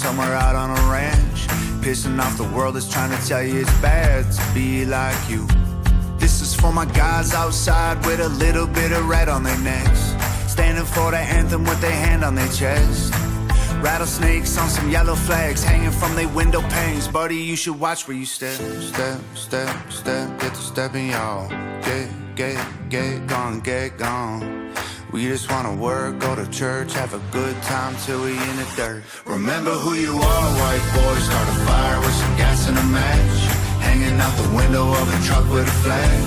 somewhere out on a ranch, pissing off the world that's trying to tell you it's bad to be like you. This is for my guys outside with a little bit of red on their necks, standing for the anthem with their hand on their chest. Rattlesnakes on some yellow flags hanging from their window panes. Buddy, you should watch where you step. Step, step, step, get to stepping, y'all. Get gone, get gone. We just wanna work, go to church, have a good time till we in the dirt. Remember who you are, white boy. Start a fire with some gas and a match, hanging out the window of a truck with a flag,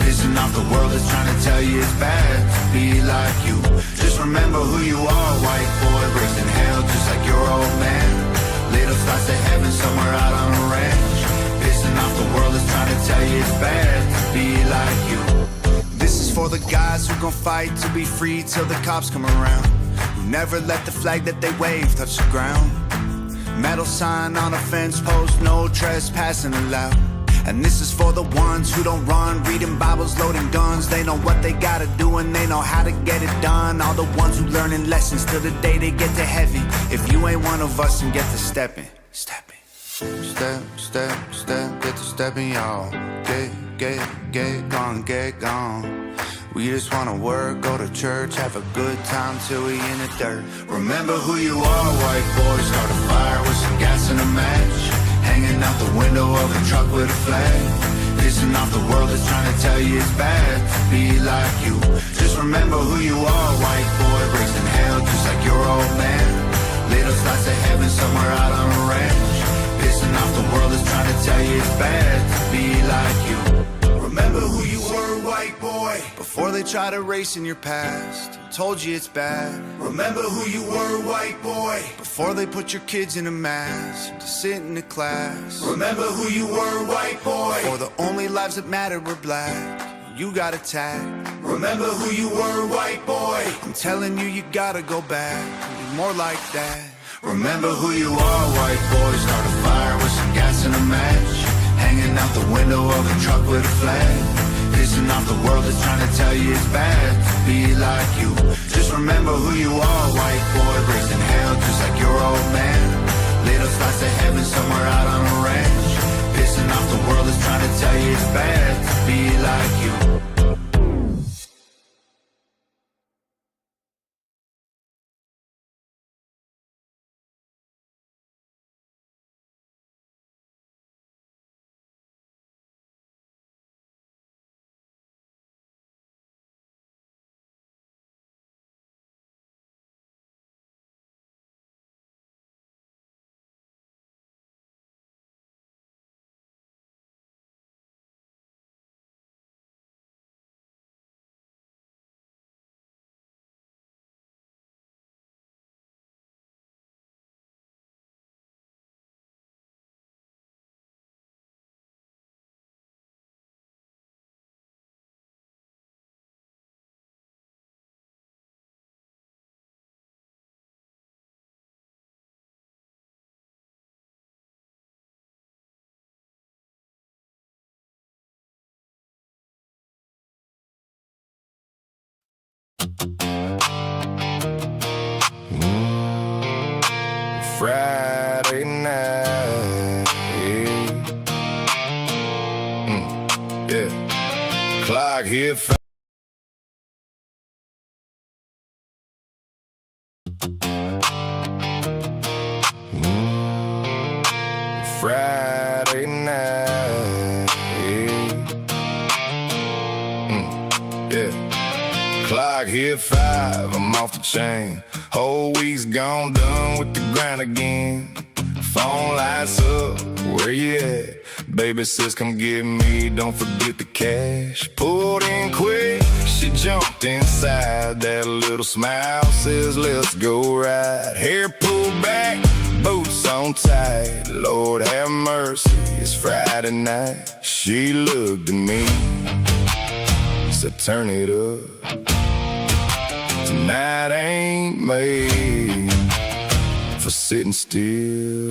pissing off the world that's trying to tell you it's bad to be like you. Just remember who you are, white boy. Raised in hell just like your old man, little slice of heaven somewhere out on a ranch, pissing off the world that's trying to tell you it's bad to be like you. This is for the guys who gon' fight to be free till the cops come around, who never let the flag that they wave touch the ground. Metal sign on a fence post, no trespassing allowed. And this is for the ones who don't run, reading Bibles, loading guns. They know what they gotta do and they know how to get it done. All the ones who learning lessons till the day they get to heaven. If you ain't one of us, then get to stepping. Stepping. Step, step, step, get to stepping, y'all. Get gone, get gone. We just wanna work, go to church, have a good time till we in the dirt. Remember who you are, white boy. Start a fire with some gas and a match, hanging out the window of a truck with a flag, pissing off the world that's trying to tell you it's bad to be like you. Just remember who you are, white boy. Raised in hell just like your old man, little slice of heaven somewhere out on a ranch, pissing off the world that's trying to tell you it's bad to be like you. Remember who you were, white boy, before they try to race in your past, told you it's bad. Remember who you were, white boy, before they put your kids in a mask to sit in the class. Remember who you were, white boy, before the only lives that matter were black. You got attacked. Remember who you were, white boy. I'm telling you, you gotta go back, be more like that. Remember who you are, white boy. Start a fire with some gas and a match, hanging out the window of a truck with a flag, pissing off the world that's trying to tell you it's bad to be like you. Just remember who you are, white boy. Raised in hell just like your old man, little slice of heaven somewhere out on a ranch, pissing off the world that's trying to tell you it's bad to be like you. Friday night, yeah. Clock hit Friday night, yeah. Clock hit 5, I'm off the chain. Whole week's gone, done with the grind again. Phone lights up, where you at? Baby says come get me, don't forget the cash. Pulled in quick, she jumped inside. That little smile says let's go ride. Hair pulled back, boots on tight. Lord have mercy, it's Friday night. She looked at me, said turn it up. Tonight ain't made for sitting still.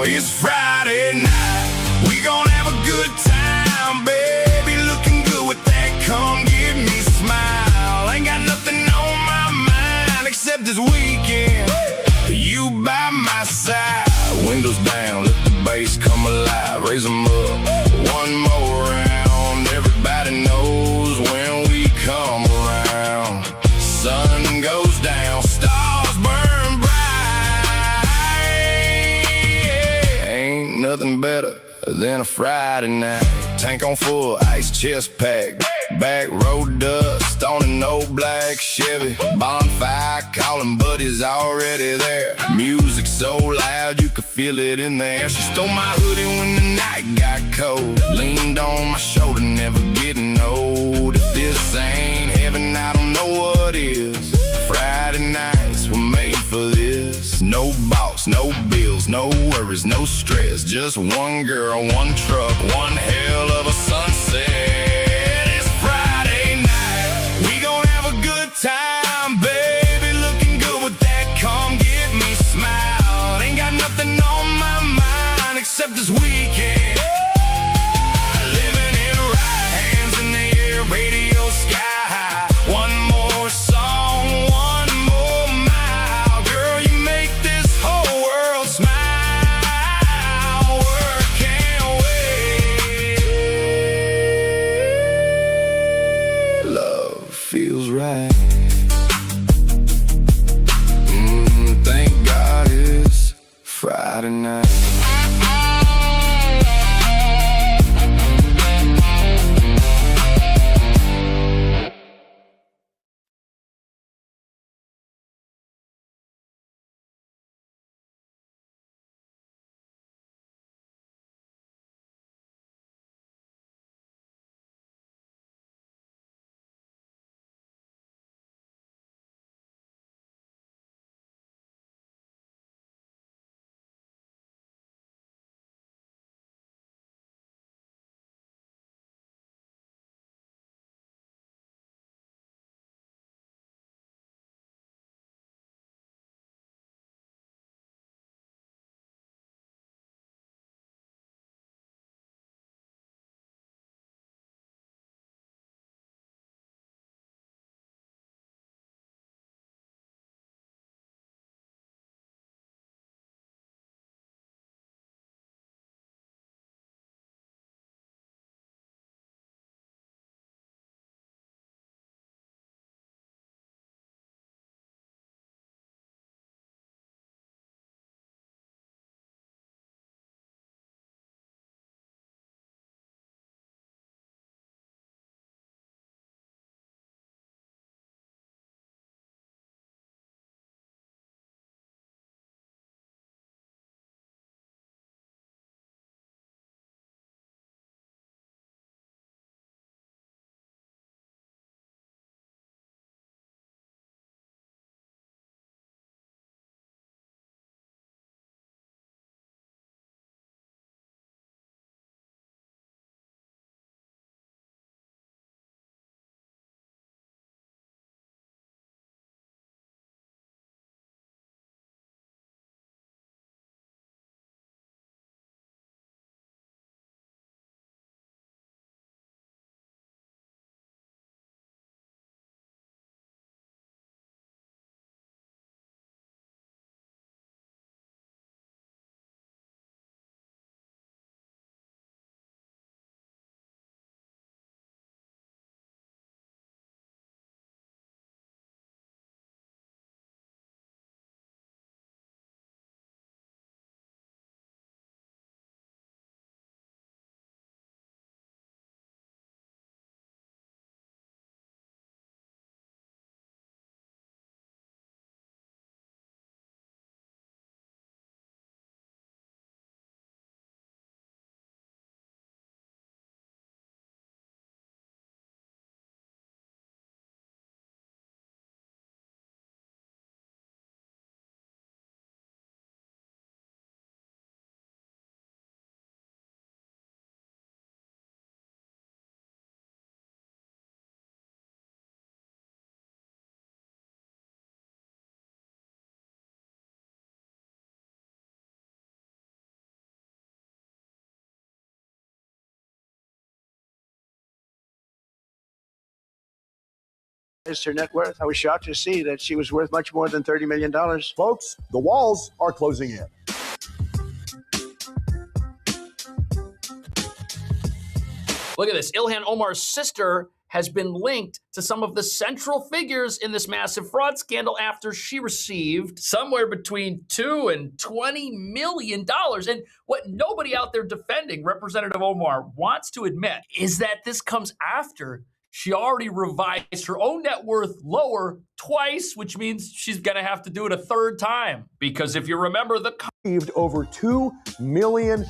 It's Friday night, we gon' have a good time. Baby looking good with that, come give me a smile. Ain't got nothing on my mind except this weekend. You my side. Windows down, let the bass come alive. Raise 'em up, one more round. Everybody knows when we come around. Sun goes down, stars burn bright. Ain't nothing better than a Friday night. Tank on full, ice chest packed. Back road dust on an old black Chevy. Bonfire calling buddies already there. Music so loud you could feel it in there. She stole my hoodie when the night got cold. Leaned on my shoulder, never getting old. If this ain't heaven, I don't know what is. Friday nights were made for this. No boss, no bills, no worries, no stress. Just one girl, one truck, one hell of a sunset. It's Friday night, we gon' have a good time, baby. Looking good with that come get me smile. Ain't got nothing on my mind except this weekend. Living it right, hands in the air, radio sky high. One more song, one more mile. Girl, you make this whole world smile. Work can't wait. Love feels right. Thank God it's Friday night. Is her net worth. I was shocked to see that she was worth much more than $30 million. Folks, the walls are closing in. Look at this. Ilhan Omar's sister has been linked to some of the central figures in this massive fraud scandal after she received somewhere between $2 and $20 million. And what nobody out there defending Representative Omar wants to admit is that this comes after she already revised her own net worth lower twice, which means she's going to have to do it a third time. Because if you remember, the Received over $2 million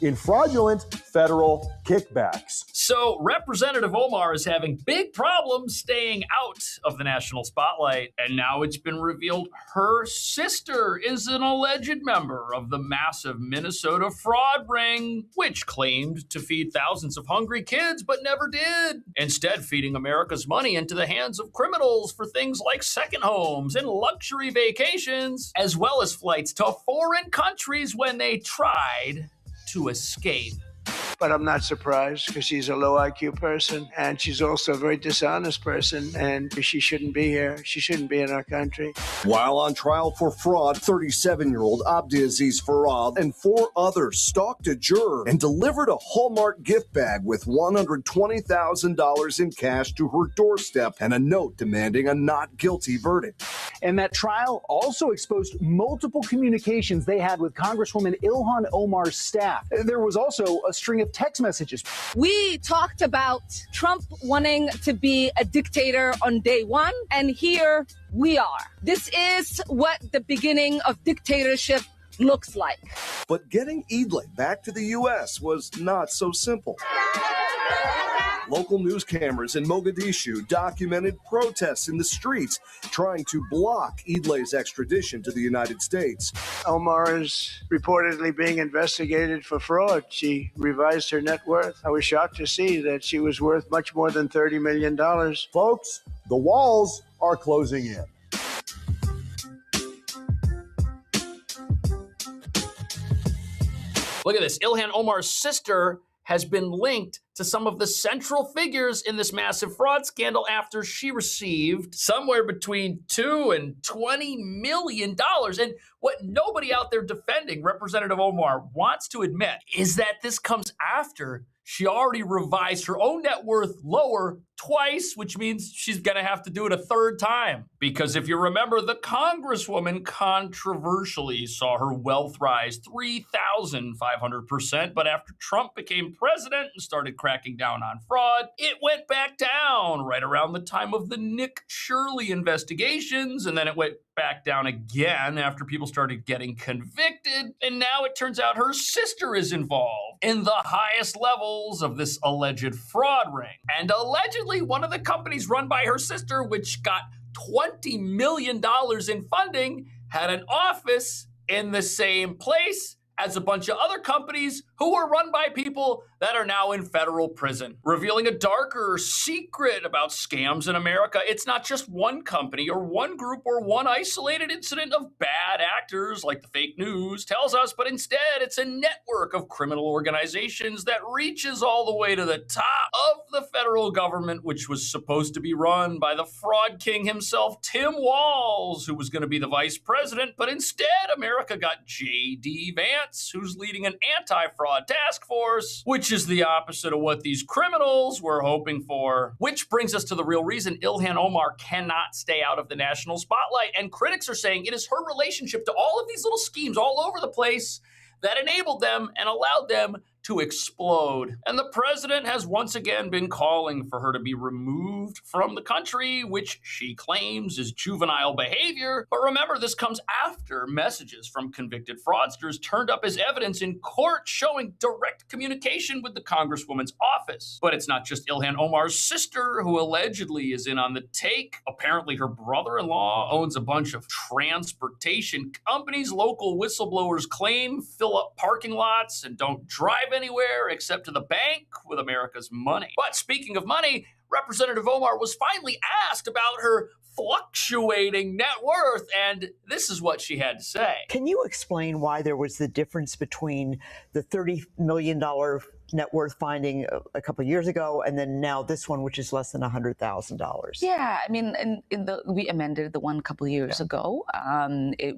in fraudulent federal kickbacks. So Representative Omar is having big problems staying out of the national spotlight. And now it's been revealed her sister is an alleged member of the massive Minnesota fraud ring, which claimed to feed thousands of hungry kids, but never did. Instead, feeding America's money into the hands of criminals for things like second homes and luxury vacations, as well as flights to foreign countries when they tried to escape. But I'm not surprised because she's a low IQ person and she's also a very dishonest person and she shouldn't be here. She shouldn't be in our country. While on trial for fraud, 37-year-old Abdiaziz Farad and 4 others stalked a juror and delivered a Hallmark gift bag with $120,000 in cash to her doorstep and a note demanding a not guilty verdict. And that trial also exposed multiple communications they had with Congresswoman Ilhan Omar's staff. There was also a string of text messages. We talked about Trump wanting to be a dictator on day one, and here we are. This is what the beginning of dictatorship looks like. But getting Eidley back to the U.S. was not so simple. Local news cameras in Mogadishu documented protests in the streets trying to block Eidley's extradition to the United States. Omar is reportedly being investigated for fraud. She revised her net worth. I was shocked to see that she was worth much more than $30 million. Folks, the walls are closing in. Look at this. Ilhan Omar's sister has been linked to some of the central figures in this massive fraud scandal after she received somewhere between $2 and $20 million. And what nobody out there defending Representative Omar wants to admit is that this comes after she already revised her own net worth lower twice, which means she's going to have to do it a third time. Because if you remember, the Congresswoman controversially saw her wealth rise 3,500%. But after Trump became president and started cracking down on fraud, it went back down right around the time of the Nick Shirley investigations. And then it went back down again after people started getting convicted. And now it turns out her sister is involved in the highest levels of this alleged fraud ring. And allegedly, one of the companies run by her sister, which got $20 million in funding, had an office in the same place as a bunch of other companies who were run by people that are now in federal prison. Revealing a darker secret about scams in America, it's not just one company or one group or one isolated incident of bad actors like the fake news tells us, but instead it's a network of criminal organizations that reaches all the way to the top of the federal government, which was supposed to be run by the fraud king himself, Tim Walz, who was going to be the vice president, but instead America got J.D. Vance, who's leading an anti-fraud task force, which is the opposite of what these criminals were hoping for. Which brings us to the real reason Ilhan Omar cannot stay out of the national spotlight. And critics are saying it is her relationship to all of these little schemes all over the place that enabled them and allowed them to explode. And the president has once again been calling for her to be removed from the country, which she claims is juvenile behavior. But remember, this comes after messages from convicted fraudsters turned up as evidence in court showing direct communication with the Congresswoman's office. But it's not just Ilhan Omar's sister who allegedly is in on the take. Apparently, her brother-in-law owns a bunch of transportation companies. Local whistleblowers claim fill up parking lots and don't drive anywhere except to the bank with America's money. But speaking of money, Representative Omar was finally asked about her fluctuating net worth, and this is what she had to say. Can you explain why there was the difference between the $30 million net worth finding a couple of years ago, and then now this one, which is less than $100,000. Yeah, I mean, we amended the one a couple of years ago.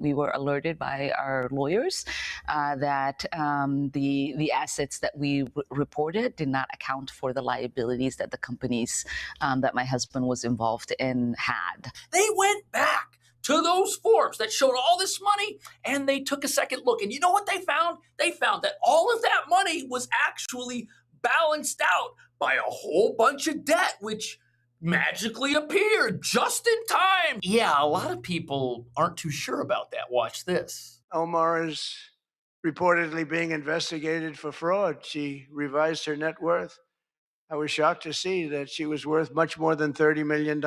We were alerted by our lawyers that the assets that we reported did not account for the liabilities that the companies that my husband was involved in had. They went back to those forms that showed all this money, and they took a second look. And you know what they found? They found that all of that money was actually balanced out by a whole bunch of debt, which magically appeared just in time. Yeah, a lot of people aren't too sure about that. Watch this. Omar is reportedly being investigated for fraud. She revised her net worth. I was shocked to see that she was worth much more than $30 million.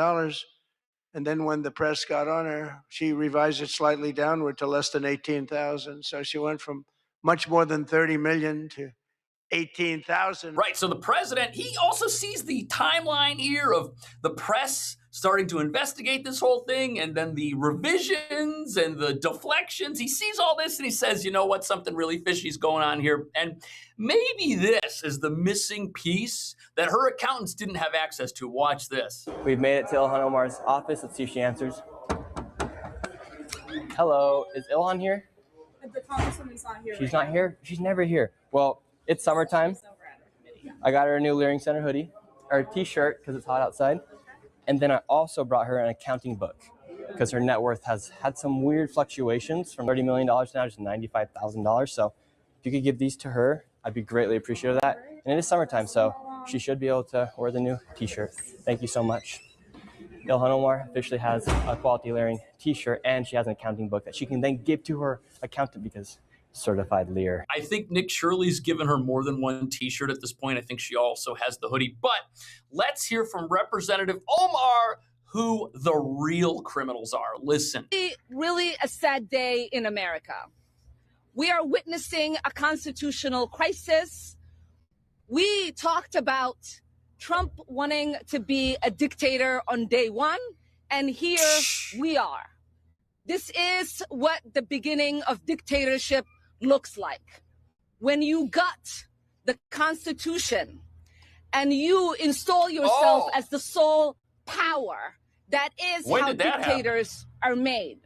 And then when the press got on her, she revised it slightly downward to less than 18,000. So she went from much more than 30 million to 18,000. Right. So the president, he also sees the timeline here of the press starting to investigate this whole thing, and then the revisions and the deflections. He sees all this and he says, you know what, something really fishy is going on here. And maybe this is the missing piece that her accountants didn't have access to. Watch this. We've made it to Ilhan Omar's office. Let's see if she answers. Hello, is Ilhan here? The congresswoman's not here. She's not here? She's never here. Well, it's summertime. I got her a new Leering Center hoodie, or t-shirt, because it's hot outside. And then I also brought her an accounting book, because her net worth has had some weird fluctuations from $30 million now to $95,000. So if you could give these to her, I'd be greatly appreciative of that. And it is summertime, so she should be able to wear the new t-shirt. Thank you so much. Ilhan Omar officially has a quality Leering t-shirt, and she has an accounting book that she can then give to her accountant because certified Lear. I think Nick Shirley's given her more than one t-shirt at this point. I think she also has the hoodie. But let's hear from Representative Omar who the real criminals are. Listen. Really a sad day in America. We are witnessing a constitutional crisis. We talked about Trump wanting to be a dictator on day one, and here we are. This is what the beginning of dictatorship looks like. When you gut the Constitution and you install yourself as the sole power, that is how dictators are made.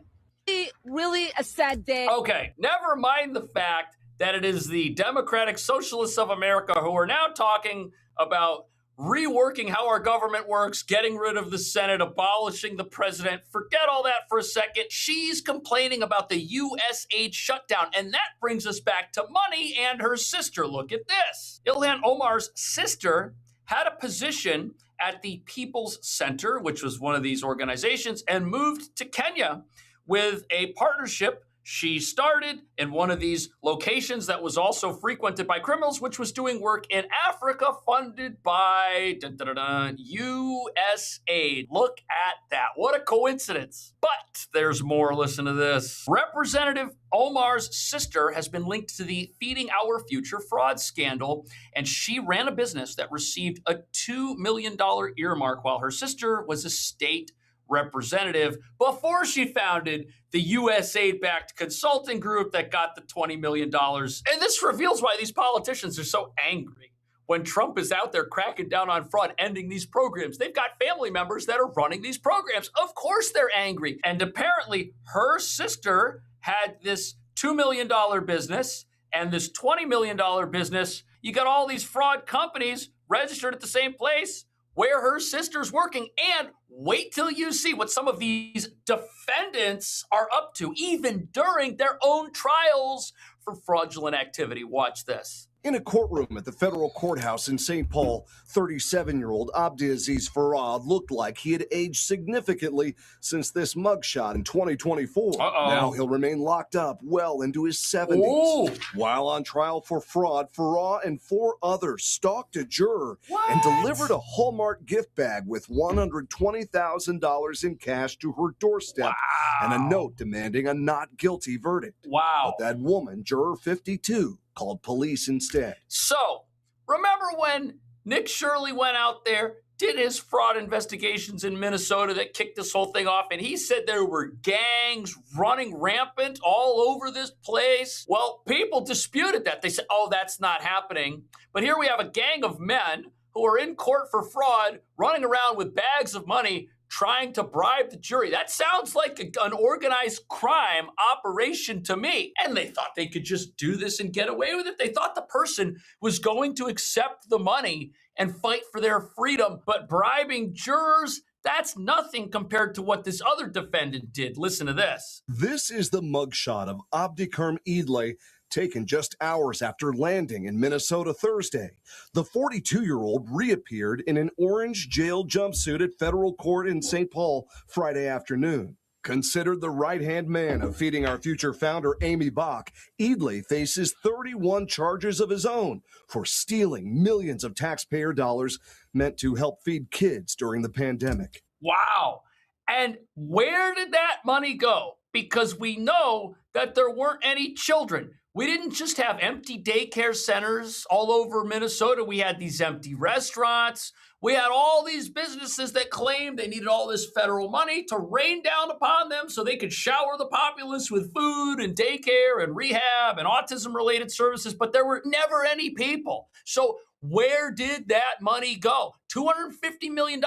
Really a sad day. Okay, never mind the fact that it is the Democratic Socialists of America who are now talking about reworking how our government works, getting rid of the Senate, abolishing the president. Forget all that for a second. She's complaining about the U.S. aid shutdown. And that brings us back to money and her sister. Look at this. Ilhan Omar's sister had a position at the People's Center, which was one of these organizations, and moved to Kenya with a partnership she started in one of these locations that was also frequented by criminals, which was doing work in Africa funded by USAID. Look at that. What a coincidence. But there's more. Listen to this. Representative Omar's sister has been linked to the Feeding Our Future fraud scandal, and she ran a business that received a $2 million earmark while her sister was a state representative before she founded the USAID-backed consulting group that got the $20 million. And this reveals why these politicians are so angry when Trump is out there cracking down on fraud, ending these programs. They've got family members that are running these programs. Of course they're angry. And apparently her sister had this $2 million business and this $20 million business. You got all these fraud companies registered at the same place where her sister's working. And wait till you see what some of these defendants are up to, even during their own trials for fraudulent activity. Watch this. In a courtroom at the federal courthouse in St. Paul, 37-year-old Abdiaziz Farad looked like he had aged significantly since this mugshot in 2024. Now he'll remain locked up well into his 70s. While on trial for fraud, Farad and 4 others stalked a juror and delivered a Hallmark gift bag with $120,000 in cash to her doorstep and a note demanding a not guilty verdict. But that woman, juror 52, called police instead. So, remember when Nick Shirley went out there, did his fraud investigations in Minnesota that kicked this whole thing off, and he said there were gangs running rampant all over this place. Well, people disputed that. They said, oh, that's not happening. But here we have a gang of men who are in court for fraud, running around with bags of money, trying to bribe the jury. That sounds like an organized crime operation to me. And they thought they could just do this and get away with it. They thought the person was going to accept the money and fight for their freedom. But bribing jurors, that's nothing compared to what this other defendant did. Listen to this. This is the mugshot of Abdikerm Idle, taken just hours after landing in Minnesota Thursday. The 42-year-old reappeared in an orange jail jumpsuit at federal court in St. Paul Friday afternoon. Considered the right-hand man of Feeding Our Future founder Amy Bach, Idle faces 31 charges of his own for stealing millions of taxpayer dollars meant to help feed kids during the pandemic. Wow. And where did that money go? Because we know that there weren't any children. We didn't just have empty daycare centers all over Minnesota. We had these empty restaurants. We had all these businesses that claimed they needed all this federal money to rain down upon them so they could shower the populace with food and daycare and rehab and autism-related services, but there were never any people. So where did that money go? $250 million,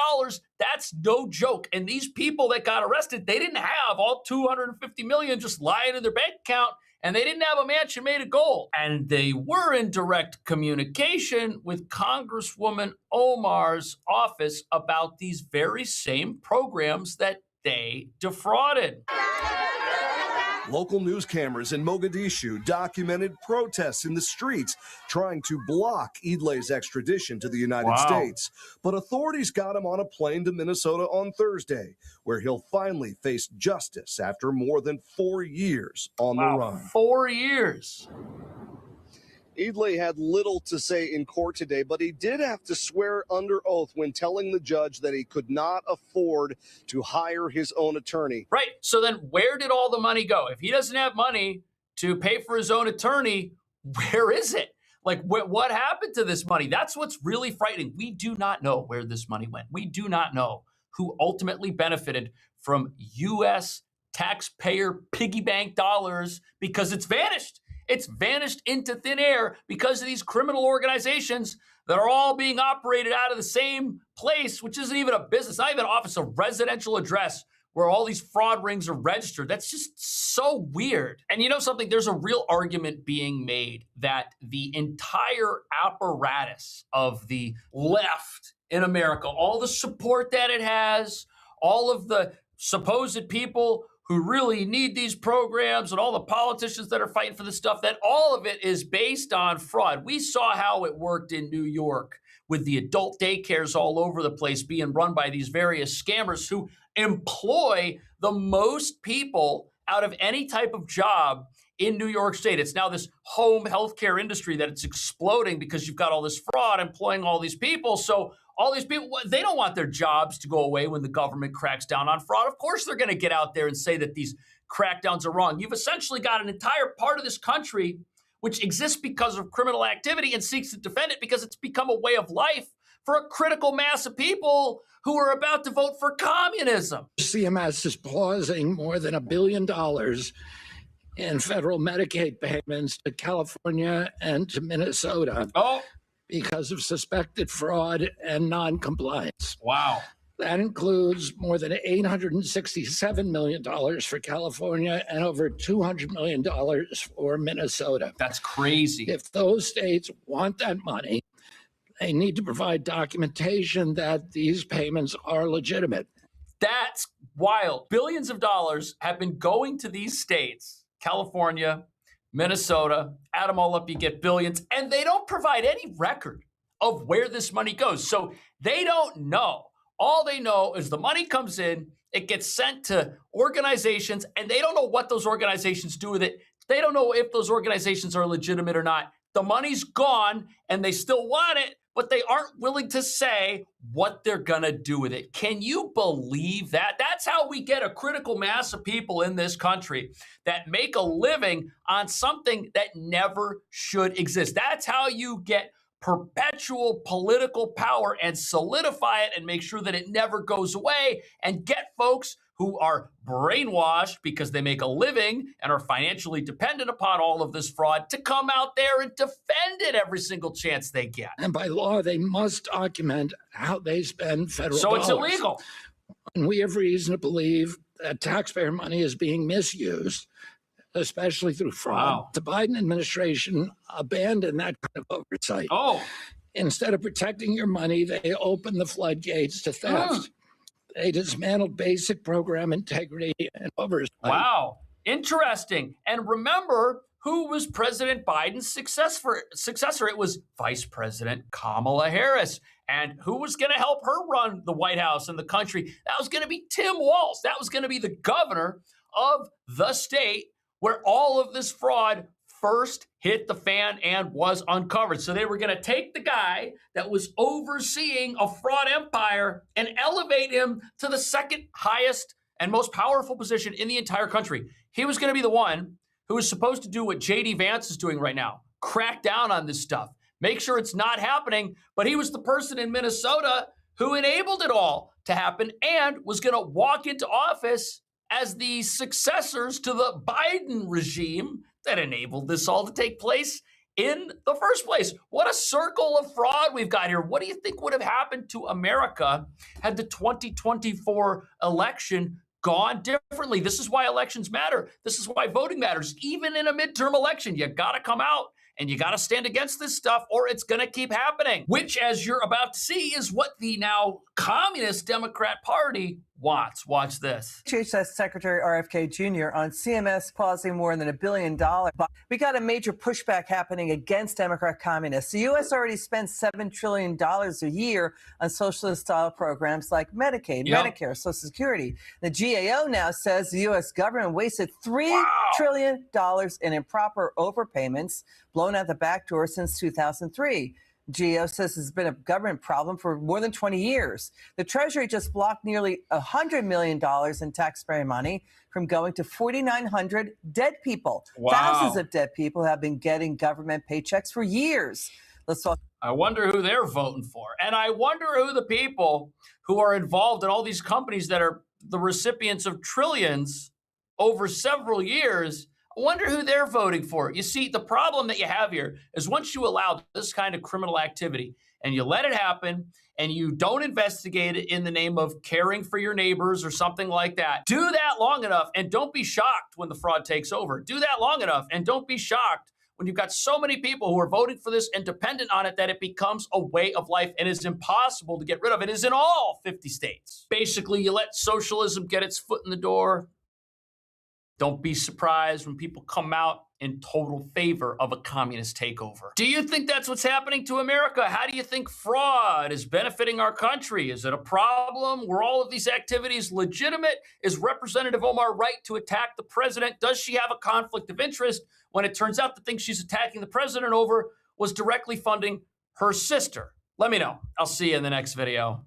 that's no joke. And these people that got arrested, they didn't have all $250 million just lying in their bank account. And they didn't have a mansion made of gold. And they were in direct communication with Congresswoman Omar's office about these very same programs that they defrauded. Local news cameras in Mogadishu documented protests in the streets trying to block Idle's extradition to the United States. But authorities got him on a plane to Minnesota on Thursday, where he'll finally face justice after more than 4 years on the run. 4 years. Idle had little to say in court today, but he did have to swear under oath when telling the judge that he could not afford to hire his own attorney. Right. So then where did all the money go? If he doesn't have money to pay for his own attorney, where is it? Like, what happened to this money? That's what's really frightening. We do not know where this money went. We do not know who ultimately benefited from U.S. taxpayer piggy bank dollars because it's vanished. It's vanished into thin air because of these criminal organizations that are all being operated out of the same place, which isn't even a business, not even an office, a residential address where all these fraud rings are registered. That's just so weird. And you know something? There's a real argument being made that the entire apparatus of the left in America, all the support that it has, all of the supposed people who really need these programs and all the politicians that are fighting for this stuff, that all of it is based on fraud. We saw how it worked in New York with the adult daycares all over the place being run by these various scammers who employ the most people out of any type of job in New York State. It's now this home healthcare industry that it's exploding because you've got all this fraud employing all these people. So all these people, they don't want their jobs to go away when the government cracks down on fraud. Of course, they're going to get out there and say that these crackdowns are wrong. You've essentially got an entire part of this country which exists because of criminal activity and seeks to defend it because it's become a way of life for a critical mass of people who are about to vote for communism. CMS is pausing more than $1 billion in federal Medicaid payments to California and to Minnesota. Because of suspected fraud and non-compliance. Wow. That includes more than $867 million for California and over $200 million for Minnesota. That's crazy. If those states want that money, they need to provide documentation that these payments are legitimate. That's wild. Billions of dollars have been going to these states, California, Minnesota, add them all up, you get billions, and they don't provide any record of where this money goes. So they don't know. All they know is the money comes in, it gets sent to organizations, and they don't know what those organizations do with it. They don't know if those organizations are legitimate or not. The money's gone, and they still want it, but they aren't willing to say what they're going to do with it. Can you believe that? That's how we get a critical mass of people in this country that make a living on something that never should exist. That's how you get perpetual political power and solidify it and make sure that it never goes away and get folks who are brainwashed because they make a living and are financially dependent upon all of this fraud to come out there and defend it every single chance they get. And by law, they must document how they spend federal dollars. So it's illegal. And we have reason to believe that taxpayer money is being misused, especially through fraud. Wow. The Biden administration abandoned that kind of oversight. Oh. Instead of protecting your money, they opened the floodgates to theft. They dismantled basic program integrity and oversight. Wow. Interesting. And remember, who was President Biden's successor? It was Vice President Kamala Harris. And who was going to help her run the White House and the country? That was going to be Tim Walz. That was going to be the governor of the state where all of this fraud first hit the fan and was uncovered. So they were going to take the guy that was overseeing a fraud empire and elevate him to the second highest and most powerful position in the entire country. He was going to be the one who was supposed to do what J.D. Vance is doing right now, crack down on this stuff, make sure it's not happening. But he was the person in Minnesota who enabled it all to happen and was going to walk into office as the successors to the Biden regime that enabled this all to take place in the first place. What a circle of fraud we've got here. What do you think would have happened to America had the 2024 election gone differently? This is why elections matter. This is why voting matters. Even in a midterm election, you got to come out and you got to stand against this stuff or it's going to keep happening, which, as you're about to see, is what the now communist Democrat Party wants. Watch this. HHS Secretary RFK Jr. on CMS pausing more than $1 billion. We got a major pushback happening against Democrat communists. The U.S. already spends $7 trillion a year on socialist-style programs like Medicaid, Medicare, Social Security. The GAO now says the U.S. government wasted $3 trillion in improper overpayments, blown out the back door since 2003. GAO says it's been a government problem for more than 20 years. The Treasury just blocked nearly $100 million in taxpayer money from going to 4,900 dead people. Wow. Thousands of dead people have been getting government paychecks for years. Let's talk. I wonder who they're voting for. And I wonder who the people who are involved in all these companies that are the recipients of trillions over several years, I wonder who they're voting for. You see, the problem that you have here is once you allow this kind of criminal activity and you let it happen and you don't investigate it in the name of caring for your neighbors or something like that, do that long enough and don't be shocked when the fraud takes over. Do that long enough and don't be shocked when you've got so many people who are voting for this and dependent on it that it becomes a way of life and is impossible to get rid of. It is in all 50 states. Basically, you let socialism get its foot in the door. Don't be surprised when people come out in total favor of a communist takeover. Do you think that's what's happening to America? How do you think fraud is benefiting our country? Is it a problem? Were all of these activities legitimate? Is Representative Omar right to attack the president? Does she have a conflict of interest when it turns out the thing she's attacking the president over was directly funding her sister? Let me know. I'll see you in the next video.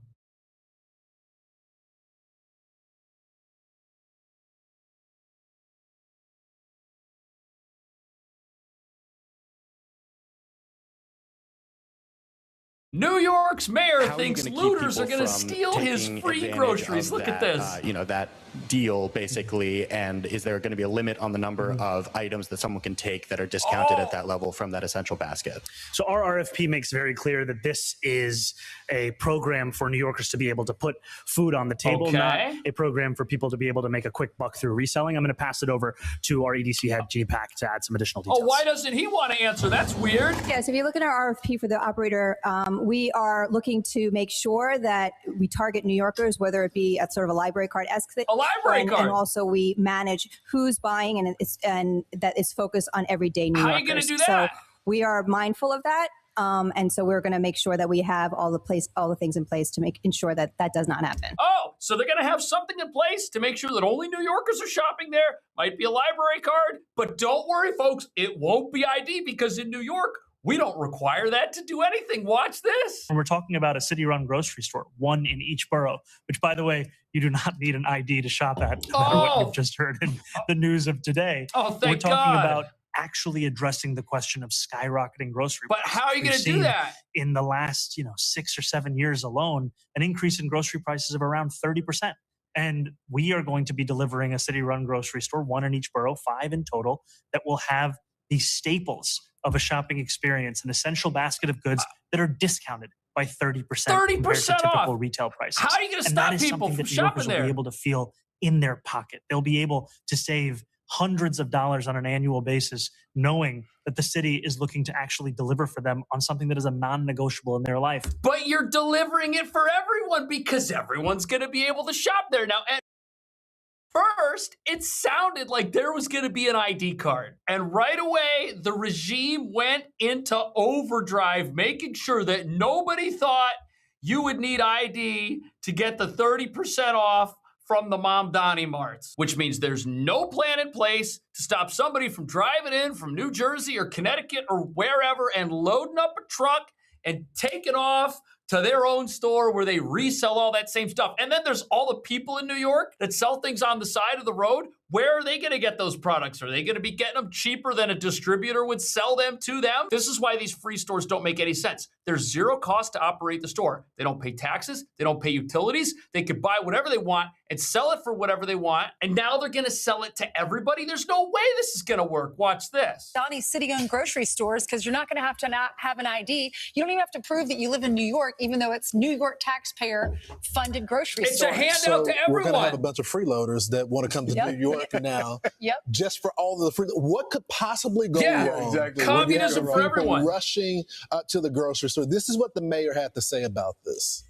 New York's mayor thinks looters are going to steal his free groceries. Look at this. That deal, basically, and is there going to be a limit on the number of items that someone can take that are discounted at that level from that essential basket? So our RFP makes very clear that this is a program for New Yorkers to be able to put food on the table, not a program for people to be able to make a quick buck through reselling. I'm going to pass it over to our EDC head, G Pack, to add some additional details. Oh, why doesn't he want to answer? That's weird. Yes, if you look at our RFP for the operator, we are looking to make sure that we target New Yorkers, whether it be at sort of a library card-esque thing. A library card. And also we manage who's buying and that is focused on everyday New Yorkers. How are you going to do that? So we are mindful of that. And so we're going to make sure that we have all the things in place to ensure that that does not happen. Oh, so they're going to have something in place to make sure that only New Yorkers are shopping there. Might be a library card, but don't worry, folks. It won't be ID because in New York, we don't require that to do anything. Watch this. And we're talking about a city-run grocery store, one in each borough, which, by the way, you do not need an ID to shop at, what we've just heard in the news of today. Oh, thank We're talking God. about actually addressing the question of skyrocketing grocery But prices. how are you We've going to do seen that? In the last 6 or 7 years alone, an increase in grocery prices of around 30%. And we are going to be delivering a city-run grocery store, 1 in each borough, 5 in total, that will have the staples of a shopping experience, an essential basket of goods that are discounted by 30% compared to 30% typical off. retail prices. How are you going to And stop that is people something from that New shopping Yorkers will there? be able to feel in their pocket. They'll be able to save hundreds of dollars on an annual basis, knowing that the city is looking to actually deliver for them on something that is a non-negotiable in their life. But you're delivering it for everyone because everyone's going to be able to shop there. Now, at first, it sounded like there was going to be an ID card. And right away, the regime went into overdrive, making sure that nobody thought you would need ID to get the 30% off from the Mamdani Marts, which means there's no plan in place to stop somebody from driving in from New Jersey or Connecticut or wherever and loading up a truck and taking off to their own store where they resell all that same stuff. And then there's all the people in New York that sell things on the side of the road. Where are they going to get those products? Are they going to be getting them cheaper than a distributor would sell them to them? This is why these free stores don't make any sense. There's zero cost to operate the store. They don't pay taxes. They don't pay utilities. They could buy whatever they want and sell it for whatever they want. And now they're going to sell it to everybody. There's no way this is going to work. Watch this. Donnie, city-owned grocery stores, because you're not going to not have an ID. You don't even have to prove that you live in New York, even though it's New York taxpayer-funded grocery It's stores. a handout to everyone. We're going to have a bunch of freeloaders that want to come to Yep. New York now. Yep. Just for all of the free. What could possibly go Yeah, wrong? exactly. Communism When for you have people everyone. rushing to the grocery store. This is what the mayor had to say about this.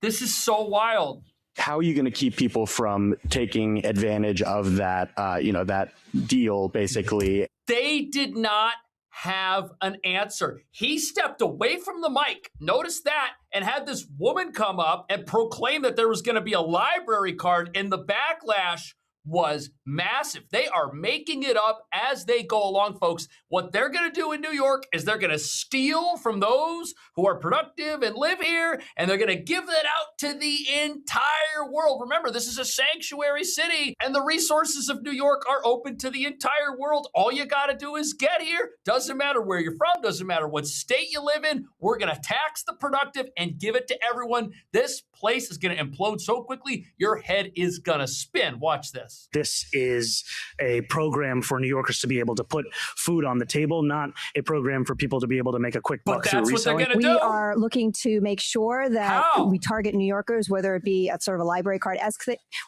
This is so wild. How are you going to keep people from taking advantage of that, that deal, basically? They did not have an answer. He stepped away from the mic, notice that, and had this woman come up and proclaim that there was going to be a library card, and the backlash was massive. They are making it up as they go along, folks. What they're going to do in New York is they're going to steal from those who are productive and live here, and they're going to give that out to the entire world. Remember, this is a sanctuary city, and the resources of New York are open to the entire world. All you got to do is get here. Doesn't matter where you're from, doesn't matter what state you live in. We're going to tax the productive and give it to everyone. This place is going to implode so quickly, your head is going to spin. Watch this. This is a program for New Yorkers to be able to put food on the table, not a program for people to be able to make a quick buck through reselling. We are looking to make sure that we target New Yorkers, whether it be at sort of a library card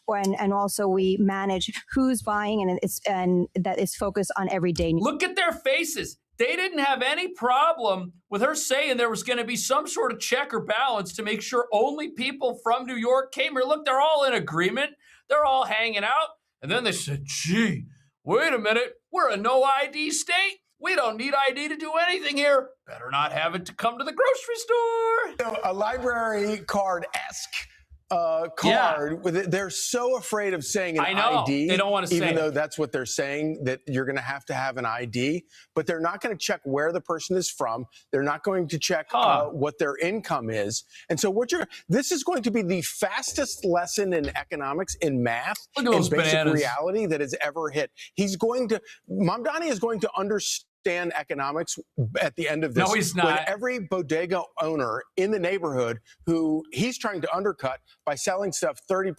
and also we manage who's buying and that is focused on everyday. Look at their faces. They didn't have any problem with her saying there was going to be some sort of check or balance to make sure only people from New York came here. Look, they're all in agreement. They're all hanging out. And then they said, gee, wait a minute. We're a no ID state. We don't need ID to do anything here. Better not have it to come to the grocery store. A library card-esque card. With it. They're so afraid of saying an I know. ID. They don't want to say even it. though that's what they're saying, that you're going to have an ID. But they're not going to check where the person is from. They're not going to check what their income is. And so this is going to be the fastest lesson in economics, in math, Look at in those basic bananas. reality that has ever hit. Mamdani is going to understand economics at the end of this. No, he's When not. every bodega owner in the neighborhood who he's trying to undercut by selling stuff 30%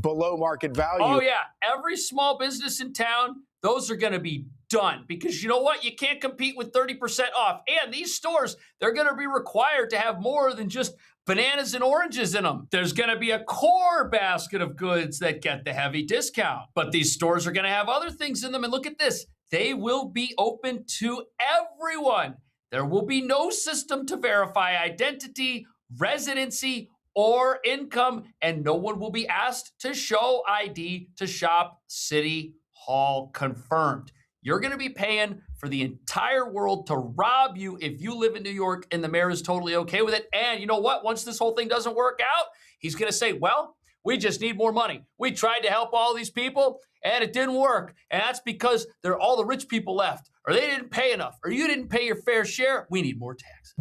below market value. Oh, yeah. Every small business in town, those are going to be done because you know what? You can't compete with 30% off. And these stores, they're going to be required to have more than just bananas and oranges in them. There's going to be a core basket of goods that get the heavy discount. But these stores are going to have other things in them. And look at this. They will be open to everyone. There will be no system to verify identity, residency, or income, and no one will be asked to show ID to shop City Hall. Confirmed. You're going to be paying for the entire world to rob you if you live in New York, and the mayor is totally okay with it. And you know what? Once this whole thing doesn't work out, he's going to say, well, we just need more money. We tried to help all these people, and it didn't work. And that's because all the rich people left, or they didn't pay enough, or you didn't pay your fair share. We need more taxes.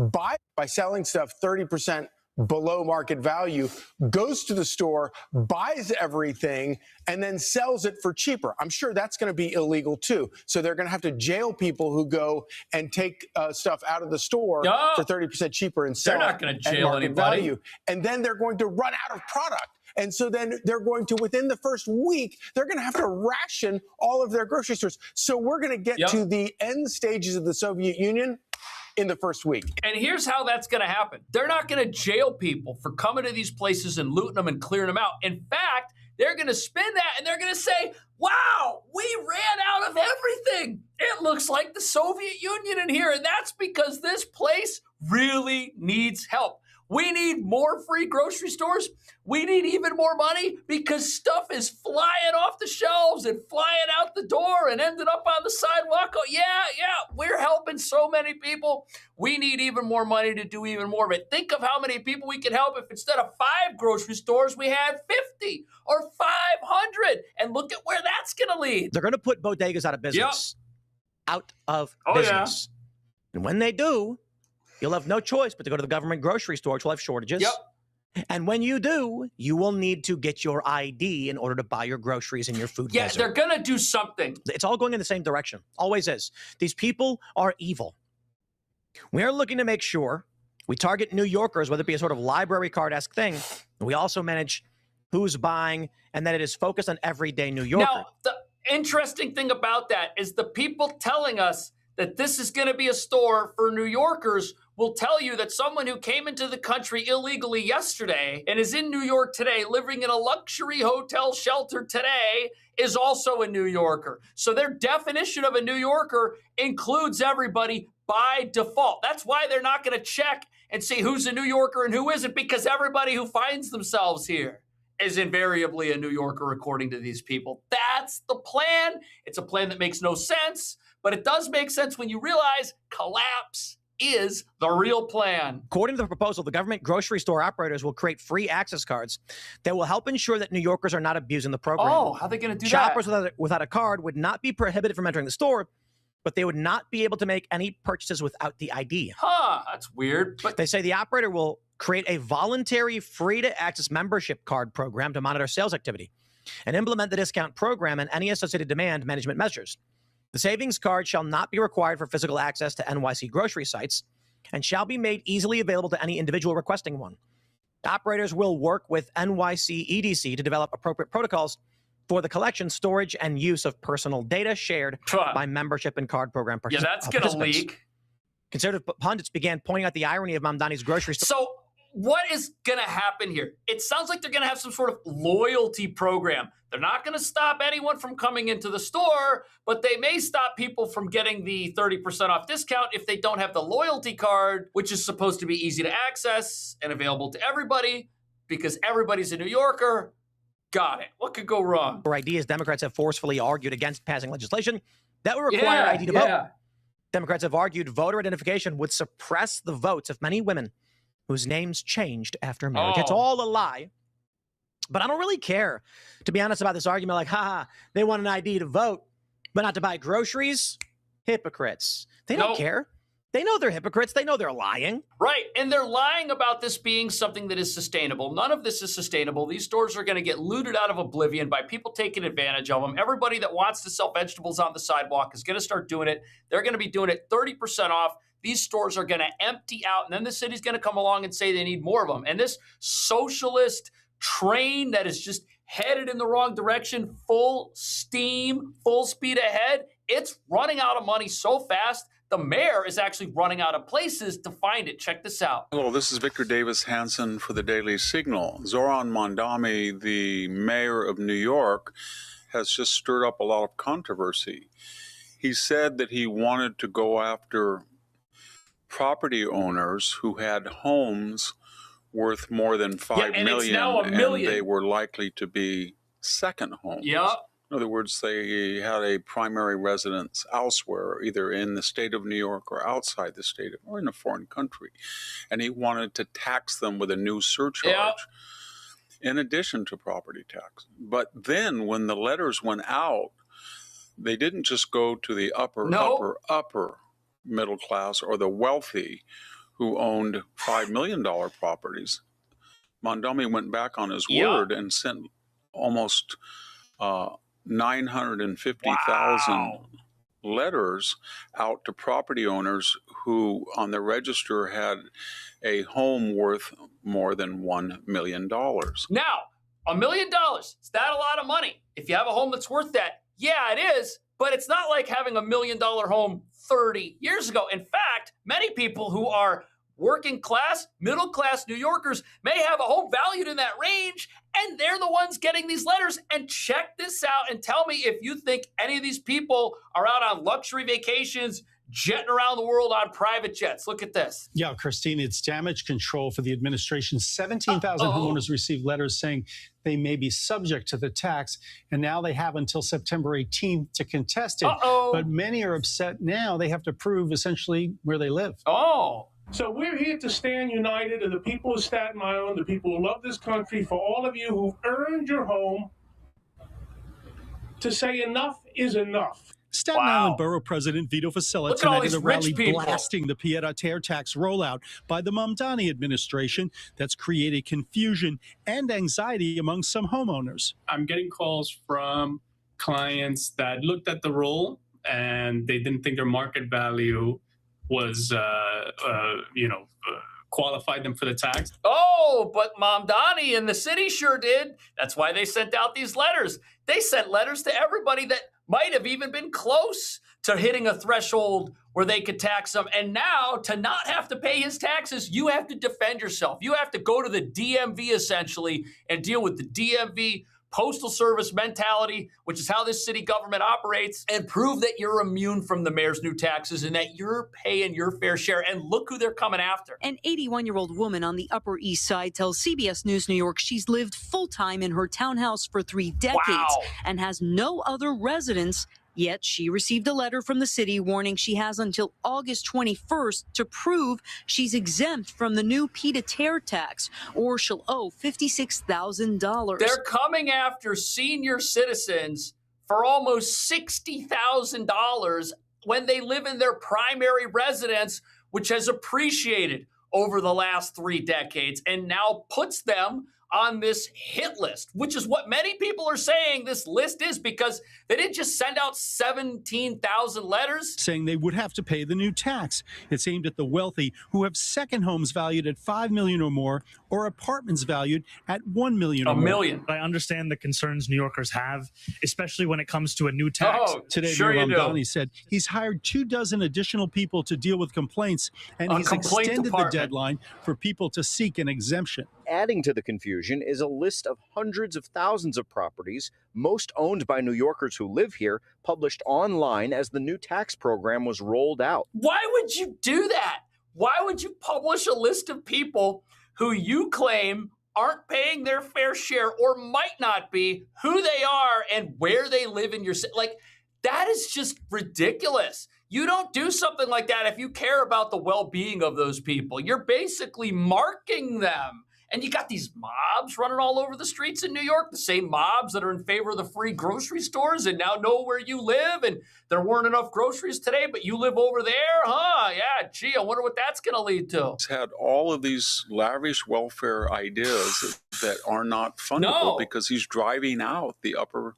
By selling stuff 30% below market value, goes to the store, buys everything, and then sells it for cheaper. I'm sure that's going to be illegal too. So they're going to have to jail people who go and take stuff out of the store for 30% cheaper and sell They're not going to jail at market anybody. value. And then they're going to run out of product. And so then they're going to, within the first week, they're going to have to ration all of their grocery stores. So we're going to get to the end stages of the Soviet Union in the first week. And here's how that's going to happen. They're not going to jail people for coming to these places and looting them and clearing them out. In fact, they're going to spin that and they're going to say, wow, we ran out of everything. It looks like the Soviet Union in here. And that's because this place really needs help. We need more free grocery stores. We need even more money because stuff is flying off the shelves and flying out the door and ended up on the sidewalk. Oh, yeah, we're helping so many people. We need even more money to do even more. But think of how many people we could help if instead of 5 grocery stores, we had 50 or 500. And look at where that's going to lead. They're going to put bodegas out of business. Out of business. And when they do, you'll have no choice but to go to the government grocery store, which will have shortages. And when you do, you will need to get your ID in order to buy your groceries and your food. Yeah, they're going to do something. It's all going in the same direction. Always is. These people are evil. We are looking to make sure we target New Yorkers, whether it be a sort of library card-esque thing. We also manage who's buying and that it is focused on everyday New Yorker. Now, the interesting thing about that is the people telling us that this is going to be a store for New Yorkers will tell you that someone who came into the country illegally yesterday and is in New York today, living in a luxury hotel shelter today, is also a New Yorker. So their definition of a New Yorker includes everybody by default. That's why they're not going to check and see who's a New Yorker and who isn't, because everybody who finds themselves here is invariably a New Yorker, according to these people. That's the plan. It's a plan that makes no sense, but it does make sense when you realize collapse is the real plan. According to the proposal, the government grocery store operators will create free access cards that will help ensure that New Yorkers are not abusing the program. Oh, how are they going to do Shoppers that? without a card would not be prohibited from entering the store, but they would not be able to make any purchases without the ID. Huh, that's weird. But they say the operator will create a voluntary free-to-access membership card program to monitor sales activity and implement the discount program and any associated demand management measures. The savings card shall not be required for physical access to NYC grocery sites and shall be made easily available to any individual requesting one. Operators will work with NYC EDC to develop appropriate protocols for the collection, storage, and use of personal data shared by membership and card program participants. Yeah, that's going to leak. Conservative pundits began pointing out the irony of Mamdani's grocery store. So what is going to happen here? It sounds like they're going to have some sort of loyalty program. They're not going to stop anyone from coming into the store, but they may stop people from getting the 30% off discount if they don't have the loyalty card, which is supposed to be easy to access and available to everybody because everybody's a New Yorker. Got it. What could go wrong? For ideas, Democrats have forcefully argued against passing legislation that would require ID to vote. Democrats have argued voter identification would suppress the votes of many women whose names changed after marriage. It's all a lie. But I don't really care, to be honest, about this argument like, they want an ID to vote, but not to buy groceries. Hypocrites. They don't care. They know they're hypocrites. They know they're lying. Right. And they're lying about this being something that is sustainable. None of this is sustainable. These stores are going to get looted out of oblivion by people taking advantage of them. Everybody that wants to sell vegetables on the sidewalk is going to start doing it. They're going to be doing it 30% off. These stores are going to empty out. And then the city's going to come along and say they need more of them. And this socialist train that is just headed in the wrong direction, full steam, full speed ahead, it's running out of money so fast. The mayor is actually running out of places to find it. Check this out. Hello, this is Victor Davis Hanson for the Daily Signal. Zoran Mondami, the mayor of New York, has just stirred up a lot of controversy. He said that he wanted to go after property owners who had homes worth more than $5 million, it's now $1 million. And they were likely to be second homes. Yep. In other words, they had a primary residence elsewhere, either in the state of New York or outside the state or in a foreign country. And he wanted to tax them with a new surcharge in addition to property tax. But then when the letters went out, they didn't just go to the upper middle class or the wealthy who owned $5 million properties. Mamdani went back on his Yep. word and sent almost 950,000 letters out to property owners who on the register had a home worth more than $1 million. Now, $1 million, is that a lot of money? If you have a home that's worth that, yeah, it is, but it's not like having $1 million home 30 years ago. In fact, many people who are working class, middle class New Yorkers may have a home valued in that range, and they're the ones getting these letters. And check this out and tell me if you think any of these people are out on luxury vacations, jetting around the world on private jets. Look at this. Yeah, Christine, it's damage control for the administration. 17,000 homeowners received letters saying they may be subject to the tax, and now they have until September 18th to contest it. But many are upset now. They have to prove essentially where they live. So we're here to stand united, and the people of Staten Island, the people who love this country, for all of you who've earned your home, to say enough is enough. Staten Island Borough President Vito Fossella Look at all tonight at these a rally rich people. blasting the pied-à-terre tax rollout by the Mamdani administration that's created confusion and anxiety among some homeowners. I'm getting calls from clients that looked at the roll and they didn't think their market value was, qualified them for the tax. Oh, but Mamdani and the city sure did. That's why they sent out these letters. They sent letters to everybody that might have even been close to hitting a threshold where they could tax them. And now, to not have to pay his taxes, you have to defend yourself. You have to go to the DMV, essentially, and deal with the DMV Postal Service mentality, which is how this city government operates, and prove that you're immune from the mayor's new taxes and that you're paying your fair share. And look who they're coming after. An 81-year-old woman on the Upper East Side tells CBS News New York she's lived full-time in her townhouse for 3 decades and has no other residence. Yet she received a letter from the city warning she has until August 21st to prove she's exempt from the new pied-à-terre tax, or she'll owe $56,000. They're coming after senior citizens for almost $60,000 when they live in their primary residence, which has appreciated over the last 3 decades and now puts them on this hit list, which is what many people are saying this list is, because they didn't just send out 17,000 letters saying they would have to pay the new tax. It's aimed at the wealthy who have second homes valued at $5 million or more, or apartments valued at $1 million or more. I understand the concerns New Yorkers have, especially when it comes to a new tax. Today, Mayor Mamdani said he's hired 24 additional people to deal with complaints, and he's extended the deadline for people to seek an exemption. Adding to the confusion is a list of hundreds of thousands of properties, most owned by New Yorkers who live here, published online as the new tax program was rolled out. Why would you do that? Why would you publish a list of people who you claim aren't paying their fair share or might not be, who they are and where they live in your city? Like, that is just ridiculous. You don't do something like that if you care about the well-being of those people. You're basically marking them. And you got these mobs running all over the streets in New York, the same mobs that are in favor of the free grocery stores and now know where you live. And there weren't enough groceries today, but you live over there, huh? Yeah, gee, I wonder what that's going to lead to. He's had all of these lavish welfare ideas that are not fundable because he's driving out the upper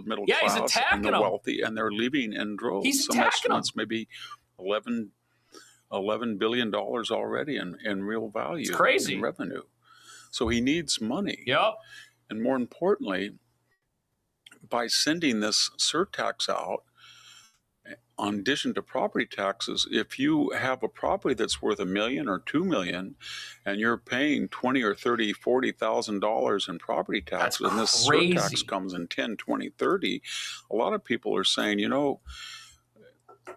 middle class and the wealthy, and they're leaving in droves. Some estimates maybe $11 billion already in real value. It's crazy. In revenue. So he needs money. Yep. And more importantly, by sending this surtax out, in addition to property taxes, if you have a property that's worth $1 million or $2 million, and you're paying $20,000 or $30,000, $40,000 in property taxes, and this surtax comes in 10, 20, 30, a lot of people are saying, you know,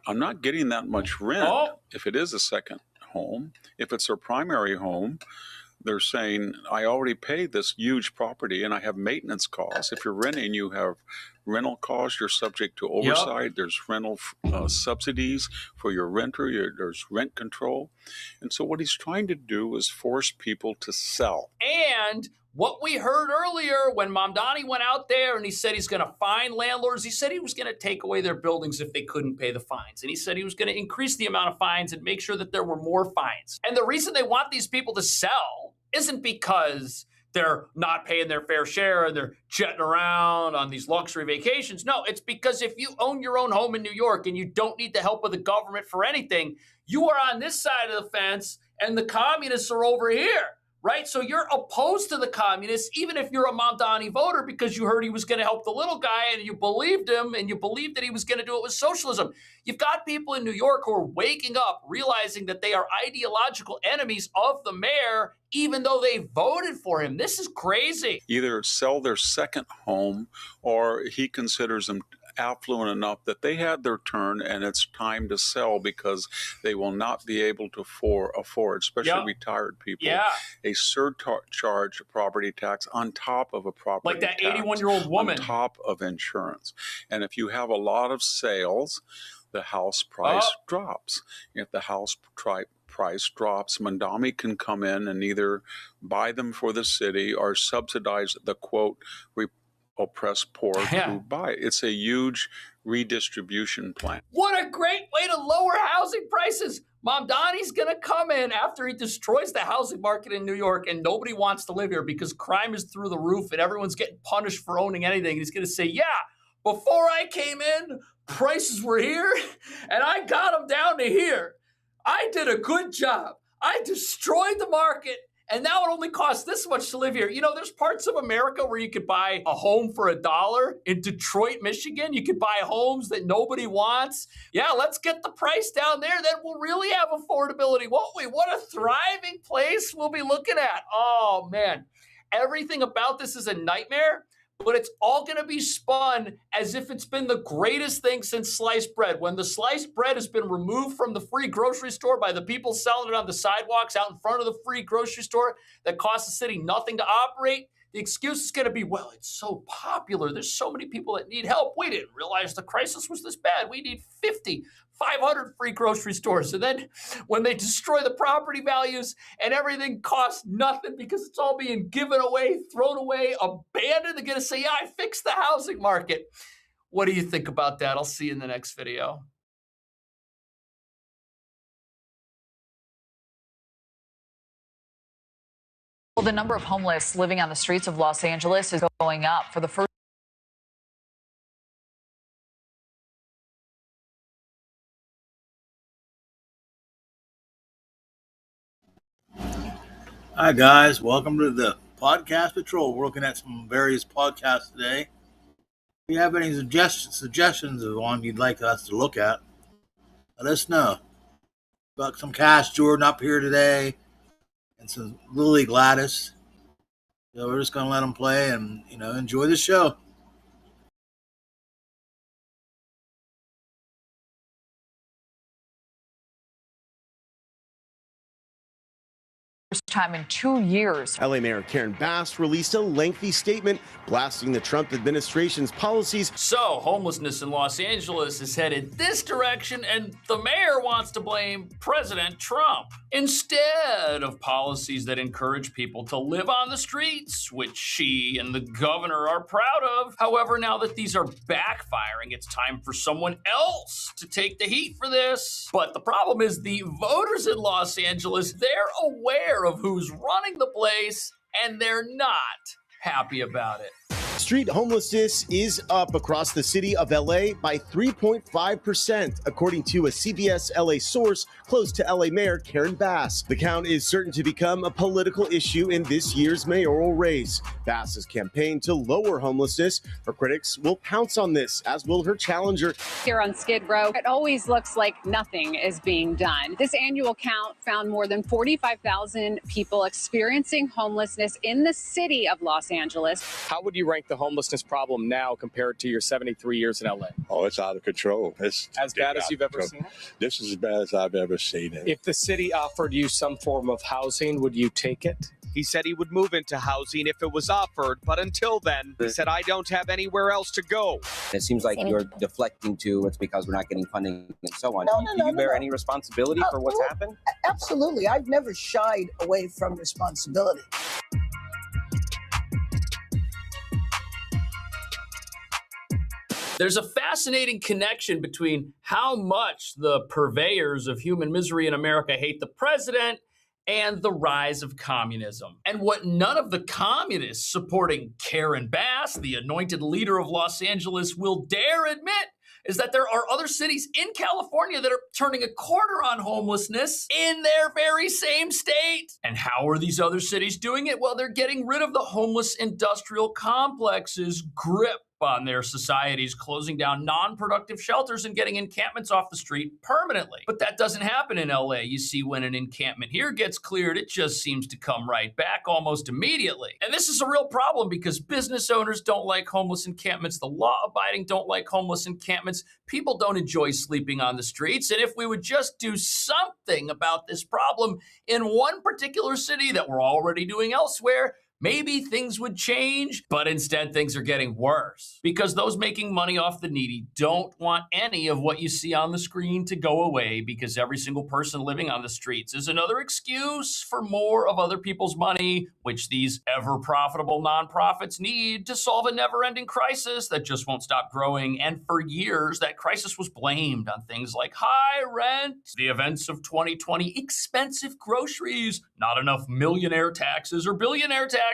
I'm not getting that much rent if it is a second home. If it's their primary home, they're saying, I already paid this huge property and I have maintenance costs. If you're renting, you have rental costs. You're subject to oversight. There's rental subsidies for your renter. There's rent control. And so what he's trying to do is force people to sell. And what we heard earlier when Mamdani went out there and he said he's going to fine landlords, he said he was going to take away their buildings if they couldn't pay the fines. And he said he was going to increase the amount of fines and make sure that there were more fines. And the reason they want these people to sell isn't because they're not paying their fair share and they're jetting around on these luxury vacations. No, it's because if you own your own home in New York and you don't need the help of the government for anything, you are on this side of the fence and the communists are over here. Right? So you're opposed to the communists, even if you're a Mamdani voter, because you heard he was going to help the little guy and you believed him and you believed that he was going to do it with socialism. You've got people in New York who are waking up, realizing that they are ideological enemies of the mayor, even though they voted for him. This is crazy. Either sell their second home or he considers them affluent enough that they had their turn and it's time to sell because they will not be able to afford, especially retired people, a surcharge property tax on top of a property like that tax, 81-year-old woman, on top of insurance. And if you have a lot of sales, the house price drops. If the house price drops, Mamdani can come in and either buy them for the city or subsidize the quote oppressed poor who buy it. It's a huge redistribution plan. What a great way to lower housing prices. Mamdani's going to come in after he destroys the housing market in New York and nobody wants to live here because crime is through the roof and everyone's getting punished for owning anything. He's going to say, yeah, before I came in, prices were here and I got them down to here. I did a good job. I destroyed the market. And now it only costs this much to live here. You know, there's parts of America where you could buy a home for $1. In Detroit, Michigan, you could buy homes that nobody wants. Yeah, let's get the price down there. Then we'll really have affordability, won't we? What a thriving place we'll be looking at. Oh, man. Everything about this is a nightmare, but it's all going to be spun as if it's been the greatest thing since sliced bread. When the sliced bread has been removed from the free grocery store by the people selling it on the sidewalks out in front of the free grocery store that costs the city nothing to operate, the excuse is going to be, well, it's so popular. There's so many people that need help. We didn't realize the crisis was this bad. We need 50, 500 free grocery stores. And then when they destroy the property values and everything costs nothing because it's all being given away, thrown away, abandoned, they're going to say, yeah, I fixed the housing market. What do you think about that? I'll see you in the next video. Well, the number of homeless living on the streets of Los Angeles is going up for the first. Hi, guys. Welcome to the Podcast Patrol. We're looking at some various podcasts today. If you have any suggestions of one you'd like us to look at, let us know. Got some Cash Jordan up here today and some Lily Gladys. So we're just going to let them play and, enjoy the show. First time in 2 years. LA Mayor Karen Bass released a lengthy statement blasting the Trump administration's policies. So homelessness in Los Angeles is headed this direction, and the mayor wants to blame President Trump instead of policies that encourage people to live on the streets, which she and the governor are proud of. However, now that these are backfiring, it's time for someone else to take the heat for this. But the problem is the voters in Los Angeles, they're aware of who's running the place, and they're not happy about it. Street homelessness is up across the city of LA by 3.5%, according to a CBS LA source close to LA Mayor Karen Bass. The count is certain to become a political issue in this year's mayoral race. Bass's campaign to lower homelessness, her critics will pounce on this, as will her challenger. Here on Skid Row, it always looks like nothing is being done. This annual count found more than 45,000 people experiencing homelessness in the city of Los Angeles. How would you rank the homelessness problem now compared to your 73 years in LA? Oh, it's out of control. It's as bad as you've ever seen it? This is as bad as I've ever seen it. If the city offered you some form of housing, would you take it? He said he would move into housing if it was offered, but until then, he said, I don't have anywhere else to go. It seems like you're deflecting to it's because we're not getting funding and so on. Do you bear any responsibility for what's happened? Absolutely. I've never shied away from responsibility. There's a fascinating connection between how much the purveyors of human misery in America hate the president and the rise of communism. And what none of the communists supporting Karen Bass, the anointed leader of Los Angeles, will dare admit is that there are other cities in California that are turning a corner on homelessness in their very same state. And how are these other cities doing it? Well, they're getting rid of the homeless industrial complexes' grip on their societies, closing down non-productive shelters and getting encampments off the street permanently. But that doesn't happen in LA. You see, when an encampment here gets cleared, it just seems to come right back almost immediately. And this is a real problem because business owners don't like homeless encampments. The law-abiding don't like homeless encampments. People don't enjoy sleeping on the streets. And if we would just do something about this problem in one particular city that we're already doing elsewhere, maybe things would change, but instead things are getting worse because those making money off the needy don't want any of what you see on the screen to go away because every single person living on the streets is another excuse for more of other people's money, which these ever profitable nonprofits need to solve a never-ending crisis that just won't stop growing. And for years, that crisis was blamed on things like high rent, the events of 2020, expensive groceries, not enough millionaire taxes or billionaire taxes.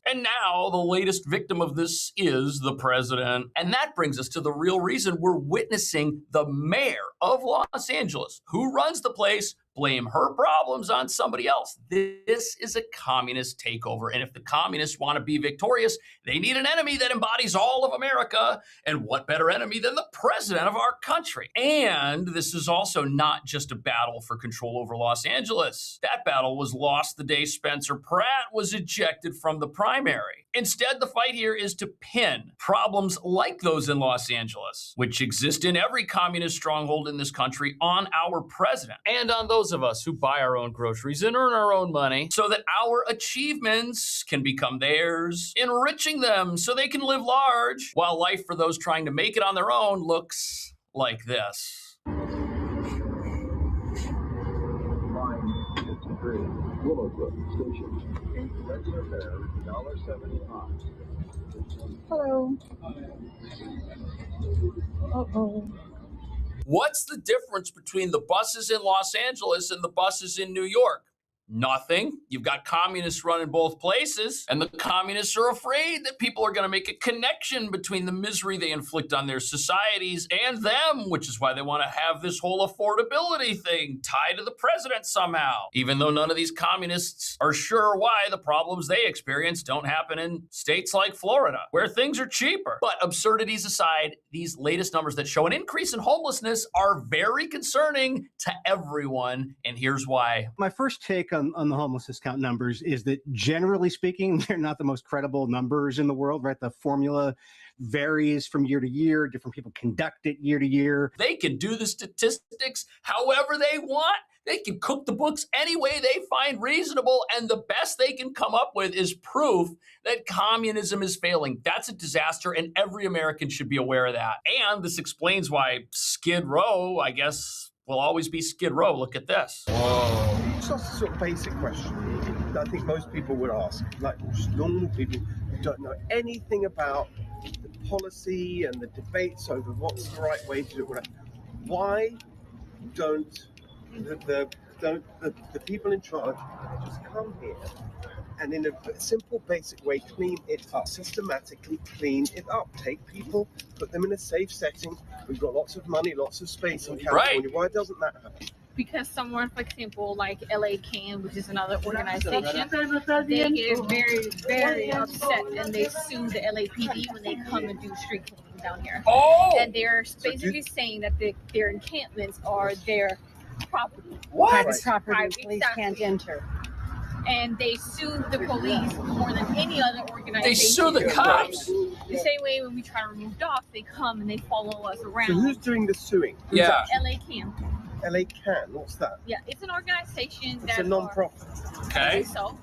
And now the latest victim of this is the president. And that brings us to the real reason we're witnessing the mayor of Los Angeles, who runs the place, blame her problems on somebody else. This is a communist takeover. And if the communists want to be victorious, they need an enemy that embodies all of America. And what better enemy than the president of our country? And this is also not just a battle for control over Los Angeles. That battle was lost the day Spencer Pratt was ejected from the primary. Instead, the fight here is to pin problems like those in Los Angeles, which exist in every communist stronghold in this country, on our president and on those of us who buy our own groceries and earn our own money so that our achievements can become theirs, enriching them so they can live large, while life for those trying to make it on their own looks like this. Willowbrook Station. Regular fare $1.75. Hello. Uh-oh. What's the difference between the buses in Los Angeles and the buses in New York? Nothing. You've got communists running both places, and the communists are afraid that people are going to make a connection between the misery they inflict on their societies and them, which is why they want to have this whole affordability thing tied to the president somehow, even though none of these communists are sure why the problems they experience don't happen in states like Florida, where things are cheaper. But absurdities aside, these latest numbers that show an increase in homelessness are very concerning to everyone, and here's why. My first take on the homelessness count numbers is that generally speaking, they're not the most credible numbers in the world, right? The formula varies from year to year. Different people conduct it year to year. They can do the statistics however they want. They can cook the books any way they find reasonable, and the best they can come up with is proof that communism is failing. That's a disaster, and every American should be aware of that. And this explains why Skid Row, I guess, will always be Skid Row. Look at this. Whoa. It's just a sort of basic question that I think most people would ask, like just normal people who don't know anything about the policy and the debates over what's the right way to do it. Why don't the people in charge just come here and in a simple, basic way, clean it up, systematically clean it up. Take people, put them in a safe setting. We've got lots of money, lots of space in California. Right. Why doesn't that happen? Because someone, for example, like LA Can, which is another organization, they get very, very upset and they sue the LAPD when they come and do street cleaning down here. Oh! And they're basically saying that their encampments are their property. What? Private property, police can't enter. And they sue the police more than any other organization. They sue the cops. The same way when we try to remove dogs, they come and they follow us around. So who's doing the suing? Yeah. LA Can. LA Can, what's that? Yeah, it's an organization It's a non-profit. Okay. So,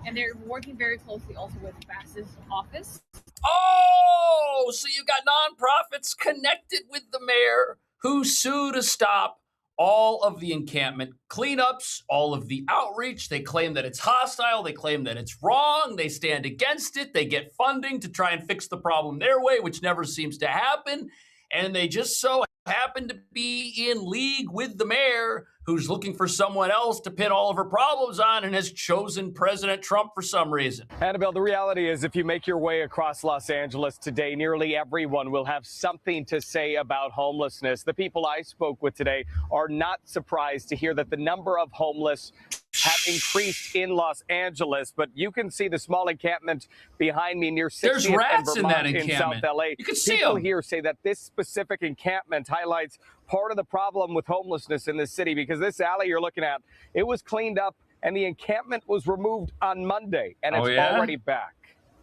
and they're working very closely also with Bass's office. Oh, so you got nonprofits connected with the mayor who sue to stop all of the encampment cleanups, all of the outreach. They claim that it's hostile. They claim that it's wrong. They stand against it. They get funding to try and fix the problem their way, which never seems to happen. And they just so happen to be in league with the mayor, who's looking for someone else to pin all of her problems on and has chosen President Trump for some reason. Annabelle, the reality is if you make your way across Los Angeles today, nearly everyone will have something to say about homelessness. The people I spoke with today are not surprised to hear that the number of homeless have increased in Los Angeles, but you can see the small encampment behind me near 60th There's rats and in Vermont that encampment. South LA. You can see People them. here say that this specific encampment highlights part of the problem with homelessness in this city, because this alley you're looking at, it was cleaned up and the encampment was removed on Monday, and it's already back.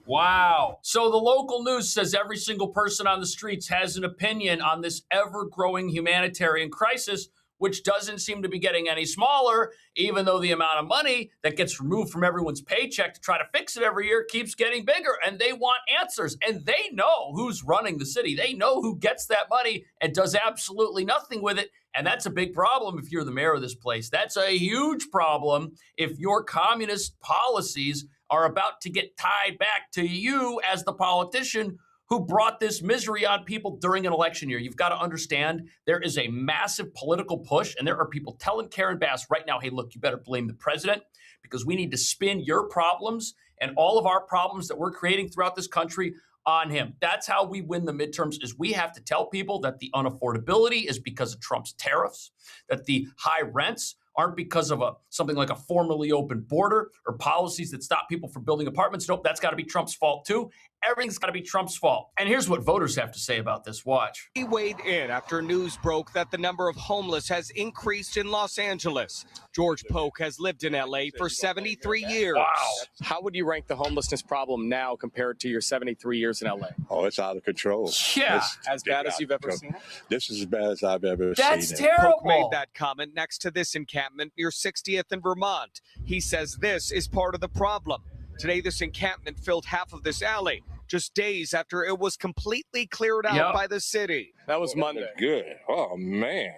Wow. So the local news says every single person on the streets has an opinion on this ever-growing humanitarian crisis, which doesn't seem to be getting any smaller, even though the amount of money that gets removed from everyone's paycheck to try to fix it every year keeps getting bigger. And they want answers. And they know who's running the city. They know who gets that money and does absolutely nothing with it. And that's a big problem if you're the mayor of this place. That's a huge problem if your communist policies are about to get tied back to you as the politician who brought this misery on people during an election year. You've got to understand there is a massive political push, and there are people telling Karen Bass right now, hey, look, you better blame the president because we need to spin your problems and all of our problems that we're creating throughout this country on him. That's how we win the midterms, is we have to tell people that the unaffordability is because of Trump's tariffs, that the high rents aren't because of something like a formerly open border or policies that stop people from building apartments. Nope, that's got to be Trump's fault too. Everything's got to be Trump's fault. And here's what voters have to say about this. Watch. He weighed in after news broke that the number of homeless has increased in Los Angeles. George Polk has lived in LA for 73 years. Wow. How would you rank the homelessness problem now compared to your 73 years in LA? Oh, it's out of control. Yeah. As bad as you've ever seen it? This is as bad as I've ever That's seen it. terrible. Polk made that comment next to this encampment near 60th and Vermont. He says this is part of the problem. Today, this encampment filled half of this alley, just days after it was completely cleared out by the city. That was Monday. Good. Oh, man.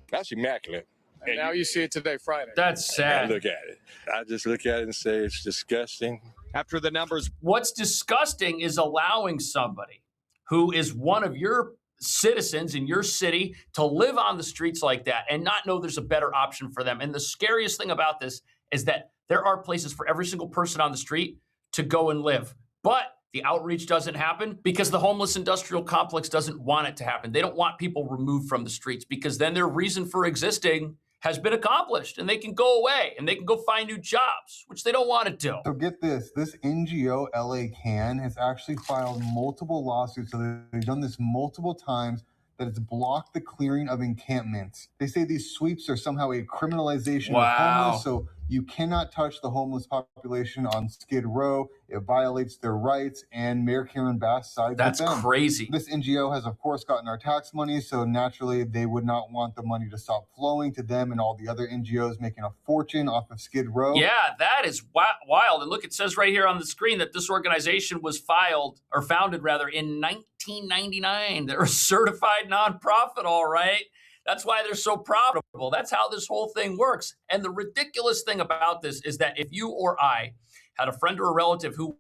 That's immaculate. And now you see it today, Friday. That's sad. Look at it. I just look at it and say it's disgusting. After the numbers. What's disgusting is allowing somebody who is one of your citizens in your city to live on the streets like that and not know there's a better option for them. And the scariest thing about this is that there are places for every single person on the street to go and live. But the outreach doesn't happen because the homeless industrial complex doesn't want it to happen. They don't want people removed from the streets because then their reason for existing has been accomplished and they can go away and they can go find new jobs, which they don't want to do. So get this NGO, LA Can, has actually filed multiple lawsuits. So they've done this multiple times, that it's blocked the clearing of encampments. They say these sweeps are somehow a criminalization of homeless, so you cannot touch the homeless population on Skid Row. It violates their rights, and Mayor Karen Bass sides That's with them. crazy. This NGO has, of course, gotten our tax money, so naturally they would not want the money to stop flowing to them and all the other NGOs making a fortune off of Skid Row. Yeah, that is wild. And look, it says right here on the screen that this organization was founded in 1999. They're a certified nonprofit, all right. That's why they're so profitable. That's how this whole thing works. And the ridiculous thing about this is that if you or I had a friend or a relative who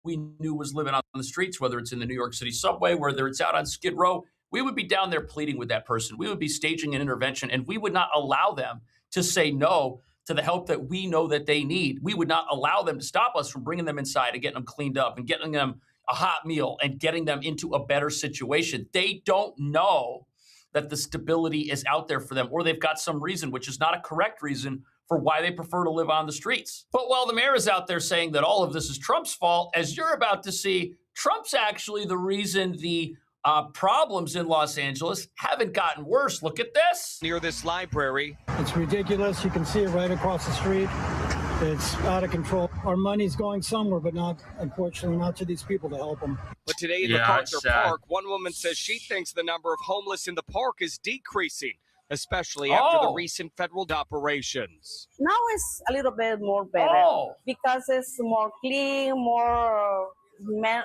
we knew was living on the streets, whether it's in the New York City subway, whether it's out on Skid Row, we would be down there pleading with that person. We would be staging an intervention, and we would not allow them to say no to the help that we know that they need. We would not allow them to stop us from bringing them inside and getting them cleaned up and getting them a hot meal and getting them into a better situation. They don't know that the stability is out there for them, or they've got some reason, which is not a correct reason, for why they prefer to live on the streets. But while the mayor is out there saying that all of this is Trump's fault, as you're about to see, Trump's actually the reason the problems in Los Angeles haven't gotten worse. Look at this. Near this library. It's ridiculous. You can see it right across the street. It's out of control. Our money's going somewhere, but not, unfortunately, not to these people to help them. But today in MacArthur Park, one woman says she thinks the number of homeless in the park is decreasing, especially after the recent federal operations. Now it's a little bit more better because it's more clean, more less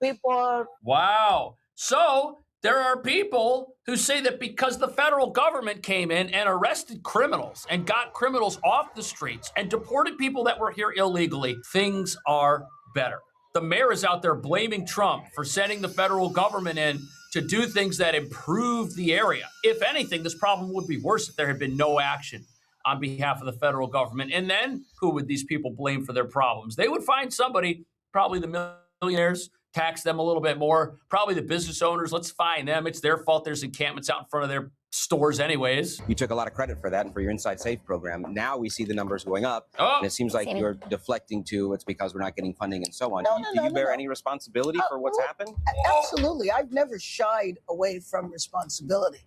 people. Wow. So there are people who say that because the federal government came in and arrested criminals and got criminals off the streets and deported people that were here illegally, things are better. The mayor is out there blaming Trump for sending the federal government in to do things that improve the area. If anything, this problem would be worse if there had been no action on behalf of the federal government. And then who would these people blame for their problems? They would find somebody, probably the millionaires, tax them a little bit more, probably the business owners. Let's fine them. It's their fault there's encampments out in front of their stores anyways. You took a lot of credit for that and for your Inside Safe program. Now we see the numbers going up, and it seems like you're deflecting to it's because we're not getting funding and so on. Do you bear any responsibility for what's happened? Absolutely. I've never shied away from responsibility.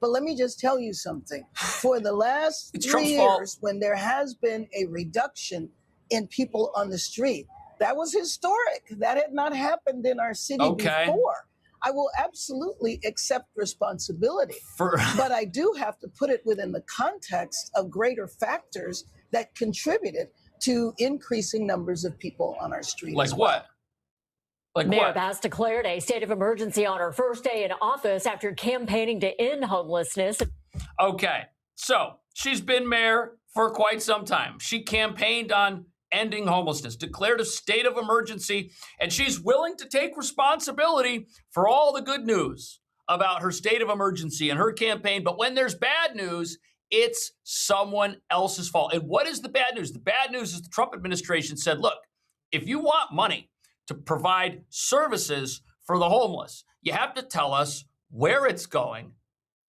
But let me just tell you something. For the last 3 years, when there has been a reduction in people on the street, that was historic. That had not happened in our city before. I will absolutely accept responsibility, but I do have to put it within the context of greater factors that contributed to increasing numbers of people on our streets. Like what? Like Mayor what? Bass declared a state of emergency on her first day in office after campaigning to end homelessness. Okay, so she's been mayor for quite some time. She campaigned on ending homelessness, declared a state of emergency, and she's willing to take responsibility for all the good news about her state of emergency and her campaign. But when there's bad news, it's someone else's fault. And what is the bad news? The bad news is the Trump administration said, look, if you want money to provide services for the homeless, you have to tell us where it's going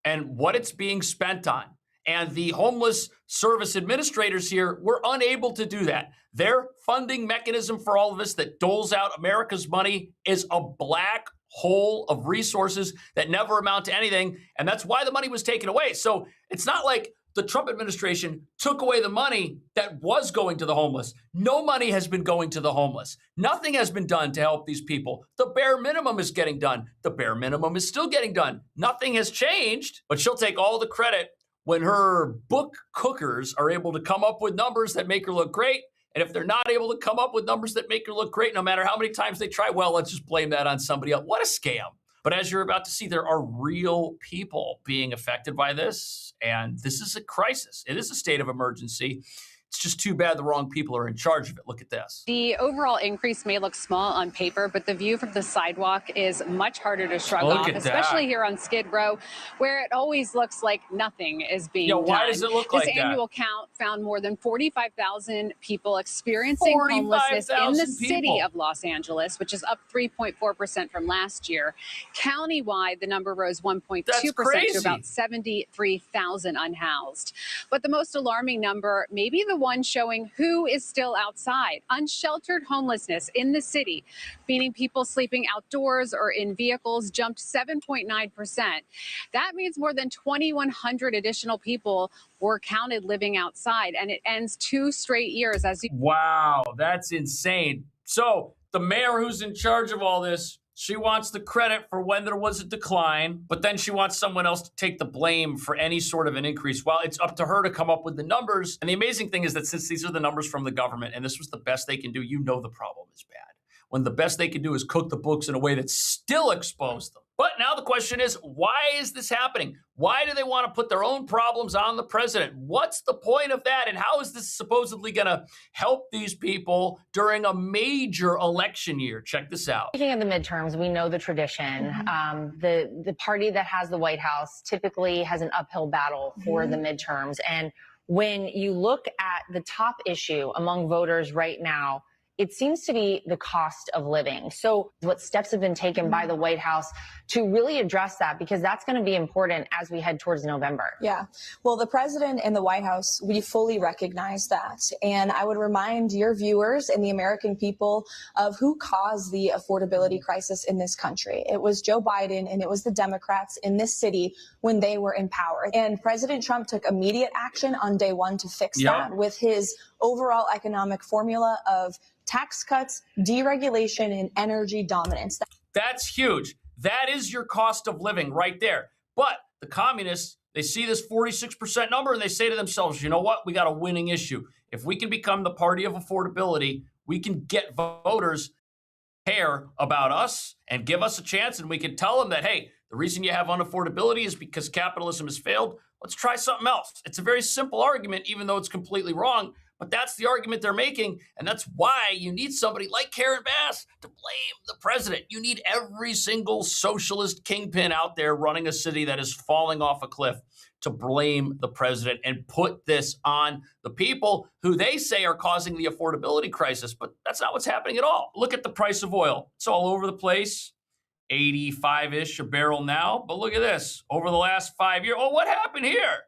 and what it's being spent on. And the homeless service administrators here were unable to do that. Their funding mechanism for all of this that doles out America's money is a black hole of resources that never amount to anything. And that's why the money was taken away. So it's not like the Trump administration took away the money that was going to the homeless. No money has been going to the homeless. Nothing has been done to help these people. The bare minimum is getting done. The bare minimum is still getting done. Nothing has changed, but she'll take all the credit when her book cookers are able to come up with numbers that make her look great. And if they're not able to come up with numbers that make her look great, no matter how many times they try, well, let's just blame that on somebody else. What a scam. But as you're about to see, there are real people being affected by this. And this is a crisis. It is a state of emergency. It's just too bad the wrong people are in charge of it. Look at this. The overall increase may look small on paper, but the view from the sidewalk is much harder to shrug off, especially here on Skid Row, where it always looks like nothing is being done. Why does it look like that? This annual count found more than 45,000 people experiencing homelessness in the city of Los Angeles, which is up 3.4% from last year. Countywide, the number rose 1.2% to about 73,000 unhoused. But the most alarming number, maybe the one showing who is still outside. Unsheltered homelessness in the city, meaning people sleeping outdoors or in vehicles, jumped 7.9%. That means more than 2,100 additional people were counted living outside, and it ends 2 straight years. Wow, that's insane. So the mayor who's in charge of all this, she wants the credit for when there was a decline, but then she wants someone else to take the blame for any sort of an increase. Well, it's up to her to come up with the numbers. And the amazing thing is that since these are the numbers from the government and this was the best they can do, you know the problem is bad. When the best they can do is cook the books in a way that still exposed them. But now the question is, why is this happening? Why do they want to put their own problems on the president? What's the point of that? And how is this supposedly going to help these people during a major election year? Check this out. Speaking of the midterms, we know the tradition. The party that has the White House typically has an uphill battle for the midterms. And when you look at the top issue among voters right now, it seems to be the cost of living. So what steps have been taken by the White House to really address that? Because that's going to be important as we head towards November. Yeah. Well, the president and the White House, we fully recognize that. And I would remind your viewers and the American people of who caused the affordability crisis in this country. It was Joe Biden and it was the Democrats in this city when they were in power. And President Trump took immediate action on day one to fix that with his overall economic formula of tax cuts, deregulation, and energy dominance. That's huge. That is your cost of living right there. But the communists, they see this 46% number and they say to themselves, you know what? We got a winning issue. If we can become the party of affordability, we can get voters to care about us and give us a chance. And we can tell them that, hey, the reason you have unaffordability is because capitalism has failed. Let's try something else. It's a very simple argument, even though it's completely wrong. But that's the argument they're making, and that's why you need somebody like Karen Bass to blame the president. You need every single socialist kingpin out there running a city that is falling off a cliff to blame the president and put this on the people who they say are causing the affordability crisis. But that's not what's happening at all. Look at the price of oil. It's all over the place. 85-ish a barrel now. But look at this. Over the last 5 years. Oh, what happened here?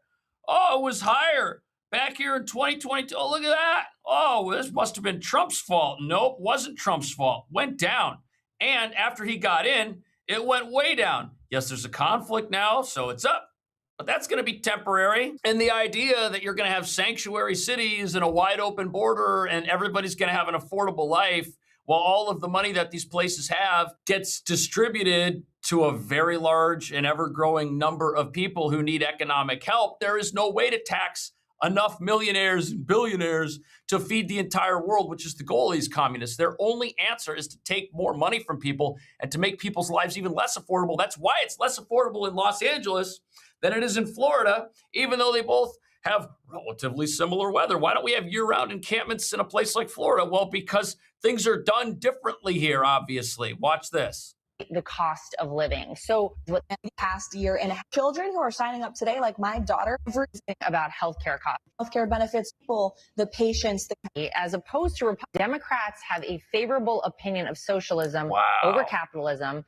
Oh, it was higher back here in 2022. Oh, look at that. Oh, this must have been Trump's fault. Nope, wasn't Trump's fault. Went down. And after he got in, it went way down. Yes, there's a conflict now, so it's up. But that's going to be temporary. And the idea that you're going to have sanctuary cities and a wide open border and everybody's going to have an affordable life while all of the money that these places have gets distributed to a very large and ever-growing number of people who need economic help, there is no way to tax enough millionaires and billionaires to feed the entire world, which is the goal of these communists. Their only answer is to take more money from people and to make people's lives even less affordable. That's why it's less affordable in Los Angeles than it is in Florida, even though they both have relatively similar weather. Why don't we have year-round encampments in a place like Florida? Well, because things are done differently here, obviously. Watch this. The cost of living. So what the past year and children who are signing up today, like my daughter, everything about healthcare costs, healthcare benefits, people, the patients. As opposed to Democrats have a favorable opinion of socialism over capitalism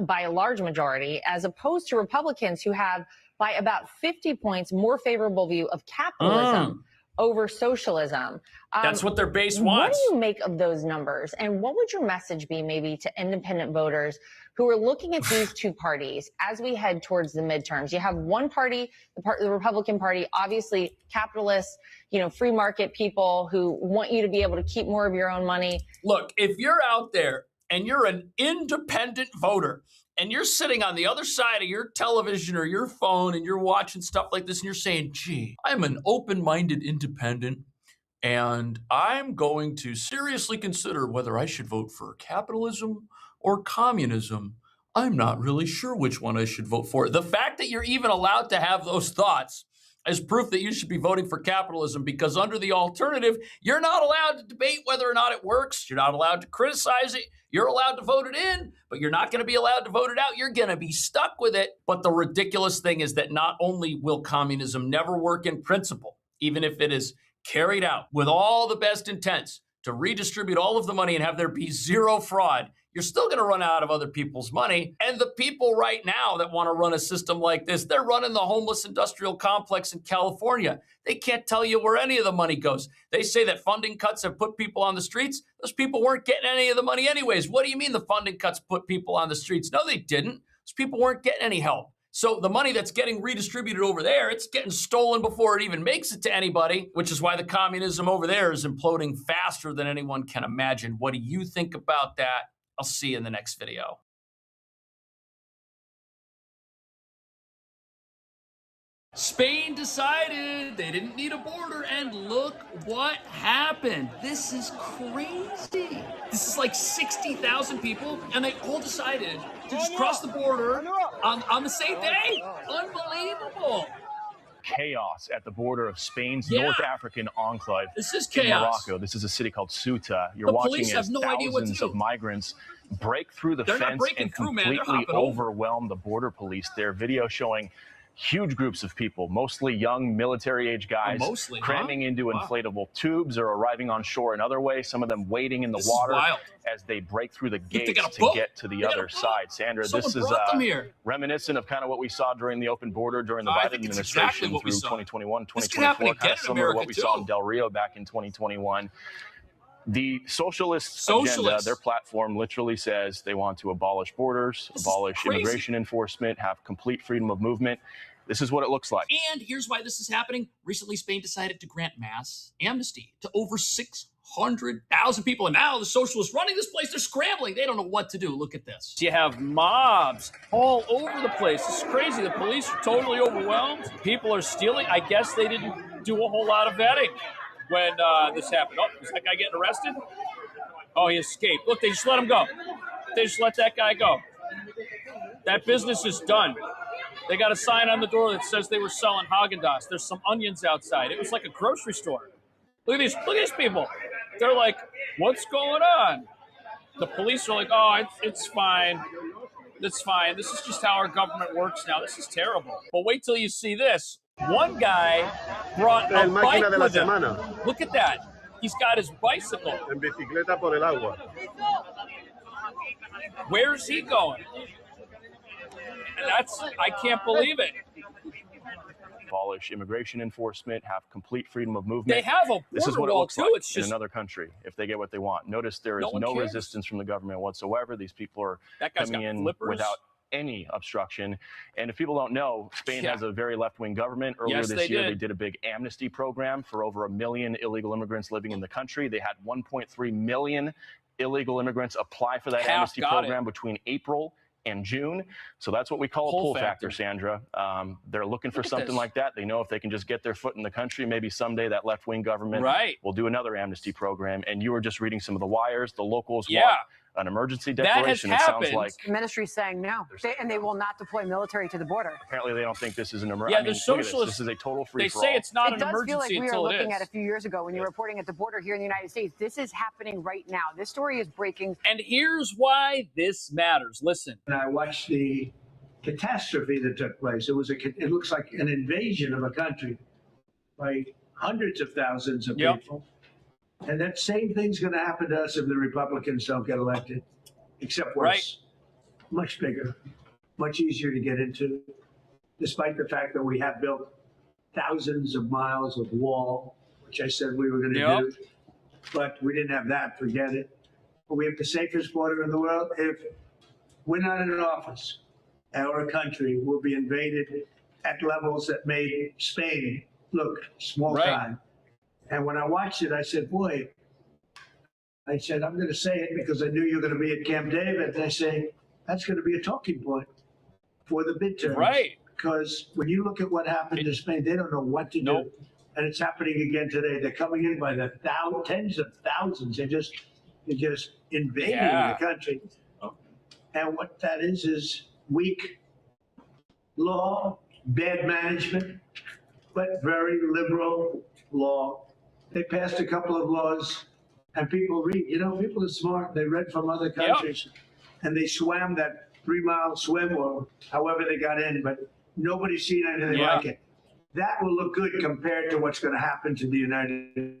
by a large majority, as opposed to Republicans who have by about 50 points more favorable view of capitalism over socialism. That's what their base wants. What do you make of those numbers? And what would your message be maybe to independent voters who are looking at these two parties as we head towards the midterms? You have one party, the Republican Party, obviously capitalists, free market people who want you to be able to keep more of your own money. Look, if you're out there and you're an independent voter and you're sitting on the other side of your television or your phone and you're watching stuff like this and you're saying, gee, I'm an open-minded independent and I'm going to seriously consider whether I should vote for capitalism or communism. I'm not really sure which one I should vote for. The fact that you're even allowed to have those thoughts is proof that you should be voting for capitalism, because under the alternative, you're not allowed to debate whether or not it works. You're not allowed to criticize it. You're allowed to vote it in, but you're not going to be allowed to vote it out. You're going to be stuck with it. But the ridiculous thing is that not only will communism never work in principle, even if it is carried out with all the best intents to redistribute all of the money and have there be zero fraud, you're still going to run out of other people's money. And the people right now that want to run a system like this, they're running the homeless industrial complex in California. They can't tell you where any of the money goes. They say that funding cuts have put people on the streets. Those people weren't getting any of the money anyways. What do you mean the funding cuts put people on the streets? No, they didn't. Those people weren't getting any help. So the money that's getting redistributed over there, it's getting stolen before it even makes it to anybody, which is why the communism over there is imploding faster than anyone can imagine. What do you think about that? I'll see you in the next video. Spain decided they didn't need a border, and look what happened. This is crazy. This is like 60,000 people, and they all decided to just cross the border on the same day. Unbelievable. Chaos at the border of Spain's North African enclave. This is in chaos. Morocco. This is a city called Ceuta. You're The watching police as have no idea what to thousands do. of migrants break through the They're not fence breaking and through, man. They're completely hopping over. overwhelm the border police. Their video showing huge groups of people, mostly young military-age guys, mostly, huh? cramming into Wow. inflatable tubes or arriving on shore another way, some of them wading in the This is water wild. as they break through the they gates got a to boat. get to the They got a other boat. side. Sandra, Someone this is brought them here. reminiscent of kind of what we saw during the open border during the I Biden think it's administration exactly what we through saw. 2021, This can happen 2024, again kind of in similar to what America, we saw too. in Del Rio back in 2021. The socialist agenda, their platform literally says they want to abolish borders, abolish crazy. immigration enforcement, have complete freedom of movement. This is what it looks like. And here's why this is happening. Recently, Spain decided to grant mass amnesty to over 600,000 people. And now the socialists running this place, they're scrambling. They don't know what to do. Look at this. You have mobs all over the place. It's crazy. The police are totally overwhelmed. People are stealing. I guess they didn't do a whole lot of vetting when this happened. Oh, is that guy getting arrested? Oh, he escaped. Look, they just let him go. They just let that guy go. That business is done. They got a sign on the door that says they were selling Haagen-Dazs. There's some onions outside. It was like a grocery store. Look at these people. They're like, what's going on? The police are like, oh, it's fine. It's fine. This is just how our government works now. This is terrible. But wait till you see this. One guy brought a bike with him. Look at that. He's got his bicycle. En bicicleta por el agua. Where's he going? I can't believe it. Abolish immigration enforcement, have complete freedom of movement. They have a This is border what it wall looks too. like It's just in another country if they get what they want. Notice there is No one no cares. resistance from the government whatsoever. These people are That guy's coming got in flippers. without any obstruction. And if people don't know, Spain has a very left-wing government. Earlier Yes, this they year, did. they did a big amnesty program for over 1 million illegal immigrants living in the country. They had 1.3 million illegal immigrants apply for that Half amnesty got program between April and June. So that's what we call a Pull pull factor. factor, Sandra. They're looking for Look at something this. like that. They know if they can just get their foot in the country, maybe someday that left-wing government Right. will do another amnesty program. And you were just reading some of the wires. The locals Yeah. want an emergency That has declaration. It sounds happened. like The ministry's saying no, and they will not deploy military to the border. apparently they don't think this is an emergency. Yeah, I mean, the look at this. socialists- This is a total They free-for-all. say it's not It an does feel like emergency we were until it looking is. at a few years ago when you were reporting at the border here in the United States. This is happening right now. This story is breaking. And here's why this matters. Listen. And I watched the catastrophe that took place. It looks like an invasion of a country by hundreds of thousands of Yep. people. And that same thing's going to happen to us if the Republicans don't get elected, except worse. Much bigger, much easier to get into, despite the fact that we have built thousands of miles of wall, which I said we were going to Yep. do. But we didn't have that, forget it. But we have the safest border in the world. If we're not in office, our country will be invaded at levels that made Spain look small Right. time. And when I watched it, I said, boy, I said, I'm going to say it because I knew you were going to be at Camp David. And I say, that's going to be a talking point for the midterms. Right. Because when you look at what happened to Spain, they don't know what to do. And it's happening again today. They're coming in by the tens of thousands. They're just invading Yeah. the country. And what that is weak law, bad management, but very liberal law. They passed a couple of laws, and people read. You know, people are smart. They read from other countries, and they swam that 3-mile swim or however they got in, but nobody's seen anything Yeah. like it. That will look good compared to what's going to happen to the United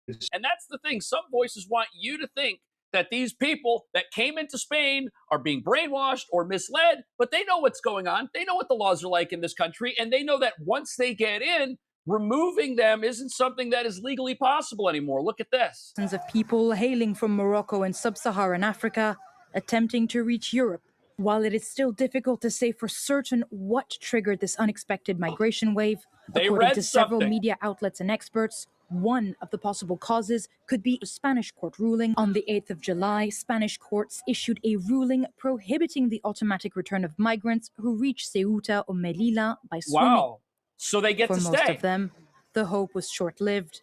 States. And that's the thing. Some voices want you to think that these people that came into Spain are being brainwashed or misled, but they know what's going on. They know what the laws are like in this country, and they know that once they get in, removing them isn't something that is legally possible anymore. Look at this. Thousands of people hailing from Morocco and sub-Saharan Africa attempting to reach Europe. While it is still difficult to say for certain what triggered this unexpected migration wave, They according read to several something. media outlets and experts, one of the possible causes could be a Spanish court ruling. On the 8th of July, Spanish courts issued a ruling prohibiting the automatic return of migrants who reach Ceuta or Melilla by swimming. Wow. So they get For to most stay. of them, the hope was short-lived.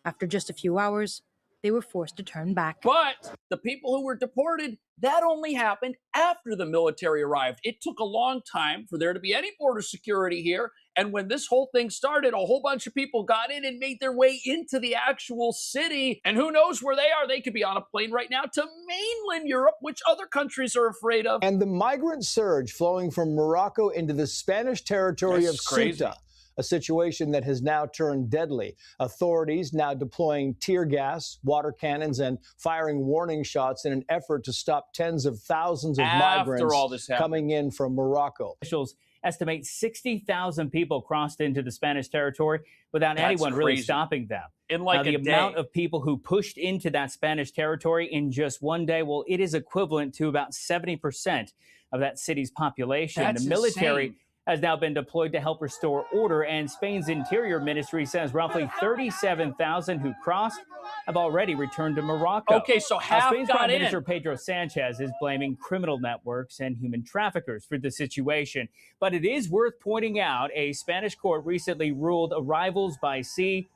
After just a few hours, they were forced to turn back. But the people who were deported, that only happened after the military arrived. It took a long time for there to be any border security here. And when this whole thing started, a whole bunch of people got in and made their way into the actual city. And who knows where they are? They could be on a plane right now to mainland Europe, which other countries are afraid of. And the migrant surge flowing from Morocco into the Spanish territory That's of crazy. Ceuta, a situation that has now turned deadly. Authorities now deploying tear gas, water cannons, and firing warning shots in an effort to stop tens of thousands of After migrants all this happened. coming in from Morocco. Officials estimate 60,000 people crossed into the Spanish territory without That's anyone really crazy. stopping them. In like now, the a day. amount of people who pushed into that Spanish territory in just one day, well, it is equivalent to about 70% of that city's population. That's the military insane. has now been deployed to help restore order, and Spain's interior ministry says roughly 37,000 who crossed have already returned to Morocco. Okay, so Now, half Spain's got Prime in. Minister Pedro Sanchez is blaming criminal networks and human traffickers for the situation. But it is worth pointing out a Spanish court recently ruled arrivals by sea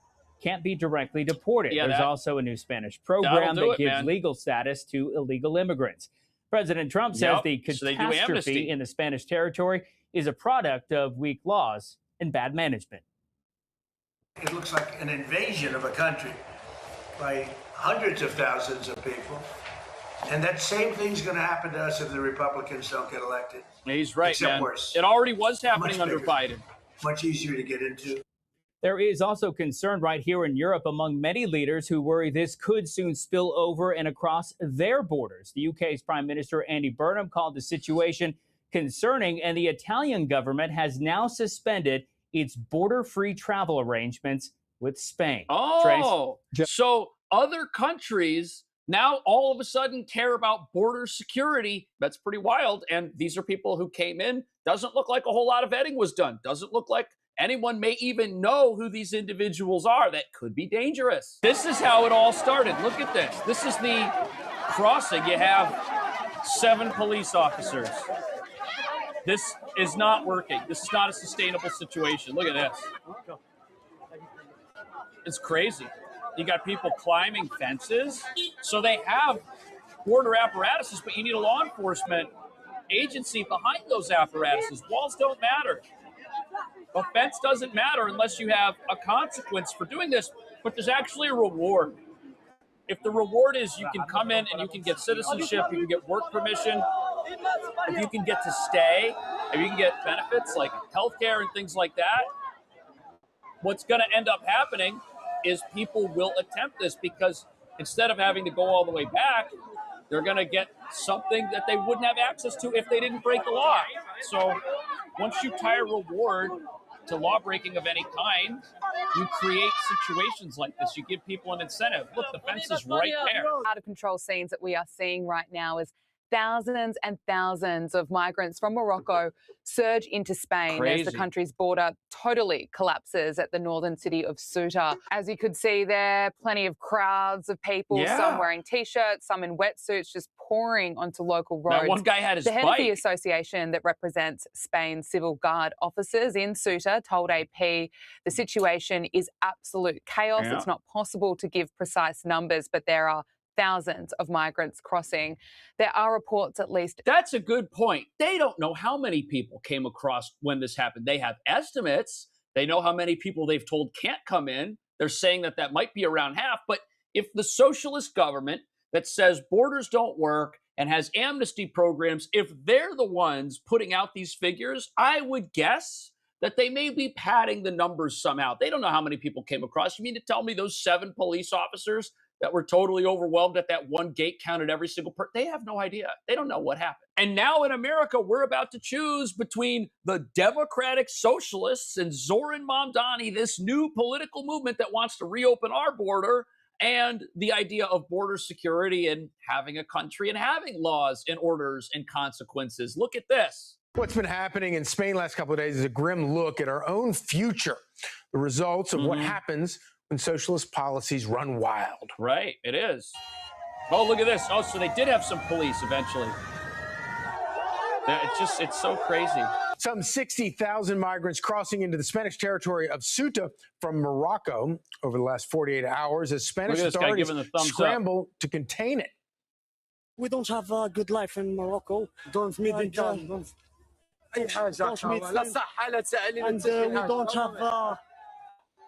can't be directly deported. Yeah, There's that- also a new Spanish That'll program do that it, gives man. legal status to illegal immigrants. President Trump says Yep, the so they do catastrophe amnesty. in the Spanish territory is a product of weak laws and bad management. It looks like an invasion of a country by hundreds of thousands of people. And that same thing's going to happen to us if the Republicans don't get elected. He's right, Except man. worse. It already was happening Much under bigger. Biden. Much easier to get into. There is also concern right here in Europe among many leaders who worry this could soon spill over and across their borders. The UK's Prime Minister Andy Burnham called the situation concerning, and the Italian government has now suspended its border-free travel arrangements with Spain. Oh, so other countries now all of a sudden care about border security. That's pretty wild. And these are people who came in. Doesn't look like a whole lot of vetting was done. Doesn't look like anyone may even know who these individuals are. That could be dangerous. This is how it all started. Look at this. This is the crossing. You have 7 police officers. This is not working. This is not a sustainable situation. Look at this. It's crazy. You got people climbing fences. So they have border apparatuses, but you need a law enforcement agency behind those apparatuses. Walls don't matter. A fence doesn't matter unless you have a consequence for doing this, but there's actually a reward. If the reward is you can come in and you can get citizenship, you can get work permission, if you can get to stay, if you can get benefits like healthcare and things like that, what's going to end up happening is people will attempt this because instead of having to go all the way back, they're going to get something that they wouldn't have access to if they didn't break the law. So once you tie a reward to law breaking of any kind, you create situations like this. You give people an incentive. Look, the fence is right there. Out of control scenes that we are seeing right now is thousands and thousands of migrants from Morocco surge into Spain as the country's border totally collapses at the northern city of Ceuta. As you could see there, plenty of crowds of people, some wearing T-shirts, some in wetsuits, just pouring onto local roads. Now, one guy had his The head of the bike. association that represents Spain's civil guard officers in Ceuta told AP the situation is absolute chaos. Yeah. It's not possible to give precise numbers, but there are thousands of migrants crossing. There are reports at least. That's a good point. They don't know how many people came across when this happened. They have estimates. They know how many people they've told can't come in. They're saying that that might be around half. But if the socialist government that says borders don't work and has amnesty programs, if they're the ones putting out these figures, I would guess that they may be padding the numbers somehow. They don't know how many people came across. You mean to tell me those 7 police officers that were totally overwhelmed at that one gate counted every single person? They have no idea. They don't know what happened. And now in America, we're about to choose between the Democratic Socialists and Zoran Mamdani, this new political movement that wants to reopen our border, and the idea of border security and having a country and having laws and orders and consequences. Look at this. What's been happening in Spain last couple of days is a grim look at our own future, the results of what happens when socialist policies run wild. Right, it is. Oh, look at this. Oh, so they did have some police eventually. It's so crazy. Some 60,000 migrants crossing into the Spanish territory of Ceuta from Morocco over the last 48 hours as Spanish authorities scramble to contain it. We don't have a good life in Morocco. Don't meet and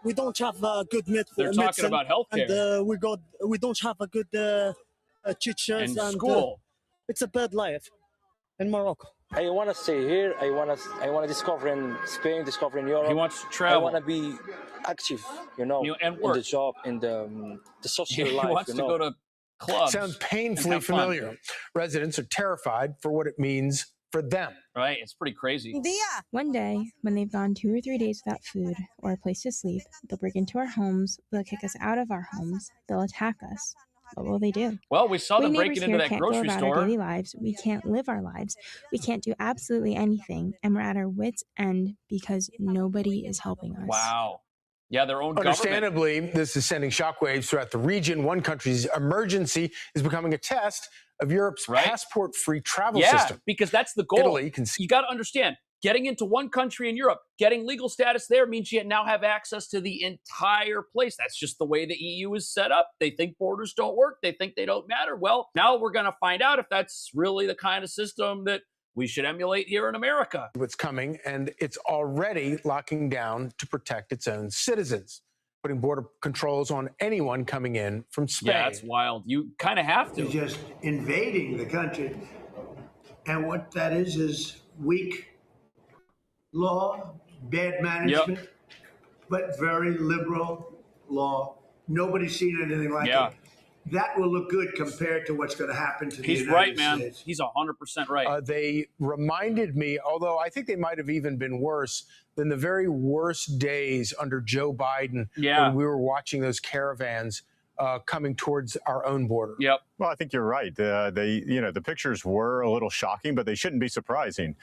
we don't have a good medicine. They're talking about healthcare. And we don't have a good teachers and school. It's a bad life in Morocco. I want to stay here. I want to discover in Spain, discover in Europe. He wants to travel. I want to be active, and work. In the job, in the social life. He wants to go to clubs. Sounds painfully familiar. Residents are terrified for what it means for them. Right? It's pretty crazy. One day, when they've gone 2 or 3 days without food or a place to sleep, they'll break into our homes, they'll kick us out of our homes, they'll attack us. What will they do? Well, we saw them breaking into that can't grocery go about store. Our daily lives. We can't live our lives. We can't do absolutely anything, and we're at our wits' end because nobody is helping us. Wow. Yeah, their own government. Understandably, this is sending shockwaves throughout the region. One country's emergency is becoming a test of Europe's passport-free travel system. Because that's the goal. Italy you got to understand, getting into one country in Europe, getting legal status there means you now have access to the entire place. That's just the way the EU is set up. They think borders don't work. They think they don't matter. Well, now we're going to find out if that's really the kind of system that we should emulate here in America. What's coming, and it's already locking down to protect its own citizens. putting border controls on anyone coming in from Spain. Yeah, that's wild. You kind of have to. You're just invading the country. And what that is weak law, bad management, but very liberal law. Nobody's seen anything like it. That will look good compared to what's going to happen to the United States. He's 100% right. They reminded me, although I think they might have even been worse than the very worst days under Joe Biden when we were watching those caravans coming towards our own border. Well, I think you're right. The pictures were a little shocking, but they shouldn't be surprising.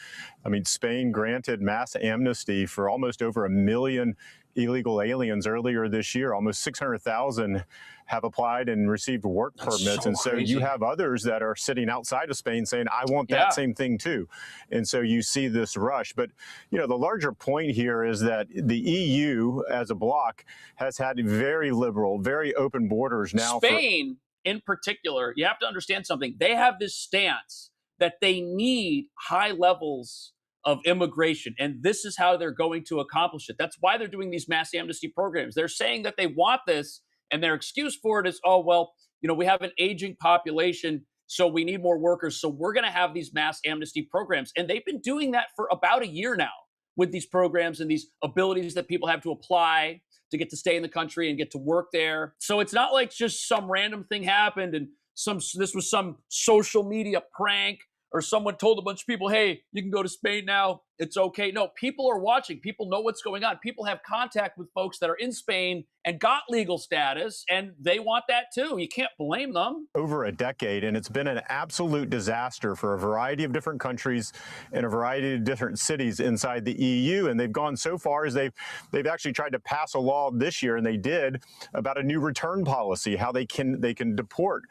I mean, Spain granted mass amnesty for almost over 1 million illegal aliens earlier this year. Almost 600,000 have applied and received work permits. And so you have others that are sitting outside of Spain saying, I want that same thing too. And so you see this rush. But, the larger point here is that the EU as a bloc has had very liberal, very open borders now. Spain, in particular, you have to understand something. They have this stance that they need high levels of immigration, and this is how they're going to accomplish it. That's why they're doing these mass amnesty programs. They're saying that they want this, and their excuse for it is, oh, well, we have an aging population, so we need more workers, so we're going to have these mass amnesty programs. And they've been doing that for about a year now with these programs and these abilities that people have to apply to get to stay in the country and get to work there. So it's not like just some random thing happened and this was some social media prank or someone told a bunch of people, hey, you can go to Spain now. It's okay. No, people are watching. People know what's going on. People have contact with folks that are in Spain and got legal status, and they want that too. You can't blame them. Over a decade, and it's been an absolute disaster for a variety of different countries and a variety of different cities inside the EU. And they've gone so far as they've actually tried to pass a law this year, and they did, about a new return policy, how they can deport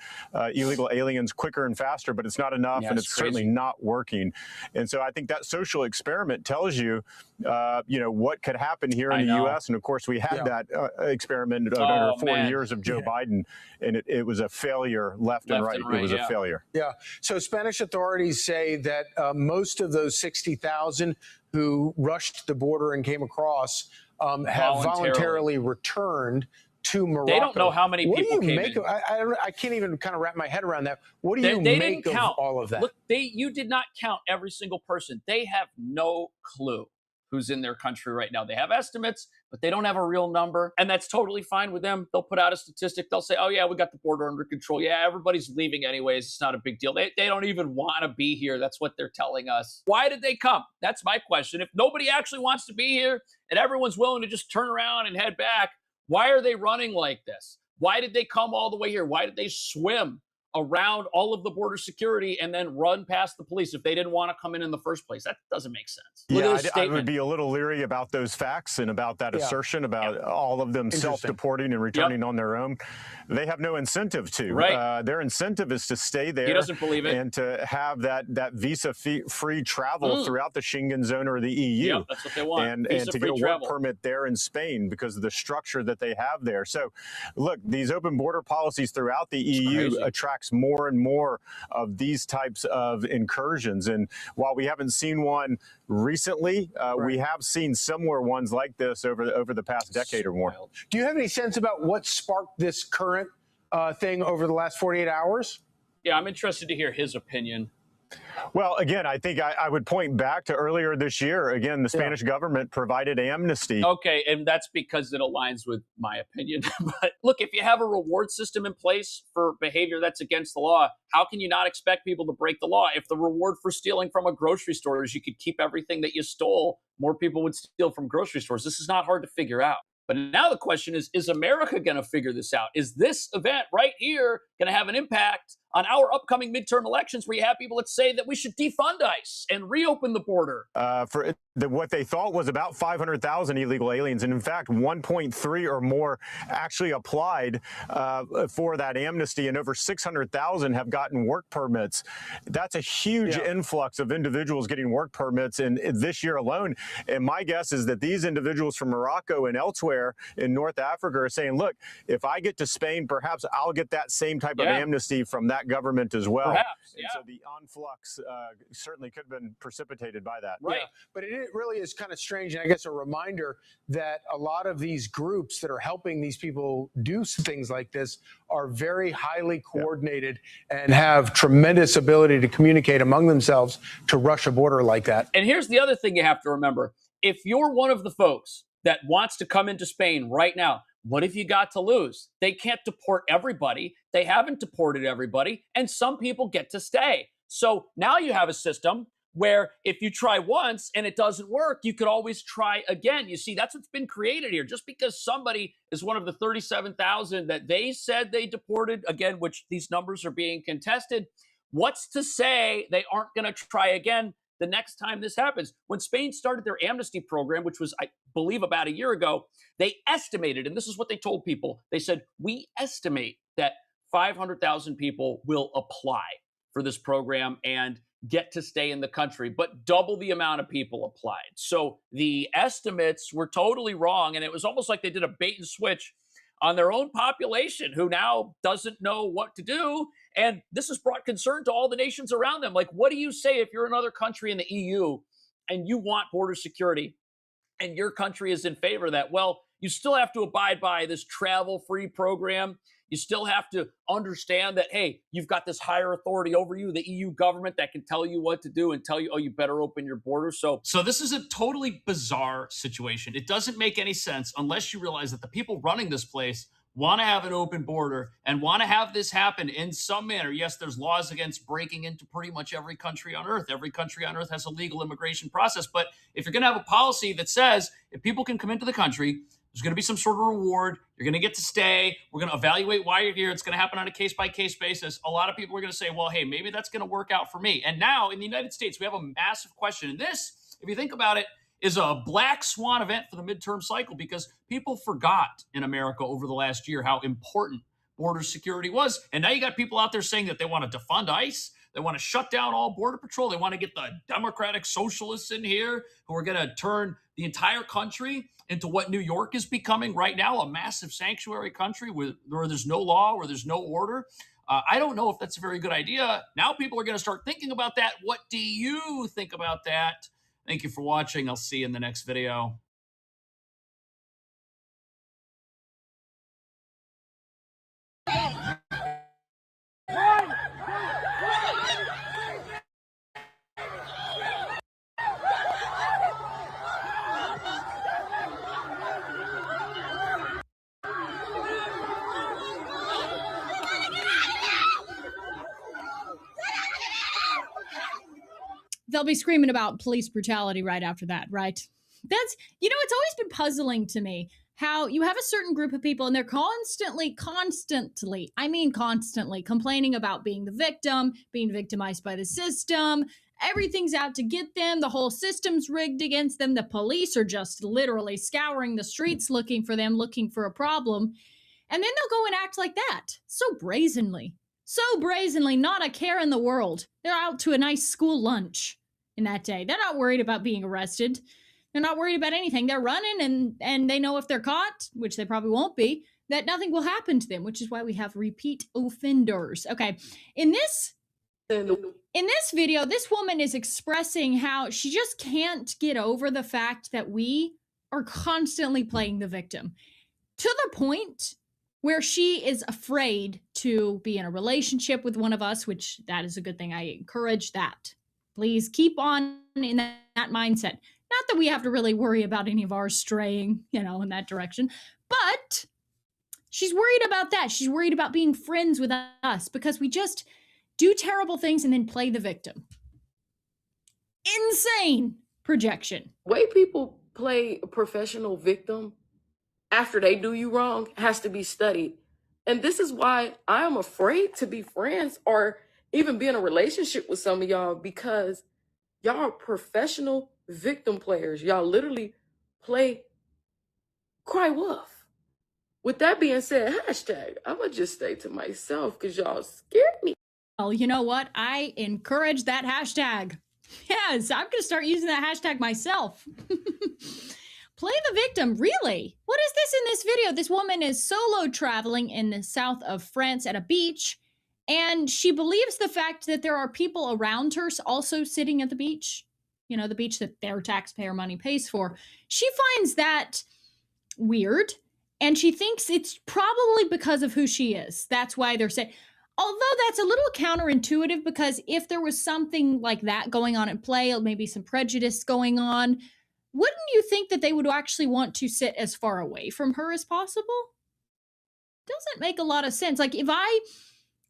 illegal aliens quicker and faster, but it's not enough, and it's certainly not working. And so I think that social experiment tells you, what could happen here in the U.S. And of course, we had that experiment under 4 years of Joe Biden, and it was a failure left and right. It was a failure. Yeah. So Spanish authorities say that most of those 60,000 who rushed the border and came across have voluntarily returned to Morocco. They don't know how many people came in. I can't even kind of wrap my head around that. What do you make of all of that? Look, you did not count every single person. They have no clue who's in their country right now. They have estimates, but they don't have a real number. And that's totally fine with them. They'll put out a statistic. They'll say, oh, yeah, we got the border under control. Yeah, everybody's leaving anyways. It's not a big deal. They don't even want to be here. That's what they're telling us. Why did they come? That's my question. If nobody actually wants to be here and everyone's willing to just turn around and head back, why are they running like this? Why did they come all the way here? Why did they swim around all of the border security and then run past the police if they didn't want to come in the first place? That doesn't make sense. Yeah, I would be a little leery about those facts and about that assertion about all of them self-deporting and returning on their own. They have no incentive to. Right. Their incentive is to stay there. He doesn't believe it. And to have that visa-free travel throughout the Schengen zone or the EU. Yep, that's what they want. And to get a work permit there in Spain because of the structure that they have there. So, look, these open border policies throughout the EU attracts more and more of these types of incursions. And while we haven't seen one recently, we have seen similar ones like this over the past decade or more. Do you have any sense about what sparked this current thing over the last 48 hours? Yeah, I'm interested to hear his opinion. Well, again, I think I would point back to earlier this year. Again, the Spanish government provided amnesty. Okay, and that's because it aligns with my opinion. But look, if you have a reward system in place for behavior that's against the law, how can you not expect people to break the law? If the reward for stealing from a grocery store is you could keep everything that you stole, more people would steal from grocery stores. This is not hard to figure out. But now the question is America going to figure this out? Is this event right here going to have an impact on our upcoming midterm elections where you have people that say that we should defund ICE and reopen the border? What they thought was about 500,000 illegal aliens. And in fact, 1.3 or more actually applied for that amnesty, and over 600,000 have gotten work permits. That's a huge influx of individuals getting work permits in this year alone. And my guess is that these individuals from Morocco and elsewhere in North Africa are saying, look, if I get to Spain, perhaps I'll get that same type type of amnesty from that government as well. Perhaps, and so the influx certainly could have been precipitated by that. Right. Yeah, but it really is kind of strange, and I guess a reminder that a lot of these groups that are helping these people do things like this are very highly coordinated and have tremendous ability to communicate among themselves to rush a border like that. And here's the other thing you have to remember. If you're one of the folks that wants to come into Spain right now, what have you got to lose? They can't deport everybody. They haven't deported everybody, and some people get to stay. So now you have a system where if you try once and it doesn't work, you could always try again. You see, that's what's been created here. Just because somebody is one of the 37,000 that they said they deported, again, which these numbers are being contested, what's to say they aren't going to try again the next time this happens? When Spain started their amnesty program, which was, I believe, about a year ago, they estimated, and this is what they told people, they said, we estimate that 500,000 people will apply for this program and get to stay in the country, but double the amount of people applied. So the estimates were totally wrong, and it was almost like they did a bait and switch on their own population who now doesn't know what to do. And this has brought concern to all the nations around them. Like, what do you say if you're another country in the EU and you want border security and your country is in favor of that? Well, you still have to abide by this travel-free program. You still have to understand that, hey, you've got this higher authority over you, the EU government, that can tell you what to do and tell you, oh, you better open your border. So this is a totally bizarre situation. It doesn't make any sense unless you realize that the people running this place want to have an open border and want to have this happen in some manner. Yes, there's laws against breaking into pretty much every country on earth. Every country on earth has a legal immigration process. But if you're going to have a policy that says if people can come into the country, there's going to be some sort of reward. You're going to get to stay. We're going to evaluate why you're here. It's going to happen on a case-by-case basis. A lot of people are going to say, well, hey, maybe that's going to work out for me. And now in the United States, we have a massive question. And this, if you think about it, is a black swan event for the midterm cycle because people forgot in America over the last year how important border security was. And now you got people out there saying that they want to defund ICE. They want to shut down all border patrol. They want to get the democratic socialists in here who are going to turn the entire country into what New York is becoming right now, a massive sanctuary country where there's no law, where there's no order. I don't know if that's a very good idea. Now people are going to start thinking about that. What do you think about that? Thank you for watching. I'll see you in the next video. They'll be screaming about police brutality right after that, right? That's, it's always been puzzling to me how you have a certain group of people and they're constantly complaining about being the victim, being victimized by the system. Everything's out to get them. The whole system's rigged against them. The police are just literally scouring the streets looking for them, looking for a problem. And then they'll go and act like that. So brazenly, not a care in the world. They're out to a nice school lunch in that day. They're not worried about being arrested. They're not worried about anything. They're running and they know if they're caught, which they probably won't be, that nothing will happen to them, which is why we have repeat offenders. Okay, in this video, this woman is expressing how she just can't get over the fact that we are constantly playing the victim to the point where she is afraid to be in a relationship with one of us, which that is a good thing. I encourage that. Please keep on in that mindset. Not that we have to really worry about any of ours straying, in that direction, but she's worried about that. She's worried about being friends with us because we just do terrible things and then play the victim. Insane projection. The way people play a professional victim after they do you wrong has to be studied. And this is why I'm afraid to be friends or even be in a relationship with some of y'all, because y'all are professional victim players. Y'all literally play cry wolf. With that being said, I'm going to just stay to myself because y'all scared me. Well, you know what? I encourage that hashtag. Yes, I'm going to start using that hashtag myself. Play the victim, really? What is this in this video? This woman is solo traveling in the south of France at a beach, and she believes the fact that there are people around her also sitting at the beach, you know, the beach that their taxpayer money pays for. She finds that weird, and she thinks it's probably because of who she is. That's why they're saying, although that's a little counterintuitive, because if there was something like that going on at play, maybe some prejudice going on, wouldn't you think that they would actually want to sit as far away from her as possible? Doesn't make a lot of sense. Like if I,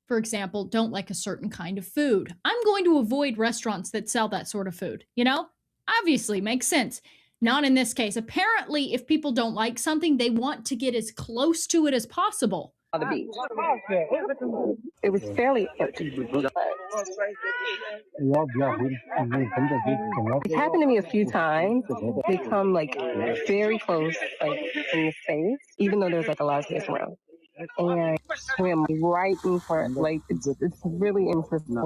for example, don't like a certain kind of food, I'm going to avoid restaurants that sell that sort of food, you know? Obviously, makes sense. Not in this case. Apparently, if people don't like something, they want to get as close to it as possible. On the beach. It was fairly empty. It's happened to me a few times. They come like very close, like in the face, even though there's like a lot of space around. And swim right in front. Like it's really interesting.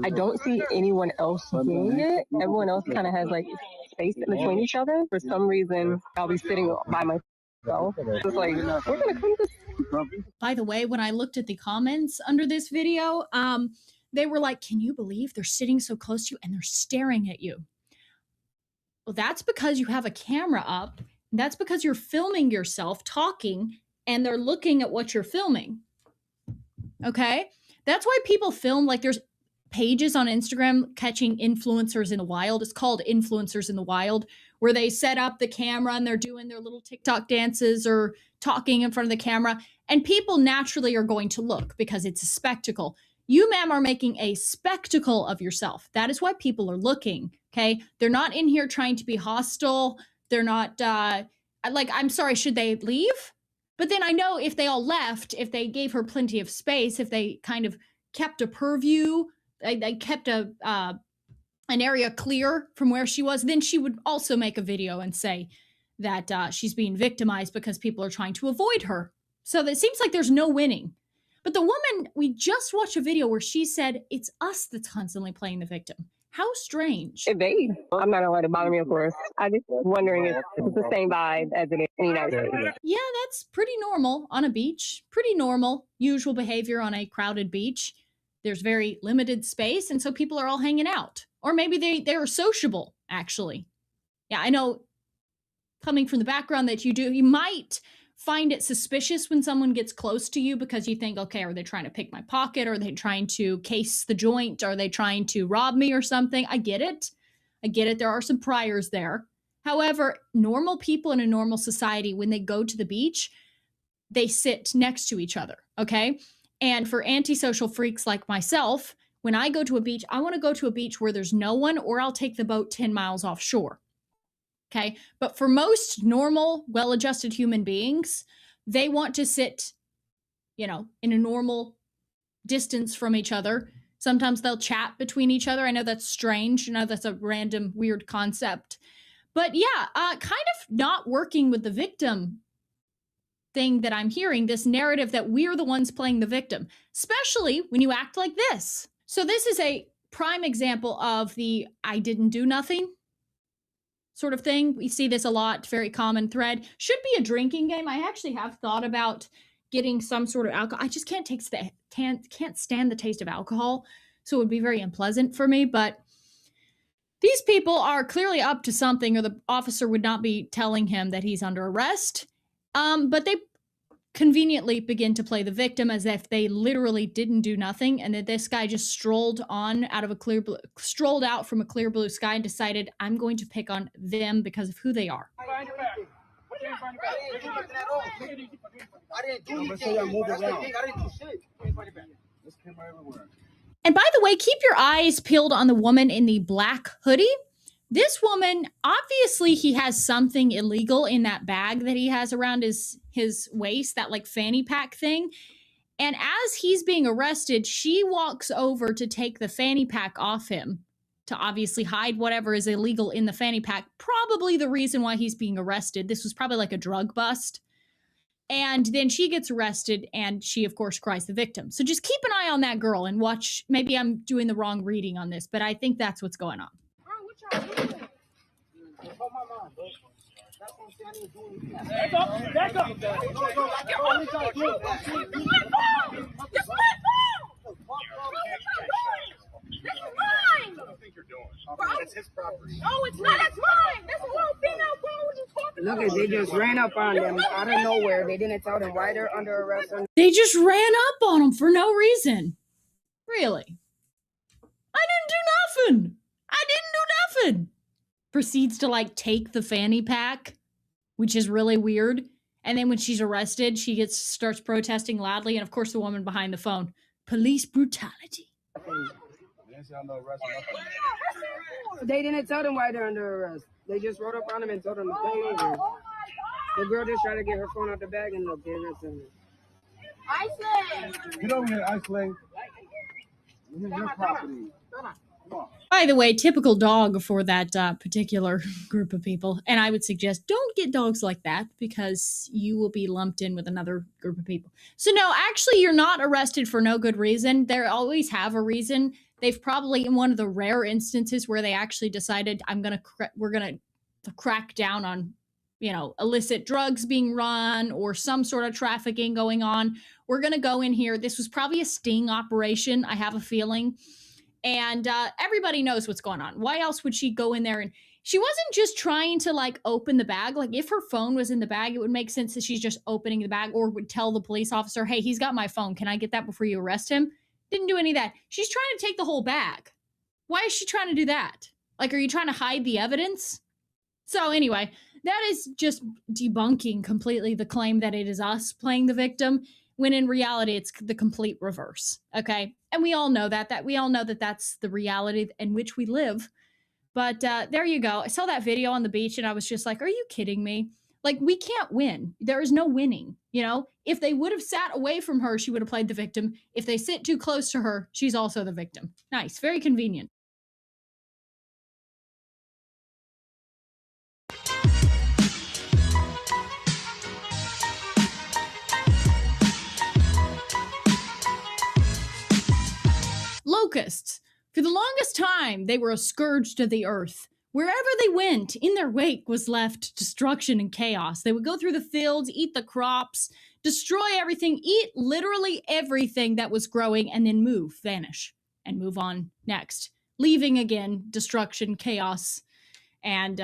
I don't see anyone else doing it. Everyone else kind of has like space in between each other. For some reason, I'll be sitting by myself. It's like, we're gonna come to. By the way, when I looked at the comments under this video, they were like, can you believe they're sitting so close to you and they're staring at you? Well, that's because you have a camera up. That's because you're filming yourself talking and they're looking at what you're filming. Okay? That's why people film, like there's pages on Instagram catching influencers in the wild. It's called Influencers in the Wild, where they set up the camera and they're doing their little TikTok dances or talking in front of the camera. And people naturally are going to look because it's a spectacle. You, ma'am, are making a spectacle of yourself. That is why people are looking, okay? They're not in here trying to be hostile. They're not, like, I'm sorry, should they leave? But then I know if they all left, if they gave her plenty of space, if they kind of kept a purview, they kept an area clear from where she was, then she would also make a video and say that she's being victimized because people are trying to avoid her. So it seems like there's no winning. But the woman, we just watched a video where she said, it's us that's constantly playing the victim. How strange. I'm not gonna let it bother me, of course. I'm just wondering if it's the same vibe as it is in the United States. Yeah, that's pretty normal on a beach. Pretty normal, usual behavior on a crowded beach. There's very limited space, and so people are all hanging out. Or maybe they're sociable, actually. Yeah, I know coming from the background that you do, you might find it suspicious when someone gets close to you because you think, okay, are they trying to pick my pocket? Are they trying to case the joint? Are they trying to rob me or something? I get it. I get it. There are some priors there. However, normal people in a normal society, when they go to the beach, they sit next to each other, okay? And for antisocial freaks like myself, when I go to a beach, I want to go to a beach where there's no one, or I'll take the boat 10 miles offshore. Okay. But for most normal, well-adjusted human beings, they want to sit, you know, in a normal distance from each other. Sometimes they'll chat between each other. I know that's strange. You know, that's a random, weird concept. But yeah, kind of not working with the victim thing that I'm hearing, this narrative that we're the ones playing the victim, especially when you act like this. So this is a prime example of the I didn't do nothing sort of thing. We see this a lot, very common thread. Should be a drinking game. I actually have thought about getting some sort of alcohol. I just can't stand the taste of alcohol, so it would be very unpleasant for me. But these people are clearly up to something, or the officer would not be telling him that he's under arrest. But they conveniently begin to play the victim as if they literally didn't do nothing, and that this guy just strolled out from a clear blue sky and decided, I'm going to pick on them because of who they are. And by the way, keep your eyes peeled on the woman in the black hoodie. This woman, obviously he has something illegal in that bag that he has around his waist, that like fanny pack thing. And as he's being arrested, she walks over to take the fanny pack off him to obviously hide whatever is illegal in the fanny pack. Probably the reason why he's being arrested. This was probably like a drug bust. And then she gets arrested and she, of course, cries the victim. So just keep an eye on that girl and watch. Maybe I'm doing the wrong reading on this, but I think that's what's going on. Back up! Back up! It's his property. Oh, it's not. That's mine. That's a little female. What you talking about? Look, they just ran up on them out of nowhere. They didn't tell them why they're under arrest. They just ran up on them for no reason. Really? I didn't do nothing. Proceeds to like take the fanny pack, which is really weird. And then when she's arrested, she starts protesting loudly. And of course, the woman behind the phone, police brutality. They didn't tell them why they're under arrest. They just rode up on them and told them to pull over. The girl just tried to get her phone out the bag and look, they arrested her. Iceland! Get over here, Iceland. This is your property. By the way, typical dog for that particular group of people. And I would suggest don't get dogs like that because you will be lumped in with another group of people. So no, actually, you're not arrested for no good reason. They always have a reason. They've probably, in one of the rare instances where they actually decided, we're gonna crack down on, illicit drugs being run or some sort of trafficking going on. We're gonna go in here. This was probably a sting operation, I have a feeling. And everybody knows what's going on. Why else would she go in there? And she wasn't just trying to like open the bag. Like if her phone was in the bag, it would make sense that she's just opening the bag or would tell the police officer, hey, he's got my phone. Can I get that before you arrest him? Didn't do any of that. She's trying to take the whole bag. Why is she trying to do that? Like, are you trying to hide the evidence? So anyway, that is just debunking completely the claim that it is us playing the victim, when in reality, it's the complete reverse, okay? And we all know that that's the reality in which we live. But there you go. I saw that video on the beach and I was just like, are you kidding me? Like, we can't win. There is no winning, If they would have sat away from her, she would have played the victim. If they sit too close to her, she's also the victim. Nice, very convenient. Locusts. For the longest time, they were a scourge to the earth. Wherever they went, in their wake was left destruction and chaos. They would go through the fields, eat the crops, destroy everything, eat literally everything that was growing, and then vanish, and move on next. Leaving again destruction, chaos, and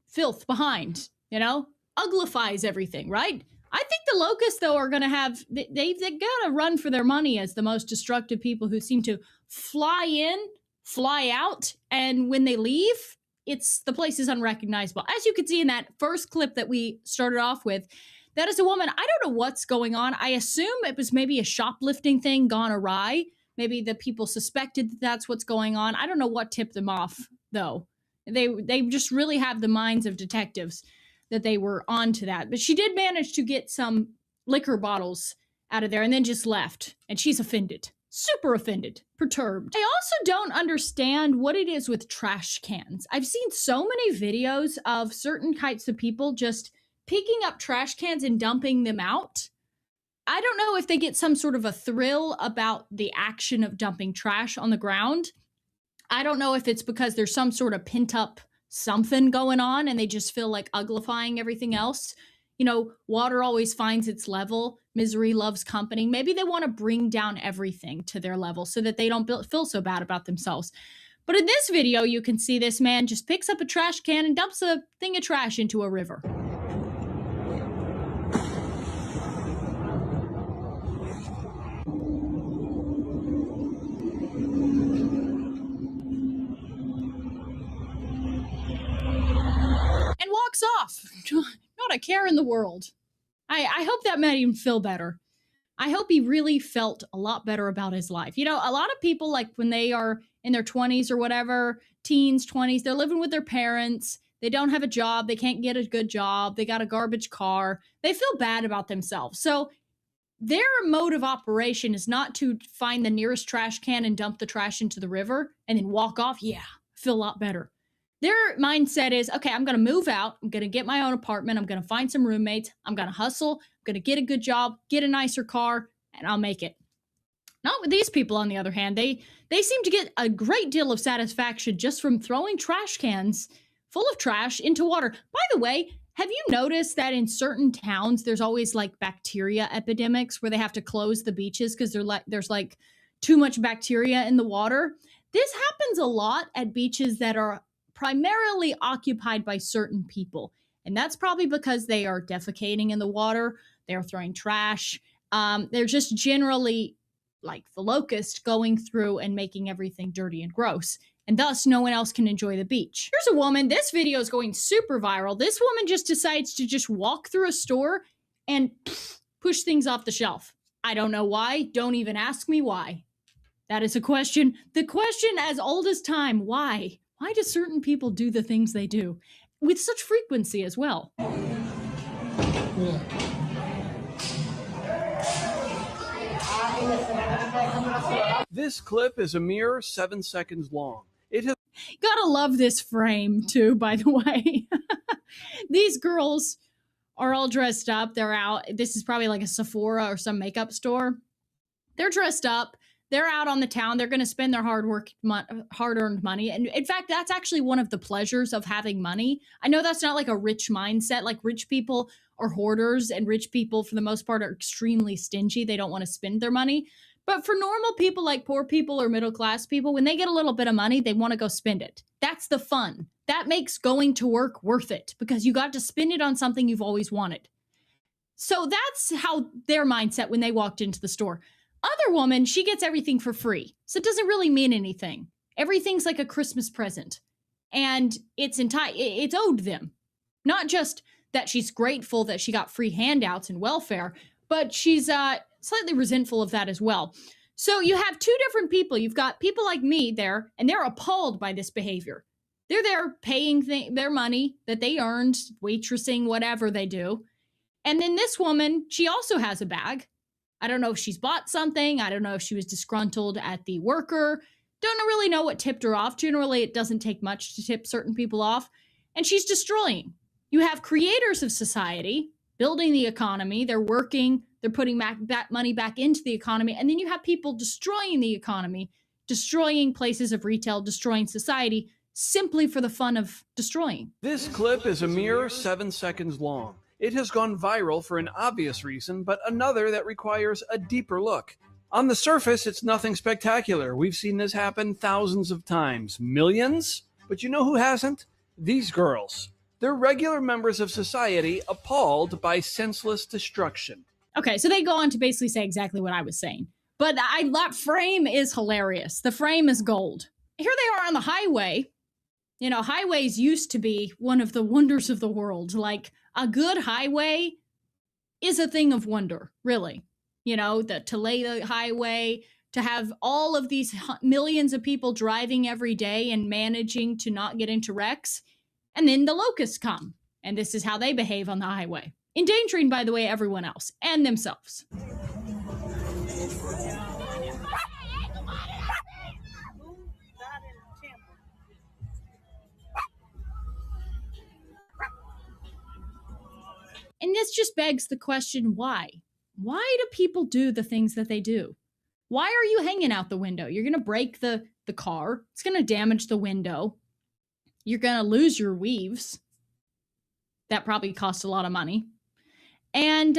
filth behind, Uglifies everything, right? I think the locusts, though, are going to have, they got to run for their money as the most destructive people who seem to fly in, fly out, and when they leave, the place is unrecognizable. As you can see in that first clip that we started off with, that is a woman. I don't know what's going on. I assume it was maybe a shoplifting thing gone awry. Maybe the people suspected that that's what's going on. I don't know what tipped them off, though. They just really have the minds of detectives that they were onto that. But she did manage to get some liquor bottles out of there and then just left. And she's offended. Super offended. Perturbed. I also don't understand what it is with trash cans. I've seen so many videos of certain types of people just picking up trash cans and dumping them out. I don't know if they get some sort of a thrill about the action of dumping trash on the ground. I don't know if it's because there's some sort of pent-up something going on and they just feel like uglifying everything else. Water always finds its level. Misery loves company. Maybe they want to bring down everything to their level so that they don't feel so bad about themselves. But in this video, you can see this man just picks up a trash can and dumps a thing of trash into a river. Walks off. Not a care in the world. I hope that made him feel better. I hope he really felt a lot better about his life. A lot of people, like when they are in their 20s or whatever, teens, 20s, they're living with their parents. They don't have a job. They can't get a good job. They got a garbage car. They feel bad about themselves. So their mode of operation is not to find the nearest trash can and dump the trash into the river and then walk off. Yeah, feel a lot better. Their mindset is, okay, I'm going to move out. I'm going to get my own apartment. I'm going to find some roommates. I'm going to hustle. I'm going to get a good job, get a nicer car, and I'll make it. Not with these people, on the other hand. They seem to get a great deal of satisfaction just from throwing trash cans full of trash into water. By the way, Have you noticed that in certain towns, there's always like bacteria epidemics where they have to close the beaches because there's like too much bacteria in the water? This happens a lot at beaches that are primarily occupied by certain people. And that's probably because they are defecating in the water. They're throwing trash. They're just generally like the locust going through and making everything dirty and gross. And thus, no one else can enjoy the beach. Here's a woman. This video is going super viral. This woman just decides to just walk through a store and push things off the shelf. I don't know why. Don't even ask me why. That is a question. The question as old as time. Why? Why do certain people do the things they do with such frequency as well? This clip is a mere 7 seconds long. It has Gotta love this frame too, by the way. These girls are all dressed up. They're out. This is probably like a Sephora or some makeup store. They're dressed up. They're out on the town. They're going to spend their hard-earned money. And in fact, that's actually one of the pleasures of having money. I know that's not like a rich mindset. Like rich people are hoarders, and rich people, for the most part, are extremely stingy. They don't want to spend their money. But for normal people like poor people or middle-class people, when they get a little bit of money, they want to go spend it. That's the fun. That makes going to work worth it because you got to spend it on something you've always wanted. So that's how their mindset when they walked into the store. Other woman, she gets everything for free. So it doesn't really mean anything. Everything's like a Christmas present. And it's owed them. Not just that she's grateful that she got free handouts and welfare, but she's slightly resentful of that as well. So you have two different people. You've got people like me there, and they're appalled by this behavior. They're there paying their money that they earned, waitressing, whatever they do. And then this woman, she also has a bag. I don't know if she's bought something. I don't know if she was disgruntled at the worker. Don't really know what tipped her off. Generally, it doesn't take much to tip certain people off. And she's destroying. You have creators of society building the economy. They're working. They're putting money back into the economy. And then you have people destroying the economy, destroying places of retail, destroying society, simply for the fun of destroying. This clip is a mere 7 seconds long. It has gone viral for an obvious reason, but another that requires a deeper look. On the surface, it's nothing spectacular. We've seen this happen thousands of times. Millions? But you know who hasn't? These girls. They're regular members of society appalled by senseless destruction. Okay, so they go on to basically say exactly what I was saying. But that frame is hilarious. The frame is gold. Here they are on the highway. You know, highways used to be one of the wonders of the world. Like, a good highway is a thing of wonder, really. You know, to lay the highway, to have all of these millions of people driving every day and managing to not get into wrecks. And then the locusts come. And this is how they behave on the highway. Endangering, by the way, everyone else and themselves. And this just begs the question, why? Why do people do the things that they do? Why are you hanging out the window? You're going to break the car. It's going to damage the window. You're going to lose your weaves. That probably costs a lot of money. And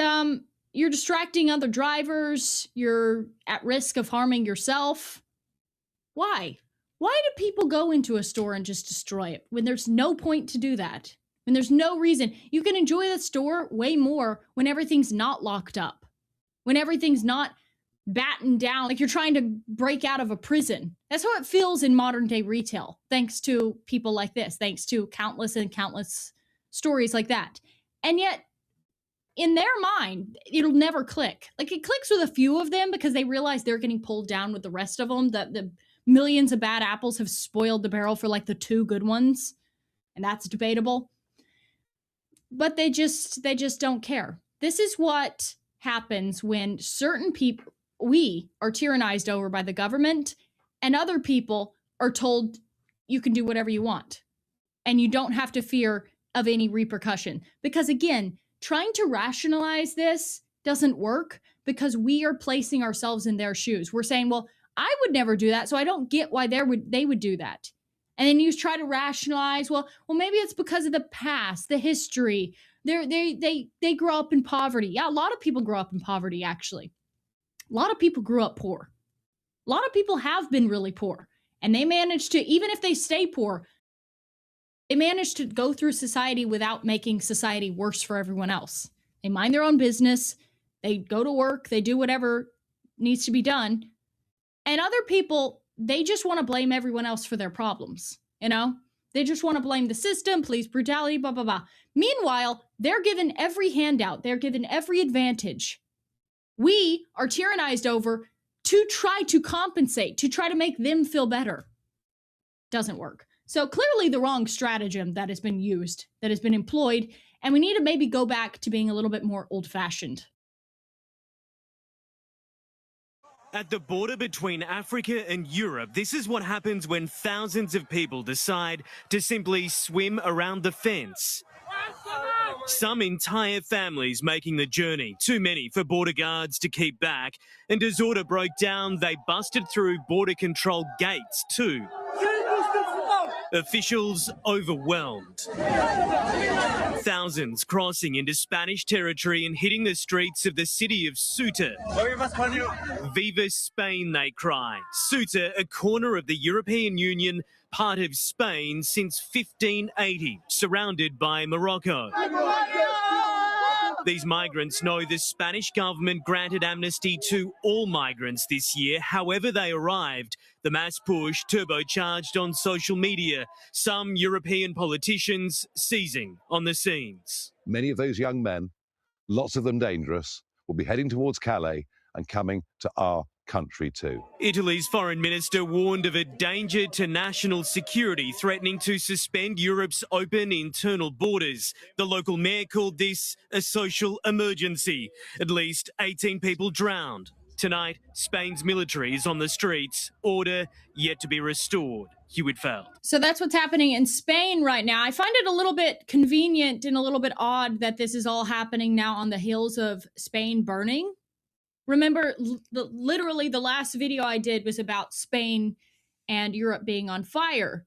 you're distracting other drivers. You're at risk of harming yourself. Why? Why do people go into a store and just destroy it when there's no point to do that? When there's no reason. You can enjoy the store way more when everything's not locked up. When everything's not battened down, like you're trying to break out of a prison. That's how it feels in modern day retail, thanks to people like this, thanks to countless and countless stories like that. And yet, in their mind, it'll never click. Like, it clicks with a few of them because they realize they're getting pulled down with the rest of them, that the millions of bad apples have spoiled the barrel for like the two good ones. And that's debatable. But they just don't care. This is what happens when certain people, we are tyrannized over by the government, and other people are told you can do whatever you want. And you don't have to fear of any repercussion. Because again, trying to rationalize this doesn't work because we are placing ourselves in their shoes. We're saying, well, I would never do that, so I don't get why they would do that. And then you try to rationalize, well, maybe it's because of the past, the history. They grow up in poverty. Yeah, a lot of people grow up in poverty, actually. A lot of people grew up poor. A lot of people have been really poor. And they managed to, even if they stay poor, they managed to go through society without making society worse for everyone else. They mind their own business. They go to work. They do whatever needs to be done. And other people, they just want to blame everyone else for their problems, you know? They just want to blame the system, police brutality, blah, blah, blah. Meanwhile, they're given every handout. They're given every advantage. We are tyrannized over to try to compensate, to try to make them feel better. Doesn't work. So clearly the wrong stratagem that has been used, that has been employed, and we need to maybe go back to being a little bit more old-fashioned. At the border between Africa and Europe, this is what happens when thousands of people decide to simply swim around the fence. Some entire families making the journey, too many for border guards to keep back, and as order broke down, they busted through border control gates too. Officials overwhelmed. Thousands crossing into Spanish territory and hitting the streets of the city of Ceuta. Viva Spain, they cry. Ceuta, a corner of the European Union, part of Spain since 1580, surrounded by Morocco. These migrants know the Spanish government granted amnesty to all migrants this year, however they arrived. The mass push turbocharged on social media, some European politicians seizing on the scenes. Many of those young men, lots of them dangerous, will be heading towards Calais and coming to our country too. Italy's foreign minister warned of a danger to national security, threatening to suspend Europe's open internal borders. The local mayor called this a social emergency. At least 18 people drowned. Tonight, Spain's military is on the streets, order yet to be restored. Hewitt Feld. So that's what's happening in Spain right now. I find it a little bit convenient and a little bit odd that this is all happening now on the heels of Spain burning. Remember, literally the last video I did was about Spain and Europe being on fire.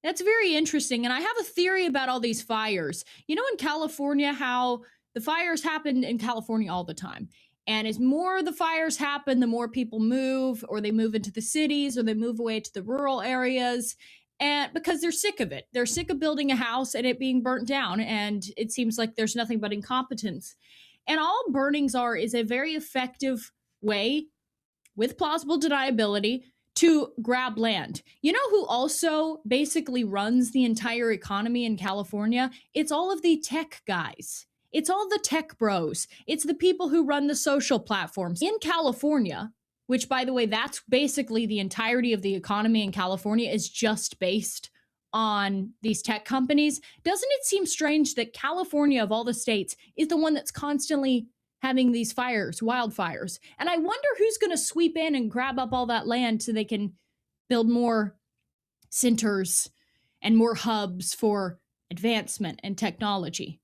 That's very interesting. And I have a theory about all these fires. You know, in California, how the fires happen in California all the time. And as more of the fires happen, the more people move, or they move into the cities, or they move away to the rural areas. And because they're sick of it. They're sick of building a house and it being burnt down. And it seems like there's nothing but incompetence. And all burnings is a very effective way, with plausible deniability, to grab land. You know who also basically runs the entire economy in California? It's all of the tech guys. It's all the tech bros. It's the people who run the social platforms. In California, which, by the way, that's basically the entirety of the economy in California is just based on these tech companies. Doesn't it seem strange that California, of all the states, is the one that's constantly having these fires, wildfires? And I wonder who's going to sweep in and grab up all that land so they can build more centers and more hubs for advancement and technology.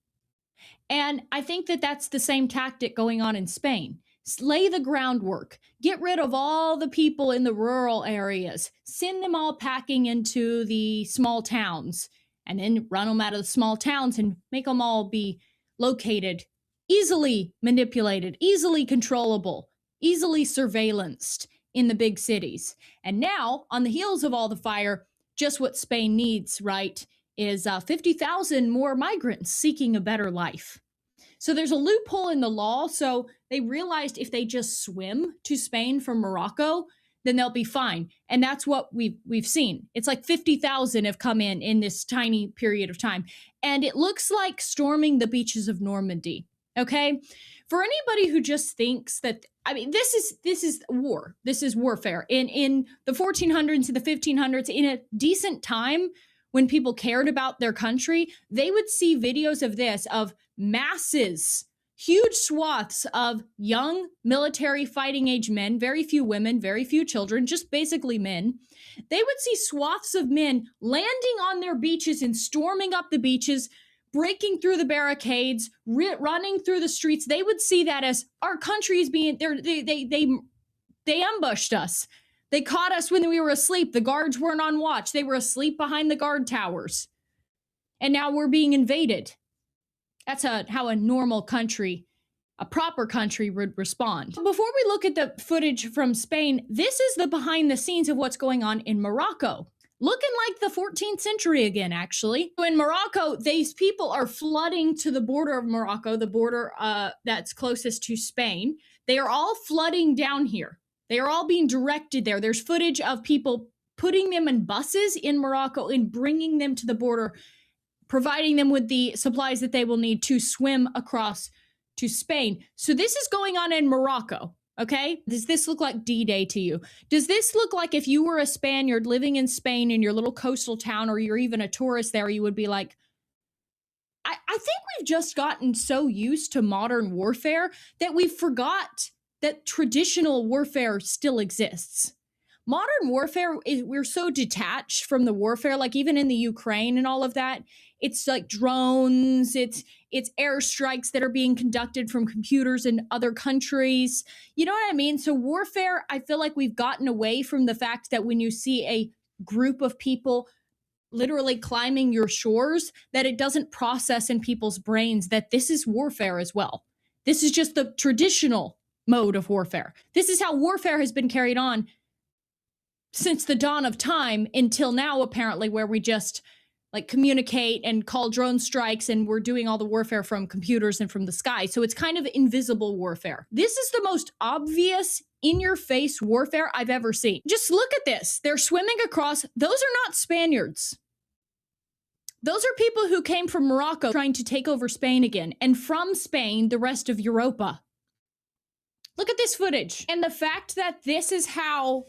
And I think that that's the same tactic going on in Spain. Lay the groundwork. Get rid of all the people in the rural areas. Send them all packing into the small towns. And then run them out of the small towns and make them all be located, easily manipulated, easily controllable, easily surveillanced in the big cities. And now, on the heels of all the fire, just what Spain needs, right, is 50,000 more migrants seeking a better life. So there's a loophole in the law. So they realized if they just swim to Spain from Morocco, then they'll be fine. And that's what we've seen. It's like 50,000 have come in this tiny period of time. And it looks like storming the beaches of Normandy. Okay? For anybody who just thinks that, I mean, this is war. This is warfare. In the 1400s and the 1500s, in a decent time, when people cared about their country, they would see videos of this, of masses, huge swaths of young military fighting age men, very few women, very few children, just basically men. They would see swaths of men landing on their beaches and storming up the beaches, breaking through the barricades, running through the streets. They would see that as our country is being, they ambushed us. They caught us when we were asleep. The guards weren't on watch. They were asleep behind the guard towers. And now we're being invaded. That's how a normal country, a proper country, would respond. Before we look at the footage from Spain, this is the behind the scenes of what's going on in Morocco. Looking like the 14th century again, actually. In Morocco, these people are flooding to the border of Morocco, the border that's closest to Spain. They are all flooding down here. They are all being directed there. There's footage of people putting them in buses in Morocco and bringing them to the border, providing them with the supplies that they will need to swim across to Spain. So this is going on in Morocco, okay? Does this look like D-Day to you? Does this look like if you were a Spaniard living in Spain in your little coastal town, or you're even a tourist there, you would be like, I think we've just gotten so used to modern warfare that we forgot that traditional warfare still exists. Modern warfare, we're so detached from the warfare, like even in the Ukraine and all of that. It's like drones, it's airstrikes that are being conducted from computers in other countries. You know what I mean? So warfare, I feel like we've gotten away from the fact that when you see a group of people literally climbing your shores, that it doesn't process in people's brains that this is warfare as well. This is just the traditional mode of warfare. This is how warfare has been carried on since the dawn of time until now, apparently, where we just like communicate and call drone strikes, and we're doing all the warfare from computers and from the sky. So it's kind of invisible warfare. This is the most obvious in-your-face warfare I've ever seen. Just look at this. They're swimming across. Those are not Spaniards. Those are people who came from Morocco trying to take over Spain again, and from Spain, the rest of Europa. Look at this footage. And the fact that this is how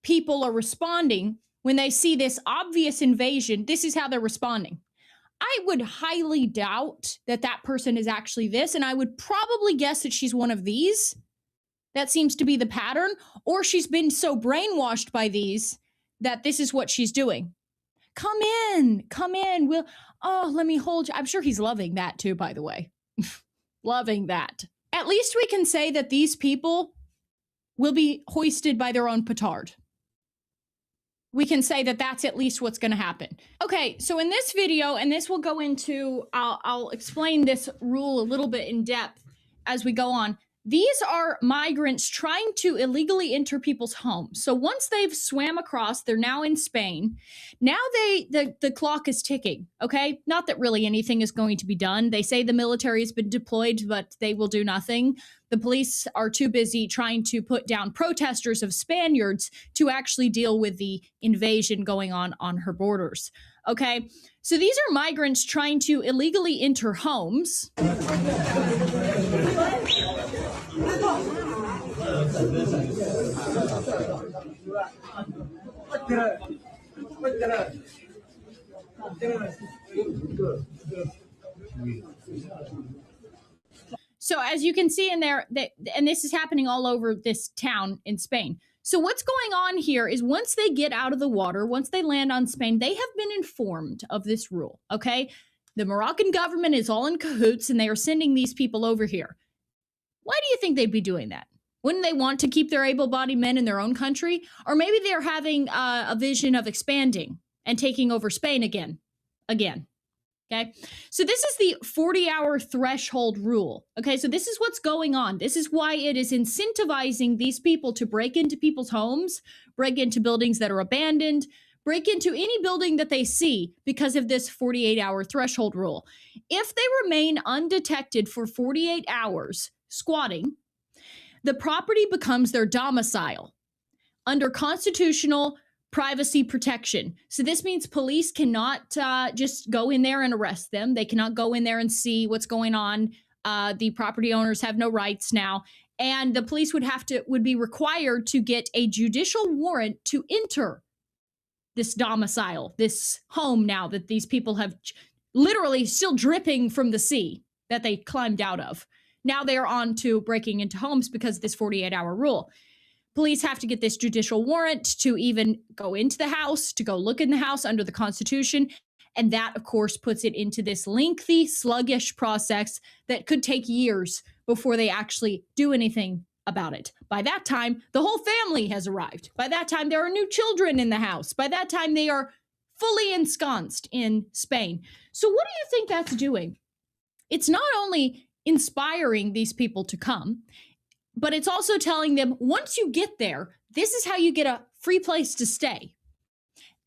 people are responding when they see this obvious invasion, this is how they're responding. I would highly doubt that that person is actually this, and I would probably guess that she's one of these. That seems to be the pattern, or she's been so brainwashed by these that this is what she's doing. Come in, let me hold you. I'm sure he's loving that too, by the way. Loving that. At least we can say that these people will be hoisted by their own petard. We can say that that's at least what's going to happen. Okay, so in this video, and this will go into, I'll explain this rule a little bit in depth as we go on. These are migrants trying to illegally enter people's homes. So once they've swam across, they're now in Spain. Now the clock is ticking, okay? Not that really anything is going to be done. They say the military has been deployed, but they will do nothing. The police are too busy trying to put down protesters of Spaniards to actually deal with the invasion going on her borders, okay? So these are migrants trying to illegally enter homes. So as you can see in there, and this is happening all over this town in Spain. So what's going on here is once they get out of the water, once they land on Spain, they have been informed of this rule, okay? The Moroccan government is all in cahoots, and they are sending these people over here. Why do you think they'd be doing that? Wouldn't they want to keep their able-bodied men in their own country? Or maybe they're having a vision of expanding and taking over Spain again. Okay? So this is the 40-hour threshold rule. Okay, so this is what's going on. This is why it is incentivizing these people to break into people's homes, break into buildings that are abandoned, break into any building that they see because of this 48-hour threshold rule. If they remain undetected for 48 hours squatting, the property becomes their domicile under constitutional privacy protection. So this means police cannot just go in there and arrest them. They cannot go in there and see what's going on. The property owners have no rights now. And the police would be required to get a judicial warrant to enter this domicile, this home now that these people have literally still dripping from the sea that they climbed out of. Now they are on to breaking into homes because of this 48-hour rule. Police have to get this judicial warrant to even go into the house, to go look in the house under the Constitution. And that, of course, puts it into this lengthy, sluggish process that could take years before they actually do anything about it. By that time, the whole family has arrived. By that time, there are new children in the house. By that time, they are fully ensconced in Spain. So what do you think that's doing? It's not only inspiring these people to come, but it's also telling them, once you get there, this is how you get a free place to stay.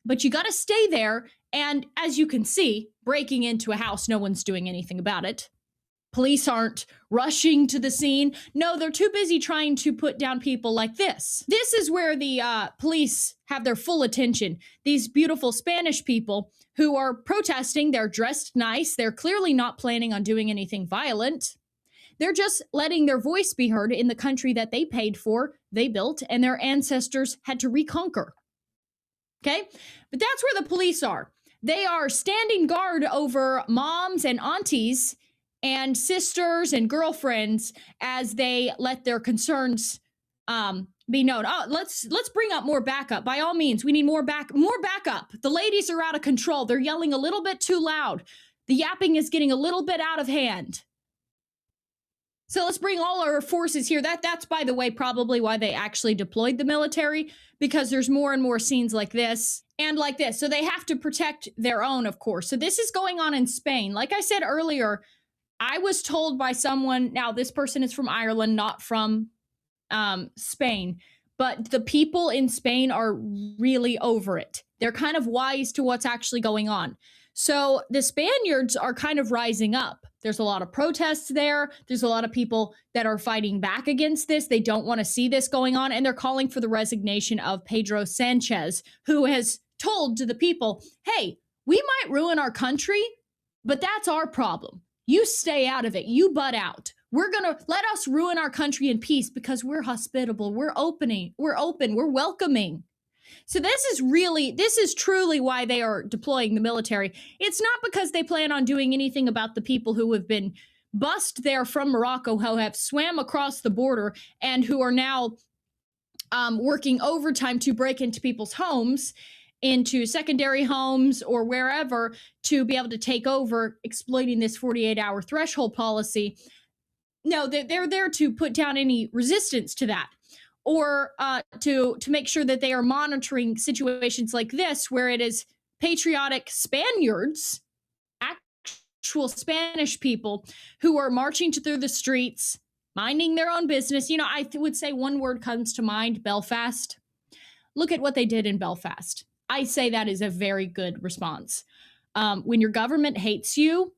But you got to stay there. And as you can see, breaking into a house, no one's doing anything about it. Police aren't rushing to the scene. No, they're too busy trying to put down people like this. This is where the police have their full attention. These beautiful Spanish people who are protesting, they're dressed nice. They're clearly not planning on doing anything violent. They're just letting their voice be heard in the country that they paid for, they built, and their ancestors had to reconquer. Okay? But that's where the police are. They are standing guard over moms and aunties and sisters and girlfriends as they let their concerns be known. Oh, let's bring up more backup. By all means, we need more backup. The ladies are out of control. They're yelling a little bit too loud. The yapping is getting a little bit out of hand. So let's bring all our forces here. That's, by the way, probably why they actually deployed the military, because there's more and more scenes like this and like this. So they have to protect their own, of course. So this is going on in Spain. Like I said earlier, I was told by someone, now this person is from Ireland, not from Spain, but the people in Spain are really over it. They're kind of wise to what's actually going on. So the Spaniards are kind of rising up. There's a lot of protests there. There's a lot of people that are fighting back against this. They don't want to see this going on, and they're calling for the resignation of Pedro Sanchez, who has told to the people, hey, we might ruin our country, but that's our problem. You stay out of it. You butt out. We're going to let us ruin our country in peace because we're hospitable. We're open. We're welcoming. So this is truly why they are deploying the military. It's not because they plan on doing anything about the people who have been bussed there from Morocco, who have swam across the border and who are now working overtime to break into people's homes, into secondary homes or wherever, to be able to take over, exploiting this 48-hour threshold policy. No, they're there to put down any resistance to that, or to make sure that they are monitoring situations like this, where it is patriotic Spaniards, actual Spanish people, who are marching through the streets, minding their own business. You know, I would say one word comes to mind: Belfast. Look at what they did in Belfast. I say that is a very good response. When your government hates you,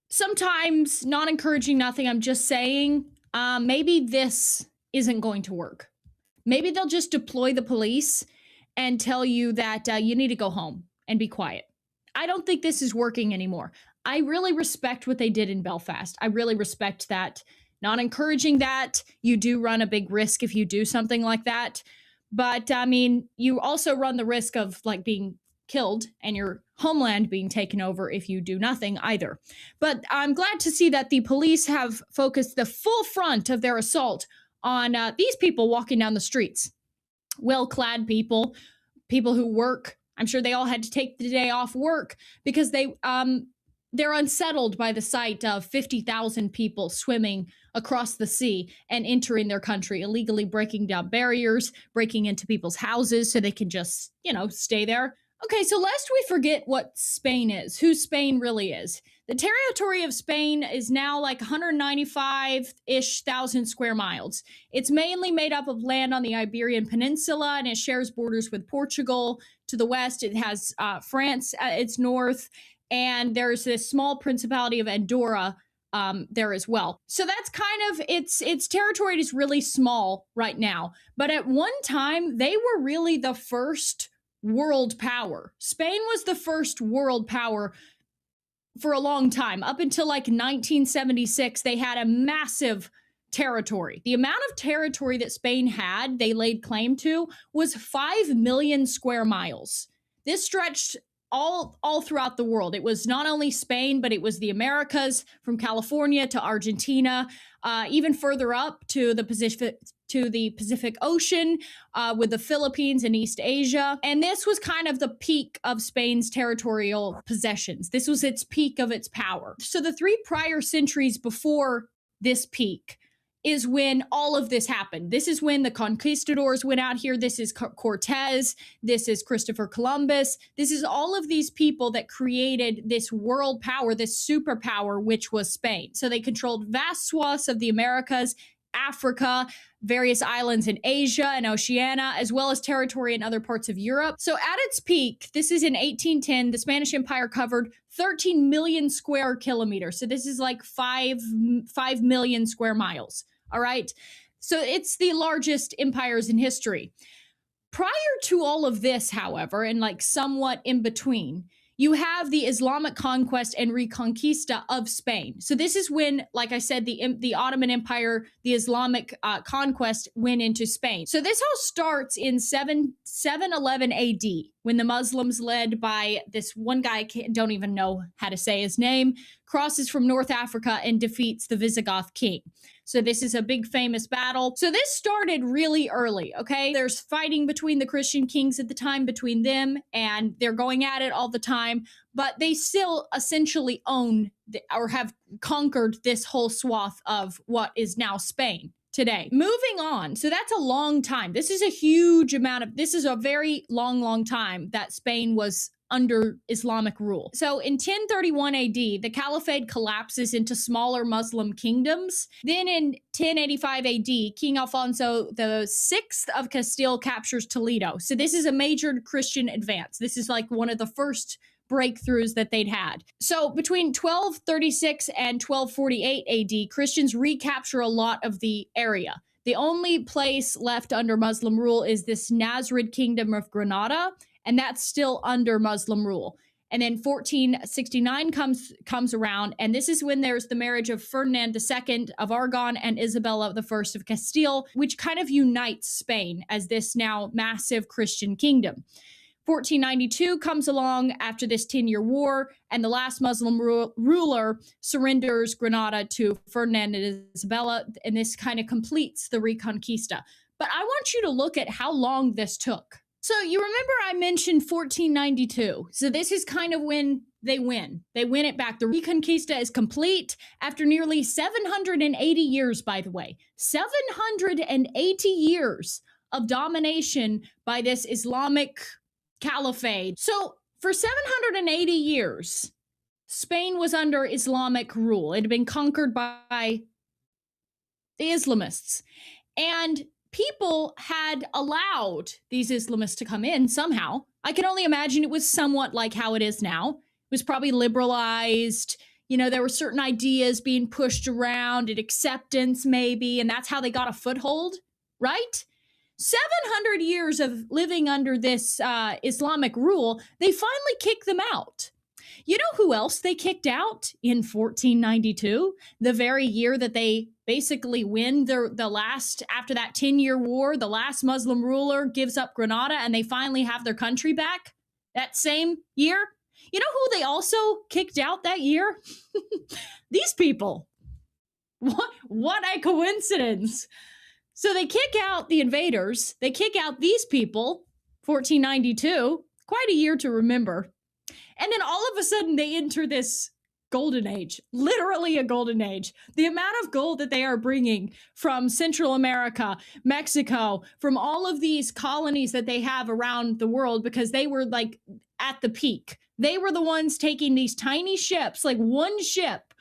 sometimes not encouraging nothing, I'm just saying, maybe this isn't going to work. Maybe they'll just deploy the police and tell you that you need to go home and be quiet. I don't think this is working anymore. I really respect what they did in Belfast. I really respect that. Not encouraging that. You do run a big risk if you do something like that. But I mean, you also run the risk of like being killed and your homeland being taken over if you do nothing either. But I'm glad to see that the police have focused the full front of their assault on these people walking down the streets. Well-clad people, people who work. I'm sure they all had to take the day off work because they're unsettled by the sight of 50,000 people swimming across the sea and entering their country, illegally breaking down barriers, breaking into people's houses so they can just, stay there. Okay, so lest we forget what Spain is, who Spain really is. The territory of Spain is now like 195-ish thousand square miles. It's mainly made up of land on the Iberian Peninsula, and it shares borders with Portugal to the west. It has France at its north, and there's this small principality of Andorra there as well. So that's kind of, its territory is really small right now. But at one time, they were really the first world power. Spain was the first world power for a long time. Up until like 1976, they had a massive territory. The amount of territory that Spain had, they laid claim to, was 5 million square miles. This stretched all throughout the world. It was not only Spain, but it was the Americas, from California to Argentina, even further up to the Pacific Ocean, with the Philippines and East Asia. And this was kind of the peak of Spain's territorial possessions. This was its peak of its power. So the 3 prior centuries before this peak, is when all of this happened. This is when the conquistadors went out here. This is Cortez. This is Christopher Columbus. This is all of these people that created this world power, this superpower, which was Spain. So they controlled vast swaths of the Americas, Africa, various islands in Asia and Oceania, as well as territory in other parts of Europe. So at its peak, this is in 1810, the Spanish Empire covered 13 million square kilometers. So this is like 5 million square miles. All right. So it's the largest empires in history. Prior to all of this, however, and like somewhat in between, you have the Islamic conquest and reconquista of Spain. So this is when, like I said, the Ottoman Empire, the Islamic conquest went into Spain. So this all starts in 711 AD, when the Muslims, led by this one guy, I don't even know how to say his name, crosses from North Africa and defeats the Visigoth king. So this is a big famous battle. So this started really early, okay? There's fighting between the Christian kings at the time, between them, and they're going at it all the time, but they still essentially own or have conquered this whole swath of what is now Spain today. Moving on. So that's a long time. This is a huge amount of, this is a very long time that Spain was under Islamic rule. So in 1031 AD, the caliphate collapses into smaller Muslim kingdoms. Then in 1085 AD, King Alfonso VI of Castile captures Toledo. So this is a major Christian advance. This is like one of the first breakthroughs that they'd had. So between 1236 and 1248 AD, Christians recapture a lot of the area. The only place left under Muslim rule is this Nasrid Kingdom of Granada, and that's still under Muslim rule. And then 1469 comes around, and this is when there's the marriage of Ferdinand II of Aragon and Isabella I of Castile, which kind of unites Spain as this now massive Christian kingdom. 1492 comes along after this 10-year war, and the last Muslim ruler surrenders Granada to Ferdinand and Isabella, and this kind of completes the Reconquista. But I want you to look at how long this took. So you remember I mentioned 1492. So this is kind of when they win. They win it back. The Reconquista is complete after nearly 780 years, by the way. 780 years of domination by this Islamic caliphate. So for 780 years, Spain was under Islamic rule. It had been conquered by the Islamists. And people had allowed these Islamists to come in somehow. I can only imagine it was somewhat like how it is now. It was probably liberalized. You know, there were certain ideas being pushed around and acceptance maybe, and that's how they got a foothold, right? 700 years of living under this Islamic rule, they finally kicked them out. You know who else they kicked out in 1492? The very year that they basically win the last, after that 10-year war, the last Muslim ruler gives up Granada and they finally have their country back that same year. You know who they also kicked out that year? These people. What a coincidence. So they kick out the invaders. They kick out these people, 1492, quite a year to remember. And then all of a sudden they enter this golden age, literally a golden age. The amount of gold that they are bringing from Central America, Mexico, from all of these colonies that they have around the world, because they were like at the peak. They were the ones taking these tiny ships, like one ship,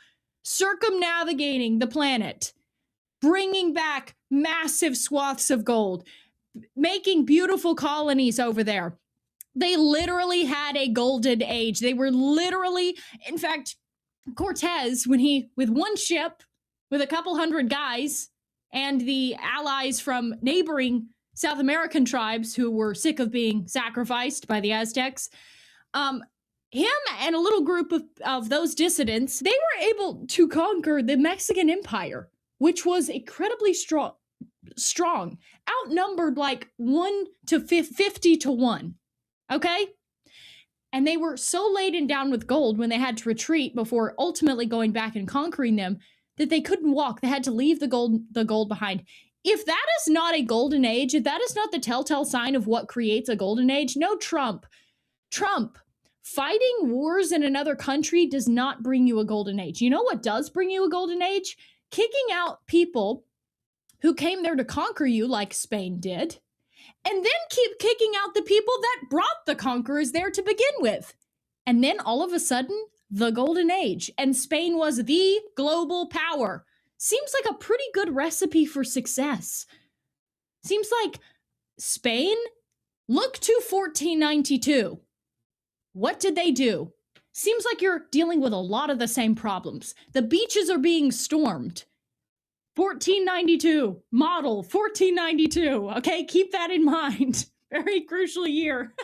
circumnavigating the planet, bringing back massive swaths of gold, making beautiful colonies over there. They literally had a golden age. They were literally, in fact, Cortez, when he, with one ship, with a couple hundred guys, and the allies from neighboring South American tribes who were sick of being sacrificed by the Aztecs, him and a little group of those dissidents, they were able to conquer the Mexican Empire, which was incredibly strong, outnumbered like 50 to 1. Okay? And they were so laden down with gold when they had to retreat before ultimately going back and conquering them that they couldn't walk. They had to leave the gold behind. If that is not a golden age, if that is not the telltale sign of what creates a golden age, no, Trump, fighting wars in another country does not bring you a golden age. You know what does bring you a golden age? Kicking out people who came there to conquer you like Spain did, and then keep kicking out the people that brought the conquerors there to begin with. And then all of a sudden, the Golden Age, and Spain was the global power. Seems like a pretty good recipe for success. Seems like Spain, look to 1492. What did they do? Seems like you're dealing with a lot of the same problems. The beaches are being stormed. 1492, model 1492. Okay, keep that in mind. Very crucial year.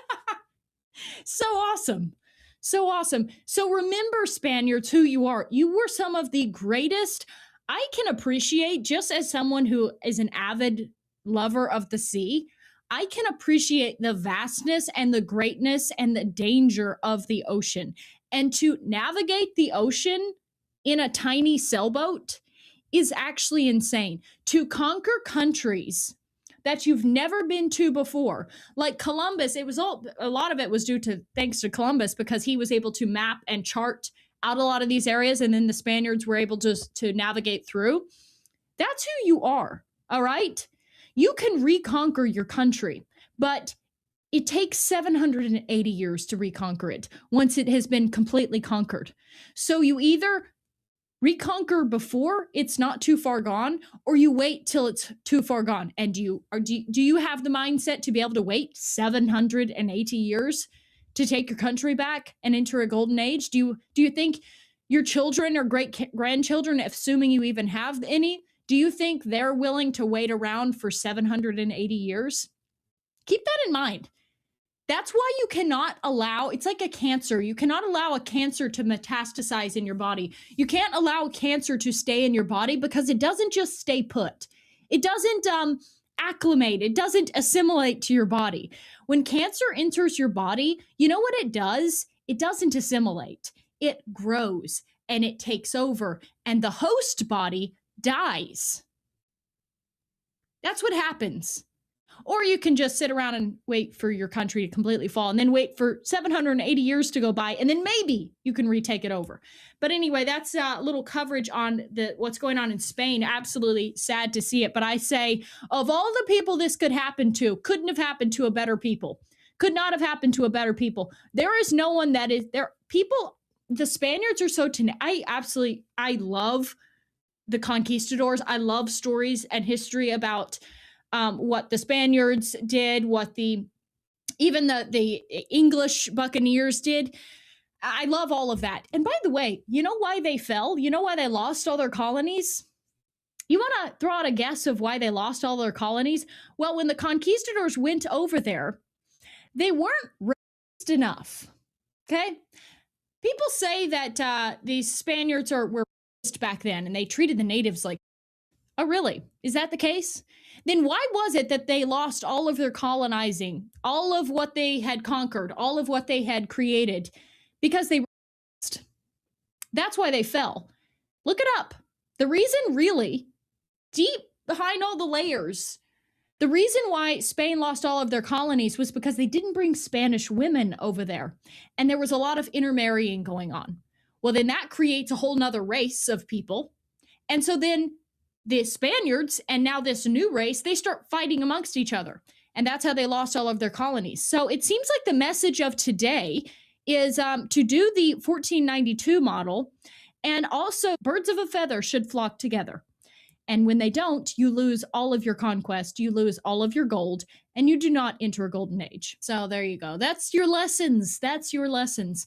So awesome. So awesome. So remember, Spaniards, who you are. You were some of the greatest. I can appreciate, just as someone who is an avid lover of the sea, I can appreciate the vastness and the greatness and the danger of the ocean. And to navigate the ocean in a tiny sailboat is actually insane. To conquer countries that you've never been to before, like Columbus, a lot of it was thanks to Columbus, because he was able to map and chart out a lot of these areas, and then the Spaniards were able to navigate through. That's who you are, all right? You can reconquer your country, but it takes 780 years to reconquer it once it has been completely conquered. So you either reconquer before it's not too far gone, or you wait till it's too far gone. And do you have the mindset to be able to wait 780 years to take your country back and enter a golden age? Do you think your children or great grandchildren, assuming you even have any, do you think they're willing to wait around for 780 years? Keep that in mind. That's why you cannot allow, it's like a cancer. You cannot allow a cancer to metastasize in your body. You can't allow cancer to stay in your body, because it doesn't just stay put. It doesn't acclimate. It doesn't assimilate to your body. When cancer enters your body, you know what it does? It doesn't assimilate. It grows and it takes over, and the host body dies. That's what happens. Or you can just sit around and wait for your country to completely fall, and then wait for 780 years to go by, and then maybe you can retake it over. But anyway, that's a little coverage on what's going on in Spain. Absolutely sad to see it. But I say, of all the people this could happen to, couldn't have happened to a better people. Could not have happened to a better people. There is no one that is there. People, the Spaniards are so I love the conquistadors. I love stories and history about what the Spaniards did, what even the English buccaneers did. I love all of that. And by the way, you know why they fell? You know why they lost all their colonies? You want to throw out a guess of why they lost all their colonies? Well, when the conquistadors went over there, they weren't racist enough. Okay? People say that these Spaniards were racist back then, and they treated the natives like, oh, really? Is that the case? Then why was it that they lost all of their colonizing, all of what they had conquered, all of what they had created? Because they were racist. That's why they fell. Look it up. The reason, really, deep behind all the layers, the reason why Spain lost all of their colonies was because they didn't bring Spanish women over there. And there was a lot of intermarrying going on. Well, then that creates a whole nother race of people. And so then the Spaniards, and now this new race, they start fighting amongst each other. And that's how they lost all of their colonies. So it seems like the message of today is to do the 1492 model, and also birds of a feather should flock together. And when they don't, you lose all of your conquest, you lose all of your gold, and you do not enter a golden age. So there you go. That's your lessons. That's your lessons.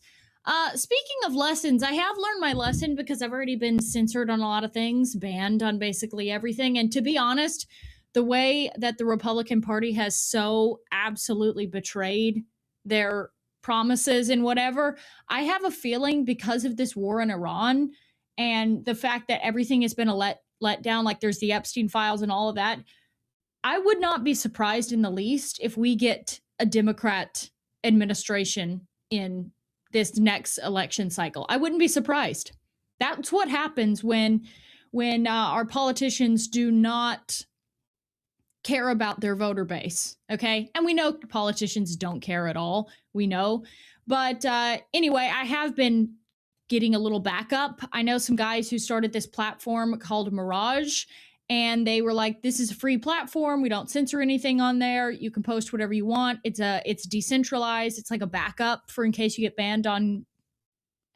Speaking of lessons, I have learned my lesson because I've already been censored on a lot of things, banned on basically everything. And to be honest, the way that the Republican Party has so absolutely betrayed their promises and whatever, I have a feeling because of this war in Iran and the fact that everything has been let down, like there's the Epstein files and all of that, I would not be surprised in the least if we get a Democrat administration in this next election cycle. I wouldn't be surprised. That's what happens when our politicians do not care about their voter base, okay? And we know politicians don't care at all. We know. But anyway, I have been getting a little backup. I know some guys who started this platform called Mirage, and they were like, this is a free platform. We don't censor anything on there. You can post whatever you want. It's decentralized. It's like a backup for in case you get banned on,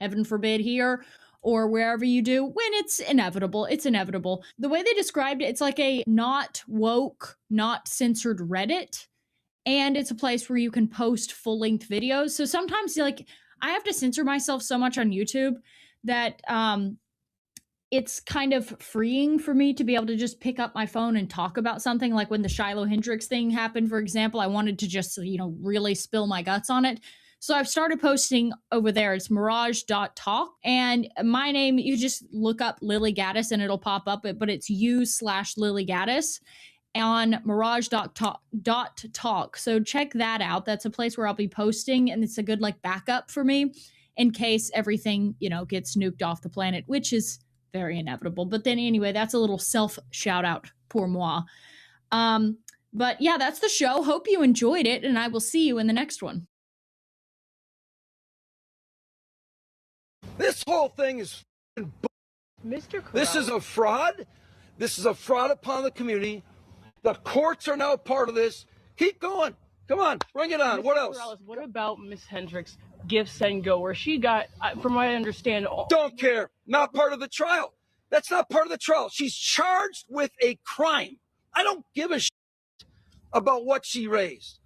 heaven forbid, here or wherever you do, when it's inevitable. It's inevitable. The way they described it, it's like a not woke, not censored Reddit. And it's a place where you can post full-length videos. So sometimes, like, I have to censor myself so much on YouTube that it's kind of freeing for me to be able to just pick up my phone and talk about something. Like when the Shiloh Hendrix thing happened, for example, I wanted to just, really spill my guts on it. So I've started posting over there. It's mirage.talk. And my name, you just look up Lily Gaddis and it'll pop up, but it's u/Lily Gaddis on mirage.talk. So check that out. That's a place where I'll be posting, and it's a good backup for me in case everything, gets nuked off the planet, which is very inevitable. But then anyway, that's a little self shout out pour moi. But yeah, that's the show. Hope you enjoyed it, and I will see you in the next one. This whole thing is Mr. Corral. This is a fraud. This is a fraud upon the community. The courts are now part of this. Keep going. Come on, bring it on. What else? Corrales, what about Miss Hendricks' Give, Send, Go, where she got, from what I understand... Don't care. Not part of the trial. That's not part of the trial. She's charged with a crime. I don't give a shit about what she raised.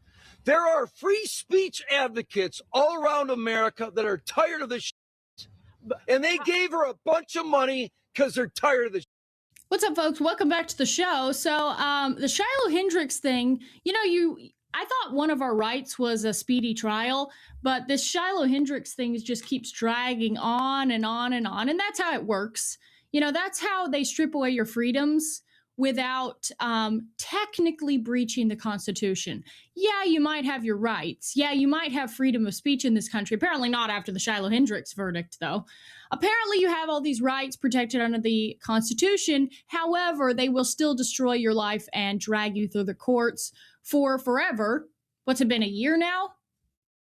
There are free speech advocates all around America that are tired of this shit. And they gave her a bunch of money because they're tired of this shit. What's up, folks? Welcome back to the show. So the Shiloh Hendrix thing, I thought one of our rights was a speedy trial, but this Shiloh Hendrix thing just keeps dragging on and on and on. And that's how it works. That's how they strip away your freedoms without technically breaching the Constitution. Yeah, you might have your rights. Yeah, you might have freedom of speech in this country. Apparently not after the Shiloh Hendrix verdict, though. Apparently you have all these rights protected under the Constitution. However, they will still destroy your life and drag you through the courts for forever. What's it been, a year now?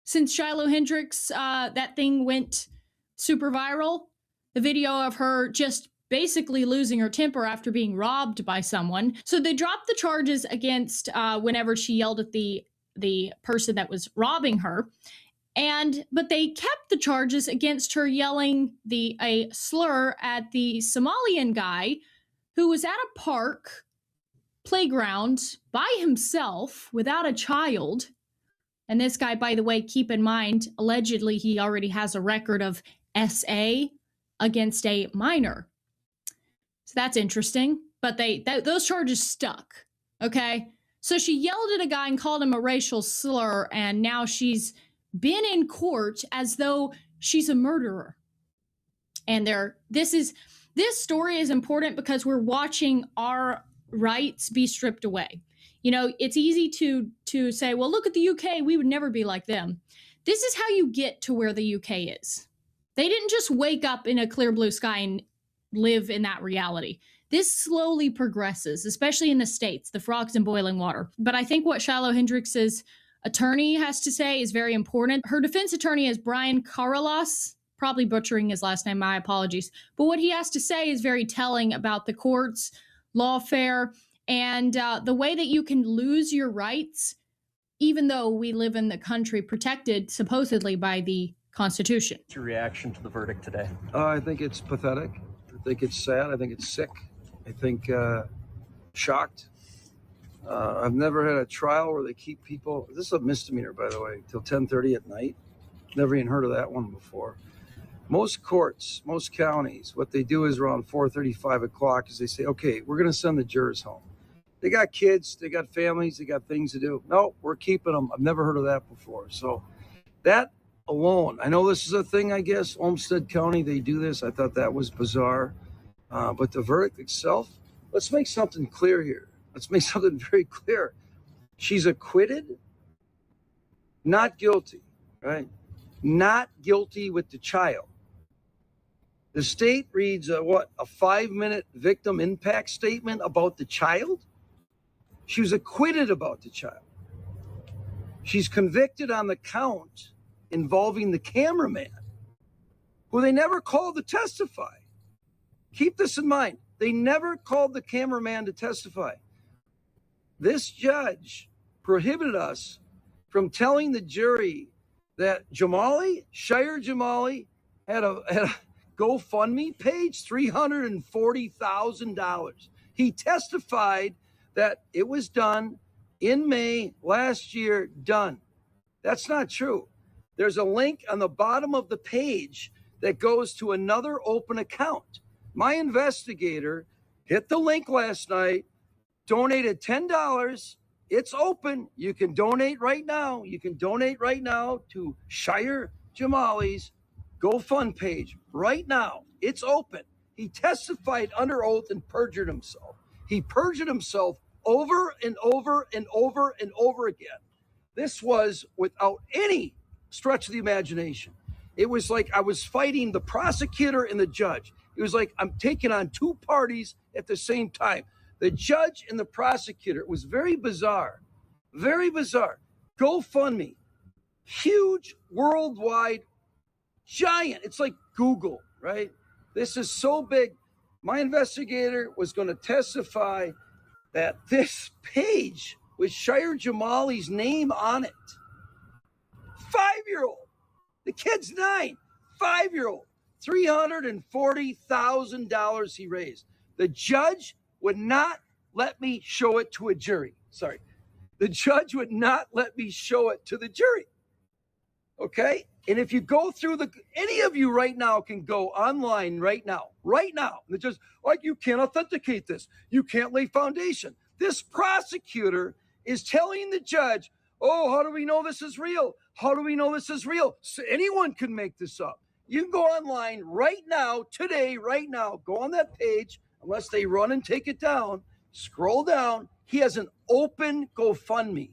Since Shiloh Hendrix, that thing went super viral. The video of her just basically losing her temper after being robbed by someone. So they dropped the charges against whenever she yelled at the person that was robbing her. But they kept the charges against her yelling a slur at the Somalian guy who was at a park playground by himself without a child. And this guy, by the way, keep in mind, allegedly he already has a record of SA against a minor. So that's interesting. But those charges stuck. Okay. So she yelled at a guy and called him a racial slur, and now she's been in court as though she's a murderer. And this story is important because we're watching our rights be stripped away. It's easy to say, well, look at the UK, we would never be like them. This is how you get to where the UK is. They didn't just wake up in a clear blue sky and live in that reality. This slowly progresses, especially in the States, the frogs in boiling water. But I think what Shiloh Hendrix's attorney has to say is very important. Her defense attorney is Brian Karalas, probably butchering his last name, my apologies. But what he has to say is very telling about the courts, lawfare, and the way that you can lose your rights, even though we live in the country protected supposedly by the Constitution. What's your reaction to the verdict today? I think it's pathetic. I think it's sad. I think it's sick. I think shocked. I've never had a trial where they keep people. This is a misdemeanor, by the way, till 10:30 at night. Never even heard of that one before. Most courts, most counties, what they do is around 4:30, 5 o'clock is they say, okay, we're going to send the jurors home. They got kids, they got families, they got things to do. No, we're keeping them. I've never heard of that before. So that alone, I know this is a thing, I guess, Olmsted County, they do this. I thought that was bizarre. But the verdict itself, let's make something clear here. Let's make something very clear. She's acquitted, not guilty, right? Not guilty with the child. The state reads a 5-minute victim impact statement about the child. She was acquitted about the child. She's convicted on the count involving the cameraman, who they never called to testify. Keep this in mind. They never called the cameraman to testify. This judge prohibited us from telling the jury that Shahir Jamali, had a GoFundMe page, $340,000. He testified that it was done in May last year, done. That's not true. There's a link on the bottom of the page that goes to another open account. My investigator hit the link last night, donated $10. It's open. You can donate right now. You can donate right now to Shahir Jamali's GoFundMe page right now. It's open. He testified under oath and perjured himself. He perjured himself over and over and over and over again. This was without any stretch of the imagination. It was like I was fighting the prosecutor and the judge. It was like I'm taking on two parties at the same time. The judge and the prosecutor. It was very bizarre. Very bizarre. GoFundMe. Huge, worldwide, giant. It's like Google, right? This is so big. My investigator was going to testify that this page with Shahir Jamali's name on it. 5-year-old. The kid's 9. 5-year-old. $340,000 he raised. The judge would not let me show it to a jury. Sorry. The judge would not let me show it to the jury. Okay? And if you go through any of you right now can go online right now. And just like, you can't authenticate this. You can't lay foundation. This prosecutor is telling the judge, oh, how do we know this is real? How do we know this is real? So anyone can make this up. You can go online right now, today, right now, go on that page, unless they run and take it down, scroll down. He has an open GoFundMe.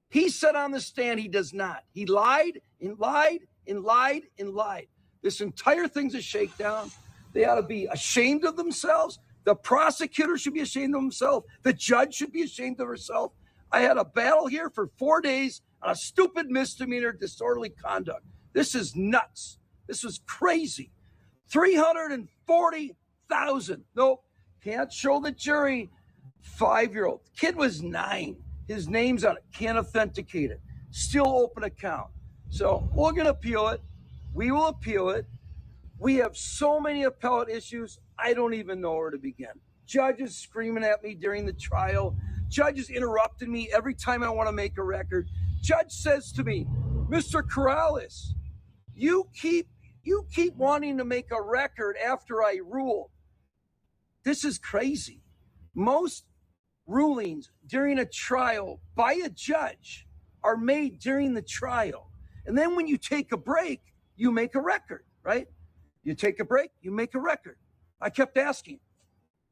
He said on the stand he does not. He lied and lied and lied and lied. This entire thing's a shakedown. They ought to be ashamed of themselves. The prosecutor should be ashamed of himself. The judge should be ashamed of herself. I had a battle here for 4 days on a stupid misdemeanor, disorderly conduct. This is nuts. This was crazy. $340,000. Nope, can't show the jury. 5-year-old. Kid was 9. His name's on it. Can't authenticate it. Still open account. So we're going to appeal it. We will appeal it. We have so many appellate issues, I don't even know where to begin. Judges screaming at me during the trial. Judges interrupting me every time I want to make a record. Judge says to me, Mr. Corrales, you keep wanting to make a record after I rule. This is crazy. Most rulings during a trial by a judge are made during the trial. And then when you take a break, you make a record, right? You take a break, you make a record. I kept asking.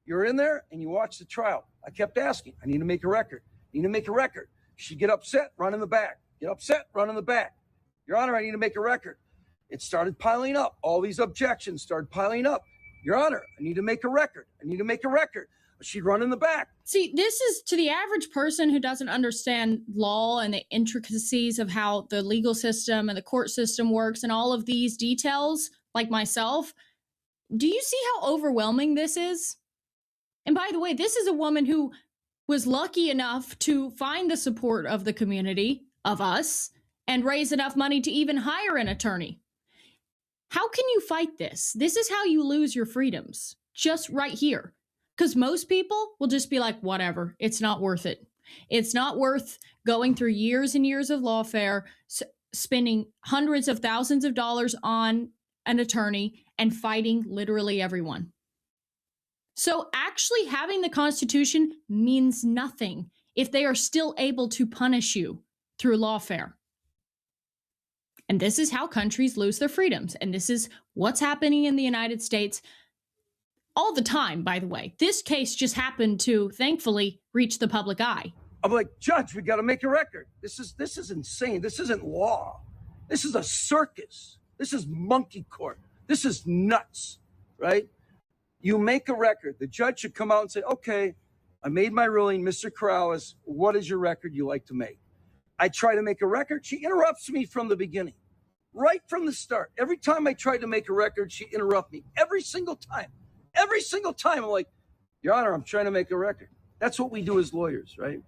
You're in there and you watch the trial. I kept asking. I need to make a record. I need to make a record. She'd get upset, run in the back. Get upset, run in the back. Your Honor, I need to make a record. It started piling up. All these objections started piling up. Your Honor, I need to make a record. I need to make a record. She'd run in the back. See, this is to the average person who doesn't understand law and the intricacies of how the legal system and the court system works and all of these details, like myself. Do you see how overwhelming this is? And by the way, this is a woman who was lucky enough to find the support of the community, of us, and raise enough money to even hire an attorney. How can you fight this? This is how you lose your freedoms, just right here. Because most people will just be like, whatever, it's not worth it. It's not worth going through years and years of lawfare, spending hundreds of thousands of dollars on an attorney and fighting literally everyone. So actually having the Constitution means nothing if they are still able to punish you through lawfare. And this is how countries lose their freedoms. And this is what's happening in the United States all the time, by the way. This case just happened to, thankfully, reach the public eye. I'm like, Judge, we got to make a record. This is insane. This isn't law. This is a circus. This is monkey court. This is nuts, right? You make a record. The judge should come out and say, okay, I made my ruling. Mr. Corrales, what is your record you like to make? I try to make a record. She interrupts me from the beginning, right from the start. Every time I tried to make a record, she interrupted me. Every single time. Every single time. I'm like, Your Honor, I'm trying to make a record. That's what we do as lawyers, right?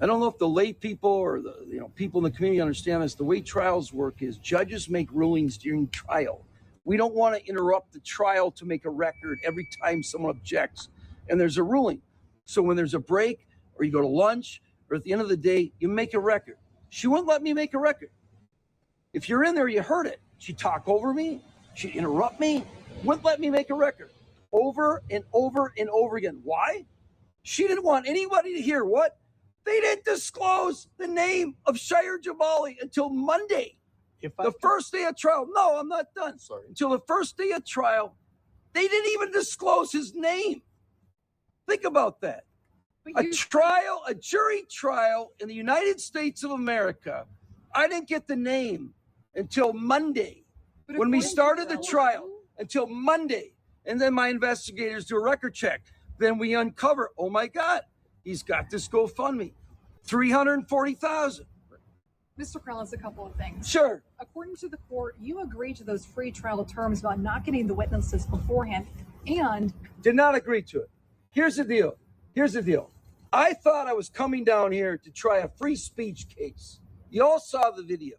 I don't know if the lay people or the people in the community understand this. The way trials work is judges make rulings during trial. We don't want to interrupt the trial to make a record every time someone objects and there's a ruling. So when there's a break or you go to lunch or at the end of the day, you make a record. She wouldn't let me make a record. If you're in there, you heard it. She'd talk over me. She'd interrupt me. Wouldn't let me make a record. Over and over and over again. Why? She didn't want anybody to hear what? They didn't disclose the name of Shahir Jamali until Monday. The first day of trial. No, I'm not done. Sorry. Until the first day of trial, they didn't even disclose his name. Think about that. A jury trial in the United States of America. I didn't get the name until Monday. When we started the trial, until Monday. And then my investigators do a record check. Then we uncover, oh my God, he's got this GoFundMe, $340,000. Mr. Krellis, a couple of things. Sure. According to the court, you agreed to those free trial terms about not getting the witnesses beforehand and did not agree to it. Here's the deal. I thought I was coming down here to try a free speech case. You all saw the video.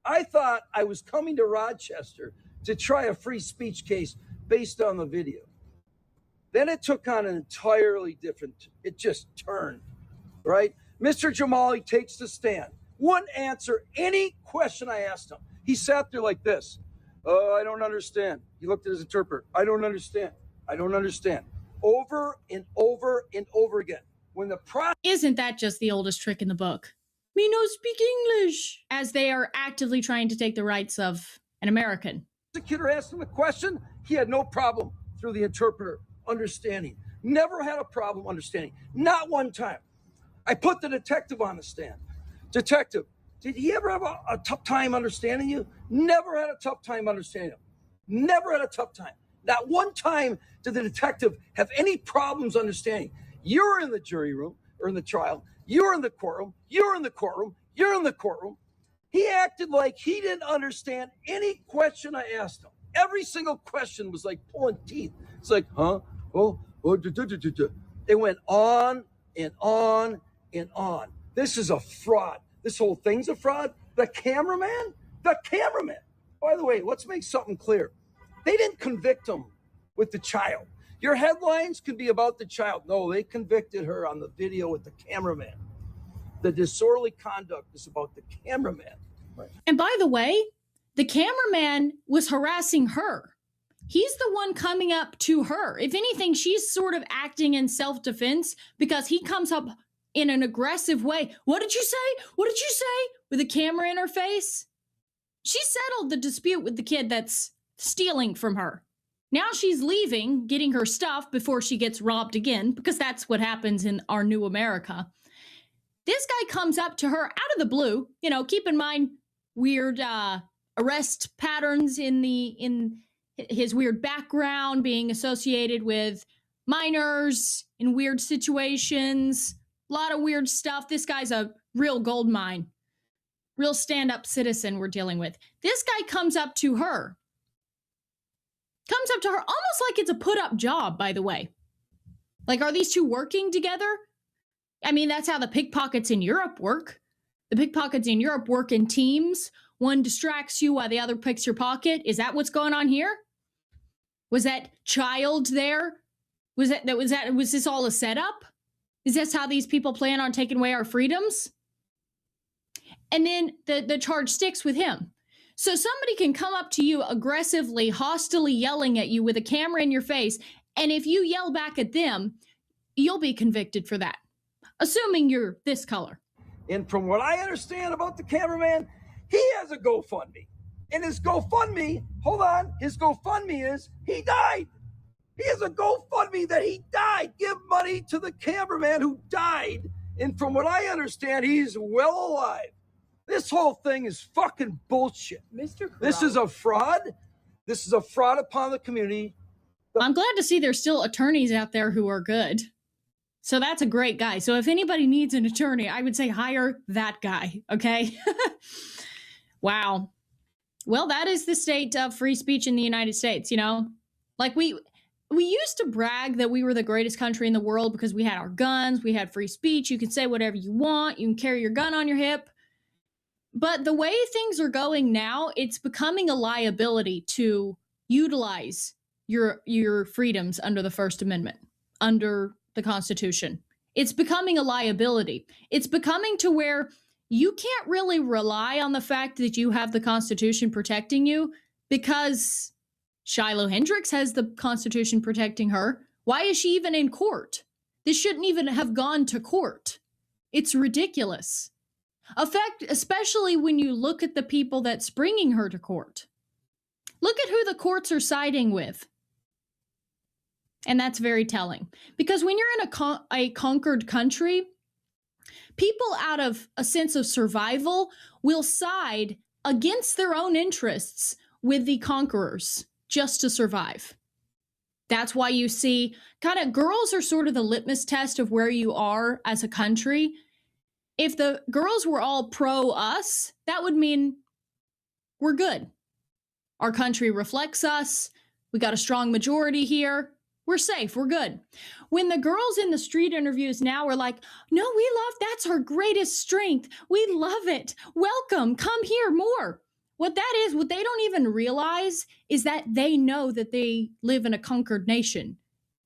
I thought I was coming to Rochester to try a free speech case based on the video. Then it took on an entirely different, it just turned, right? Mr. Jamali takes the stand. Wouldn't answer any question I asked him. He sat there like this. Oh, I don't understand. He looked at his interpreter. I don't understand. Over and over and over again. When the Isn't that just the oldest trick in the book? Me no speak English. As they are actively trying to take the rights of an American. The prosecutor asked him a question. He had no problem through the interpreter understanding. Never had a problem understanding. Not one time. I put the detective on the stand. Detective, did he ever have a tough time understanding you? Never had a tough time understanding him. Never had a tough time. Not one time did the detective have any problems understanding. You're in the jury room or in the trial. You're in the courtroom. You're in the courtroom. You're in the courtroom. He acted like he didn't understand any question I asked him. Every single question was like pulling teeth. It's like, huh? Oh, It went on and on and on. This is a fraud. This whole thing's a fraud. The cameraman. By the way, let's make something clear. They didn't convict him with the child. Your headlines can be about the child. No, they convicted her on the video with the cameraman. The disorderly conduct is about the cameraman. Right. And by the way, the cameraman was harassing her. He's the one coming up to her. If anything, she's sort of acting in self-defense because he comes up in an aggressive way. What did you say? What did you say? With a camera in her face. She settled the dispute with the kid that's stealing from her. Now she's leaving, getting her stuff before she gets robbed again, because that's what happens in our new America. This guy comes up to her out of the blue. You know, keep in mind weird arrest patterns in his weird background, being associated with minors in weird situations, a lot of weird stuff. This guy's a real gold mine, real stand-up citizen we're dealing with. This guy comes up to her almost like it's a put-up job, by the way. Like, are these two working together? I mean, that's how the pickpockets in Europe work. The pickpockets in Europe work in teams. One distracts you while the other picks your pocket. Is that what's going on here? Was that child there? Was this all a setup? Is this how these people plan on taking away our freedoms? And then the charge sticks with him. So somebody can come up to you aggressively, hostilely yelling at you with a camera in your face, and if you yell back at them, you'll be convicted for that, assuming you're this color. And from what I understand about the cameraman, he has a GoFundMe. And his GoFundMe, his GoFundMe is he died. He has a GoFundMe that he died. Give money to the cameraman who died. And from what I understand, he's well alive. This whole thing is fucking bullshit. This is a fraud. This is a fraud upon the community. I'm glad to see there's still attorneys out there who are good. So that's a great guy. So if anybody needs an attorney, I would say hire that guy, okay? Wow. Well, that is the state of free speech in the United States, you know? Like we used to brag that we were the greatest country in the world because we had our guns, we had free speech, you could say whatever you want, you can carry your gun on your hip. But the way things are going now, it's becoming a liability to utilize your freedoms under the First Amendment, under the Constitution. It's becoming a liability. It's becoming to where you can't really rely on the fact that you have the Constitution protecting you because Shiloh Hendricks has the Constitution protecting her. Why is she even in court? This shouldn't even have gone to court. It's ridiculous. Especially when you look at the people that's bringing her to court. Look at who the courts are siding with. And that's very telling. Because when you're in a conquered country, people out of a sense of survival will side against their own interests with the conquerors just to survive. That's why you see kind of girls are sort of the litmus test of where you are as a country. If the girls were all pro us, that would mean we're good. Our country reflects us. We got a strong majority here. We're safe. We're good. When the girls in the street interviews now are like, no, that's our greatest strength. We love it. Welcome. Come here more. What they don't even realize is that they know that they live in a conquered nation.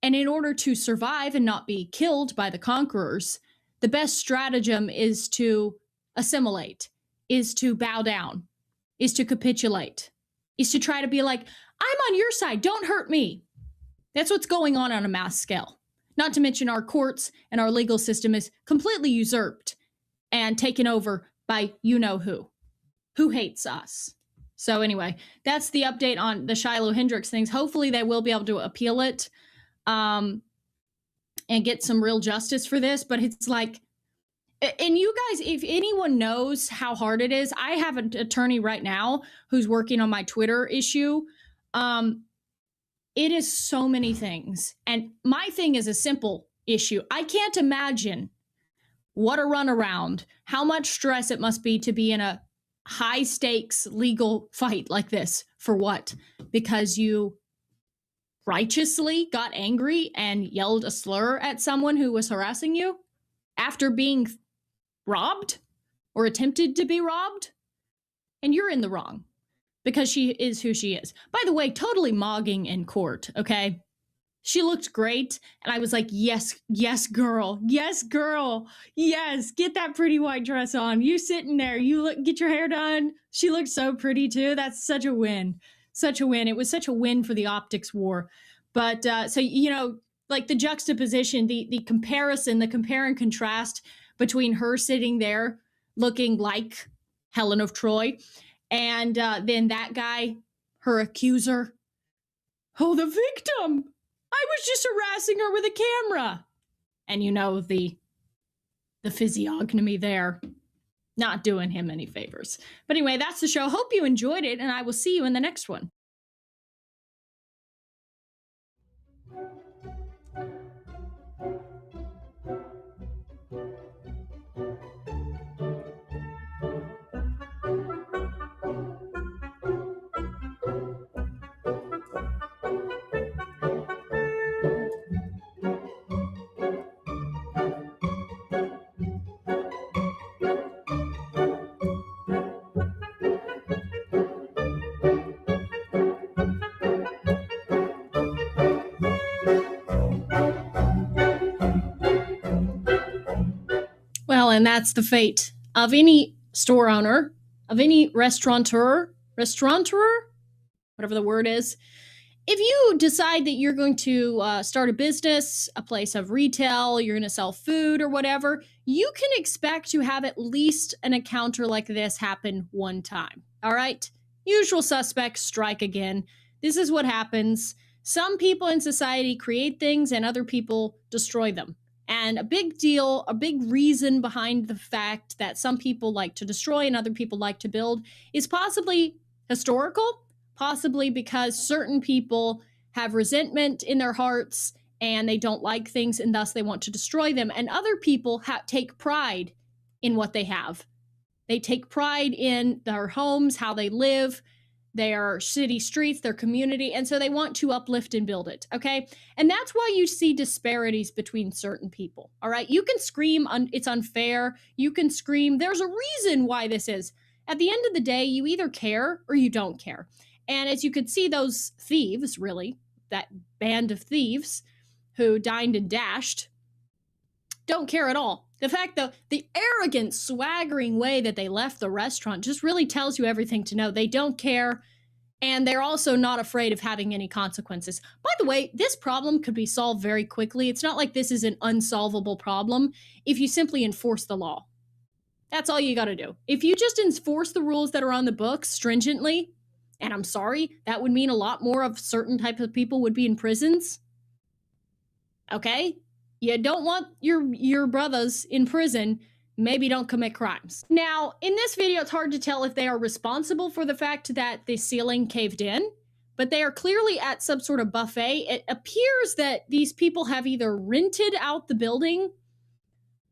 And in order to survive and not be killed by the conquerors, the best stratagem is to assimilate, is to bow down, is to capitulate, is to try to be like, I'm on your side, don't hurt me. That's what's going on a mass scale. Not to mention our courts and our legal system is completely usurped and taken over by who hates us. So anyway, that's the update on the Shiloh Hendricks things. Hopefully they will be able to appeal it. And get some real justice for this, but it's like, and you guys, if anyone knows how hard it is, I have an attorney right now who's working on my Twitter issue. It is so many things. And my thing is a simple issue. I can't imagine what a runaround, how much stress it must be to be in a high stakes legal fight like this. For what? Because you righteously got angry and yelled a slur at someone who was harassing you after being robbed or attempted to be robbed, and you're in the wrong because she is who she is. By the way, totally mogging in court, okay? She looked great, and I was like, yes, girl, yes, get that pretty white dress on. You sitting there, get your hair done. She looked so pretty too. That's such a win. Such a win. It was such a win for the optics war. But so, like the juxtaposition, the comparison, the compare and contrast between her sitting there looking like Helen of Troy and then that guy, her accuser. Oh, the victim. I was just harassing her with a camera. And the physiognomy there. Not doing him any favors. But anyway, that's the show. Hope you enjoyed it, and I will see you in the next one. Well, and that's the fate of any store owner, of any restaurateur, whatever the word is. If you decide that you're going to start a business, a place of retail, you're going to sell food or whatever, you can expect to have at least an encounter like this happen one time. All right? Usual suspects strike again. This is what happens. Some people in society create things and other people destroy them. And a big deal, a big reason behind the fact that some people like to destroy and other people like to build is possibly historical, possibly because certain people have resentment in their hearts and they don't like things and thus they want to destroy them. And other people take pride in what they have. They take pride in their homes, how they live, their city streets, their community, and so they want to uplift and build it, okay? And that's why you see disparities between certain people, all right? You can scream, it's unfair. You can scream, there's a reason why this is. At the end of the day, you either care or you don't care. And as you could see, those thieves, really, that band of thieves who dined and dashed, don't care at all. The fact that the arrogant, swaggering way that they left the restaurant just really tells you everything to know. They don't care, and they're also not afraid of having any consequences. By the way, this problem could be solved very quickly. It's not like this is an unsolvable problem if you simply enforce the law. That's all you got to do. If you just enforce the rules that are on the books stringently, and I'm sorry, that would mean a lot more of certain types of people would be in prisons. Okay? You don't want your brothers in prison. Maybe don't commit crimes. Now, in this video, it's hard to tell if they are responsible for the fact that the ceiling caved in, but they are clearly at some sort of buffet. It appears that these people have either rented out the building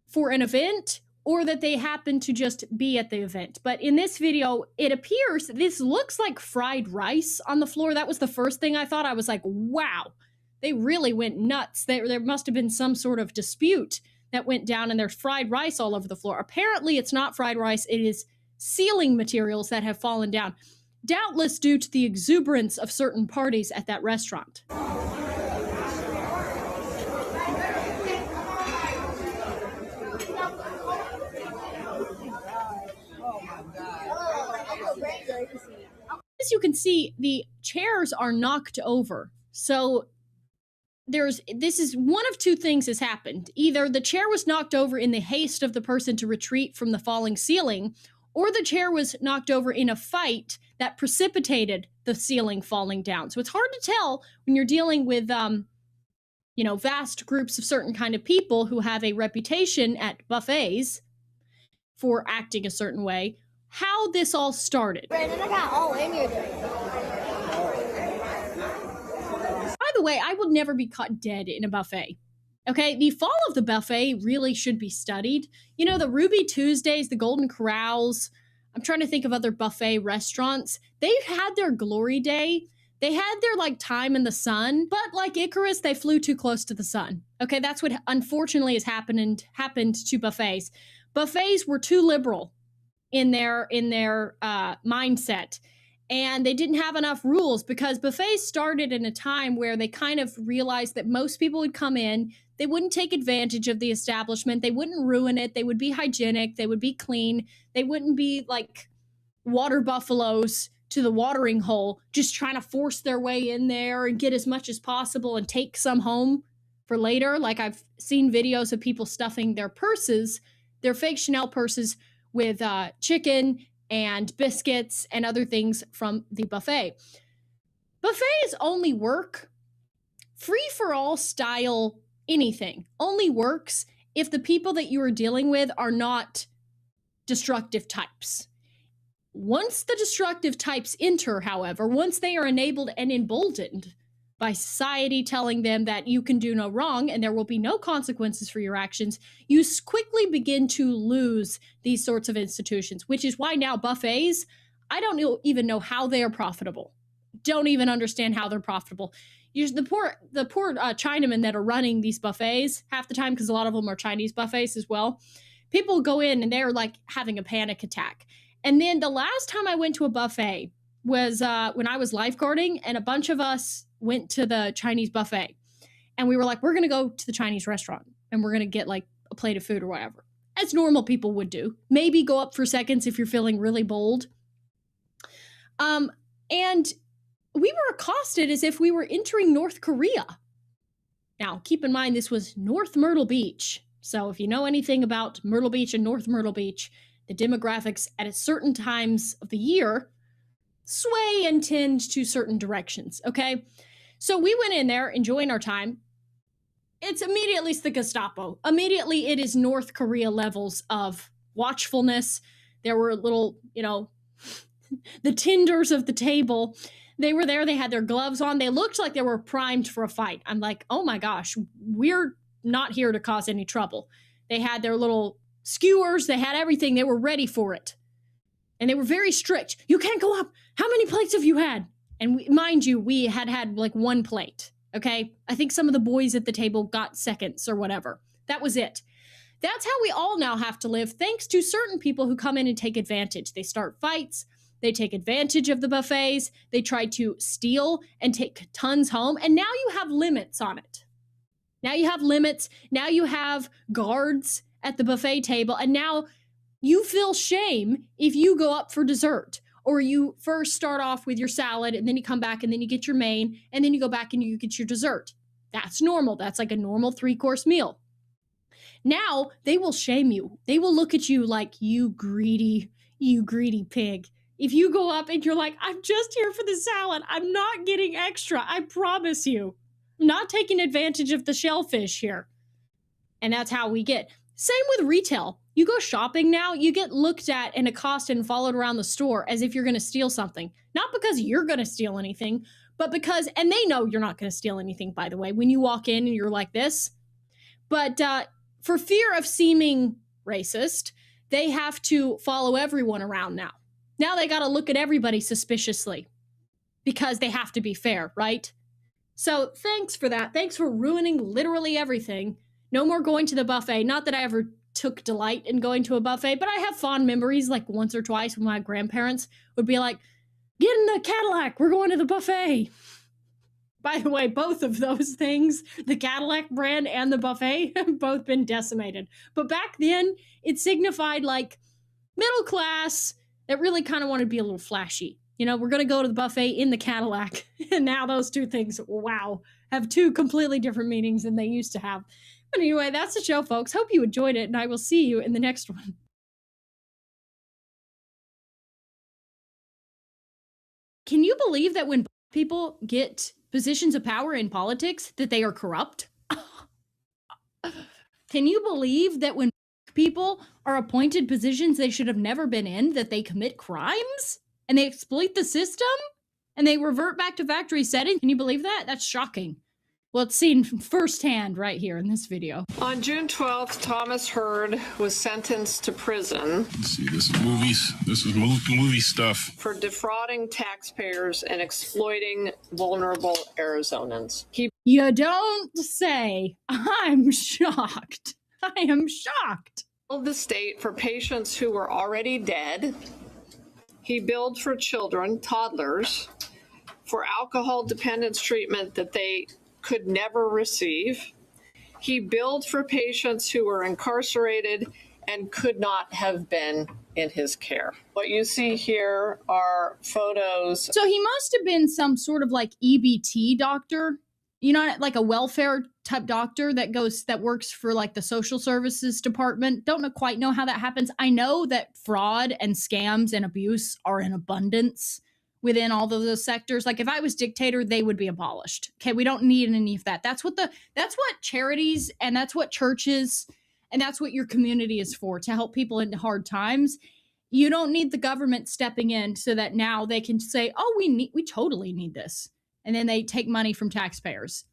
for an event or that they happen to just be at the event. But in this video, it appears this looks like fried rice on the floor. That was the first thing I thought. I was like, wow. They really went nuts. There must have been some sort of dispute that went down, and there's fried rice all over the floor. Apparently, it's not fried rice. It is ceiling materials that have fallen down, doubtless due to the exuberance of certain parties at that restaurant. As you can see, the chairs are knocked over. So this is one of two things has happened. Either the chair was knocked over in the haste of the person to retreat from the falling ceiling, or the chair was knocked over in a fight that precipitated the ceiling falling down. So it's hard to tell when you're dealing with, vast groups of certain kind of people who have a reputation at buffets for acting a certain way, how this all started. Brandon, I got all in your By the way, I would never be caught dead in a buffet. Okay, the fall of the buffet really should be studied. You know, the Ruby Tuesdays, the Golden Corrals, I'm trying to think of other buffet restaurants. They've had their glory day. They had their, time in the sun, but like Icarus, they flew too close to the sun. Okay, that's what unfortunately has happened to buffets. Buffets were too liberal in their mindset. And they didn't have enough rules because buffets started in a time where they kind of realized that most people would come in, they wouldn't take advantage of the establishment, they wouldn't ruin it, they would be hygienic, they would be clean, they wouldn't be like water buffaloes to the watering hole, just trying to force their way in there and get as much as possible and take some home for later. Like I've seen videos of people stuffing their purses, their fake Chanel purses with chicken and biscuits and other things from the buffet. Buffets only work, free-for-all style anything, only works if the people that you are dealing with are not destructive types. Once the destructive types enter, however, once they are enabled and emboldened by society telling them that you can do no wrong and there will be no consequences for your actions, you quickly begin to lose these sorts of institutions, which is why now buffets, I don't even know how they are profitable. Don't even understand how they're profitable. The poor Chinamen that are running these buffets half the time, because a lot of them are Chinese buffets as well, people go in and they're like having a panic attack. And then the last time I went to a buffet was when I was lifeguarding, and a bunch of us went to the Chinese buffet, and we were like, we're going to go to the Chinese restaurant and we're going to get like a plate of food or whatever, as normal people would do. Maybe go up for seconds if you're feeling really bold. And we were accosted as if we were entering North Korea. Now, keep in mind, this was North Myrtle Beach. So if you know anything about Myrtle Beach and North Myrtle Beach, the demographics at certain times of the year sway and tend to certain directions, okay? So we went in there, enjoying our time. It's immediately the Gestapo. Immediately it is North Korea levels of watchfulness. There were little, the tinders of the table. They were there, they had their gloves on. They looked like they were primed for a fight. I'm like, oh my gosh, we're not here to cause any trouble. They had their little skewers, they had everything, they were ready for it. And they were very strict. You can't go up. How many plates have you had? And mind you, we had like one plate, okay? I think some of the boys at the table got seconds or whatever. That was it. That's how we all now have to live, thanks to certain people who come in and take advantage. They start fights. They take advantage of the buffets. They try to steal and take tons home. And now you have limits on it. Now you have limits. Now you have guards at the buffet table. And now you feel shame if you go up for dessert, or you first start off with your salad and then you come back and then you get your main and then you go back and you get your dessert. That's normal. That's like a normal 3-course meal. Now they will shame you. They will look at you like, you greedy pig. If you go up and you're like, I'm just here for the salad. I'm not getting extra. I promise you. I'm not taking advantage of the shellfish here. And that's how we get. Same with retail. You go shopping now, you get looked at and accosted and followed around the store as if you're going to steal something. Not because you're going to steal anything, but because, and they know you're not going to steal anything, by the way, when you walk in and you're like this. But for fear of seeming racist, they have to follow everyone around now. Now they got to look at everybody suspiciously because they have to be fair, right? So thanks for that. Thanks for ruining literally everything. No more going to the buffet. Not that I ever took delight in going to a buffet, but I have fond memories, like once or twice when my grandparents would be like, get in the Cadillac, we're going to the buffet. By the way, both of those things, the Cadillac brand and the buffet, have both been decimated. But back then, it signified like middle class that really kind of wanted to be a little flashy. You know, we're going to go to the buffet in the Cadillac. And now those two things, wow, have two completely different meanings than they used to have. But anyway, that's the show, folks. Hope you enjoyed it, and I will see you in the next one. Can you believe that when people get positions of power in politics, that they are corrupt? Can you believe that when people are appointed positions they should have never been in, that they commit crimes? And they exploit the system? And they revert back to factory setting? Can you believe that? That's shocking. Well, it's seen firsthand right here in this video. On June 12th, Thomas Hurd was sentenced to prison. Let's see, this is movies. This is movie stuff. For defrauding taxpayers and exploiting vulnerable Arizonans. You don't say. I'm shocked. I am shocked. The state for patients who were already dead. He billed for children, toddlers, for alcohol dependence treatment that they could never receive. He billed for patients who were incarcerated and could not have been in his care. What you see here are photos. So he must have been some sort of like EBT doctor, you know, like a welfare type doctor that works for like the social services department. Don't quite know how that happens. I know that fraud and scams and abuse are in abundance within all of those sectors. Like if I was dictator, they would be abolished. Okay, we don't need any of that. That's what charities and that's what churches and that's what your community is for, to help people in hard times. You don't need the government stepping in so that now they can say, oh, we totally need this. And then they take money from taxpayers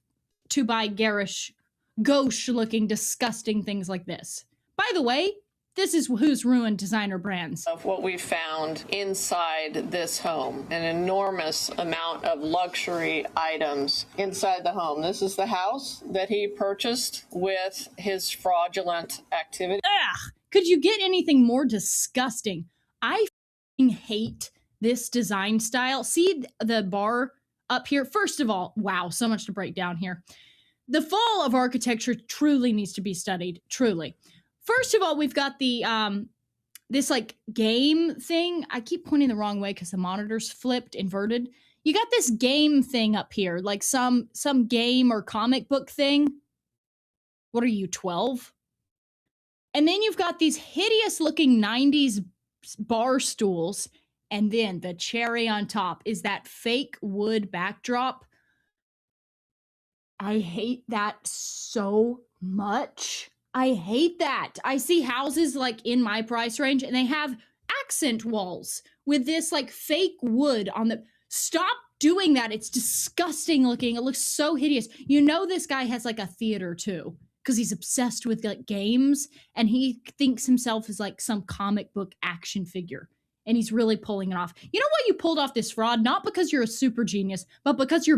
to buy garish, gauche-looking, disgusting things like this. By the way, this is who's ruined designer brands. Of what we found inside this home, an enormous amount of luxury items inside the home. This is the house that he purchased with his fraudulent activity. Ugh, could you get anything more disgusting? I hate this design style. See the bar up here? First of all, wow, so much to break down here. The fall of architecture truly needs to be studied, truly. First of all, we've got the this like game thing. I keep pointing the wrong way because the monitor's flipped, inverted. You got this game thing up here, like some game or comic book thing. What are you, 12? And then you've got these hideous looking 90s bar stools. And then the cherry on top is that fake wood backdrop. I hate that so much. I hate that. I see houses like in my price range and they have accent walls with this like fake wood on the... Stop doing that. It's disgusting looking. It looks so hideous. You know this guy has like a theater too because he's obsessed with like games and he thinks himself as like some comic book action figure. and he's really pulling it off. You know why you pulled off this fraud? Not because you're a super genius, but because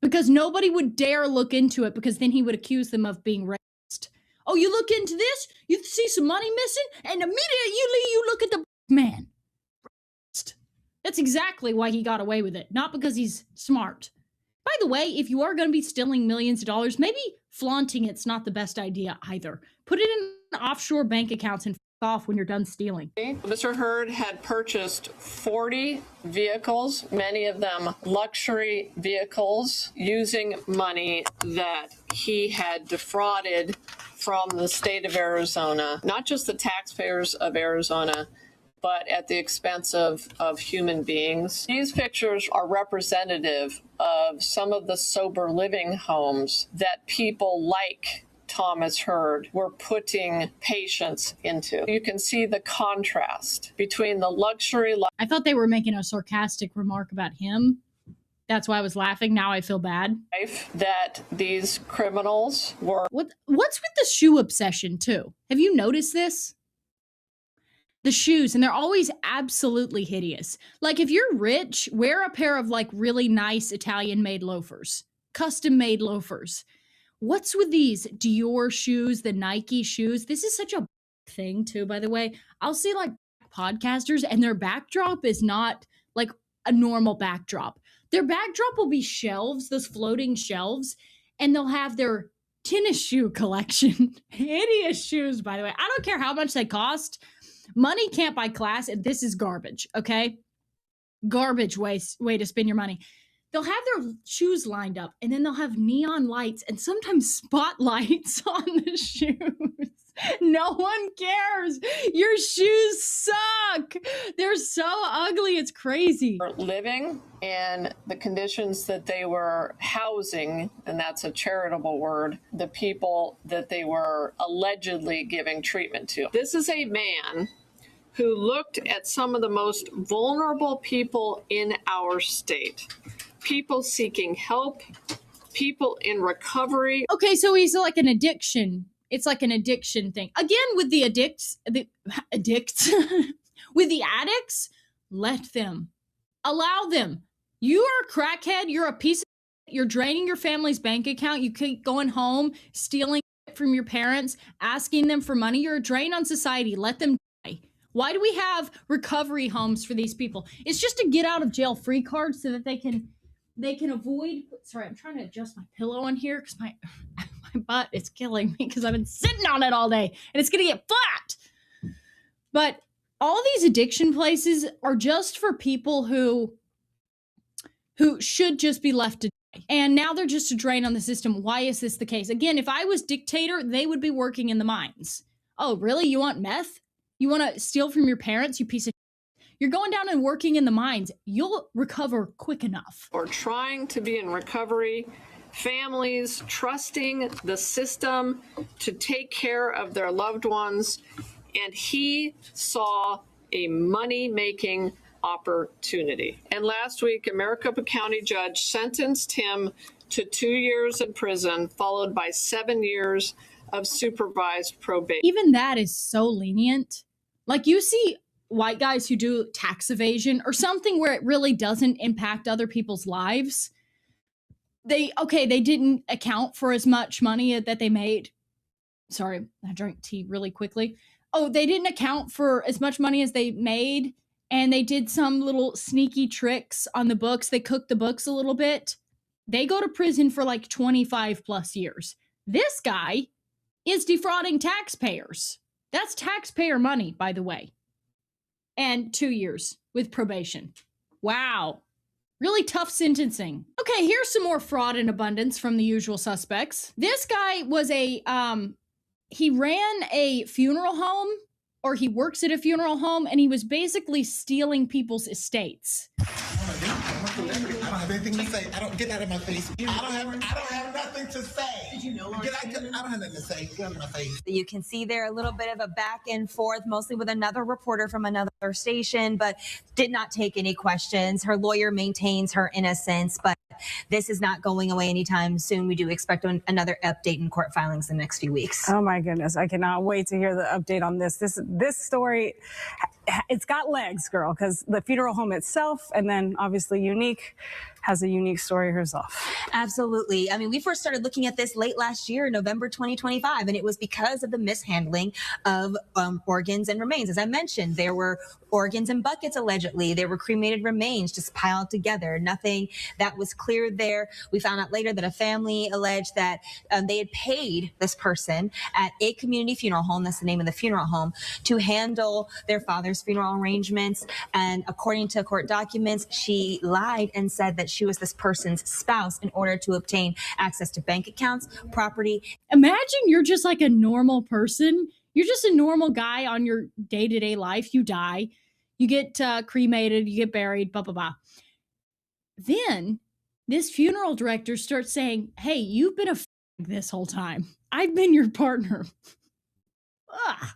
because nobody would dare look into it, because then he would accuse them of being racist. Oh, you look into this, you see some money missing, and immediately you look at the man. That's exactly why he got away with it, not because he's smart. By the way, if you are going to be stealing millions of dollars, maybe flaunting it's not the best idea either. Put it in offshore bank accounts and f off when you're done stealing. Mr. Hurd had purchased 40 vehicles, many of them luxury vehicles, using money that he had defrauded from the state of Arizona, not just the taxpayers of Arizona, but at the expense of human beings. These pictures are representative of some of the sober living homes that people like Thomas Hurd were putting patients into. You can see the contrast between the luxury. I thought they were making a sarcastic remark about him. That's why I was laughing. Now I feel bad. Life that these criminals were. What's with the shoe obsession too? Have you noticed this? The shoes, and they're always absolutely hideous. Like, if you're rich, wear a pair of like really nice Italian-made loafers, custom-made loafers. What's with these Dior shoes, the Nike shoes? This is such a thing too, by the way. I'll see like podcasters and their backdrop is not like a normal backdrop. Their backdrop will be shelves, those floating shelves, and they'll have their tennis shoe collection. Hideous shoes, by the way. I don't care how much they cost. Money can't buy class, and this is garbage, okay? Garbage way to spend your money. They'll have their shoes lined up, and then they'll have neon lights and sometimes spotlights on the shoes. No one cares. Your shoes suck. They're so ugly. It's crazy. Living and the conditions that they were housing, and that's a charitable word, the people that they were allegedly giving treatment to. This is a man who looked at some of the most vulnerable people in our state. People seeking help, people in recovery. Okay, so he's like an addiction. It's like an addiction thing. Again, with the addicts, with the addicts, let them. Allow them. You are a crackhead. You're a piece of you're draining your family's bank account. You keep going home, stealing from your parents, asking them for money. You're a drain on society. Let them die. Why do we have recovery homes for these people? It's just a get out of jail free card so that they can avoid. Sorry, I'm trying to adjust my pillow on here because my butt is killing me because I've been sitting on it all day and it's gonna get flat. But all these addiction places are just for people who should just be left to die. And now they're just a drain on the system. Why is this the case? Again, if I was dictator, they would be working in the mines. Oh, really? You want meth? You want to steal from your parents, you piece of shit? You're going down and working in the mines. You'll recover quick enough. Or trying to be in recovery, families trusting the system to take care of their loved ones, and he saw a money-making opportunity. And last week, a Maricopa County judge sentenced him to 2 years in prison, followed by 7 years of supervised probation. Even that is so lenient. Like, you see white guys who do tax evasion or something where it really doesn't impact other people's lives. They didn't account for as much money that they made. Sorry, I drank tea really quickly. Oh, they didn't account for as much money as they made, and they did some little sneaky tricks on the books. They cooked the books a little bit. They go to prison for like 25 plus years. This guy is defrauding taxpayers. That's taxpayer money, by the way. And 2 years with probation. Wow. Really tough sentencing. Okay, here's some more fraud in abundance from the usual suspects. This guy was he ran a funeral home, or he works at a funeral home, and he was basically stealing people's estates. have anything to say. I don't get out of my face. I don't have nothing to say. Did you know? I don't have nothing to say. Get out of my face. You can see there a little bit of a back and forth, mostly with another reporter from another station, but did not take any questions. Her lawyer maintains her innocence, but this is not going away anytime soon. We do expect another update in court filings in the next few weeks. Oh my goodness, I cannot wait to hear the update on this. This story, it's got legs, girl, because the funeral home itself, and then obviously Unique, has a unique story herself. Absolutely. I mean, we first started looking at this late last year, November 2025, and it was because of the mishandling of organs and remains. As I mentioned, there were organs in buckets, allegedly. There were cremated remains just piled together. Nothing that was cleared there. We found out later that a family alleged that they had paid this person at a community funeral home, that's the name of the funeral home, to handle their father's funeral arrangements. And according to court documents, she lied and said that she was this person's spouse in order to obtain access to bank accounts, property. Imagine you're just like a normal person. You're just a normal guy on your day-to-day life. You die, you get cremated, you get buried, blah, blah, blah. Then this funeral director starts saying, hey, you've been a this whole time. I've been your partner. Ugh.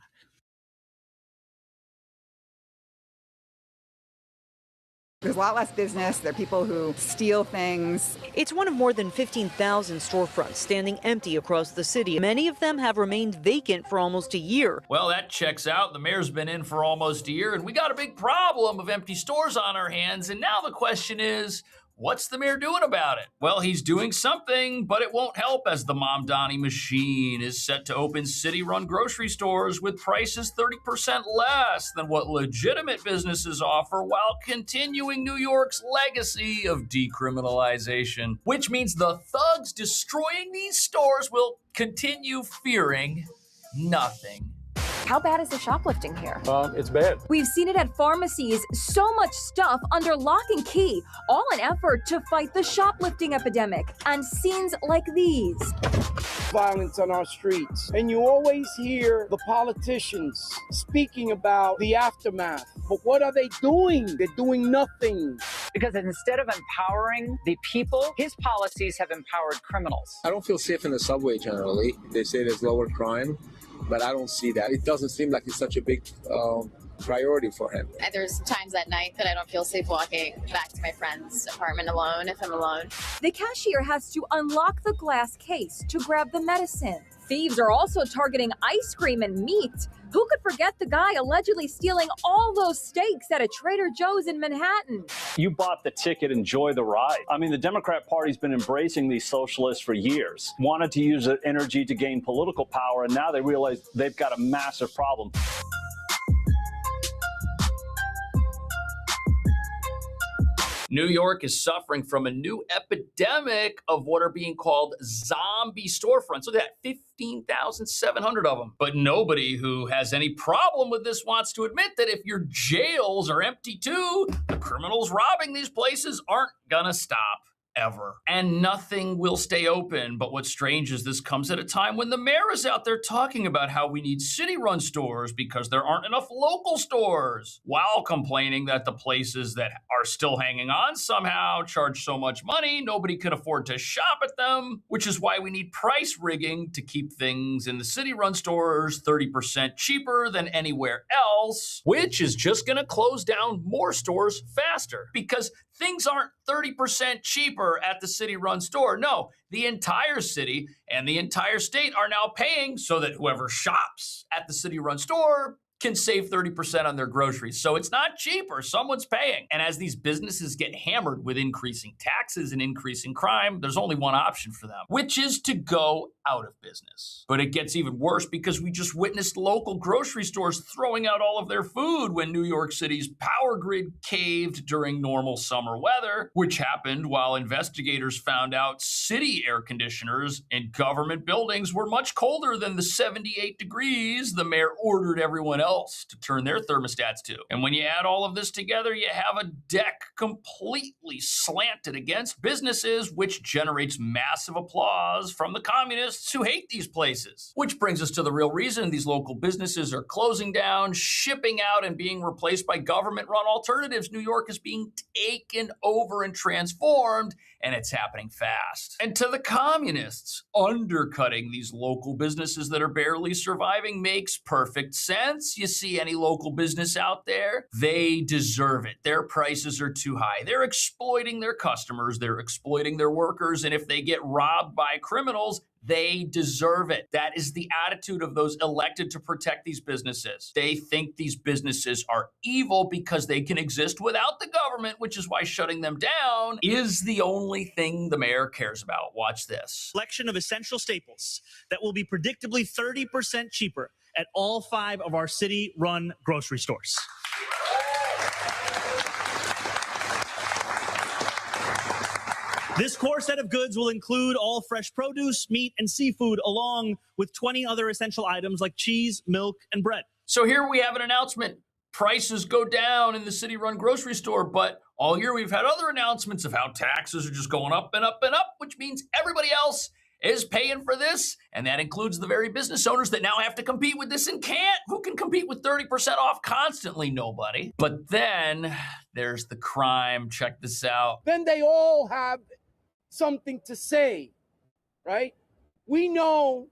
There's a lot less business. There are people who steal things. It's one of more than 15,000 storefronts standing empty across the city. Many of them have remained vacant for almost a year. Well, that checks out. The mayor's been in for almost a year, and we got a big problem of empty stores on our hands. And now the question is, what's the mayor doing about it? Well, he's doing something, but it won't help as the Mamdani machine is set to open city-run grocery stores with prices 30% less than what legitimate businesses offer while continuing New York's legacy of decriminalization, which means the thugs destroying these stores will continue fearing nothing. How bad is the shoplifting here? It's bad. We've seen it at pharmacies, so much stuff under lock and key, all an effort to fight the shoplifting epidemic, and scenes like these. Violence on our streets. And you always hear the politicians speaking about the aftermath. But what are they doing? They're doing nothing. Because instead of empowering the people, his policies have empowered criminals. I don't feel safe in the subway generally. They say there's lower crime, but I don't see that. It doesn't seem like it's such a big priority for him. There's times at night that I don't feel safe walking back to my friend's apartment alone if I'm alone. The cashier has to unlock the glass case to grab the medicine. Thieves are also targeting ice cream and meat. Who could forget the guy allegedly stealing all those steaks at a Trader Joe's in Manhattan? You bought the ticket, enjoy the ride. I mean, the Democrat Party's been embracing these socialists for years, wanted to use the energy to gain political power, and now they realize they've got a massive problem. New York is suffering from a new epidemic of what are being called zombie storefronts. Look at that, 15,700 of them. But nobody who has any problem with this wants to admit that if your jails are empty too, the criminals robbing these places aren't gonna stop. Ever. And nothing will stay open. But what's strange is this comes at a time when the mayor is out there talking about how we need city-run stores because there aren't enough local stores, while complaining that the places that are still hanging on somehow charge so much money nobody can afford to shop at them, which is why we need price rigging to keep things in the city-run stores 30% cheaper than anywhere else, which is just going to close down more stores faster because things aren't 30% cheaper at the city-run store. No, the entire city and the entire state are now paying so that whoever shops at the city-run store can save 30% on their groceries. So it's not cheaper, someone's paying. And as these businesses get hammered with increasing taxes and increasing crime, there's only one option for them, which is to go out of business. But it gets even worse because we just witnessed local grocery stores throwing out all of their food when New York City's power grid caved during normal summer weather, which happened while investigators found out city air conditioners in government buildings were much colder than the 78 degrees the mayor ordered everyone else else to turn their thermostats to. And when you add all of this together, you have a deck completely slanted against businesses, which generates massive applause from the communists who hate these places. Which brings us to the real reason these local businesses are closing down, shipping out, and being replaced by government-run alternatives. New York is being taken over and transformed, and it's happening fast. And to the communists, undercutting these local businesses that are barely surviving makes perfect sense. You see any local business out there? They deserve it. Their prices are too high. They're exploiting their customers, they're exploiting their workers, and if they get robbed by criminals, they deserve it. That is the attitude of those elected to protect these businesses. They think these businesses are evil because they can exist without the government, which is why shutting them down is the only thing the mayor cares about. Watch this. Selection of essential staples that will be predictably 30% cheaper at all 5 of our city-run grocery stores. This core set of goods will include all fresh produce, meat, and seafood, along with 20 other essential items like cheese, milk, and bread. So here we have an announcement. Prices go down in the city-run grocery store, but all year we've had other announcements of how taxes are just going up and up and up, which means everybody else is paying for this, and that includes the very business owners that now have to compete with this and can't. Who can compete with 30% off constantly? Nobody. But then there's the crime. Check this out. Then they all have something to say, right? We know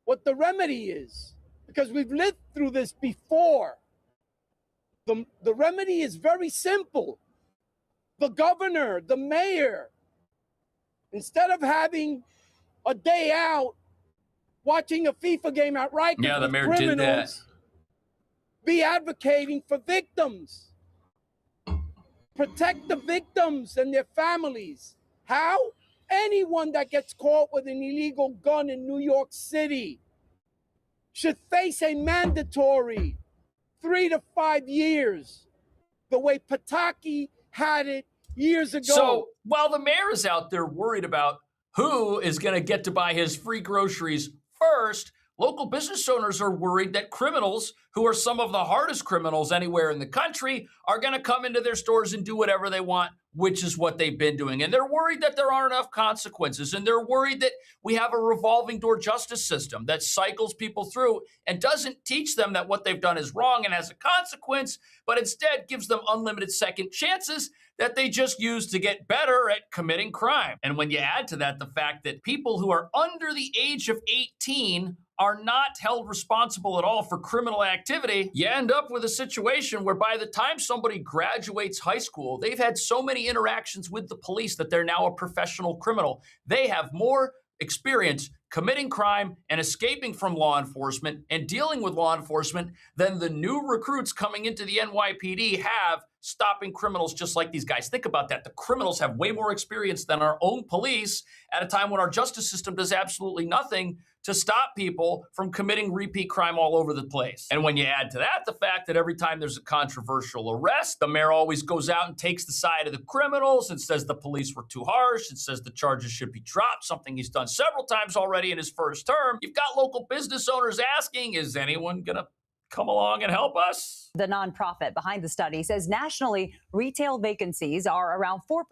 what the remedy is because we've lived through this before. The remedy is very simple. The governor, the mayor, instead of having a day out watching a FIFA game at Rikers Yeah, the with mayor did that. be advocating for victims. Protect the victims and their families. How? Anyone that gets caught with an illegal gun in New York City should face a mandatory 3 to 5 years, the way Pataki had it years ago. So while the mayor is out there worried about who is going to get to buy his free groceries first, local business owners are worried that criminals, who are some of the hardest criminals anywhere in the country, are going to come into their stores and do whatever they want, which is what they've been doing. And they're worried that there aren't enough consequences. And they're worried that we have a revolving door justice system that cycles people through and doesn't teach them that what they've done is wrong and has a consequence, but instead gives them unlimited second chances that they just use to get better at committing crime. And when you add to that the fact that people who are under the age of 18 are not held responsible at all for criminal activity, you end up with a situation where by the time somebody graduates high school, they've had so many interactions with the police that they're now a professional criminal. They have more experience committing crime and escaping from law enforcement and dealing with law enforcement than the new recruits coming into the NYPD have stopping criminals just like these guys. Think about that. The criminals have way more experience than our own police at a time when our justice system does absolutely nothing to stop people from committing repeat crime all over the place. And when you add to that the fact that every time there's a controversial arrest, the mayor always goes out and takes the side of the criminals and says the police were too harsh and says the charges should be dropped, something he's done several times already in his first term. You've got local business owners asking, is anyone going to come along and help us? The nonprofit behind the study says nationally, retail vacancies are around 4%,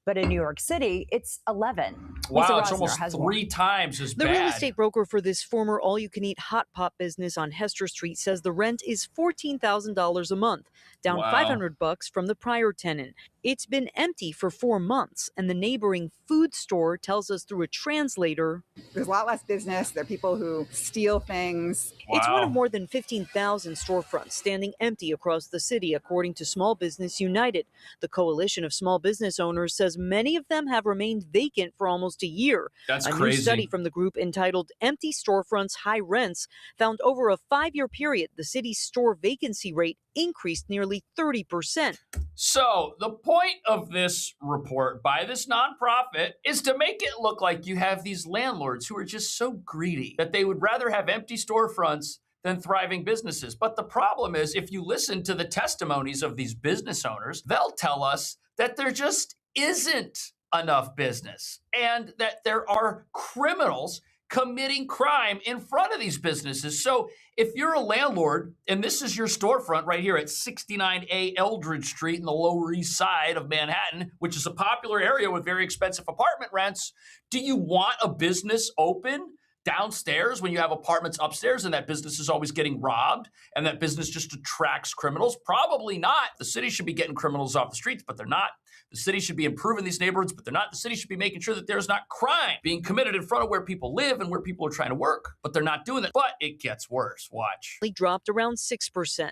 but in New York City, it's 11. Wow, Lisa it's Rosner almost has 3 more. times as The bad. real estate broker for this former all-you-can-eat hot pot business on Hester Street says the rent is $14,000 a month, down Wow. $500 from the prior tenant. It's been empty for 4 months, and the neighboring food store tells us through a translator, There's a lot less business. There are people who steal things. it's one of more than 15,000 storefronts standing empty across the city, according to Small Business United. The coalition of small business owners says many of them have remained vacant for almost a year. That's a crazy. new study from the group entitled Empty Storefronts, High Rents found over a 5-year period, the city's store vacancy rate increased nearly 30%. So the point of this report by this nonprofit is to make it look like you have these landlords who are just so greedy that they would rather have empty storefronts than thriving businesses. But the problem is, if you listen to the testimonies of these business owners, they'll tell us that there just isn't enough business and that there are criminals committing crime in front of these businesses. So if you're a landlord and this is your storefront right here at 69A Eldridge Street in the Lower East Side of Manhattan, which is a popular area with very expensive apartment rents, do you want a business open downstairs when you have apartments upstairs and that business is always getting robbed and that business just attracts criminals? Probably not. The city should be getting criminals off the streets, but they're not. The city should be improving these neighborhoods, but they're not. The city should be making sure that there's not crime being committed in front of where people live and where people are trying to work, but they're not doing that. But it gets worse. Watch. Dropped around 6%.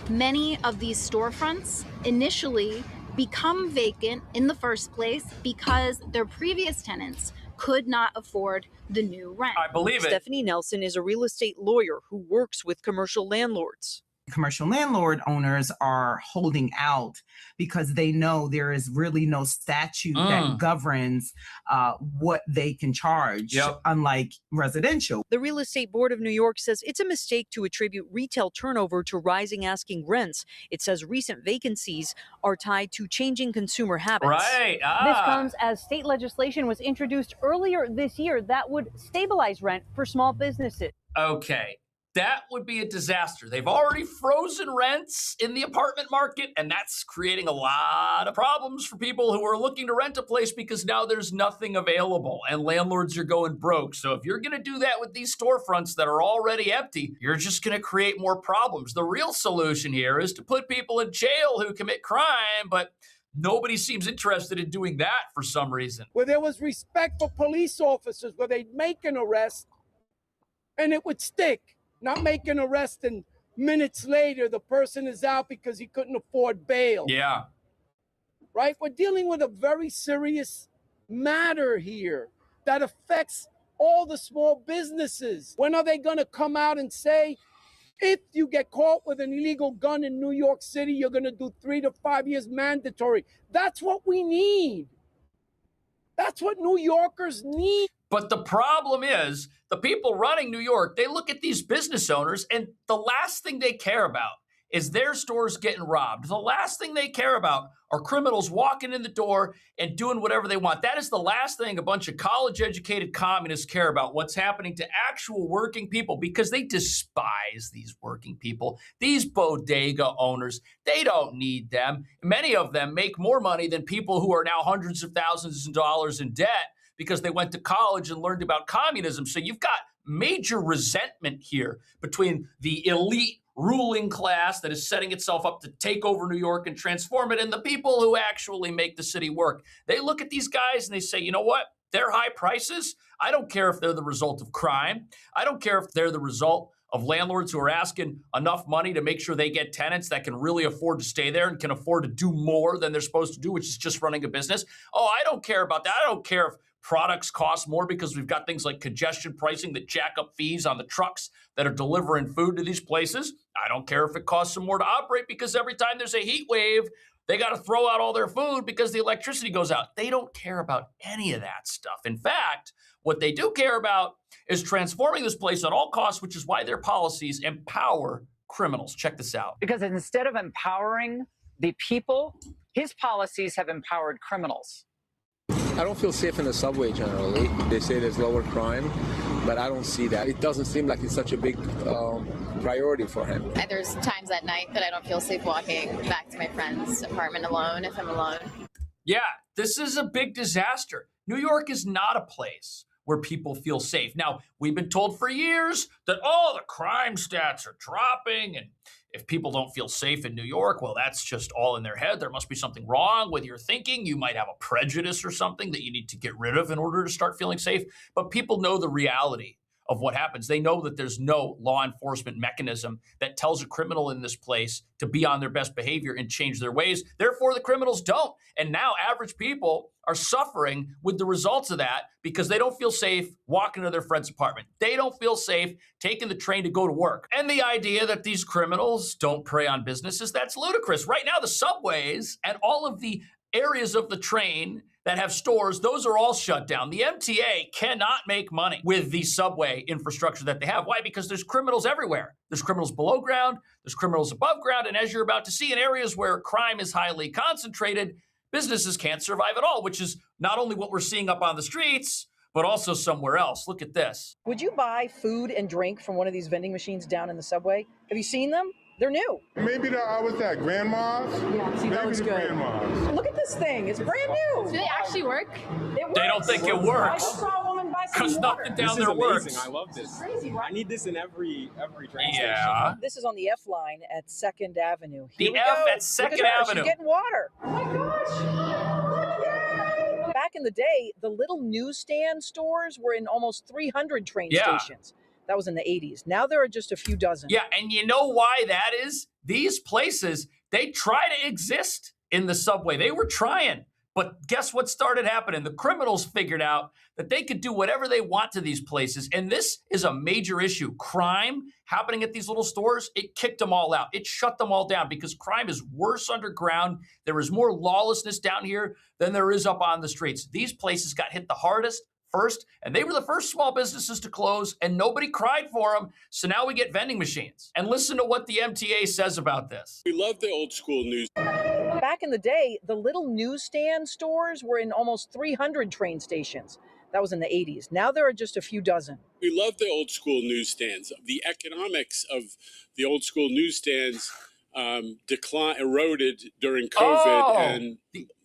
Many of these storefronts initially become vacant in the first place because their previous tenants could not afford the new rent. I believe it. Stephanie Nelson is a real estate lawyer who works with commercial landlords. Commercial landlord owners are holding out because they know there is really no statute that governs what they can charge, unlike residential. The Real Estate Board of New York says it's a mistake to attribute retail turnover to rising asking rents. It says recent vacancies are tied to changing consumer habits. Right. This comes as state legislation was introduced earlier this year that would stabilize rent for small businesses. Okay. That would be a disaster. They've already frozen rents in the apartment market, and that's creating a lot of problems for people who are looking to rent a place because now there's nothing available and landlords are going broke. So if you're going to do that with these storefronts that are already empty, you're just going to create more problems. The real solution here is to put people in jail who commit crime, but nobody seems interested in doing that for some reason. Where there was respect for police officers, where they'd make an arrest and it would stick. Not make an arrest and minutes later the person is out because he couldn't afford bail. Yeah. Right? We're dealing with a very serious matter here that affects all the small businesses. When are they going to come out and say, if you get caught with an illegal gun in New York City, you're going to do 3 to 5 years mandatory? That's what we need. That's what New Yorkers need. But the problem is the people running New York, they look at these business owners and the last thing they care about is their stores getting robbed. The last thing they care about are criminals walking in the door and doing whatever they want. That is the last thing a bunch of college-educated communists care about, what's happening to actual working people, because they despise these working people. These bodega owners, they don't need them. Many of them make more money than people who are now hundreds of thousands of dollars in debt because they went to college and learned about communism. So you've got major resentment here between the elite ruling class that is setting itself up to take over New York and transform it and the people who actually make the city work. They look at these guys and they say, you know what? Their high prices, I don't care if they're the result of crime. I don't care if they're the result of landlords who are asking enough money to make sure they get tenants that can really afford to stay there and can afford to do more than they're supposed to do, which is just running a business. Oh, I don't care about that. I don't care if products cost more because we've got things like congestion pricing that jack up fees on the trucks that are delivering food to these places. I don't care if it costs some more to operate because every time there's a heat wave, they got to throw out all their food because the electricity goes out. They don't care about any of that stuff. In fact, what they do care about is transforming this place at all costs, which is why their policies empower criminals. Check this out. Because instead of empowering the people, his policies have empowered criminals. I don't feel safe in the subway generally. They say there's lower crime, but I don't see that. It doesn't seem like it's such a big priority for him. There's times at night that I don't feel safe walking back to my friend's apartment alone if I'm alone. Yeah, this is a big disaster. New York is not a place where people feel safe. Now, we've been told for years that, the crime stats are dropping, and if people don't feel safe in New York, well, that's just all in their head. There must be something wrong with your thinking. You might have a prejudice or something that you need to get rid of in order to start feeling safe. But people know the reality of what happens. They know that there's no law enforcement mechanism that tells a criminal in this place to be on their best behavior and change their ways. Therefore, the criminals don't. And now average people are suffering with the results of that because they don't feel safe walking to their friend's apartment. They don't feel safe taking the train to go to work. And the idea that these criminals don't prey on businesses, that's ludicrous. Right now, the subways and all of the areas of the train that have stores, those are all shut down. The MTA cannot make money with the subway infrastructure that they have. Why? Because there's criminals everywhere. There's criminals below ground, there's criminals above ground, and as you're about to see, in areas where crime is highly concentrated, businesses can't survive at all, which is not only what we're seeing up on the streets, but also somewhere else. Look at this. Would you buy food and drink from one of these vending machines down in the subway? Have you seen them? They're new. Maybe I was at Grandma's. Yeah, see, that looks good. Grandma's. Look at this thing. It's brand new. Do they actually work? It works. They don't think it I works. just saw a woman buy some Because water. nothing down there works. I love this. Crazy, right? I need this in every train Yeah. station. This is on the F line at 2nd Avenue. The Here we F go. at 2nd Look at her. Avenue. She's getting water. Oh my gosh. Back in the day, the little newsstand stores were in almost 300 train stations. That was in the 80s. Now there are just a few dozen. Yeah, and you know why that is? These places, they try to exist in the subway. They were trying. But guess what started happening? The criminals figured out that they could do whatever they want to these places. And this is a major issue. Crime happening at these little stores, it kicked them all out. It shut them all down because crime is worse underground. There is more lawlessness down here than there is up on the streets. These places got hit the hardest first, and they were the first small businesses to close, and nobody cried for them. So now we get vending machines. And listen to what the MTA says about this. We love the old school news. Back in the day, the little newsstand stores were in almost 300 train stations. That was in the 80s. Now there are just a few dozen. We love the old school newsstands. The economics of the old school newsstands eroded during COVID, and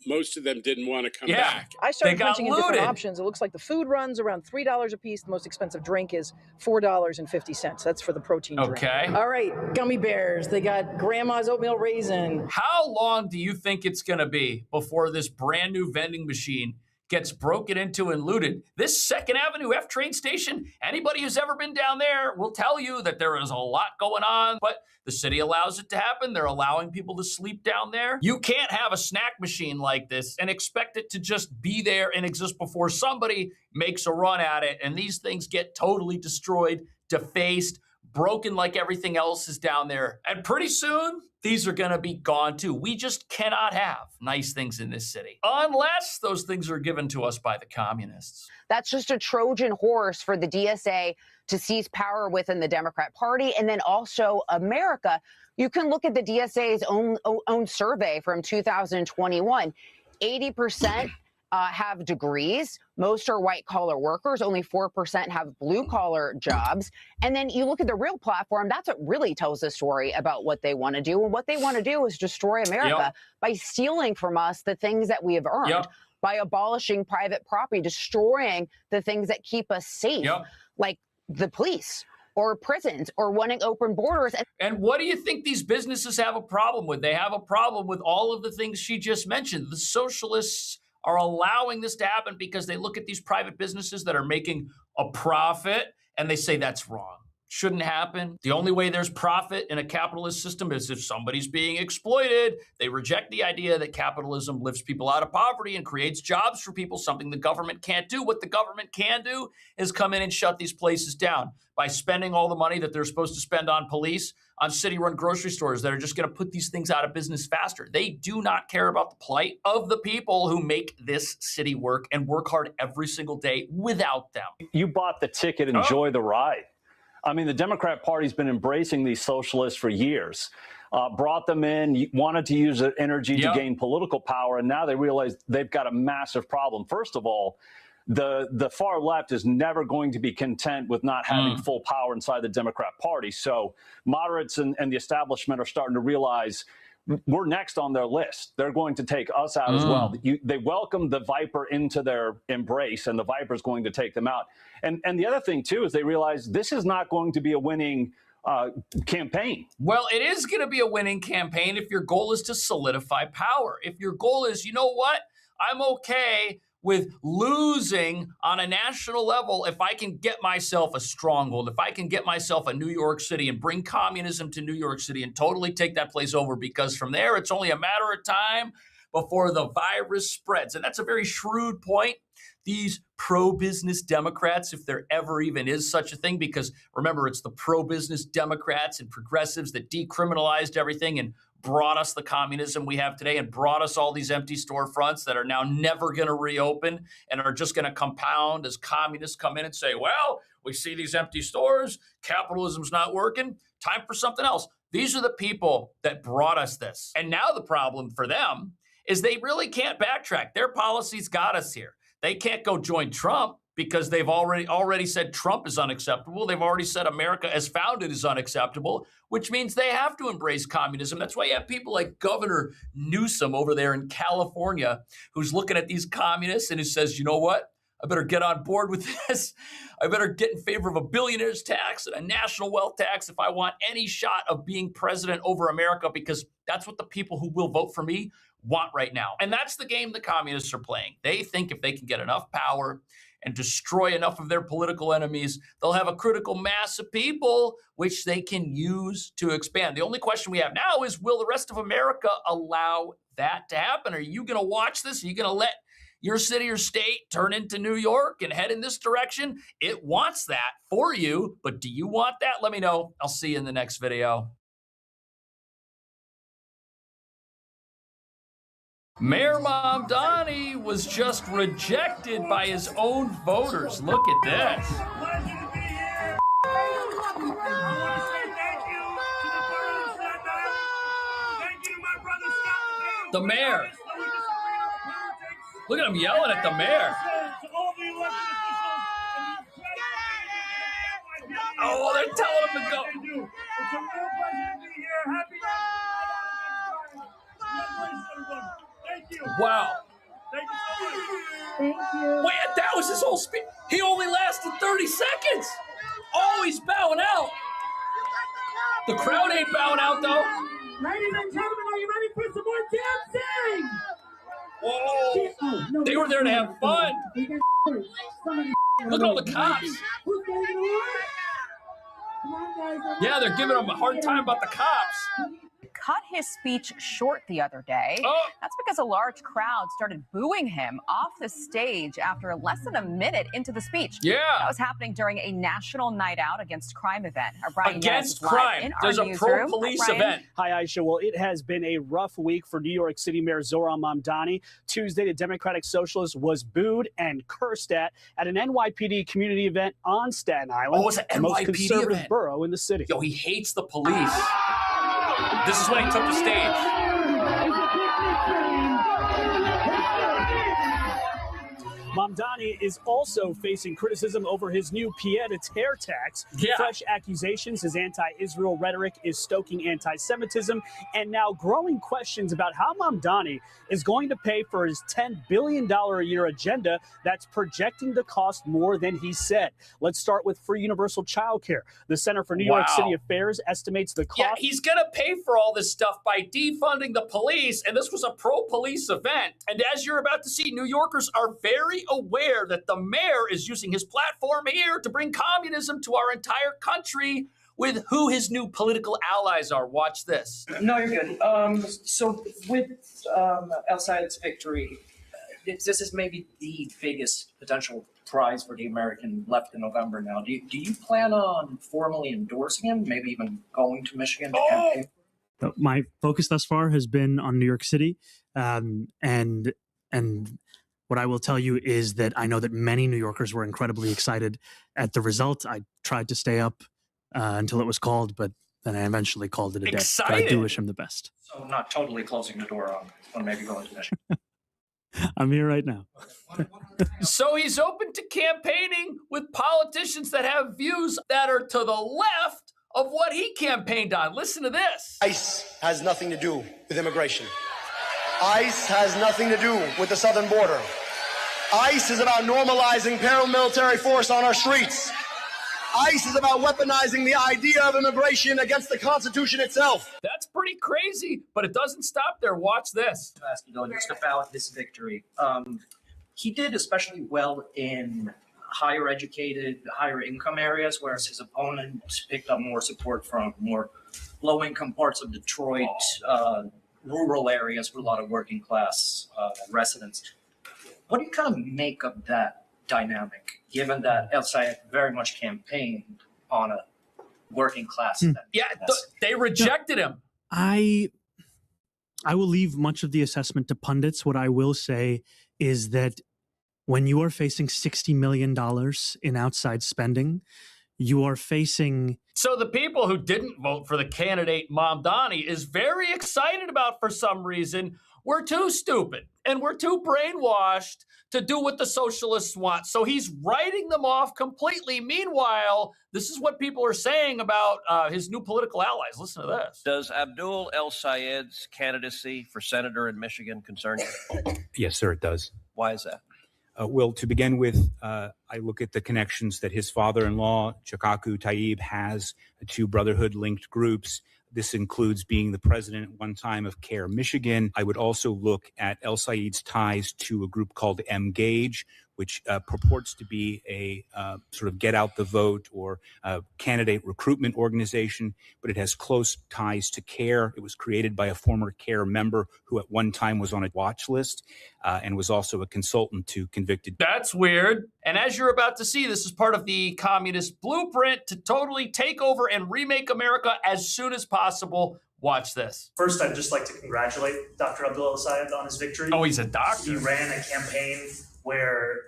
most of them didn't want to come back. I started punching in different looted. options. It looks like the food runs around $3 a piece. The most expensive drink is $4.50. That's for the protein drink. Okay. All right, gummy bears. They got grandma's oatmeal raisin. How long do you think it's going to be before this brand new vending machine gets broken into and looted? This 2nd Avenue F train station, anybody who's ever been down there will tell you that there is a lot going on, but the city allows it to happen. They're allowing people to sleep down there. You can't have a snack machine like this and expect it to just be there and exist before somebody makes a run at it. And these things get totally destroyed, defaced, broken like everything else is down there. And pretty soon, these are going to be gone too. We just cannot have nice things in this city unless those things are given to us by the communists. That's just a Trojan horse for the DSA to seize power within the Democrat Party. And then also America. You can look at the DSA's own survey from 2021. 80% have degrees. Most are white collar workers. Only 4% have blue collar jobs. And then you look at the Real platform. That's what really tells the story about what they want to do. And what they want to do is destroy America by stealing from us the things that we have earned, by abolishing private property, destroying the things that keep us safe, like the police or prisons or wanting open borders. And what do you think these businesses have a problem with? They have a problem with all of the things she just mentioned. The socialists are allowing this to happen because they look at these private businesses that are making a profit and they say that's wrong. Shouldn't happen. The only way there's profit in a capitalist system is if somebody's being exploited. They reject the idea that capitalism lifts people out of poverty and creates jobs for people, something the government can't do. What the government can do is come in and shut these places down by spending all the money that they're supposed to spend on police, on city-run grocery stores that are just going to put these things out of business faster. They do not care about the plight of the people who make this city work and work hard every single day without them. You bought the ticket, enjoy the ride. I mean, the Democrat Party's been embracing these socialists for years, brought them in, wanted to use their energy to gain political power, and now they realize they've got a massive problem. First of all, the far left is never going to be content with not having full power inside the Democrat Party. So moderates and the establishment are starting to realize we're next on their list. They're going to take us out as well. They welcome the Viper into their embrace, and the Viper's going to take them out. And the other thing, too, is they realize this is not going to be a winning campaign. Well, it is going to be a winning campaign if your goal is to solidify power. If your goal is, you know what, I'm okay with losing on a national level if I can get myself a stronghold, if I can get myself a New York City and bring communism to New York City and totally take that place over, because from there it's only a matter of time before the virus spreads. And that's a very shrewd point. These pro-business Democrats, if there ever even is such a thing, because remember, it's the pro-business Democrats and progressives that decriminalized everything and brought us the communism we have today and brought us all these empty storefronts that are now never going to reopen and are just going to compound as communists come in and say, well, we see these empty stores, capitalism's not working, time for something else. These are the people that brought us this. And now the problem for them is they really can't backtrack. Their policies got us here. They can't go join Trump because they've already said Trump is unacceptable. They've already said America as founded is unacceptable, which means they have to embrace communism. That's why you have people like Governor Newsom over there in California, who's looking at these communists and who says, you know what? I better get on board with this. I better get in favor of a billionaire's tax and a national wealth tax if I want any shot of being president over America, because that's what the people who will vote for me want right now. And that's the game the communists are playing. They think if they can get enough power and destroy enough of their political enemies, they'll have a critical mass of people which they can use to expand. The only question we have now is, will the rest of America allow that to happen? Are you going to watch this? Are you going to let your city or state turn into New York and head in this direction? It wants that for you, but do you want that? Let me know. I'll see you in the next video. Mayor Mamdani was just rejected by his own voters. Look at this. The mayor. Look at him yelling at the mayor. Oh, they're telling him to go. Wow. Wait, that was his whole speech. He only lasted 30 seconds. Oh, he's bowing out. The crowd ain't bowing out, though. Ladies and gentlemen, are you ready for some more dancing? Whoa. They were there to have fun. Look at all the cops. Yeah, they're giving him a hard time about the cops. Cut his speech short the other day. That's because a large crowd started booing him off the stage after less than a minute into the speech. Yeah. That was happening during a national night out against crime event. Our Brian Against Yanis is live crime. in our There's a newsroom. pro-police Brian? event. Hi, Aisha. Well, it has been a rough week for New York City Mayor Zohran Mamdani. Tuesday, the Democratic Socialist was booed and cursed at an NYPD community event on Staten Island. Oh, it's an the most NYPD conservative event. borough in the city. Yo, he hates the police. This is when he took the stage. Mamdani is also facing criticism over his new pied-à-terre tax. Yeah. Fresh accusations, his anti-Israel rhetoric is stoking anti-Semitism, and now growing questions about how Mamdani is going to pay for his $10 billion a year agenda that's projecting to cost more than he said. Let's start with free universal childcare. The Center for New York Wow. City Affairs estimates the cost. Yeah, he's going to pay for all this stuff by defunding the police, and this was a pro-police event. And as you're about to see, New Yorkers are very aware that the mayor is using his platform here to bring communism to our entire country with who his new political allies are. Watch this. No, you're good. So with El Sayed's victory, this is maybe the biggest potential prize for the American left in November now. Do you plan on formally endorsing him, maybe even going to Michigan to campaign? My focus thus far has been on New York City, and what I will tell you is that I know that many New Yorkers were incredibly excited at the result. I tried to stay up until it was called, but then I eventually called it a day. But I do wish him the best. So not totally closing the door on maybe going to Michigan. I'm here right now. So he's open to campaigning with politicians that have views that are to the left of what he campaigned on. Listen to this. ICE has nothing to do with immigration. ICE has nothing to do with the southern border. ICE is about normalizing paramilitary force on our streets. ICE is about weaponizing the idea of immigration against the Constitution itself. That's pretty crazy, but it doesn't stop there. Watch this. To ask you though, just about this victory. He did especially well in higher educated, higher income areas, whereas his opponent picked up more support from more low income parts of Detroit, rural areas with a lot of working class residents. What do you kind of make of that dynamic, given that El Sayed very much campaigned on a working class? Yeah, they rejected him. I will leave much of the assessment to pundits. What I will say is that when you are facing $60 million in outside spending, you are facing. So the people who didn't vote for the candidate Mamdani is very excited about for some reason. We're too stupid and we're too brainwashed to do what the socialists want. So he's writing them off completely. Meanwhile, this is what people are saying about his new political allies. Listen to this. Does Abdul El Sayed's candidacy for senator in Michigan concern you? Yes, sir, it does. Why is that? Well, to begin with, I look at the connections that his father-in-law, Chikaku Tayyib, has to Brotherhood-linked groups. This includes being the president at one time of CARE Michigan. I would also look at El Sayed's ties to a group called Mgage, which purports to be a sort of get out the vote or candidate recruitment organization, but it has close ties to CARE. It was created by a former CARE member who at one time was on a watch list and was also a consultant to convicted. That's weird. And as you're about to see, this is part of the communist blueprint to totally take over and remake America as soon as possible. Watch this. First, I'd just like to congratulate Dr. Abdul El Sayed on his victory. Oh, he's a doctor. He ran a campaign where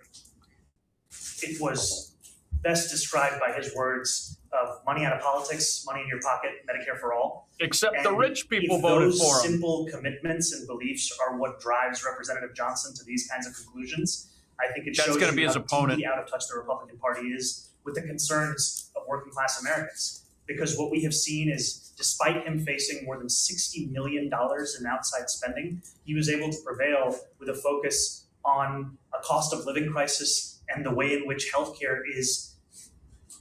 it was best described by his words of money out of politics, money in your pocket, Medicare for all. Except And the rich people if voted those for him. simple commitments and beliefs are what drives Representative Johnson to these kinds of conclusions, I think it That's shows gonna you be his how opponent. deeply out of touch the Republican Party is with the concerns of working class Americans. Because what we have seen is, despite him facing more than $60 million in outside spending, he was able to prevail with a focus on a cost of living crisis and the way in which healthcare is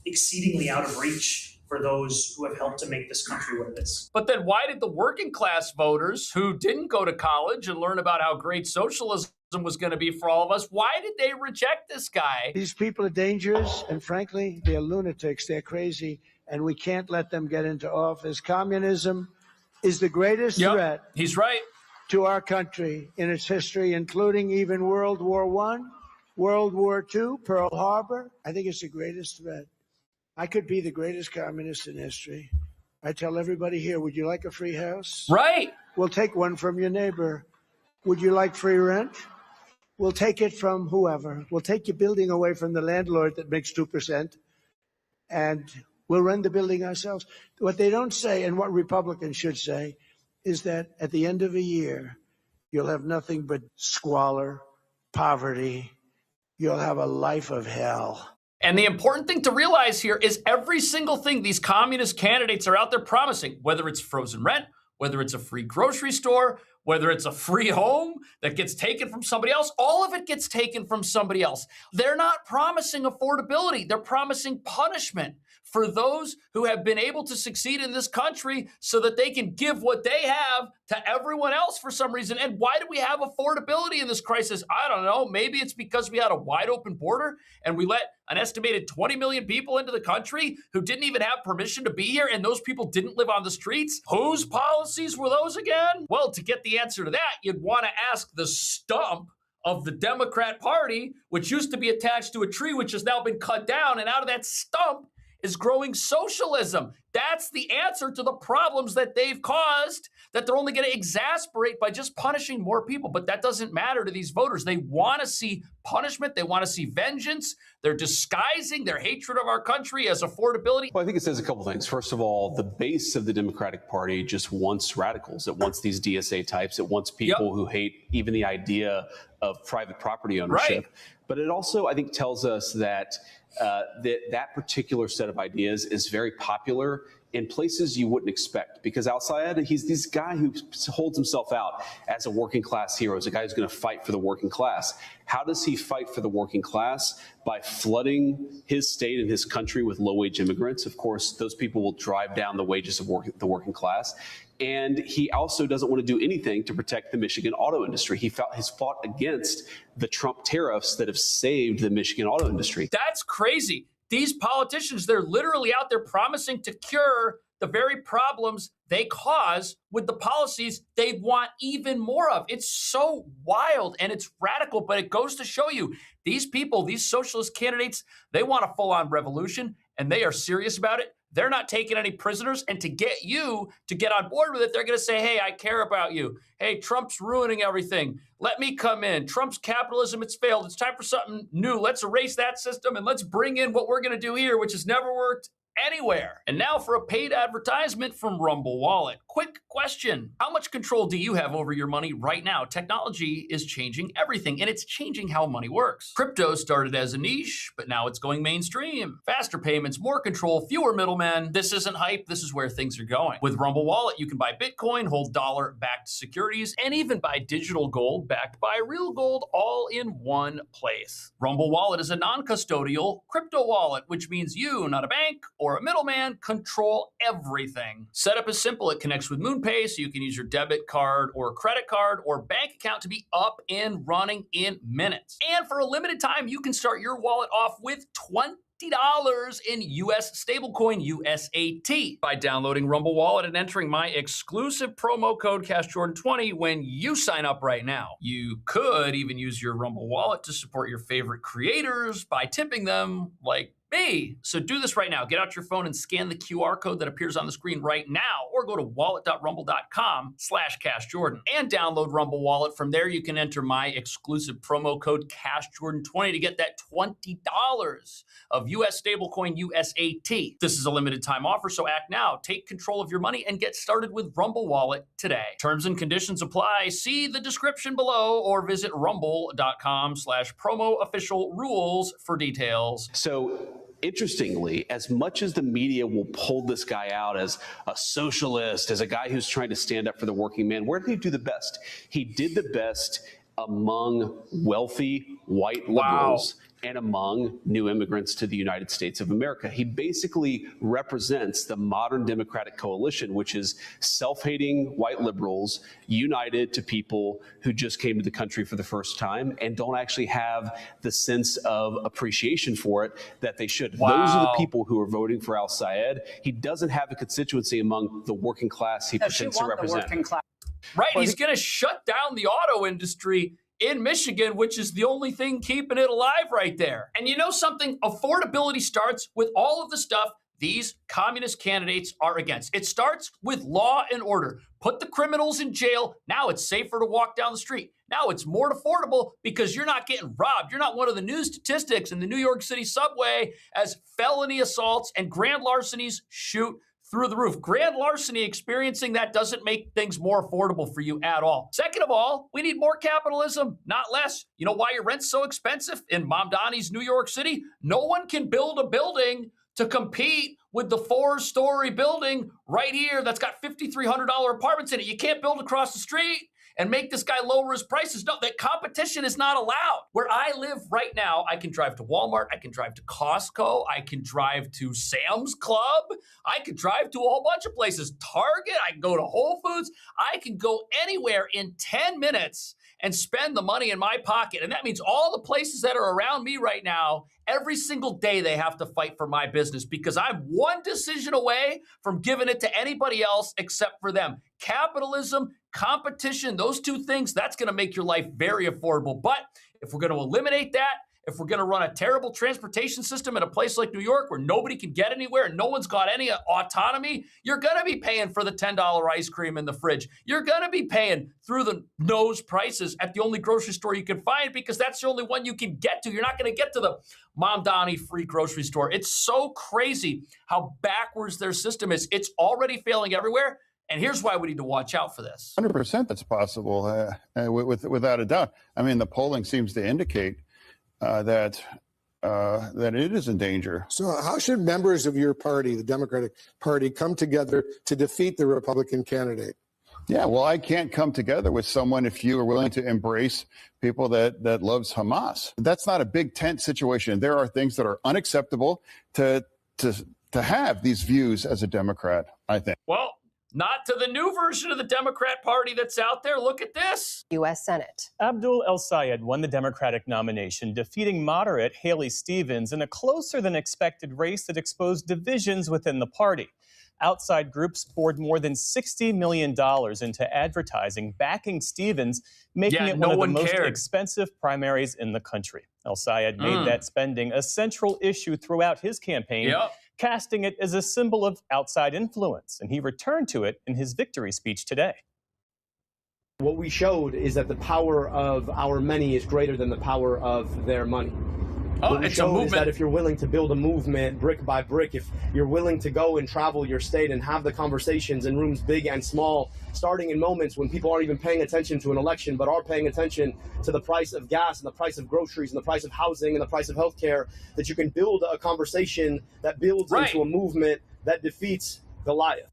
exceedingly out of reach for those who have helped to make this country what it is. But then why did the working class voters who didn't go to college and learn about how great socialism was going to be for all of us, why did they reject this guy? These people are dangerous, and frankly, they're lunatics. They're crazy, and we can't let them get into office. Communism is the greatest threat. He's right. To our country in its history, including even World War I, World War II, Pearl Harbor. I think it's the greatest threat. I could be the greatest communist in history. I tell everybody here, would you like a free house? Right. We'll take one from your neighbor. Would you like free rent? We'll take it from whoever. We'll take your building away from the landlord that makes 2%, and we'll run the building ourselves. What they don't say, and what Republicans should say, is that at the end of a year, you'll have nothing but squalor, poverty. You'll have a life of hell. And the important thing to realize here is every single thing these communist candidates are out there promising, whether it's frozen rent, whether it's a free grocery store, whether it's a free home that gets taken from somebody else, all of it gets taken from somebody else. They're not promising affordability. They're promising punishment for those who have been able to succeed in this country so that they can give what they have to everyone else for some reason. And why do we have affordability in this crisis? I don't know. Maybe it's because we had a wide open border and we let an estimated 20 million people into the country who didn't even have permission to be here, and those people didn't live on the streets. Whose policies were those again? Well, to get the answer to that, you'd want to ask the stump of the Democrat Party, which used to be attached to a tree, which has now been cut down, and out of that stump is growing socialism. That's the answer to the problems that they've caused, that they're only going to exasperate by just punishing more people. But that doesn't matter to these voters. They want to see punishment. They want to see vengeance. They're disguising their hatred of our country as affordability. Well, I think it says a couple things. First of all, the base of the Democratic Party just wants radicals. It wants these DSA types. It wants people who hate even the idea of private property ownership. Right. But it also, I think, tells us that that particular set of ideas is very popular in places you wouldn't expect, because outside, he's this guy who holds himself out as a working class hero, as a guy who's going to fight for the working class. How does he fight for the working class? By flooding his state and his country with low-wage immigrants. Of course, those people will drive down the wages of the working class. And he also doesn't want to do anything to protect the Michigan auto industry. He's fought against the Trump tariffs that have saved the Michigan auto industry. That's crazy. These politicians, they're literally out there promising to cure the very problems they cause with the policies they want even more of. It's so wild and it's radical, but it goes to show you these people, these socialist candidates, they want a full-on revolution and they are serious about it. they're not taking any prisoners. And to get you to get on board with it, they're going to say, hey, I care about you. Hey, Trump's ruining everything. Let me come in. Trump's capitalism, it's failed. It's time for something new. Let's erase that system and let's bring in what we're going to do here, which has never worked anywhere. And now for a paid advertisement from Rumble Wallet. Quick question. How much control do you have over your money right now? Technology is changing everything, and it's changing how money works. Crypto started as a niche, but now it's going mainstream. Faster payments, more control, fewer middlemen. This isn't hype. This is where things are going. With Rumble Wallet, you can buy Bitcoin, hold dollar-backed securities, and even buy digital gold backed by real gold all in one place. Rumble Wallet is a non-custodial crypto wallet, which means you, not a bank or a middleman, control everything. Setup is simple. It connects with MoonPay, so you can use your debit card or credit card or bank account to be up and running in minutes. And for a limited time, you can start your wallet off with $20 in US stablecoin USAT by downloading Rumble Wallet and entering my exclusive promo code CashJordan20 when you sign up right now. You could even use your Rumble Wallet to support your favorite creators by tipping them, like me. So do this right now. Get out your phone and scan the QR code that appears on the screen right now, or go to wallet.rumble.com/CashJordan and download Rumble Wallet. From there, you can enter my exclusive promo code CashJordan20 to get that $20 of US stablecoin USAT. This is a limited time offer, so act now. Take control of your money and get started with Rumble Wallet today. Terms and conditions apply. See the description below or visit rumble.com/promo-official-rules for details. So, interestingly, as much as the media will pull this guy out as a socialist, as a guy who's trying to stand up for the working man, where did he do the best? He did the best among wealthy white liberals and among new immigrants to the United States of America. He basically represents the modern Democratic coalition, which is self-hating white liberals united to people who just came to the country for the first time and don't actually have the sense of appreciation for it that they should. Wow. Those are the people who are voting for al-Sayed. He doesn't have a constituency among the working class he pretends to represent. Right, he's going to shut down the auto industry in Michigan, which is the only thing keeping it alive right there. And you know something? Affordability starts with all of the stuff these communist candidates are against. It starts with law and order. Put the criminals in jail. Now it's safer to walk down the street. Now it's more affordable because you're not getting robbed. You're not one of the news statistics in the New York City subway as felony assaults and grand larcenies shoot through the roof. Grand larceny, experiencing that doesn't make things more affordable for you at all. Second of all, we need more capitalism, not less. You know why your rent's so expensive in Mamdani's New York City? No one can build a building to compete with the 4-story building right here that's got $5,300 apartments in it. You can't build across the street and make this guy lower his prices. No, that competition is not allowed. Where I live right now, I can drive to Walmart, I can drive to Costco, I can drive to Sam's Club, I can drive to a whole bunch of places, Target, I can go to Whole Foods, I can go anywhere in 10 minutes and spend the money in my pocket. And that means all the places that are around me right now, every single day they have to fight for my business because I'm one decision away from giving it to anybody else except for them. Capitalism, competition, those two things, that's going to make your life very affordable. But if we're going to eliminate that, if we're going to run a terrible transportation system in a place like New York where nobody can get anywhere and no one's got any autonomy, you're going to be paying for the $10 ice cream in the fridge. You're going to be paying through the nose prices at the only grocery store you can find because that's the only one you can get to. You're not going to get to the Mamdani free grocery store. It's so crazy how backwards their system is. It's already failing everywhere. And here's why we need to watch out for this. 100% that's possible, without a doubt. I mean, the polling seems to indicate that it is in danger. So how should members of your party, the Democratic Party, come together to defeat the Republican candidate? Yeah, well, I can't come together with someone if you are willing to embrace people that loves Hamas. That's not a big tent situation. There are things that are unacceptable to have these views as a Democrat, I think. Well, not to the new version of the Democrat Party that's out there. Look at this. U.S. Senate. Abdul El-Sayed won the Democratic nomination, defeating moderate Haley Stevens in a closer-than-expected race that exposed divisions within the party. Outside groups poured more than $60 million into advertising backing Stevens, making it one of the most expensive primaries in the country. El-Sayed made that spending a central issue throughout his campaign, casting it as a symbol of outside influence, and he returned to it in his victory speech today. What we showed is that the power of our many is greater than the power of their money. What we it's a showed is movement. that if you're willing to build a movement brick by brick, if you're willing to go and travel your state and have the conversations in rooms big and small, starting in moments when people aren't even paying attention to an election, but are paying attention to the price of gas and the price of groceries and the price of housing and the price of healthcare, that you can build a conversation that builds into a movement that defeats Goliath.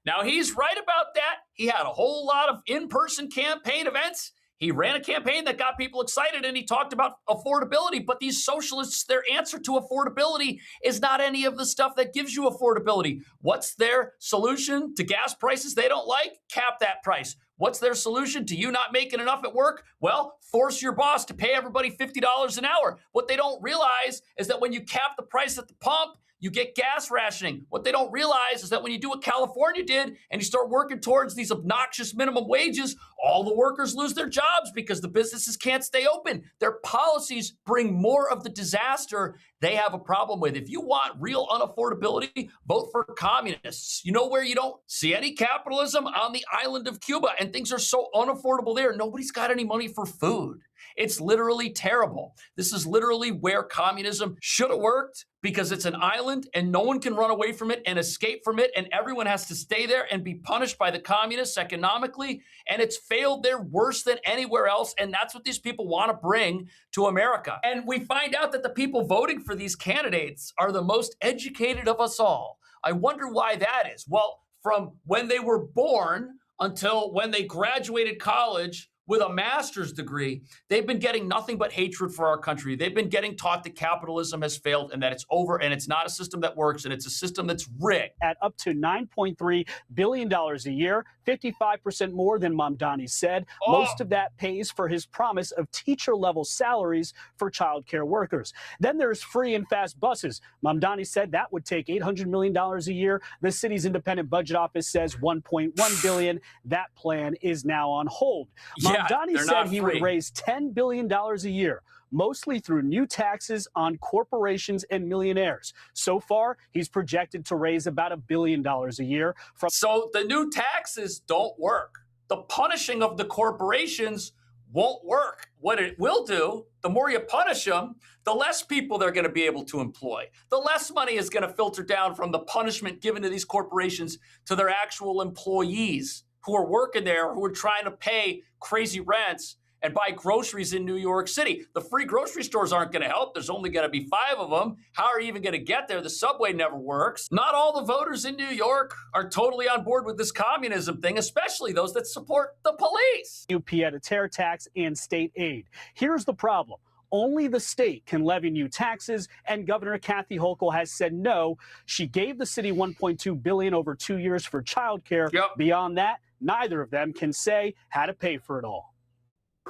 Now, he's right about that. He had a whole lot of in-person campaign events. He ran a campaign that got people excited, and he talked about affordability. But these socialists, their answer to affordability is not any of the stuff that gives you affordability. What's their solution to gas prices they don't like? Cap that price. What's their solution to you not making enough at work? Well, force your boss to pay everybody $50 an hour. What they don't realize is that when you cap the price at the pump, you get gas rationing. What they don't realize is that when you do what California did and you start working towards these obnoxious minimum wages, all the workers lose their jobs because the businesses can't stay open. Their policies bring more of the disaster they have a problem with. If you want real unaffordability, vote for communists. You know where you don't see any capitalism? On the island of Cuba. And things are so unaffordable there. Nobody's got any money for food. It's literally terrible. This is literally where communism should have worked, because it's an island and no one can run away from it and escape from it, and everyone has to stay there and be punished by the communists economically. And it's failed there worse than anywhere else. And that's what these people want to bring to America. And we find out that the people voting for these candidates are the most educated of us all. I wonder why that is. Well, from when they were born until when they graduated college with a master's degree, they've been getting nothing but hatred for our country. They've been getting taught that capitalism has failed and that it's over and it's not a system that works and it's a system that's rigged. At up to $9.3 billion a year, 55% more than Mamdani said. Most of that pays for his promise of teacher-level salaries for childcare workers. Then there's free and fast buses. Mamdani said that would take $800 million a year. The city's independent budget office says $1.1 billion. That plan is now on hold. Mamdani said he would raise $10 billion a year, mostly through new taxes on corporations and millionaires. So far, he's projected to raise about $1 billion a year. So the new taxes don't work. The punishing of the corporations won't work. What it will do, the more you punish them, the less people they're going to be able to employ. The less money is going to filter down from the punishment given to these corporations to their actual employees who are working there, who are trying to pay crazy rents and buy groceries in New York City. The free grocery stores aren't going to help. There's only going to be 5 of them. How are you even going to get there? The subway never works. Not all the voters in New York are totally on board with this communism thing, especially those that support the police. Pied-à-terre tax and state aid. Here's the problem. Only the state can levy new taxes, and Governor Kathy Hochul has said no. She gave the city $1.2 billion over 2 years for childcare. Beyond that, neither of them can say how to pay for it all.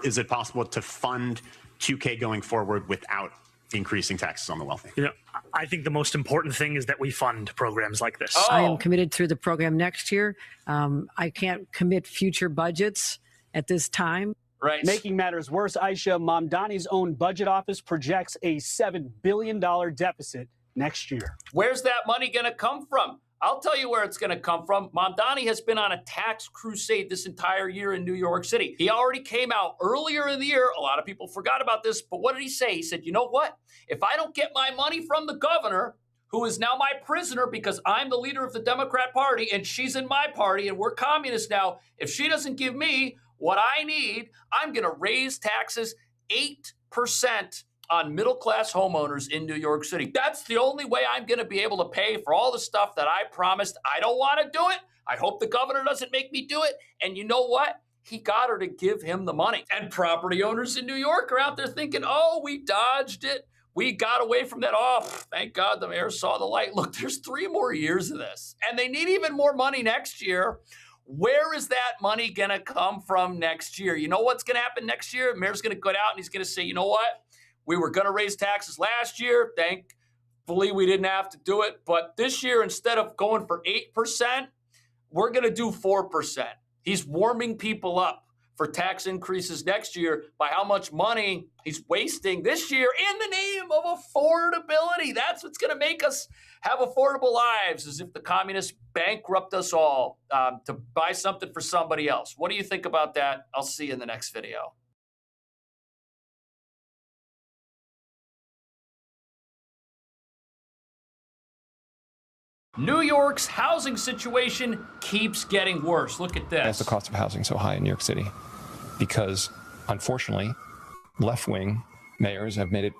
Is it possible to fund 2K going forward without increasing taxes on the wealthy? You know, I think the most important thing is that we fund programs like this. I am committed through the program next year. I can't commit future budgets at this time. Right. Making matters worse, Aisha, Mamdani's own budget office projects a $7 billion deficit next year. Where's that money going to come from? I'll tell you where it's going to come from. Mamdani has been on a tax crusade this entire year in New York City. He already came out earlier in the year. A lot of people forgot about this, but what did he say? He said, you know what? If I don't get my money from the governor, who is now my prisoner because I'm the leader of the Democrat Party and she's in my party and we're communists now, if she doesn't give me what I need, I'm going to raise taxes 8% on middle-class homeowners in New York City. That's the only way I'm going to be able to pay for all the stuff that I promised. I don't want to do it. I hope the governor doesn't make me do it. And you know what? He got her to give him the money. And property owners in New York are out there thinking, oh, we dodged it. We got away from that. Oh, thank God the mayor saw the light. Look, there's 3 more years of this. And they need even more money next year. Where is that money going to come from next year? You know what's going to happen next year? The mayor's going to go out and he's going to say, you know what? We were going to raise taxes last year. Thankfully, we didn't have to do it. But this year, instead of going for 8%, we're going to do 4%. He's warming people up for tax increases next year by how much money he's wasting this year in the name of affordability. That's what's going to make us have affordable lives, as if the communists bankrupt us all to buy something for somebody else. What do you think about that? I'll see you in the next video. New York's housing situation keeps getting worse. Look at this. Why is the cost of housing so high in New York City? Because, unfortunately, left-wing mayors have made it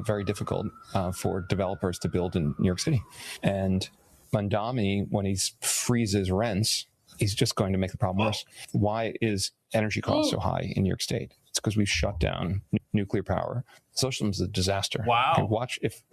very difficult for developers to build in New York City. And Mamdani, when he freezes rents, he's just going to make the problem worse. Why is energy costs so high in New York State? It's because we've shut down nuclear power. Socialism is a disaster. Wow. And watch if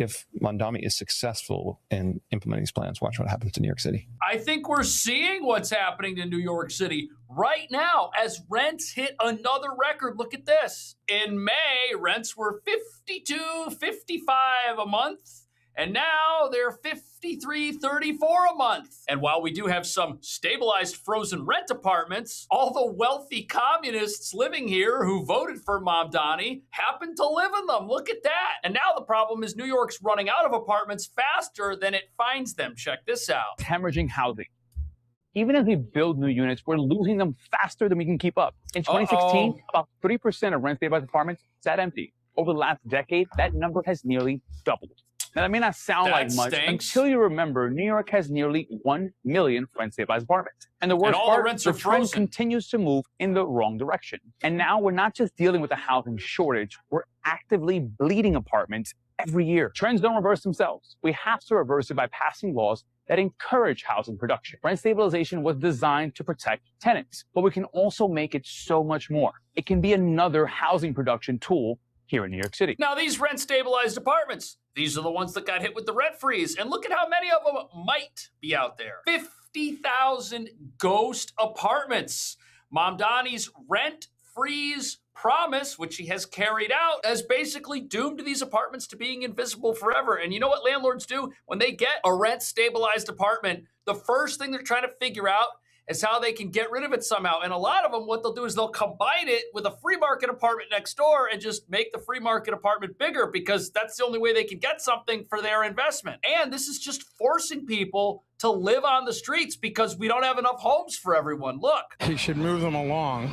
Mamdani is successful in implementing these plans, watch what happens to New York City. I think we're seeing what's happening to New York City right now as rents hit another record. Look at this. In May, rents were $52, $55 a month. And now they're $53.34 a month. And while we do have some stabilized frozen rent apartments, all the wealthy communists living here who voted for Mamdani happen to live in them. Look at that. And now the problem is New York's running out of apartments faster than it finds them. Check this out. Hemorrhaging housing. Even as we build new units, we're losing them faster than we can keep up. In 2016, about 3% of rent-stabilized apartments sat empty. Over the last decade, that number has nearly doubled. Now, that may not sound like much until you remember New York has nearly 1 million rent-stabilized apartments. And the worst part, the trend continues to move in the wrong direction. And now we're not just dealing with a housing shortage, we're actively bleeding apartments every year. Trends don't reverse themselves. We have to reverse it by passing laws that encourage housing production. Rent stabilization was designed to protect tenants, but we can also make it so much more. It can be another housing production tool here in New York City. Now, these rent-stabilized apartments, these are the ones that got hit with the rent freeze. And look at how many of them might be out there. 50,000 ghost apartments. Mamdani's rent freeze promise, which he has carried out, has basically doomed these apartments to being invisible forever. And you know what landlords do? When they get a rent-stabilized apartment, the first thing they're trying to figure out is how they can get rid of it somehow. And a lot of them, what they'll do is they'll combine it with a free market apartment next door and just make the free market apartment bigger, because that's the only way they can get something for their investment. And this is just forcing people to live on the streets because we don't have enough homes for everyone. Look. He should move them along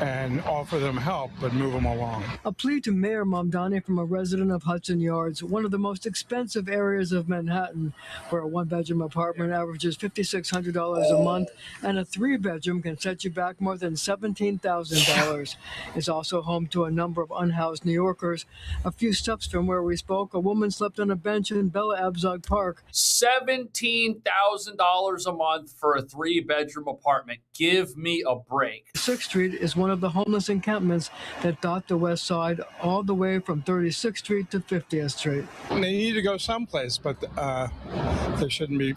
and offer them help, but move them along. A plea to Mayor Mamdani from a resident of Hudson Yards, one of the most expensive areas of Manhattan, where a one-bedroom apartment averages $5,600 a month, and a three-bedroom can set you back more than $17,000. It's also home to a number of unhoused New Yorkers. A few steps from where we spoke, a woman slept on a bench in Bella Abzug Park. $17,000 a month for a three-bedroom apartment. Give me a break. 6th Street is one of the homeless encampments that dot the west side all the way from 36th Street to 50th Street. They need to go someplace, but there shouldn't be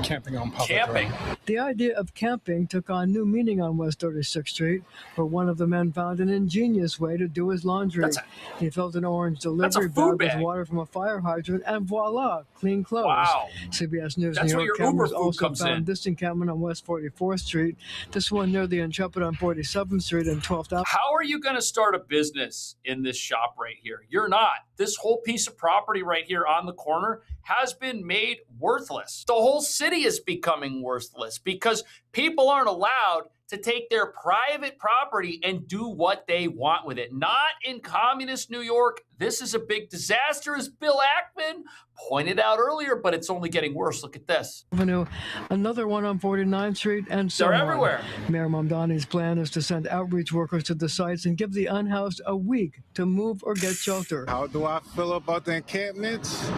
camping on public camping. Road. The idea of camping took on new meaning on West 36th Street, where one of the men found an ingenious way to do his laundry. He filled an orange delivery bag with water from a fire hydrant, and voila, clean clothes. Wow. CBS News That's New where York your Uber cameras food also comes found in. this encampment on West 44th Street, this one near the Intrepid on 47th Street and 12th Avenue. How are you going to start a business in this shop right here? You're not. This whole piece of property right here on the corner has been made worthless. The whole city is becoming worthless because people aren't allowed to take their private property and do what they want with it. Not in communist New York. This is a big disaster, as Bill Ackman pointed out earlier, but it's only getting worse. Look at this. Another one on 49th Street, and so They're on. everywhere. Mayor Mamdani's plan is to send outreach workers to the sites and give the unhoused a week to move or get shelter. How do I feel about the encampments?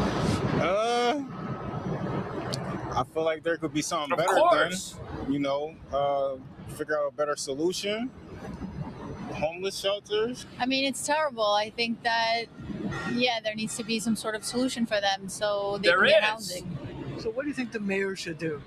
I feel like there could be something better done. Figure out a better solution. Homeless shelters. I mean, it's terrible. I think that, there needs to be some sort of solution for them so they can get housing. So what do you think the mayor should do?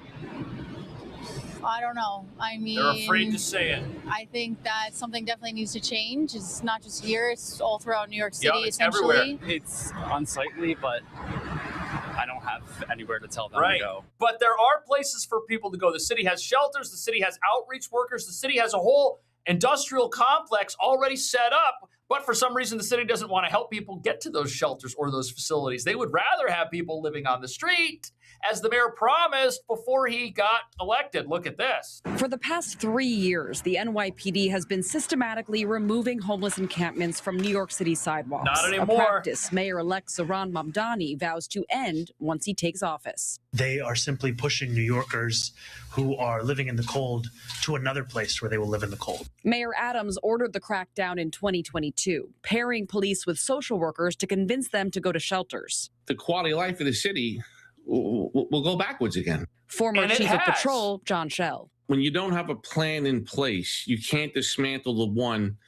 I don't know. I mean, They're afraid to say it. I think that something definitely needs to change. It's not just here, it's all throughout New York City, it's essentially. everywhere. It's unsightly, but I don't have anywhere to tell them Right. to go. But there are places for people to go. The city has shelters. The city has outreach workers. The city has a whole industrial complex already set up. But for some reason, the city doesn't want to help people get to those shelters or those facilities. They would rather have people living on the street, as the mayor promised before he got elected. Look at this. For the past 3 years, the NYPD has been systematically removing homeless encampments from New York City sidewalks. Not anymore. A practice Mayor-elect Zohran Mamdani vows to end once he takes office. They are simply pushing New Yorkers who are living in the cold to another place where they will live in the cold. Mayor Adams ordered the crackdown in 2022, pairing police with social workers to convince them to go to shelters. The quality of life of the city will go backwards again. Former Chief of Patrol John Schell. When you don't have a plan in place, you can't dismantle the one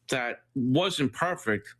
that wasn't perfect,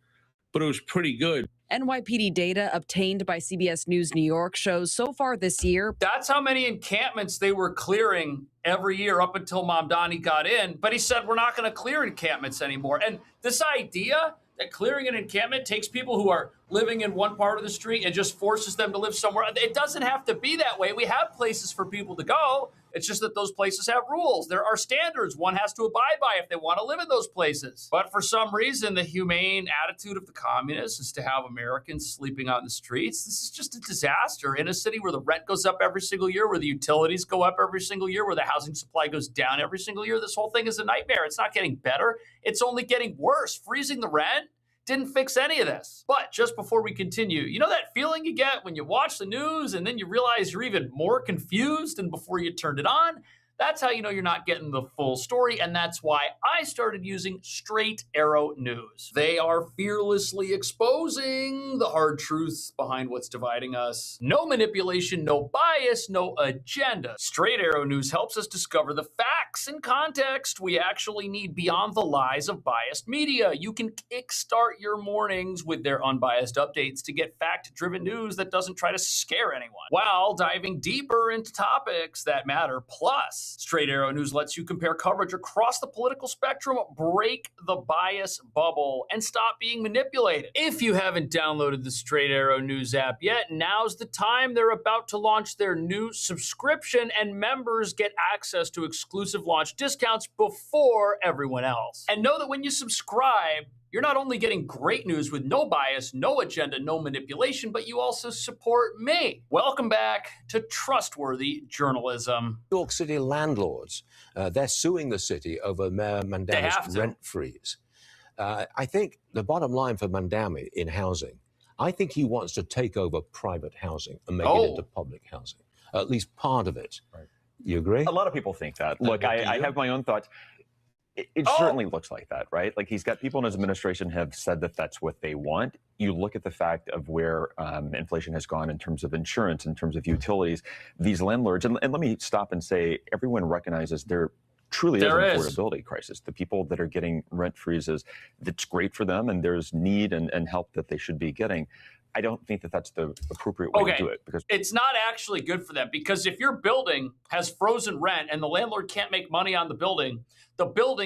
but it was pretty good. NYPD data obtained by CBS News New York shows so far this year. That's how many encampments they were clearing every year up until Mamdani got in. But he said, we're not going to clear encampments anymore. And this idea that clearing an encampment takes people who are living in one part of the street and just forces them to live somewhere. It doesn't have to be that way. We have places for people to go. It's just that those places have rules. There are standards one has to abide by if they want to live in those places. But for some reason, the humane attitude of the communists is to have Americans sleeping out in the streets. This is just a disaster in a city where the rent goes up every single year, where the utilities go up every single year, where the housing supply goes down every single year. This whole thing is a nightmare. It's not getting better. It's only getting worse. Freezing the rent didn't fix any of this. But just before we continue, you know that feeling you get when you watch the news and then you realize you're even more confused than before you turned it on? That's how you know you're not getting the full story, and that's why I started using Straight Arrow News. They are fearlessly exposing the hard truths behind what's dividing us. No manipulation, no bias, no agenda. Straight Arrow News helps us discover the facts and context we actually need beyond the lies of biased media. You can kickstart your mornings with their unbiased updates to get fact-driven news that doesn't try to scare anyone, while diving deeper into topics that matter. Plus, Straight Arrow News lets you compare coverage across the political spectrum, break the bias bubble, and stop being manipulated. If you haven't downloaded the Straight Arrow News app yet, now's the time. They're about to launch their new subscription, and members get access to exclusive launch discounts before everyone else. And know that when you subscribe, you're not only getting great news with no bias, no agenda, no manipulation, but you also support me. Welcome back to Trustworthy Journalism. New York City landlords, they're suing the city over Mayor Mamdani's rent freeze. I think the bottom line for Mamdani in housing, I think he wants to take over private housing and make it into public housing, at least part of it. Right. You agree? A lot of people think that. Look, I have my own thoughts. It certainly looks like that, right? Like, he's got people in his administration have said that that's what they want. You look at the fact of where inflation has gone in terms of insurance, in terms of utilities, these landlords, and let me stop and say, everyone recognizes there truly is an affordability crisis. The people that are getting rent freezes, it's great for them, and there's need and help that they should be getting. I don't think that that's the appropriate way to do it, because it's not actually good for them. Because if your building has frozen rent and the landlord can't make money on the building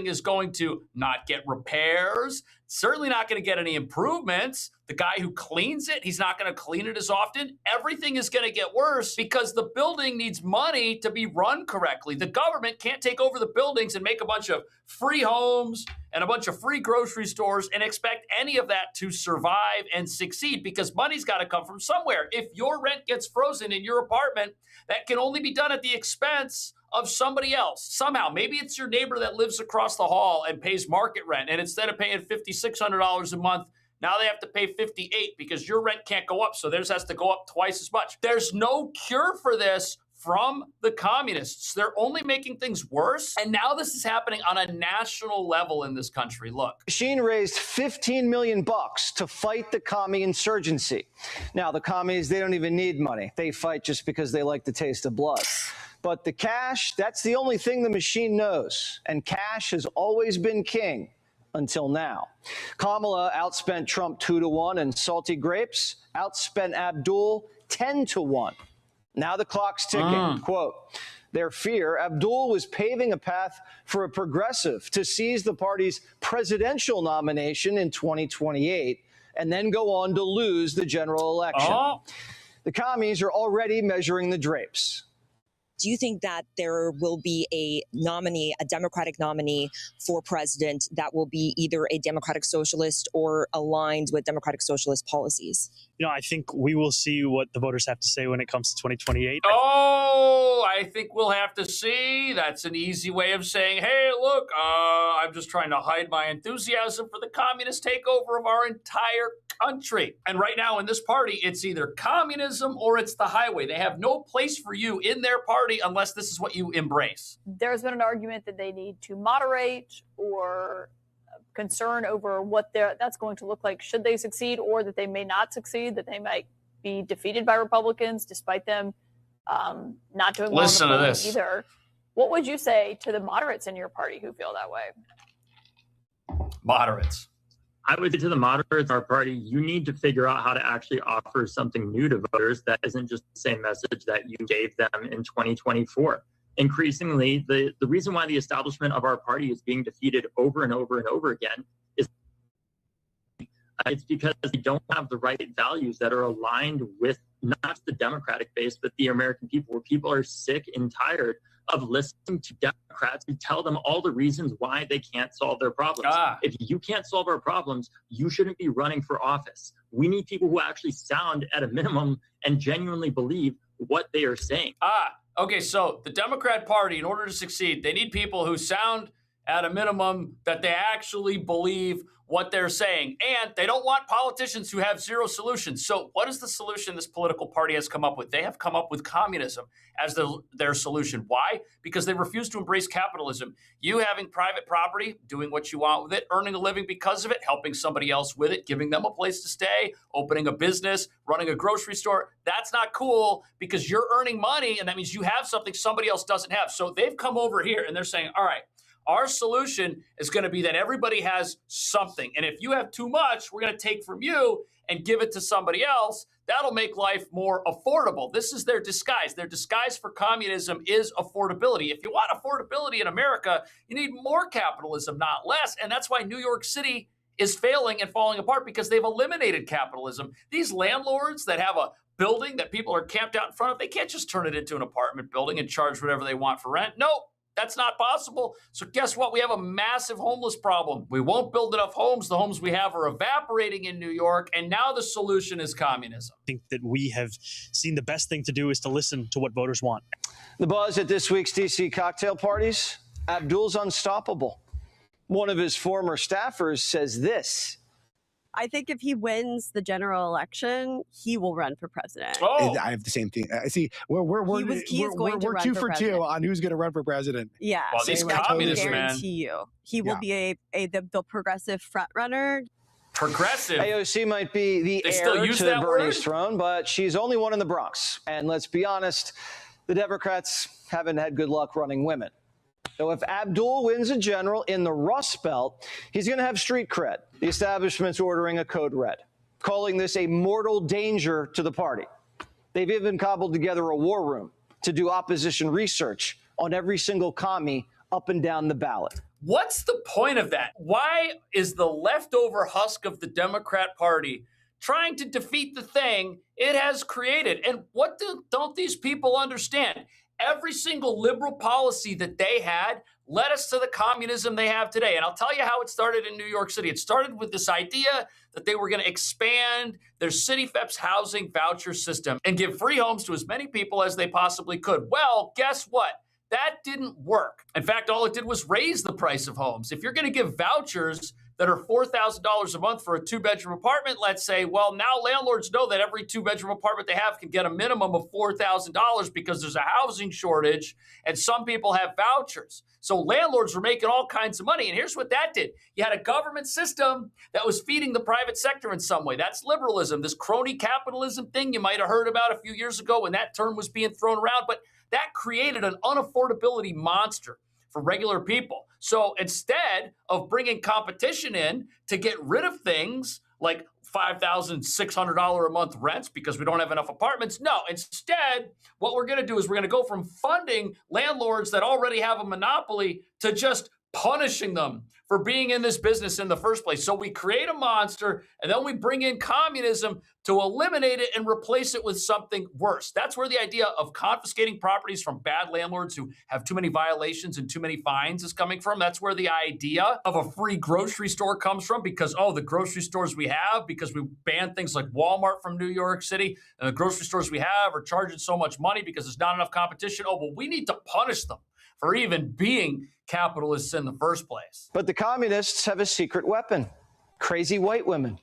is going to not get repairs, certainly not going to get any improvements. The guy who cleans it, he's not going to clean it as often. Everything is going to get worse because the building needs money to be run correctly. The government can't take over the buildings and make a bunch of free homes and a bunch of free grocery stores and expect any of that to survive and succeed, because money's got to come from somewhere. If your rent gets frozen in your apartment, that can only be done at the expense of somebody else. Somehow, maybe it's your neighbor that lives across the hall and pays market rent, and instead of paying $5,600 a month, now they have to pay $58 because your rent can't go up, so theirs has to go up twice as much. There's no cure for this from the communists. They're only making things worse, and now this is happening on a national level in this country. Look. Machine raised $15 million to fight the commie insurgency. Now, the commies, they don't even need money. They fight just because they like the taste of blood. But the cash, that's the only thing the machine knows. And cash has always been king until now. Kamala outspent Trump 2-1, and Salty Grapes outspent Abdul 10-1. Now the clock's ticking. Quote, their fear, Abdul was paving a path for a progressive to seize the party's presidential nomination in 2028 and then go on to lose the general election. The commies are already measuring the drapes. Do you think that there will be a nominee, a Democratic nominee for president that will be either a Democratic Socialist or aligned with Democratic Socialist policies? I think we will see what the voters have to say when it comes to 2028. Oh, I think we'll have to see. That's an easy way of saying, hey, look, I'm just trying to hide my enthusiasm for the communist takeover of our entire country. And right now in this party, it's either communism or it's the highway. They have no place for you in their party unless this is what you embrace. There's been an argument that they need to moderate or concern over what that's going to look like should they succeed, or that they may not succeed, that they might be defeated by Republicans despite them not doing well. Listen to this. Either. What would you say to the moderates in your party who feel that way? Moderates. I would say to the moderates, our party, you need to figure out how to actually offer something new to voters that isn't just the same message that you gave them in 2024. Increasingly, the reason why the establishment of our party is being defeated over and over and over again is it's because they don't have the right values that are aligned with not just the Democratic base, but the American people, where people are sick and tired of listening to Democrats who tell them all the reasons why they can't solve their problems. If you can't solve our problems, you shouldn't be running for office. We need people who actually sound at a minimum and genuinely believe what they are saying. Okay, so the Democrat Party, in order to succeed, they need people who sound at a minimum that they actually believe what they're saying. And they don't want politicians who have zero solutions. So what is the solution this political party has come up with? They have come up with communism as their solution. Why? Because they refuse to embrace capitalism. You having private property, doing what you want with it, earning a living because of it, helping somebody else with it, giving them a place to stay, opening a business, running a grocery store. That's not cool because you're earning money, and that means you have something somebody else doesn't have. So they've come over here and they're saying, all right, our solution is going to be that everybody has something. And if you have too much, we're going to take from you and give it to somebody else. That'll make life more affordable. This is their disguise. Their disguise for communism is affordability. If you want affordability in America, you need more capitalism, not less. And that's why New York City is failing and falling apart, because they've eliminated capitalism. These landlords that have a building that people are camped out in front of, they can't just turn it into an apartment building and charge whatever they want for rent. Nope. That's not possible. So guess what? We have a massive homeless problem. We won't build enough homes. The homes we have are evaporating in New York. And now the solution is communism. I think that we have seen the best thing to do is to listen to what voters want. The buzz at this week's D.C. cocktail parties, Abdul's unstoppable. One of his former staffers says this. I think if he wins the general election, he will run for president. I have the same thing. I see. We're two for two on who's going to run for president. Yeah, well, these communists, man. He will be the progressive front runner. Progressive. AOC might be the heir to Bernie's throne, but she's only one in the Bronx. And let's be honest, the Democrats haven't had good luck running women. So if Abdul wins a general in the Rust Belt, he's going to have street cred. The establishment's ordering a code red, calling this a mortal danger to the party. They've even cobbled together a war room to do opposition research on every single commie up and down the ballot. What's the point of that? Why is the leftover husk of the Democrat Party trying to defeat the thing it has created? And what don't these people understand? Every single liberal policy that they had led us to the communism they have today. And I'll tell you how it started in New York City. It started with this idea that they were going to expand their CityFEP's housing voucher system and give free homes to as many people as they possibly could. Well, guess what? That didn't work. In fact, all it did was raise the price of homes. If you're going to give vouchers that are $4,000 a month for a two-bedroom apartment, let's say, well, now landlords know that every two-bedroom apartment they have can get a minimum of $4,000 because there's a housing shortage and some people have vouchers. So landlords were making all kinds of money. And here's what that did. You had a government system that was feeding the private sector in some way. That's liberalism, this crony capitalism thing you might have heard about a few years ago when that term was being thrown around. But that created an unaffordability monster for regular people. So instead of bringing competition in to get rid of things like $5,600 a month rents because we don't have enough apartments, no, instead, what we're going to do is we're going to go from funding landlords that already have a monopoly to just punishing them for being in this business in the first place. So we create a monster and then we bring in communism to eliminate it and replace it with something worse. That's where the idea of confiscating properties from bad landlords who have too many violations and too many fines is coming from. That's where the idea of a free grocery store comes from, because, the grocery stores we have, because we banned things like Walmart from New York City, and the grocery stores we have are charging so much money because there's not enough competition. Well, we need to punish them for even being capitalists in the first place. But the communists have a secret weapon: crazy white women.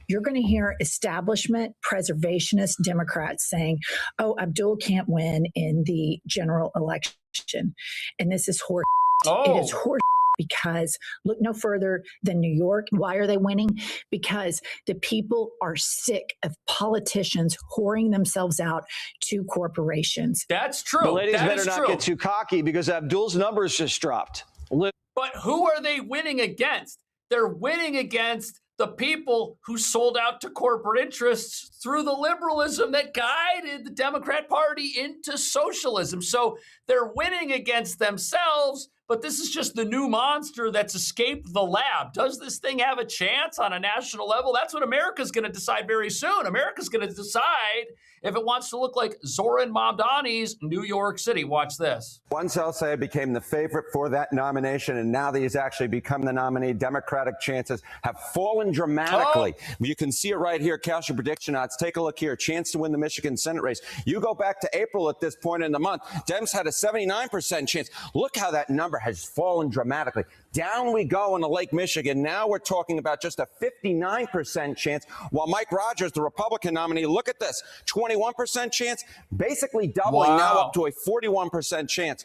You're going to hear establishment preservationist Democrats saying, Abdul can't win in the general election. And this is horse. It is horse because look no further than New York. Why are they winning? Because the people are sick of politicians whoring themselves out to corporations. That's true. The ladies better not get too cocky because Abdul's numbers just dropped. But who are they winning against? They're winning against the people who sold out to corporate interests through the liberalism that guided the Democrat Party into socialism. So they're winning against themselves, but this is just the new monster that's escaped the lab. Does this thing have a chance on a national level? That's what America's going to decide very soon. America's going to decide if it wants to look like Zoran Mamdani's New York City. Watch this. Once El Sayed became the favorite for that nomination, and now that he's actually become the nominee, Democratic chances have fallen dramatically. You can see it right here. Cast your prediction odds. Take a look here. Chance to win the Michigan Senate race. You go back to April at this point in the month. Dems had a 79% chance. Look how that number has fallen dramatically. Down we go in the Lake Michigan. Now we're talking about just a 59% chance, while Mike Rogers, the Republican nominee, look at this, 21% chance, basically doubling, now up to a 41% chance.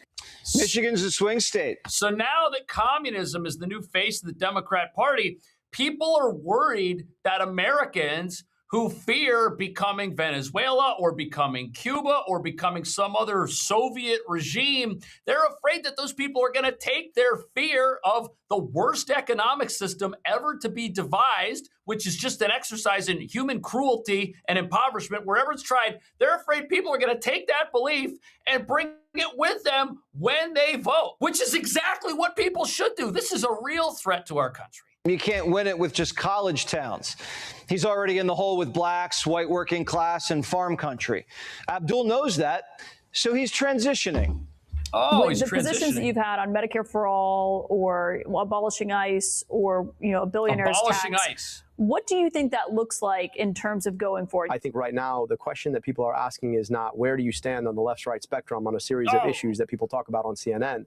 Michigan's a swing state. So now that communism is the new face of the Democrat Party, people are worried that Americans who fear becoming Venezuela or becoming Cuba or becoming some other Soviet regime, they're afraid that those people are going to take their fear of the worst economic system ever to be devised, which is just an exercise in human cruelty and impoverishment wherever it's tried. They're afraid people are going to take that belief and bring it with them when they vote, which is exactly what people should do. This is a real threat to our country. You can't win it with just college towns. He's already in the hole with blacks, white working class, and farm country. Abdul knows that, so he's transitioning. The positions that you've had on Medicare for All or abolishing ICE or a billionaire's abolishing tax, ICE. What do you think that looks like in terms of going forward? I think right now the question that people are asking is not where do you stand on the left-right spectrum on a series of issues that people talk about on CNN.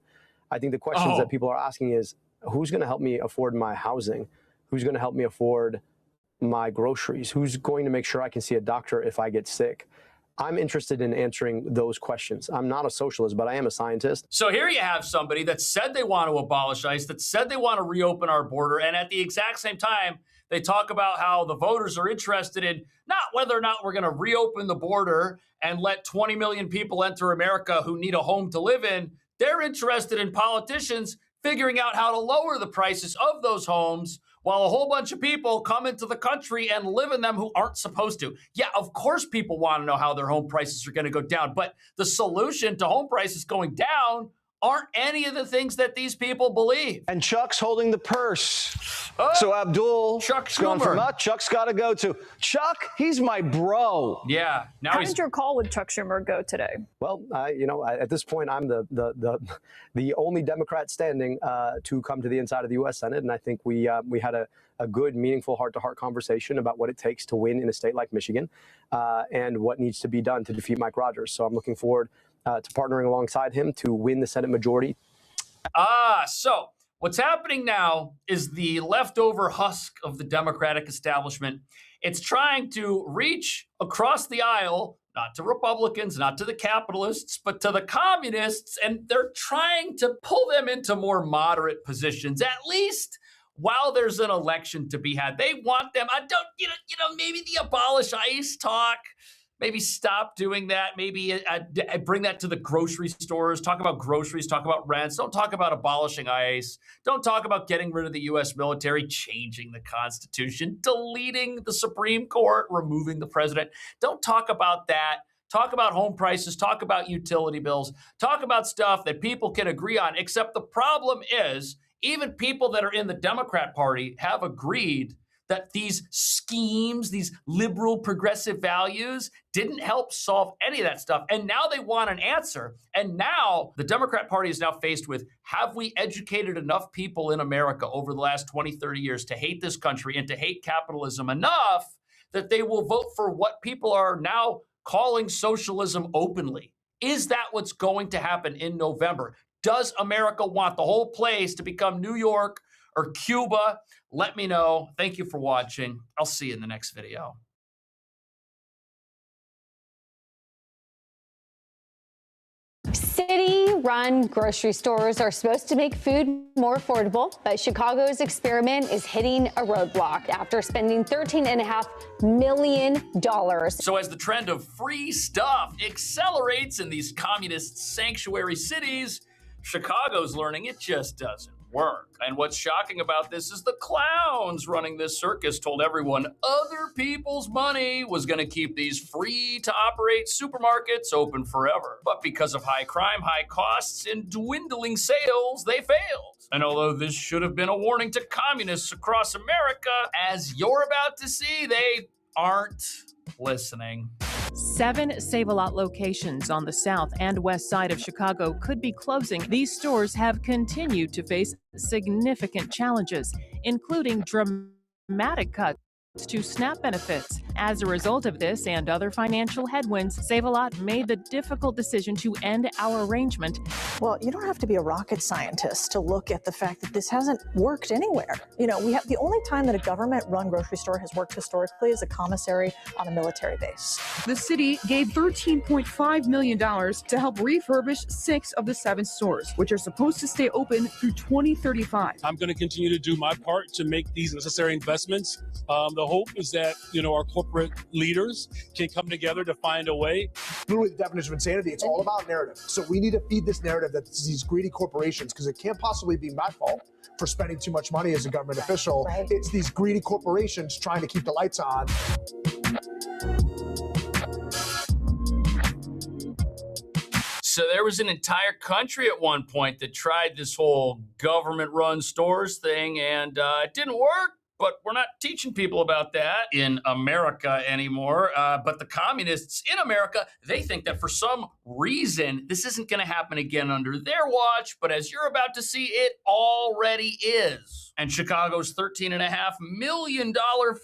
I think the questions that people are asking is, who's going to help me afford my housing? Who's going to help me afford my groceries? Who's going to make sure I can see a doctor if I get sick? I'm interested in answering those questions. I'm not a socialist, but I am a scientist. So here you have somebody that said they want to abolish ICE, that said they want to reopen our border, and at the exact same time, they talk about how the voters are interested in not whether or not we're going to reopen the border and let 20 million people enter America who need a home to live in. They're interested in politicians figuring out how to lower the prices of those homes while a whole bunch of people come into the country and live in them who aren't supposed to. Yeah, of course people want to know how their home prices are going to go down, but the solution to home prices going down aren't any of the things that these people believe. And Chuck's holding the purse. So Abdul, Chuck's going from Chuck's got to go to Chuck. He's my bro. Yeah. How did your call with Chuck Schumer go today? Well, at this point, I'm the only Democrat standing to come to the inside of the U.S. Senate, and I think we had a good, meaningful heart-to-heart conversation about what it takes to win in a state like Michigan and what needs to be done to defeat Mike Rogers. So I'm looking forward to partnering alongside him to win the Senate majority. So what's happening now is the leftover husk of the Democratic establishment. It's trying to reach across the aisle, not to Republicans, not to the capitalists, but to the communists, and they're trying to pull them into more moderate positions, at least while there's an election to be had. They want them, maybe the abolish ICE talk, maybe stop doing that. Maybe bring that to the grocery stores. Talk about groceries. Talk about rents. Don't talk about abolishing ICE. Don't talk about getting rid of the U.S. military, changing the Constitution, deleting the Supreme Court, removing the president. Don't talk about that. talk about home prices, talk about utility bills, talk about stuff that people can agree on, except the problem is even people that are in the Democrat Party have agreed that these schemes, these liberal progressive values didn't help solve any of that stuff. And now they want an answer. And now the Democrat Party is now faced with, have we educated enough people in America over the last 20, 30 years to hate this country and to hate capitalism enough that they will vote for what people are now calling socialism openly? Is that what's going to happen in November? Does America want the whole place to become New York or Cuba? Let me know. Thank you for watching. I'll see you in the next video. City-run grocery stores are supposed to make food more affordable, but Chicago's experiment is hitting a roadblock after spending $13.5 million. So as the trend of free stuff accelerates in these communist sanctuary cities, Chicago's learning it just doesn't work. And what's shocking about this is the clowns running this circus told everyone other people's money was going to keep these free to operate supermarkets open forever. But because of high crime, high costs, and dwindling sales, they failed. And although this should have been a warning to communists across America, as you're about to see, they aren't listening. 7 Save-A-Lot locations on the south and west side of Chicago could be closing. These stores have continued to face significant challenges, including dramatic cuts to SNAP benefits. As a result of this and other financial headwinds, Save-A-Lot made the difficult decision to end our arrangement. Well, you don't have to be a rocket scientist to look at the fact that this hasn't worked anywhere. You know, the only time that a government-run grocery store has worked historically is a commissary on a military base. The city gave $13.5 million to help refurbish 6 of the 7 stores, which are supposed to stay open through 2035. I'm going to continue to do my part to make these necessary investments. The hope is that, our corporate leaders can come together to find a way. Literally, the definition of insanity, it's all about narrative. So we need to feed this narrative that these greedy corporations, because it can't possibly be my fault for spending too much money as a government official. Right. It's these greedy corporations trying to keep the lights on. So there was an entire country at one point that tried this whole government-run stores thing, and it didn't work. But we're not teaching people about that in America anymore. But the communists in America, they think that for some reason, this isn't going to happen again under their watch. But as you're about to see, it already is. And Chicago's $13.5 million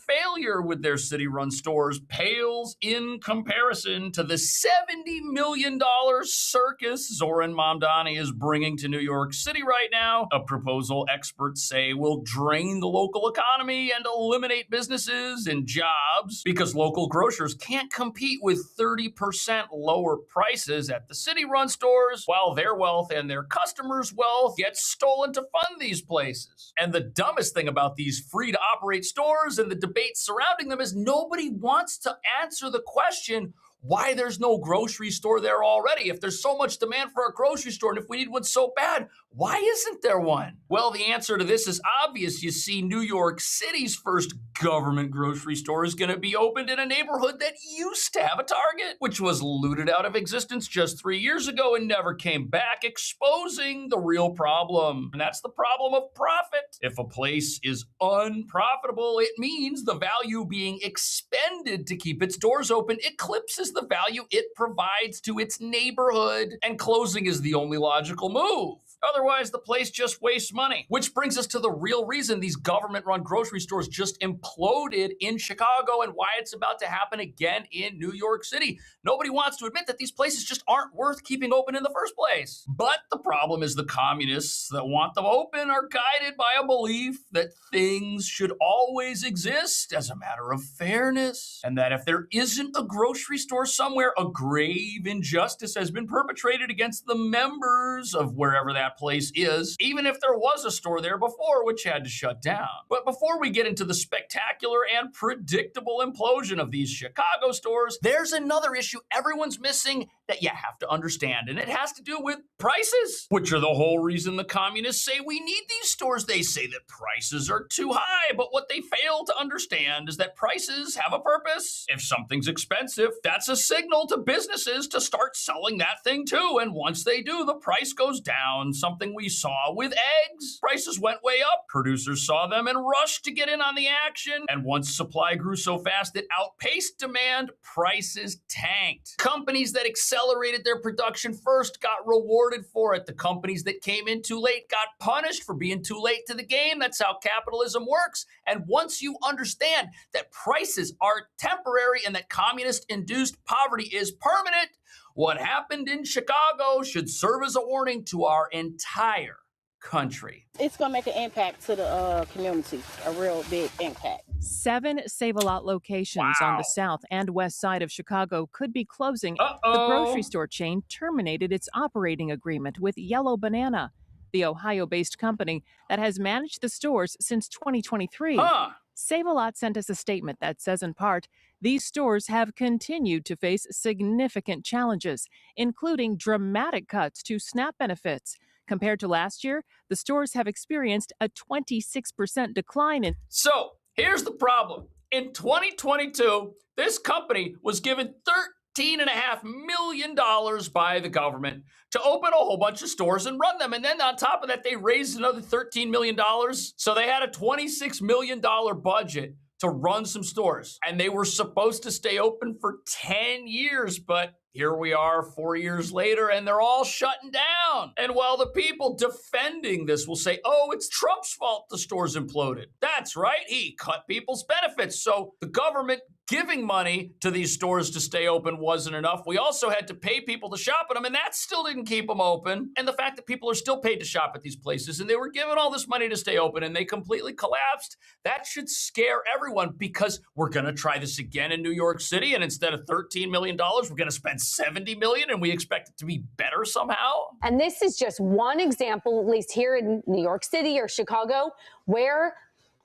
failure with their city-run stores pales in comparison to the $70 million circus Zoran Mamdani is bringing to New York City right now. A proposal experts say will drain the local economy and eliminate businesses and jobs because local grocers can't compete with 30% lower prices at the city-run stores, while their wealth and their customers' wealth gets stolen to fund these places. And the dumbest thing about these free-to-operate stores and the debate surrounding them is nobody wants to answer the question why there's no grocery store there already. If there's so much demand for a grocery store and if we need one so bad, why isn't there one? Well, the answer to this is obvious. You see, New York City's first government grocery store is going to be opened in a neighborhood that used to have a Target, which was looted out of existence just 3 years ago and never came back, exposing the real problem. And that's the problem of profit. If a place is unprofitable, it means the value being expended to keep its doors open eclipses the value it provides to its neighborhood, and closing is the only logical move. Otherwise, the place just wastes money. Which brings us to the real reason these government-run grocery stores just imploded in Chicago and why it's about to happen again in New York City. Nobody wants to admit that these places just aren't worth keeping open in the first place. But the problem is the communists that want them open are guided by a belief that things should always exist as a matter of fairness, and that if there isn't a grocery store somewhere, a grave injustice has been perpetrated against the members of wherever that place is, even if there was a store there before, which had to shut down. But before we get into the spectacular and predictable implosion of these Chicago stores, there's another issue everyone's missing that you have to understand, and it has to do with prices, which are the whole reason the communists say we need these stores. They say that prices are too high, but what they fail to understand is that prices have a purpose. If something's expensive, that's a signal to businesses to start selling that thing too, and once they do, the price goes down. Something we saw with eggs. Prices went way up. Producers saw them and rushed to get in on the action, and once supply grew so fast it outpaced demand, prices tanked. Companies that accelerated their production first got rewarded for it. The companies that came in too late got punished for being too late to the game. That's how capitalism works. And once you understand that prices are temporary and that communist-induced poverty is permanent, what happened in Chicago should serve as a warning to our entire country. It's going to make an impact to the community, a real big impact. 7 Save-A-Lot locations on the south and west side of Chicago could be closing. The grocery store chain terminated its operating agreement with Yellow Banana, the Ohio-based company that has managed the stores since 2023. Save-A-Lot sent us a statement that says, in part, these stores have continued to face significant challenges, including dramatic cuts to SNAP benefits. Compared to last year, the stores have experienced a 26% decline in. So here's the problem. In 2022, this company was given $13.5 million by the government to open a whole bunch of stores and run them. And then on top of that, they raised another $13 million. So they had a $26 million budget to run some stores. And they were supposed to stay open for 10 years, but here we are 4 years later, and they're all shutting down. And while the people defending this will say, oh, it's Trump's fault the stores imploded. That's right, he cut people's benefits. So the government giving money to these stores to stay open wasn't enough. We also had to pay people to shop at them, and that still didn't keep them open. And the fact that people are still paid to shop at these places, and they were given all this money to stay open, and they completely collapsed, that should scare everyone, because we're going to try this again in New York City, and instead of $13 million, we're going to spend $70 million, and we expect it to be better somehow. And this is just one example, at least here in New York City or Chicago, where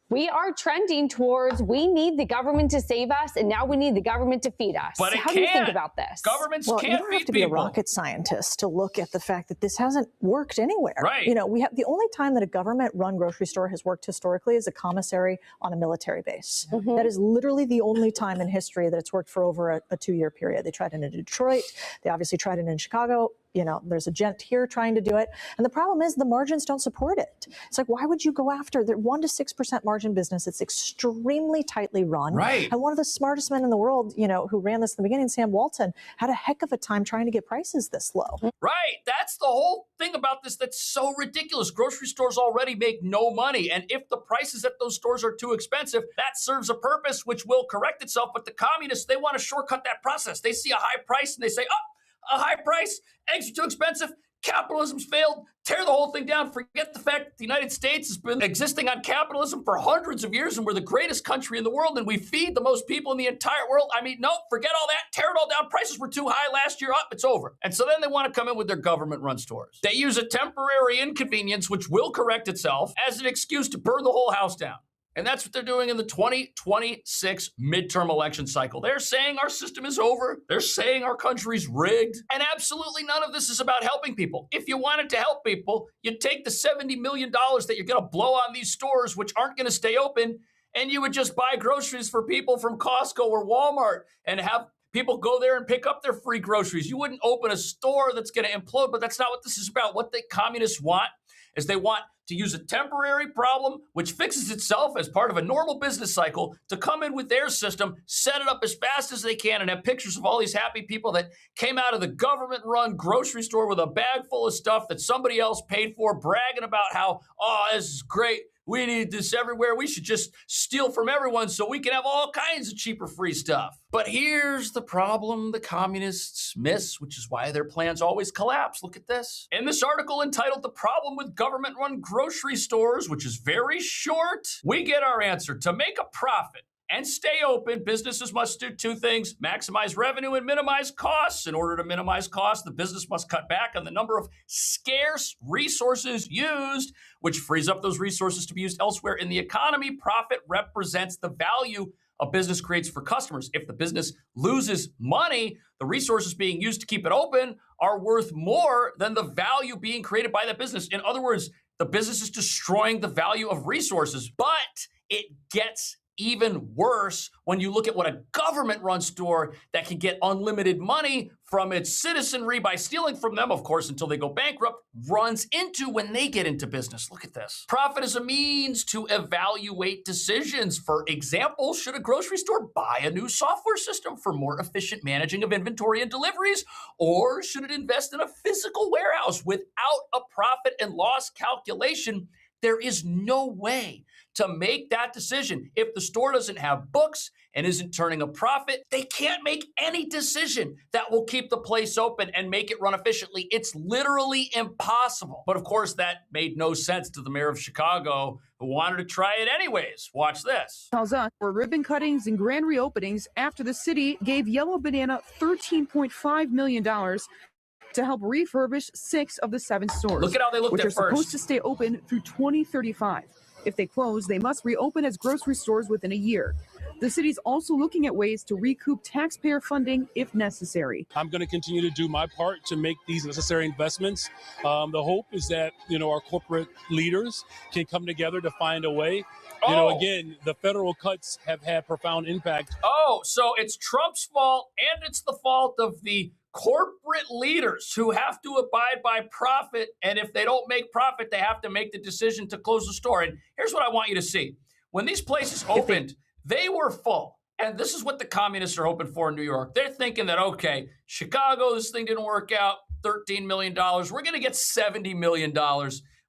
we are trending towards we need the government to save us, and now we need the government to feed us. But how do you think about this? Governments well, can't you don't have feed to be a people. rocket scientist to look at the fact that this hasn't worked anywhere. Right. You know, we have the only time that a government-run grocery store has worked historically is a commissary on a military base. That is literally the only time in history that it's worked for over a 2-year period. They tried it in Detroit. They obviously tried it in Chicago. You know, there's a gent here trying to do it. And the problem is the margins don't support it. It's like, why would you go after the 1 to 6% margin business? It's extremely tightly run. Right. And one of the smartest men in the world, you know, who ran this in the beginning, Sam Walton, had a heck of a time trying to get prices this low. Right. That's the whole thing about this that's so ridiculous. Grocery stores already make no money. And if the prices at those stores are too expensive, that serves a purpose which will correct itself. But the communists, they want to shortcut that process. They see a high price and they say, oh, a high price, eggs are too expensive, capitalism's failed, tear the whole thing down. Forget the fact that the United States has been existing on capitalism for hundreds of years, and we're the greatest country in the world, and we feed the most people in the entire world. I mean, no, forget all that, tear it all down. Prices were too high last year, up, it's over. And so then they want to come in with their government-run stores. They use a temporary inconvenience, which will correct itself, as an excuse to burn the whole house down. And that's what they're doing in the 2026 midterm election cycle. They're saying our system is over. They're saying our country's rigged. And absolutely none of this is about helping people. If you wanted to help people, you'd take the $70 million that you're going to blow on these stores, which aren't going to stay open, and you would just buy groceries for people from Costco or Walmart and have people go there and pick up their free groceries. You wouldn't open a store that's going to implode, but that's not what this is about. What the communists want is they want to use a temporary problem, which fixes itself as part of a normal business cycle, to come in with their system, set it up as fast as they can, and have pictures of all these happy people that came out of the government-run grocery store with a bag full of stuff that somebody else paid for, bragging about how, oh, this is great. We need this everywhere. We should just steal from everyone so we can have all kinds of cheaper free stuff. But here's the problem the communists miss, which is why their plans always collapse. Look at this. In this article entitled "The Problem with Government-Run Grocery Stores," which is very short, we get our answer. To make a profit and stay open, businesses must do two things: maximize revenue and minimize costs. In order to minimize costs, the business must cut back on the number of scarce resources used, which frees up those resources to be used elsewhere in the economy. Profit represents the value a business creates for customers. If the business loses money, the resources being used to keep it open are worth more than the value being created by that business. In other words, the business is destroying the value of resources. But it gets even worse when you look at what a government-run store that can get unlimited money from its citizenry by stealing from them, of course, until they go bankrupt, runs into when they get into business. Look at this. Profit is a means to evaluate decisions. For example, should a grocery store buy a new software system for more efficient managing of inventory and deliveries? Or should it invest in a physical warehouse without a profit and loss calculation? There is no way to make that decision. If the store doesn't have books and isn't turning a profit, they can't make any decision that will keep the place open and make it run efficiently. It's literally impossible. But of course, that made no sense to the mayor of Chicago, who wanted to try it anyways. Watch this. Tells us for ribbon cuttings and grand reopenings after the city gave Yellow Banana $13.5 million to help refurbish 6 of the 7 stores. Look at how they looked which at are first. supposed to stay open through 2035. If they close, they must reopen as grocery stores within a year. The city's also looking at ways to recoup taxpayer funding if necessary. I'm going to continue to do my part to make these necessary investments. The hope is that, our corporate leaders can come together to find a way. Again, the federal cuts have had profound impact. Oh, so it's Trump's fault, and it's the fault of the corporate leaders who have to abide by profit. And if they don't make profit, they have to make the decision to close the store. And here's what I want you to see. When these places opened, they were full. And this is what the communists are hoping for in New York. They're thinking that, okay, Chicago, this thing didn't work out, $13 million. We're going to get $70 million.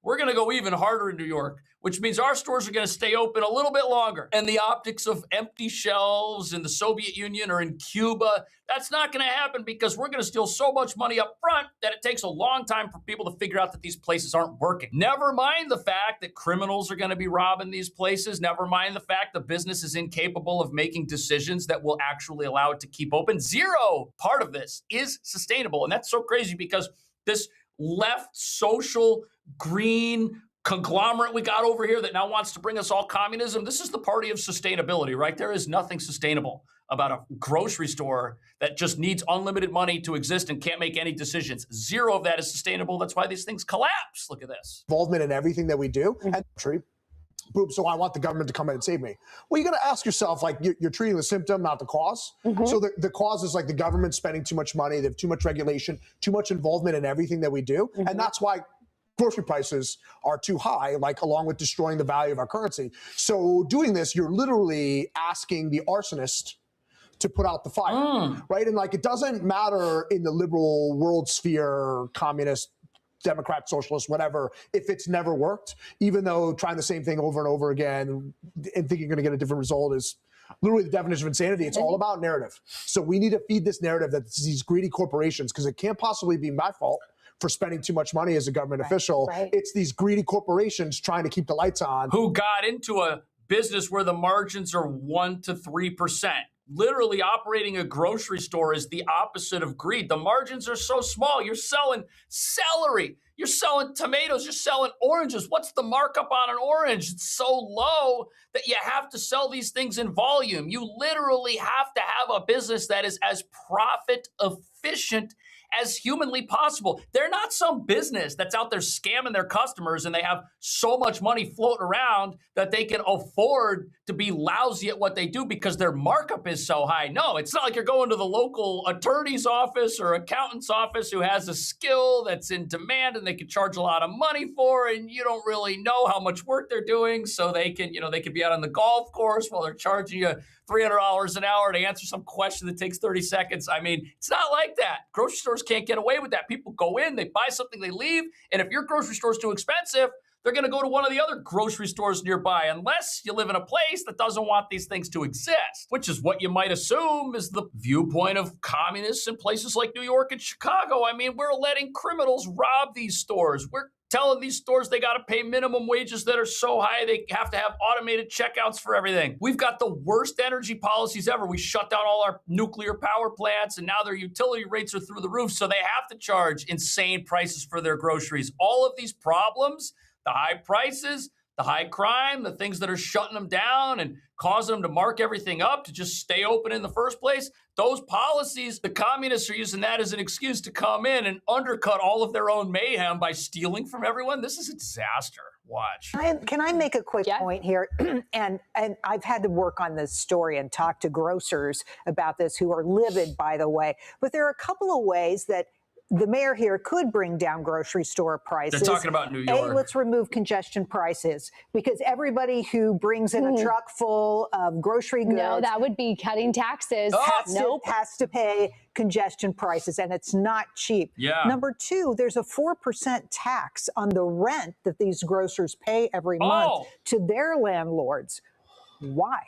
We're going to go even harder in New York, which means our stores are going to stay open a little bit longer. And the optics of empty shelves in the Soviet Union or in Cuba, that's not going to happen because we're going to steal so much money up front that it takes a long time for people to figure out that these places aren't working. Never mind the fact that criminals are going to be robbing these places. Never mind the fact the business is incapable of making decisions that will actually allow it to keep open. Zero part of this is sustainable. And that's so crazy because this left social green conglomerate we got over here that now wants to bring us all communism. This is the party of sustainability, right? There is nothing sustainable about a grocery store that just needs unlimited money to exist and can't make any decisions. Zero of that is sustainable. That's why these things collapse. Look at this. Involvement in everything that we do. And boom, so I want the government to come in and save me. Well, you got to ask yourself, like, you're treating the symptom, not the cause. So the cause is like the government spending too much money, they have too much regulation, too much involvement in everything that we do. And that's why grocery prices are too high, like along with destroying the value of our currency. So doing this, you're literally asking the arsonist to put out the fire, right? And like, it doesn't matter in the liberal world sphere, communist, Democrat, socialist, whatever, if it's never worked, even though trying the same thing over and over again and thinking you're going to get a different result is literally the definition of insanity. It's all about narrative. So we need to feed this narrative that these greedy corporations, because it can't possibly be my fault for spending too much money as a government official. It's these greedy corporations trying to keep the lights on. Who got into a business where the margins are 1% to 3%. Literally operating a grocery store is the opposite of greed. The margins are so small. You're selling celery. You're selling tomatoes. You're selling oranges. What's the markup on an orange? It's so low that you have to sell these things in volume. You literally have to have a business that is as profit efficient as humanly possible. They're not some business that's out there scamming their customers and they have so much money floating around that they can afford to be lousy at what they do because their markup is so high. No, it's not like you're going to the local attorney's office or accountant's office who has a skill that's in demand and they can charge a lot of money for, and you don't really know how much work they're doing, so they can, they could be out on the golf course while they're charging you $300 an hour to answer some question that takes 30 seconds. I mean, it's not like that. Grocery stores can't get away with that. People go in, they buy something, they leave. And if your grocery store is too expensive, they're going to go to one of the other grocery stores nearby, unless you live in a place that doesn't want these things to exist, which is what you might assume is the viewpoint of communists in places like New York and Chicago. I mean, we're letting criminals rob these stores. We're telling these stores they got to pay minimum wages that are so high they have to have automated checkouts for everything. We've got the worst energy policies ever. We shut down all our nuclear power plants, and now their utility rates are through the roof, so they have to charge insane prices for their groceries. All of these problems, the high prices, the high crime, the things that are shutting them down and causing them to mark everything up to just stay open in the first place. Those policies, the communists are using that as an excuse to come in and undercut all of their own mayhem by stealing from everyone. This is a disaster. Watch. Can I make a quick point here? and I've had to work on this story and talk to grocers about this who are livid, by the way. But there are a couple of ways that the mayor here could bring down grocery store prices. They're talking about New York. Let's remove congestion prices, because everybody who brings in a truck full of grocery goods. No, that would be cutting taxes. Has to pay congestion prices, and it's not cheap. Yeah. Number two, there's a 4% tax on the rent that these grocers pay every month to their landlords. Why?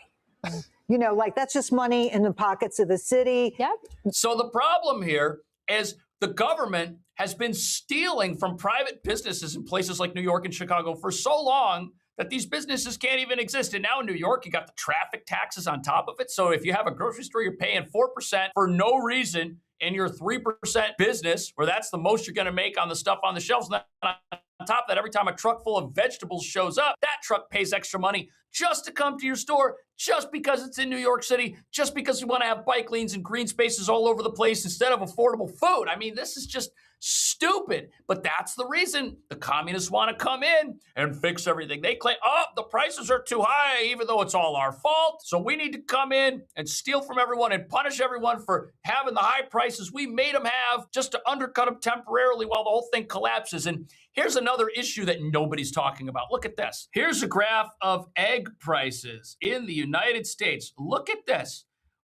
You know, like, that's just money in the pockets of the city. Yep. So the problem here is the government has been stealing from private businesses in places like New York and Chicago for so long that these businesses can't even exist. And now in New York, you got the traffic taxes on top of it. So if you have a grocery store, you're paying 4% for no reason in your 3% business, where that's the most you're going to make on the stuff on the shelves. And on top of that, every time a truck full of vegetables shows up, that truck pays extra money just to come to your store, just because it's in New York City, just because we want to have bike lanes and green spaces all over the place instead of affordable food. I mean, this is just stupid. But that's the reason the communists want to come in and fix everything. They claim, the prices are too high, even though it's all our fault. So we need to come in and steal from everyone and punish everyone for having the high prices we made them have, just to undercut them temporarily while the whole thing collapses. And here's another issue that nobody's talking about. Look at this. Here's a graph of egg prices in the United States. Look at this.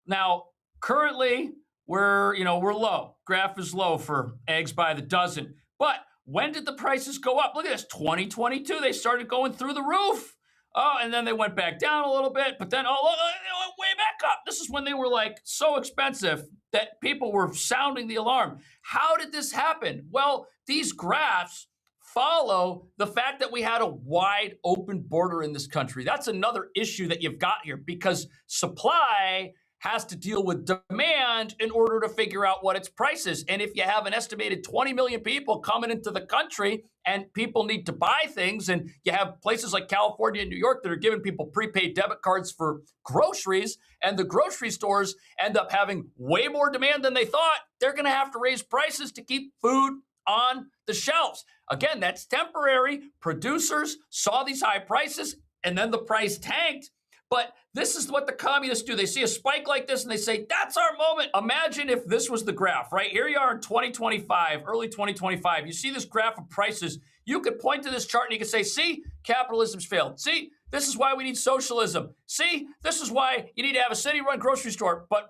Now, currently, we're low. Graph is low for eggs by the dozen. But when did the prices go up? Look at this, 2022, they started going through the roof. And then they went back down a little bit, but then, they went way back up. This is when they were like so expensive that people were sounding the alarm. How did this happen? Well, these graphs follow the fact that we had a wide open border in this country. That's another issue that you've got here, because supply has to deal with demand in order to figure out what its price is. And if you have an estimated 20 million people coming into the country and people need to buy things, and you have places like California and New York that are giving people prepaid debit cards for groceries, and the grocery stores end up having way more demand than they thought, they're going to have to raise prices to keep food on the shelves. Again, that's temporary. Producers saw these high prices, and then the price tanked. But this is what the communists do. They see a spike like this and they say, that's our moment. Imagine if this was the graph, right? Here you are in 2025, early 2025. You see this graph of prices. You could point to this chart and you could say, see, capitalism's failed. See, this is why we need socialism. See, this is why you need to have a city-run grocery store. But,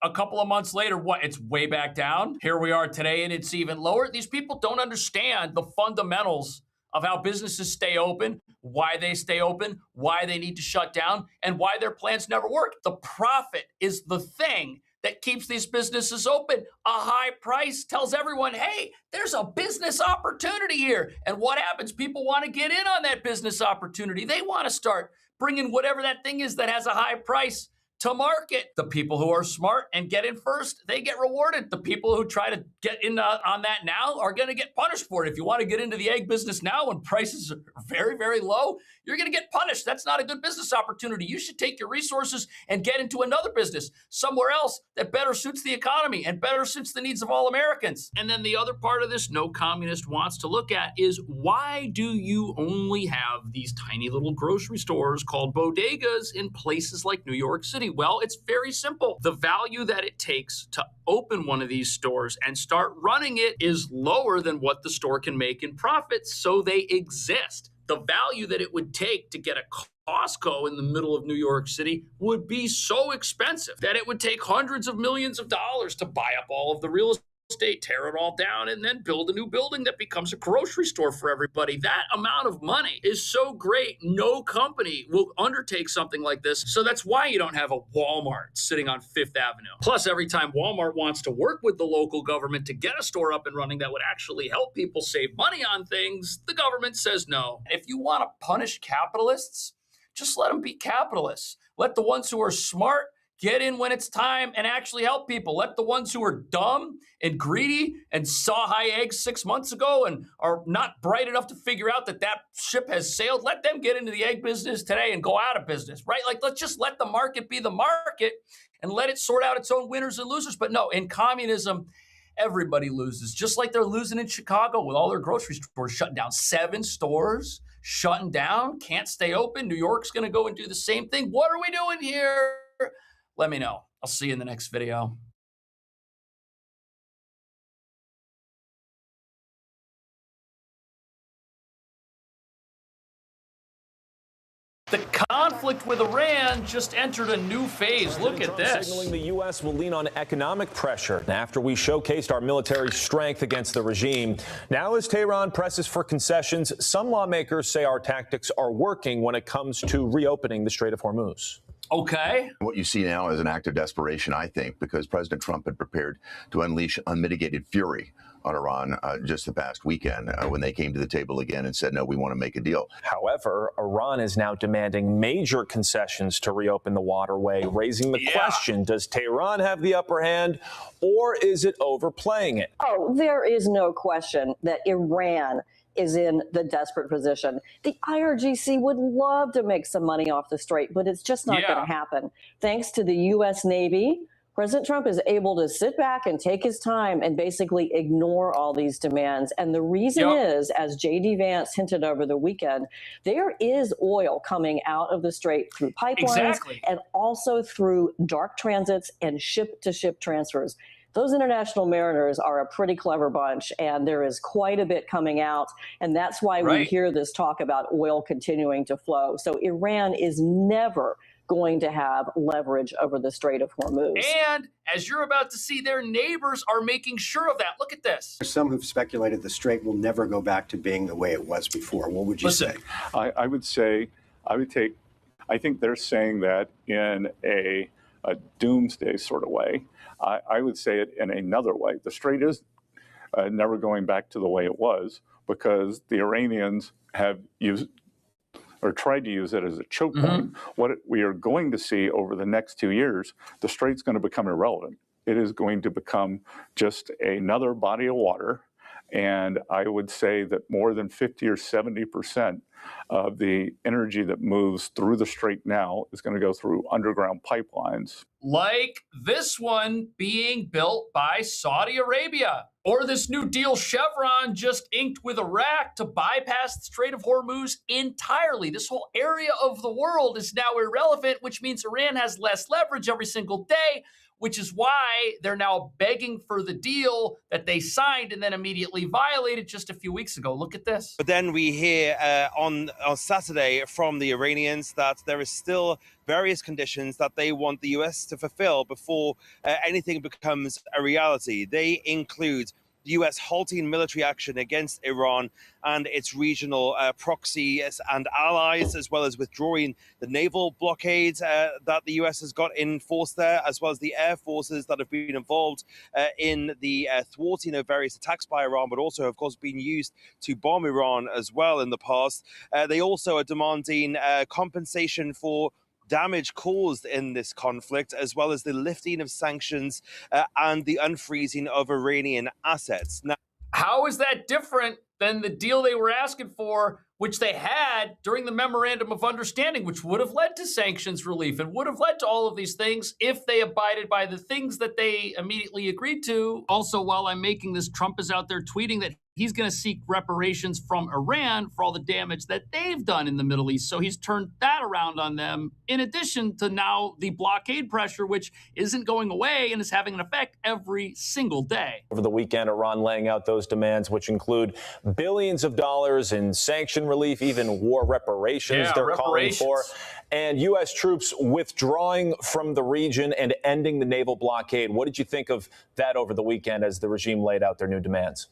a couple of months later, it's way back down. Here we are today and it's even lower. These people don't understand the fundamentals of how businesses stay open, why they stay open, why they need to shut down, and why their plans never work. The profit is the thing that keeps these businesses open. A high price tells everyone, hey, there's a business opportunity here. And what happens? People want to get in on that business opportunity. They want to start bringing whatever that thing is that has a high price to market. The people who are smart and get in first, they get rewarded. The people who try to get in on that now are going to get punished for it. If you want to get into the egg business now when prices are very, very low, you're going to get punished. That's not a good business opportunity. You should take your resources and get into another business somewhere else that better suits the economy and better suits the needs of all Americans. And then the other part of this no communist wants to look at is, why do you only have these tiny little grocery stores called bodegas in places like New York City? Well, it's very simple. The value that it takes to open one of these stores and start running it is lower than what the store can make in profits, so they exist. The value that it would take to get a Costco in the middle of New York City would be so expensive that it would take hundreds of millions of dollars to buy up all of the real estate, tear it all down, and then build a new building that becomes a grocery store for everybody. That amount of money is so great, no company will undertake something like this. So that's why you don't have a Walmart sitting on Fifth Avenue. Plus, every time Walmart wants to work with the local government to get a store up and running that would actually help people save money on things, the government says no. If you want to punish capitalists, just let them be capitalists. Let the ones who are smart Get in when it's time and actually help people. Let the ones who are dumb and greedy and saw high eggs 6 months ago and are not bright enough to figure out that that ship has sailed, let them get into the egg business today and go out of business, right? Like, let's just let the market be the market and let it sort out its own winners and losers. But no, in communism, everybody loses, just like they're losing in Chicago with all their grocery stores shutting down. 7 stores shutting down, can't stay open. New York's going to go and do the same thing. What are we doing here? Let me know. I'll see you in the next video. The conflict with Iran just entered a new phase. Look at this. Signaling the U.S. will lean on economic pressure after we showcased our military strength against the regime. Now, as Tehran presses for concessions, some lawmakers say our tactics are working when it comes to reopening the Strait of Hormuz. Okay. What you see now is an act of desperation, I think, because President Trump had prepared to unleash unmitigated fury on Iran just the past weekend when they came to the table again and said, no, we want to make a deal. However, Iran is now demanding major concessions to reopen the waterway, raising the question, does Tehran have the upper hand or is it overplaying it? Oh, there is no question that Iran is in the desperate position. The IRGC would love to make some money off the strait, but it's just not going to happen. Thanks to the U.S. Navy, President Trump is able to sit back and take his time and basically ignore all these demands. And the reason is, as J.D. Vance hinted over the weekend, there is oil coming out of the strait through pipelines and also through dark transits and ship-to-ship transfers. Those international mariners are a pretty clever bunch, and there is quite a bit coming out, and that's why we hear this talk about oil continuing to flow. So Iran is never going to have leverage over the Strait of Hormuz. And as you're about to see, their neighbors are making sure of that. Look at this. There's some who've speculated the strait will never go back to being the way it was before. What would you say? I would take, I think they're saying that in a doomsday sort of way. I would say it in another way. The strait is never going back to the way it was because the Iranians have used or tried to use it as a choke point. What we are going to see over the next 2 years, the strait's going to become irrelevant. It is going to become just another body of water. And I would say that more than 50 or 70% of the energy that moves through the strait now is going to go through underground pipelines. Like this one being built by Saudi Arabia. Or this new deal Chevron just inked with Iraq to bypass the Strait of Hormuz entirely. This whole area of the world is now irrelevant, which means Iran has less leverage every single day, which is why they're now begging for the deal that they signed and then immediately violated just a few weeks ago. Look at this. But then we hear on Saturday from the Iranians that there is still various conditions that they want the U.S. to fulfill before anything becomes a reality. They include the U.S. halting military action against Iran and its regional proxies and allies, as well as withdrawing the naval blockade that the U.S. has got in force there, as well as the air forces that have been involved in the thwarting of various attacks by Iran, but also, of course, been used to bomb Iran as well in the past. They also are demanding compensation for damage caused in this conflict, as well as the lifting of sanctions and the unfreezing of Iranian assets. Now, how is that different than the deal they were asking for, which they had during the Memorandum of Understanding, which would have led to sanctions relief and would have led to all of these things if they abided by the things that they immediately agreed to? Also, while I'm making this, Trump is out there tweeting that he's going to seek reparations from Iran for all the damage that they've done in the Middle East. So he's turned that around on them, in addition to now the blockade pressure, which isn't going away and is having an effect every single day. Over the weekend, Iran laying out those demands, which include billions of dollars in sanction relief, even war reparations they're calling for, and U.S. troops withdrawing from the region and ending the naval blockade. What did you think of that over the weekend as the regime laid out their new demands?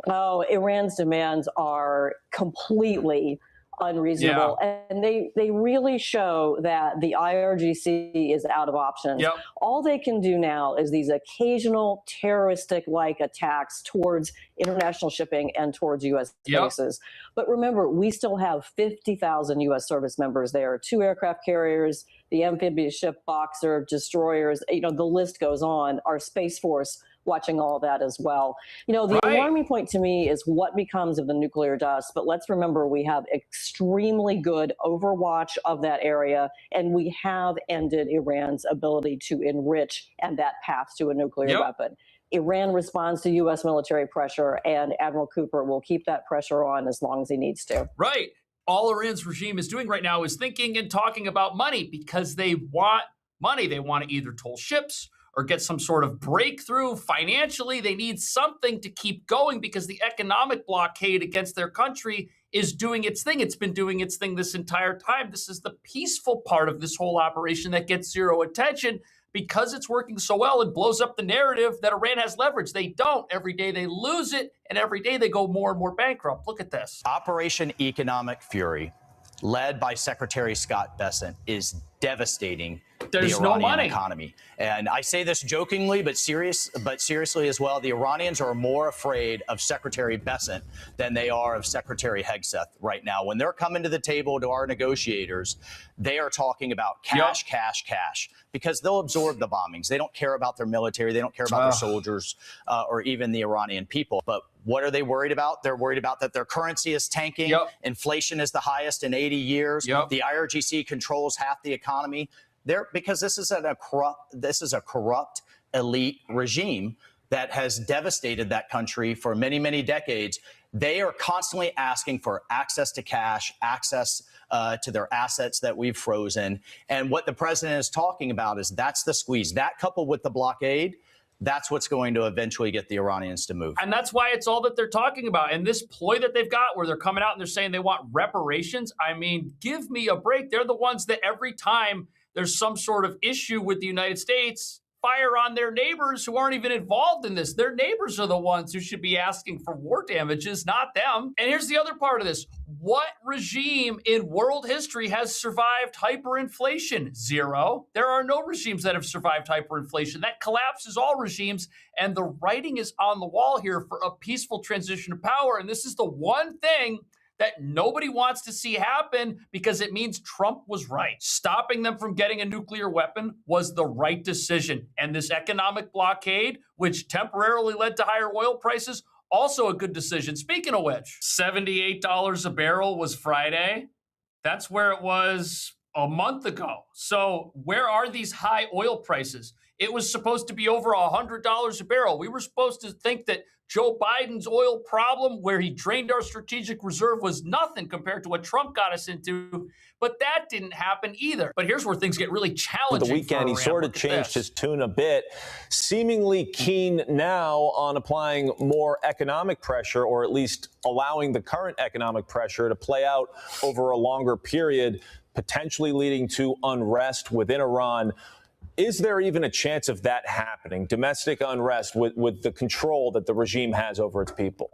Oh, Iran's demands are completely unreasonable. And they really show that the IRGC is out of options. All they can do now is these occasional terroristic-like attacks towards international shipping and towards U.S. bases. But remember, we still have 50,000 U.S. service members there, 2 aircraft carriers, the amphibious ship Boxer, destroyers, the list goes on, our Space Force watching all that as well. The alarming point to me is what becomes of the nuclear dust. But let's remember, we have extremely good overwatch of that area, and we have ended Iran's ability to enrich and that path to a nuclear weapon. Iran responds to U.S. military pressure, and Admiral Cooper will keep that pressure on as long as he needs to. Right. All Iran's regime is doing right now is thinking and talking about money because they want money. They want to either toll ships or get some sort of breakthrough financially. They need something to keep going because the economic blockade against their country is doing its thing. It's been doing its thing this entire time. This is the peaceful part of this whole operation that gets zero attention because it's working so well. It blows up the narrative that Iran has leverage. They don't. Every day they lose it, and every day they go more and more bankrupt. Look at this. Operation Economic Fury, led by Secretary Scott Bessent, is devastating There's the no Iranian money. economy. And I say this jokingly, but seriously as well. The Iranians are more afraid of Secretary Bessent than they are of Secretary Hegseth right now. When they're coming to the table to our negotiators, they are talking about cash, cash, cash, because they'll absorb the bombings. They don't care about their military. They don't care about their soldiers or even the Iranian people. But what are they worried about? They're worried about that their currency is tanking. Inflation is the highest in 80 years. The IRGC controls half the economy. Because this is a corrupt elite regime that has devastated that country for many, many decades. They are constantly asking for access to cash, access to their assets that we've frozen. And what the president is talking about is that's the squeeze. That coupled with the blockade, that's what's going to eventually get the Iranians to move. And that's why it's all that they're talking about. And this ploy that they've got where they're coming out and they're saying they want reparations. I mean, give me a break. They're the ones that every time there's some sort of issue with the United States, fire on their neighbors who aren't even involved in this. Their neighbors are the ones who should be asking for war damages, not them. And here's the other part of this. What regime in world history has survived hyperinflation? Zero. There are no regimes that have survived hyperinflation. That collapses all regimes. And the writing is on the wall here for a peaceful transition of power. And this is the one thing that nobody wants to see happen because it means Trump was right. Stopping them from getting a nuclear weapon was the right decision. And this economic blockade, which temporarily led to higher oil prices, also a good decision. Speaking of which, $78 a barrel was Friday. That's where it was a month ago. So where are these high oil prices? It was supposed to be over $100 a barrel. We were supposed to think that Joe Biden's oil problem, where he drained our strategic reserve, was nothing compared to what Trump got us into. But that didn't happen either. But here's where things get really challenging. The weekend, he sort of changed his tune a bit, seemingly keen now on applying more economic pressure, or at least allowing the current economic pressure to play out over a longer period, potentially leading to unrest within Iran. Is there even a chance of that happening, domestic unrest with the control that the regime has over its people?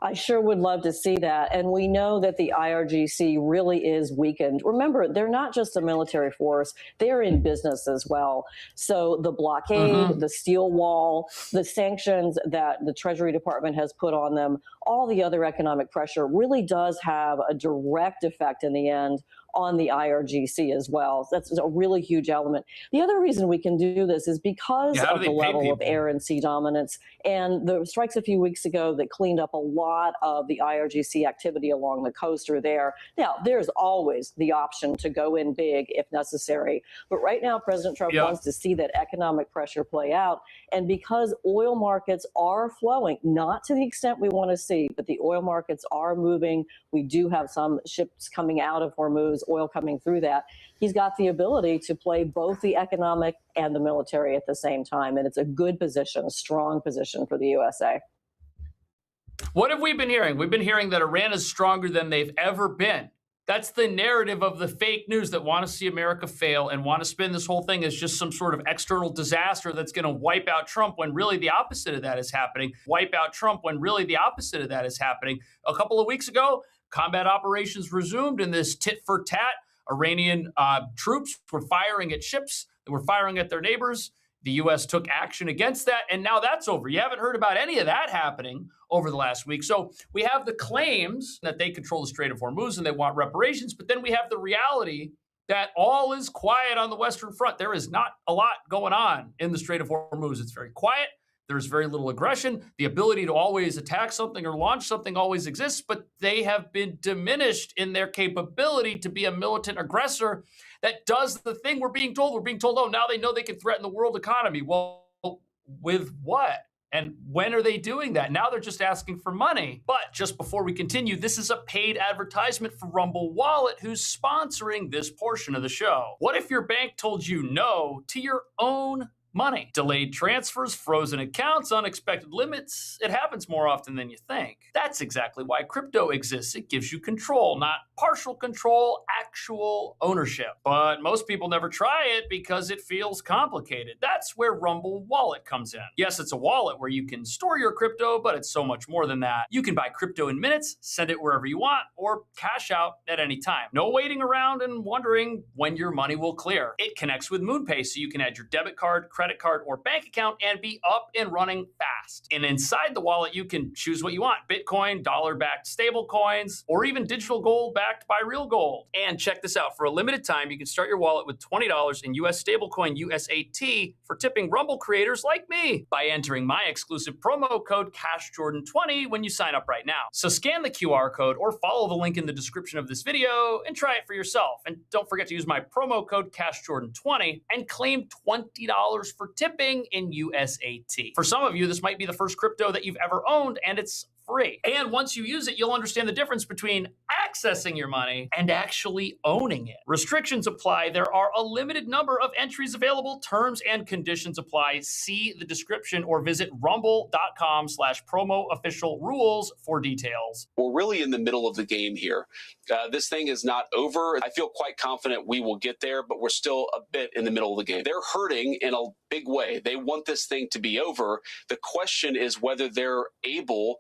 I sure would love to see that. And we know that the IRGC really is weakened. Remember, they're not just a military force, they're in business as well. So the blockade, the steel wall, the sanctions that the Treasury Department has put on them, all the other economic pressure really does have a direct effect in the end on the IRGC as well. That's a really huge element. The other reason we can do this is because of the level of air and sea dominance and the strikes a few weeks ago that cleaned up a lot of the IRGC activity along the coast are there. Now, there's always the option to go in big if necessary. But right now, President Trump wants to see that economic pressure play out. And because oil markets are flowing, not to the extent we want to see, but the oil markets are moving. We do have some ships coming out of Hormuz, oil coming through that. He's got the ability to play both the economic and the military at the same time. And it's a good position, a strong position for the USA. What have we been hearing? We've been hearing that Iran is stronger than they've ever been. That's the narrative of the fake news that want to see America fail and want to spin this whole thing as just some sort of external disaster that's going to wipe out Trump when really the opposite of that is happening. Wipe out Trump when really the opposite of that is happening. A couple of weeks ago, Combat operations resumed in this tit for tat. Iranian troops were firing at ships. They were firing at their neighbors. The U.S. took action against that, and now that's over. You haven't heard about any of that happening over the last week. So we have the claims that they control the Strait of Hormuz and they want reparations, but then we have the reality that all is quiet on the Western Front. There is not a lot going on in the Strait of Hormuz. It's very quiet. There's very little aggression. The ability to always attack something or launch something always exists, but they have been diminished in their capability to be a militant aggressor that does the thing we're being told. We're being told, oh, now they know they can threaten the world economy. Well, with what? And when are they doing that? Now they're just asking for money. But just before we continue, this is a paid advertisement for Rumble Wallet, who's sponsoring this portion of the show. What if your bank told you no to your own money? Delayed transfers, frozen accounts, unexpected limits. It happens more often than you think. That's exactly why crypto exists. It gives you control, not partial control, actual ownership. But most people never try it because it feels complicated. That's where Rumble Wallet comes in. Yes, it's a wallet where you can store your crypto, but it's so much more than that. You can buy crypto in minutes, send it wherever you want, or cash out at any time. No waiting around and wondering when your money will clear. It connects with MoonPay, so you can add your debit card, credit card, or bank account and be up and running fast. And inside the wallet, you can choose what you want: Bitcoin, dollar-backed stable coins, or even digital gold backed by real gold. And check this out. For a limited time, you can start your wallet with $20 in US stablecoin USAT for tipping Rumble creators like me by entering my exclusive promo code CashJordan20 when you sign up right now. So scan the QR code or follow the link in the description of this video and try it for yourself. And don't forget to use my promo code CashJordan20 and claim $20 for tipping in USAT. For some of you, this might be the first crypto that you've ever owned, and it's free. And once you use it, you'll understand the difference between accessing your money and actually owning it. Restrictions apply. There are a limited number of entries available. Terms and conditions apply. See the description or visit rumble.com/promo-official-rules for details. We're really in the middle of the game here. This thing is not over. I feel quite confident we will get there, but we're still a bit in the middle of the game. They're hurting in a big way. They want this thing to be over. The question is whether they're able,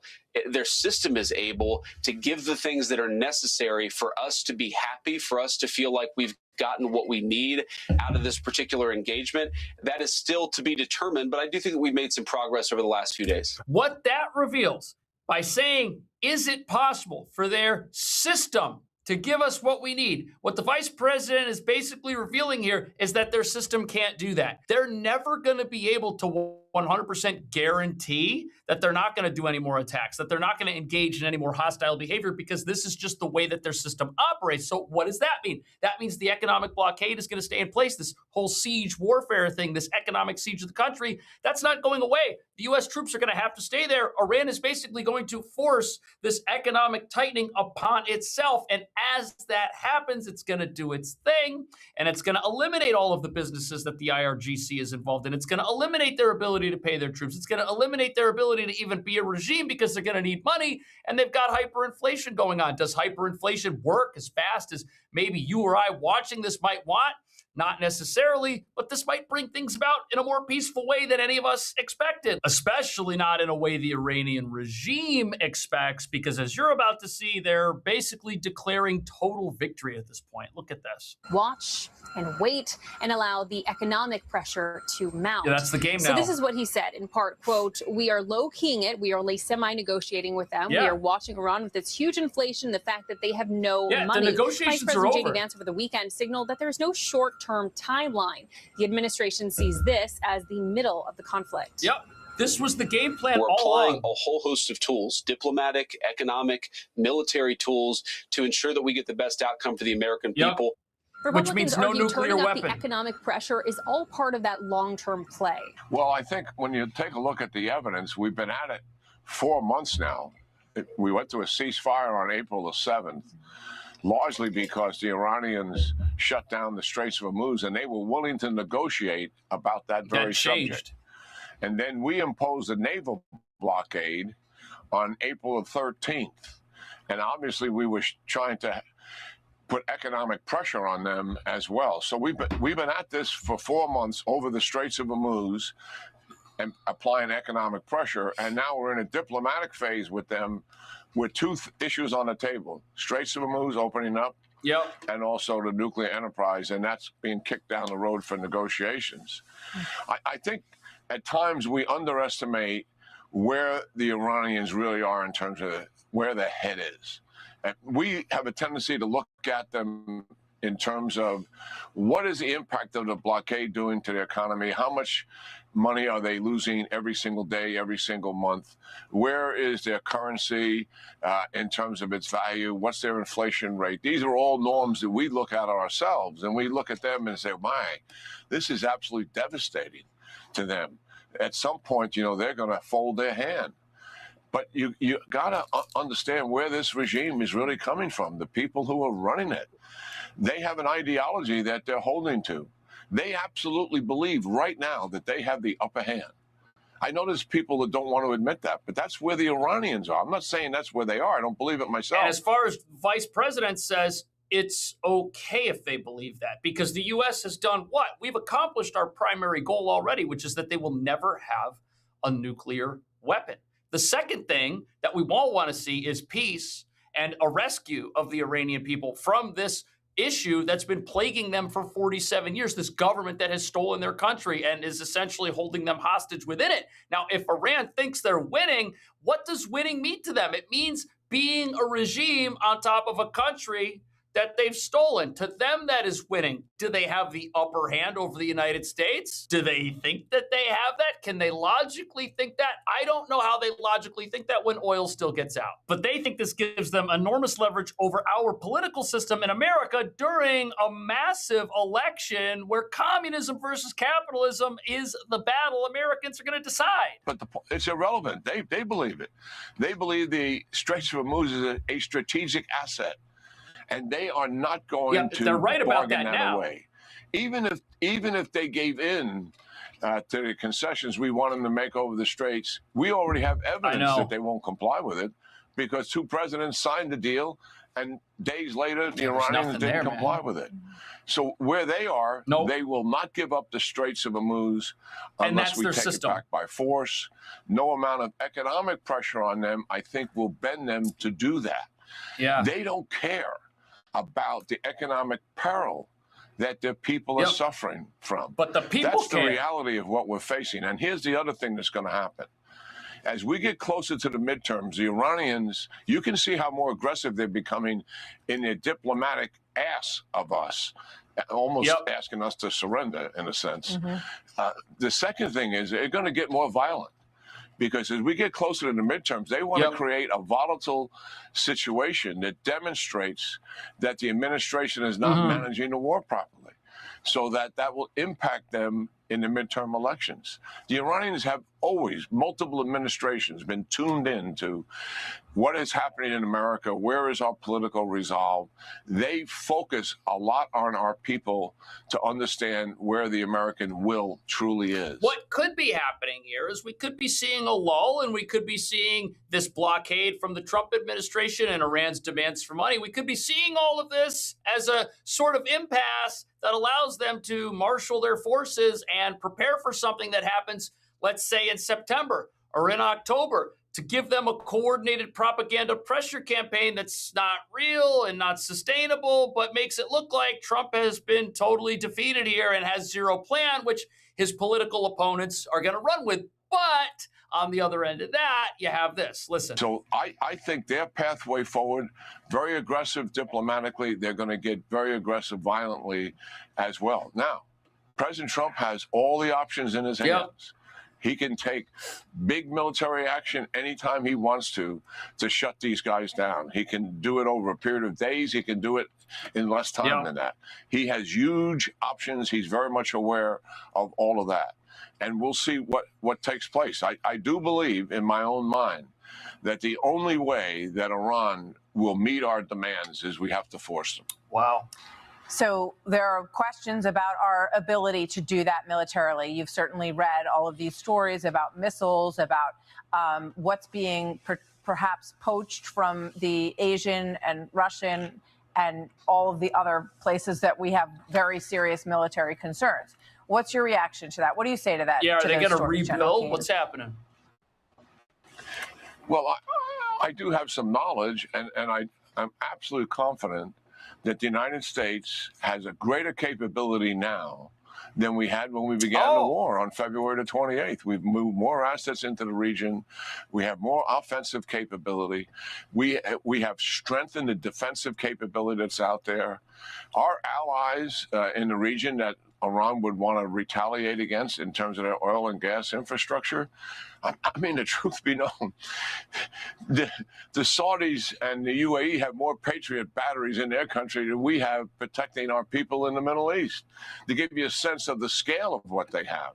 their system is able to give the things that are necessary for us to be happy, for us to feel like we've gotten what we need out of this particular engagement. That is still to be determined, but I do think that we've made some progress over the last few days. What that reveals by saying, is it possible for their system to give us what we need? What the vice president is basically revealing here is that their system can't do that. They're never going to be able to 100% guarantee that they're not going to do any more attacks, that they're not going to engage in any more hostile behavior, because this is just the way that their system operates. So what does that mean? That means the economic blockade is going to stay in place. This whole siege warfare thing, this economic siege of the country, that's not going away. The U.S. troops are going to have to stay there. Iran is basically going to force this economic tightening upon itself. And as that happens, it's going to do its thing, and it's going to eliminate all of the businesses that the IRGC is involved in. It's going to eliminate their ability to pay their troops. It's going to eliminate their ability to even be a regime, because they're going to need money, and they've got hyperinflation going on. Does hyperinflation work as fast as maybe you or I watching this might want? Not necessarily, but this might bring things about in a more peaceful way than any of us expected, especially not in a way the Iranian regime expects, because as you're about to see, they're basically declaring total victory at this point. Look at this. Watch and wait and allow the economic pressure to mount. Yeah, that's the game now. So this is what he said, in part, quote, "We are low-keying it. We are only semi-negotiating with them. Yeah. We are watching Iran with its huge inflation, the fact that they have no Yeah, the money." negotiations Vice President are J.D. over. Vance over the weekend signaled that there is no short-term timeline. The administration sees this as the middle of the conflict. Yep. This was the game plan We're all applying along. a whole host of tools, diplomatic, economic, military tools, to ensure that we get the best outcome for the American people. Republicans means no argue nuclear turning up weapon. the economic pressure is all part of that long-term play. Well, I think when you take a look at the evidence, we've been at it 4 months now. We went to a ceasefire on April the 7th, largely because the Iranians shut down the Straits of Hormuz, and they were willing to negotiate about that very subject. And then we imposed a naval blockade on April the 13th. And obviously we were trying to put economic pressure on them as well. So we've been at this for 4 months over the Straits of Hormuz and applying economic pressure. And now we're in a diplomatic phase with them with two issues on the table: Straits of Hormuz opening up, and also the nuclear enterprise, and that's being kicked down the road for negotiations. I think at times we underestimate where the Iranians really are in terms of where their head is. And we have a tendency to look at them in terms of what is the impact of the blockade doing to the economy? How much money are they losing every single day, every single month? Where is their currency in terms of its value? What's their inflation rate? These are all norms that we look at ourselves, and we look at them and say, my, this is absolutely devastating to them. At some point, you know, they're going to fold their hand. But you got to understand where this regime is really coming from, the people who are running it. They have an ideology that they're holding to. They absolutely believe right now that they have the upper hand. I know there's people that don't want to admit that, but that's where the Iranians are. I'm not saying that's where they are. I don't believe it myself. And as far as Vice President says, it's okay if they believe that, because the U.S. has done what? We've accomplished our primary goal already, which is that they will never have a nuclear weapon. The second thing that we all want to see is peace and a rescue of the Iranian people from this issue that's been plaguing them for 47 years, this government that has stolen their country and is essentially holding them hostage within it. Now, if Iran thinks they're winning, what does winning mean to them? It means being a regime on top of a country that they've stolen. To them, that is winning. Do they have the upper hand over the United States? Do they think that they have that? Can they logically think that? I don't know how they logically think that when oil still gets out. But they think this gives them enormous leverage over our political system in America during a massive election where communism versus capitalism is the battle Americans are going to decide. But it's irrelevant. They believe it. They believe the Straits of Hormuz is a strategic asset. And they are not going to they're right about bargain that now. away. Even if they gave in to the concessions we want them to make over the Straits, we already have evidence that they won't comply with it, because two presidents signed the deal, and days later the Iranians didn't comply with it. So where they are, they will not give up the Straits of Hormuz unless we take it back by force. No amount of economic pressure on them, I think, will bend them to do that. They don't care about the economic peril that their people are suffering from. But the people That's the reality of what we're facing. And here's the other thing that's going to happen. As we get closer to the midterms, the Iranians, you can see how more aggressive they're becoming in their diplomatic ask of us, almost asking us to surrender in a sense. The second thing is they're going to get more violent. Because as we get closer to the midterms, they want to create a volatile situation that demonstrates that the administration is not managing the war properly, so that will impact them in the midterm elections. The Iranians have always, multiple administrations, been tuned in to what is happening in America, where is our political resolve. They focus a lot on our people to understand where the American will truly is. What could be happening here is we could be seeing a lull, and we could be seeing this blockade from the Trump administration and Iran's demands for money. We could be seeing all of this as a sort of impasse that allows them to marshal their forces and prepare for something that happens, let's say, in September or in October, to give them a coordinated propaganda pressure campaign that's not real and not sustainable, but makes it look like Trump has been totally defeated here and has zero plan, which his political opponents are going to run with. But on the other end of that, you have this. Listen. So I think their pathway forward, very aggressive diplomatically, they're going to get very aggressive violently as well. Now, President Trump has all the options in his hands. He can take big military action anytime he wants to shut these guys down. He can do it over a period of days. He can do it in less time than that. He has huge options. He's very much aware of all of that. And we'll see what takes place. I do believe in my own mind that the only way that Iran will meet our demands is we have to force them. Wow. So there are questions about our ability to do that militarily. You've certainly read all of these stories about missiles, about what's being perhaps poached from the Asian and Russian and all of the other places that we have very serious military concerns. What's your reaction to that? What do you say to that? Yeah, are they going to rebuild? What's happening? Well, I do have some knowledge, and I'm absolutely confident that the United States has a greater capability now than we had when we began the war on February the 28th. We've moved more assets into the region. We have more offensive capability. We have strengthened the defensive capability that's out there. Our allies in the region that Iran would want to retaliate against in terms of their oil and gas infrastructure. I mean, the truth be known, the Saudis and the UAE have more Patriot batteries in their country than we have protecting our people in the Middle East. To give you a sense of the scale of what they have.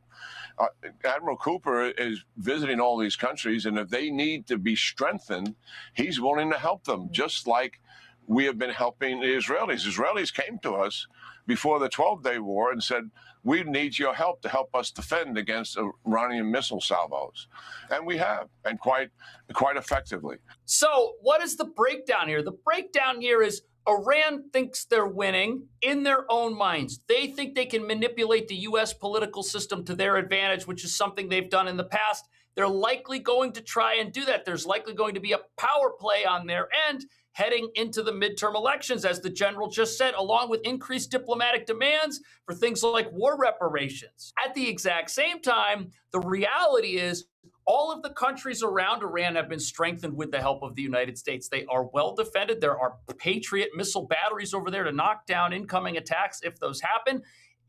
Admiral Cooper is visiting all these countries, and if they need to be strengthened, he's willing to help them, just like we have been helping the Israelis. Israelis came to us before the 12-day war and said, we need your help to help us defend against Iranian missile salvos. And we have, and quite effectively. So what is the breakdown here? The breakdown here is Iran thinks they're winning in their own minds. They think they can manipulate the U.S. political system to their advantage, which is something they've done in the past. They're likely going to try and do that. There's likely going to be a power play on their end heading into the midterm elections, as the general just said, along with increased diplomatic demands for things like war reparations. At the exact same time, the reality is all of the countries around Iran have been strengthened with the help of the United States. They are well defended. There are Patriot missile batteries over there to knock down incoming attacks if those happen.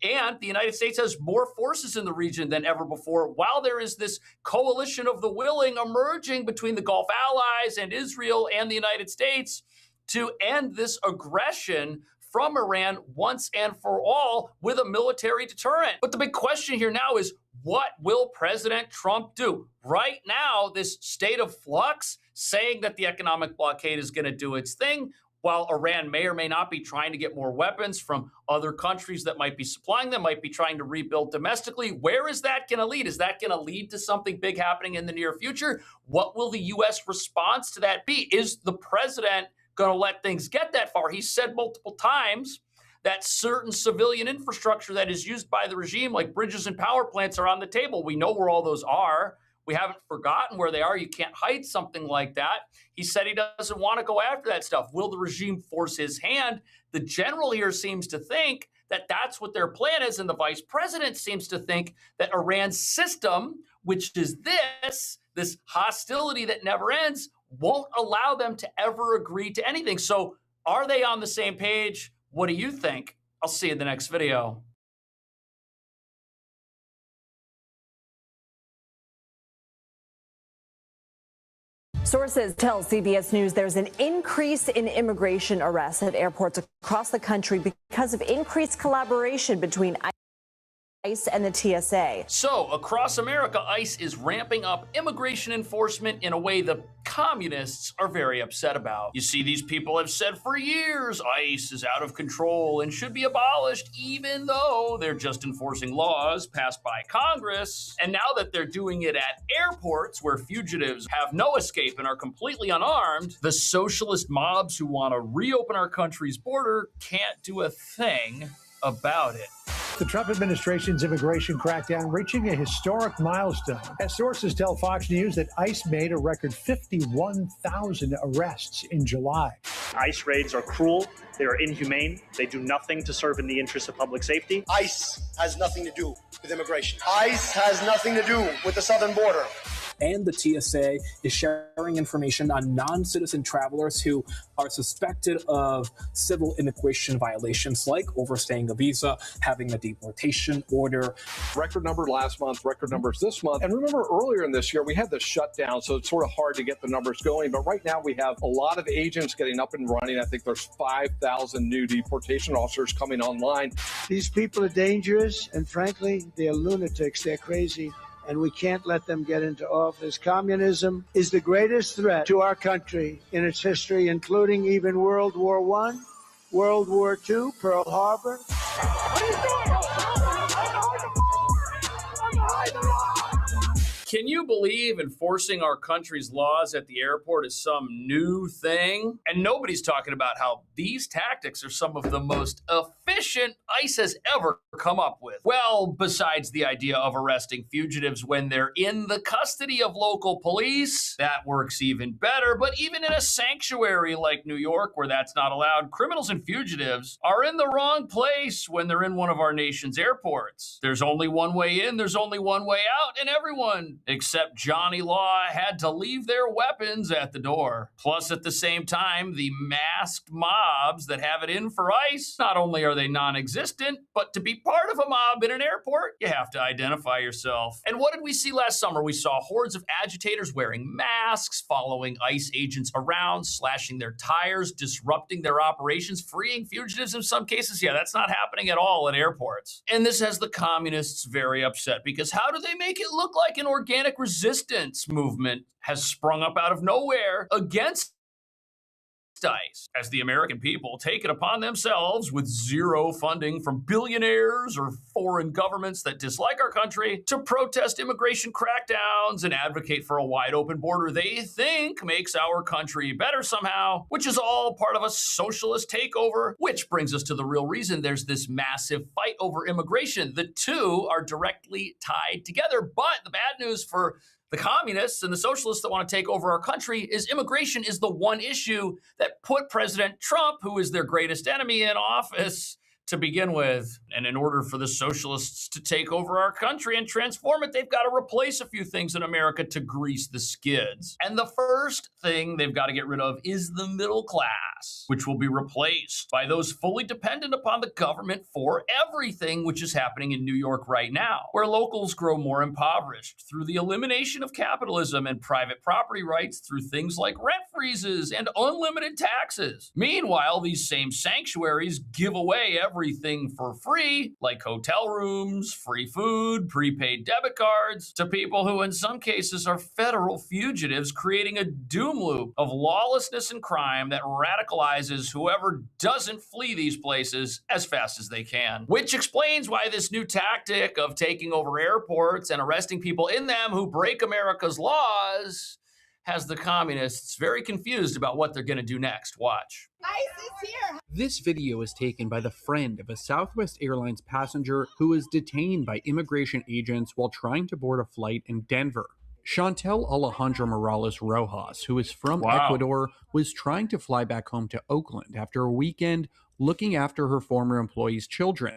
And the United States has more forces in the region than ever before, while there is this coalition of the willing emerging between the Gulf allies and Israel and the United States to end this aggression from Iran once and for all with a military deterrent. But the big question here now is, what will President Trump do? Right now, this state of flux, saying that the economic blockade is going to do its thing, while Iran may or may not be trying to get more weapons from other countries that might be supplying them, might be trying to rebuild domestically. Where is that going to lead? Is that going to lead to something big happening in the near future? What will the U.S. response to that be? Is the president going to let things get that far? He said multiple times that certain civilian infrastructure that is used by the regime, like bridges and power plants, are on the table. We know where all those are. We haven't forgotten where they are. You can't hide something like that. He said he doesn't want to go after that stuff. Will the regime force his hand? The general here seems to think that that's what their plan is, and the vice president seems to think that Iran's system, which is this hostility that never ends, won't allow them to ever agree to anything. So are they on the same page? What do you think? I'll see you in the next video. Sources tell CBS News there's an increase in immigration arrests at airports across the country because of increased collaboration between ICE and the TSA. So, across America, ICE is ramping up immigration enforcement in a way the communists are very upset about. You see, these people have said for years ICE is out of control and should be abolished, even though they're just enforcing laws passed by Congress. And now that they're doing it at airports where fugitives have no escape and are completely unarmed, the socialist mobs who want to reopen our country's border can't do a thing about it. The Trump administration's immigration crackdown reaching a historic milestone, as sources tell Fox News that ICE made a record 51,000 arrests in July. ICE raids are cruel, they are inhumane, they do nothing to serve in the interest of public safety. ICE has nothing to do with immigration. ICE has nothing to do with the southern border. And the TSA is sharing information on non-citizen travelers who are suspected of civil immigration violations like overstaying a visa, having a deportation order. Record number last month, record numbers this month. And remember earlier in this year, we had the shutdown, so it's sort of hard to get the numbers going. But right now we have a lot of agents getting up and running. I think there's 5,000 new deportation officers coming online. These people are dangerous, and frankly, they're lunatics. They're crazy. And we can't let them get into office. Communism is the greatest threat to our country in its history, including even World War I, World War II, Pearl Harbor. Can you believe enforcing our country's laws at the airport is some new thing? And nobody's talking about how these tactics are some of the most efficient ICE has ever come up with. Well, besides the idea of arresting fugitives when they're in the custody of local police, that works even better. But even in a sanctuary like New York, where that's not allowed, criminals and fugitives are in the wrong place when they're in one of our nation's airports. There's only one way in, there's only one way out, and everyone except Johnny Law had to leave their weapons at the door. Plus, at the same time, the masked mobs that have it in for ICE, not only are they non-existent, but to be part of a mob in an airport, you have to identify yourself. And what did we see last summer? We saw hordes of agitators wearing masks, following ICE agents around, slashing their tires, disrupting their operations, freeing fugitives in some cases. Yeah, that's not happening at all at airports. And this has the communists very upset, because how do they make it look like an organic resistance movement has sprung up out of nowhere against ICE, as the American people take it upon themselves, with zero funding from billionaires or foreign governments that dislike our country, to protest immigration crackdowns and advocate for a wide open border they think makes our country better somehow, which is all part of a socialist takeover. Which brings us to the real reason there's this massive fight over immigration. The two are directly tied together, but the bad news for the communists and the socialists that want to take over our country is immigration is the one issue that put President Trump, who is their greatest enemy, in office to begin with. And in order for the socialists to take over our country and transform it, they've got to replace a few things in America to grease the skids. And the first thing they've got to get rid of is the middle class, which will be replaced by those fully dependent upon the government for everything, which is happening in New York right now, where locals grow more impoverished through the elimination of capitalism and private property rights through things like rent freezes and unlimited taxes. Meanwhile, these same sanctuaries give away everything for free, like hotel rooms, free food, prepaid debit cards, to people who in some cases are federal fugitives, creating a doom loop of lawlessness and crime that radicalizes whoever doesn't flee these places as fast as they can. Which explains why this new tactic of taking over airports and arresting people in them who break America's laws has the communists very confused about what they're going to do next. Watch. ICE is here. This video is taken by the friend of a Southwest Airlines passenger who was detained by immigration agents while trying to board a flight in Denver. Chantel Alejandra Morales Rojas, who is from Ecuador, was trying to fly back home to Oakland after a weekend looking after her former employees' children.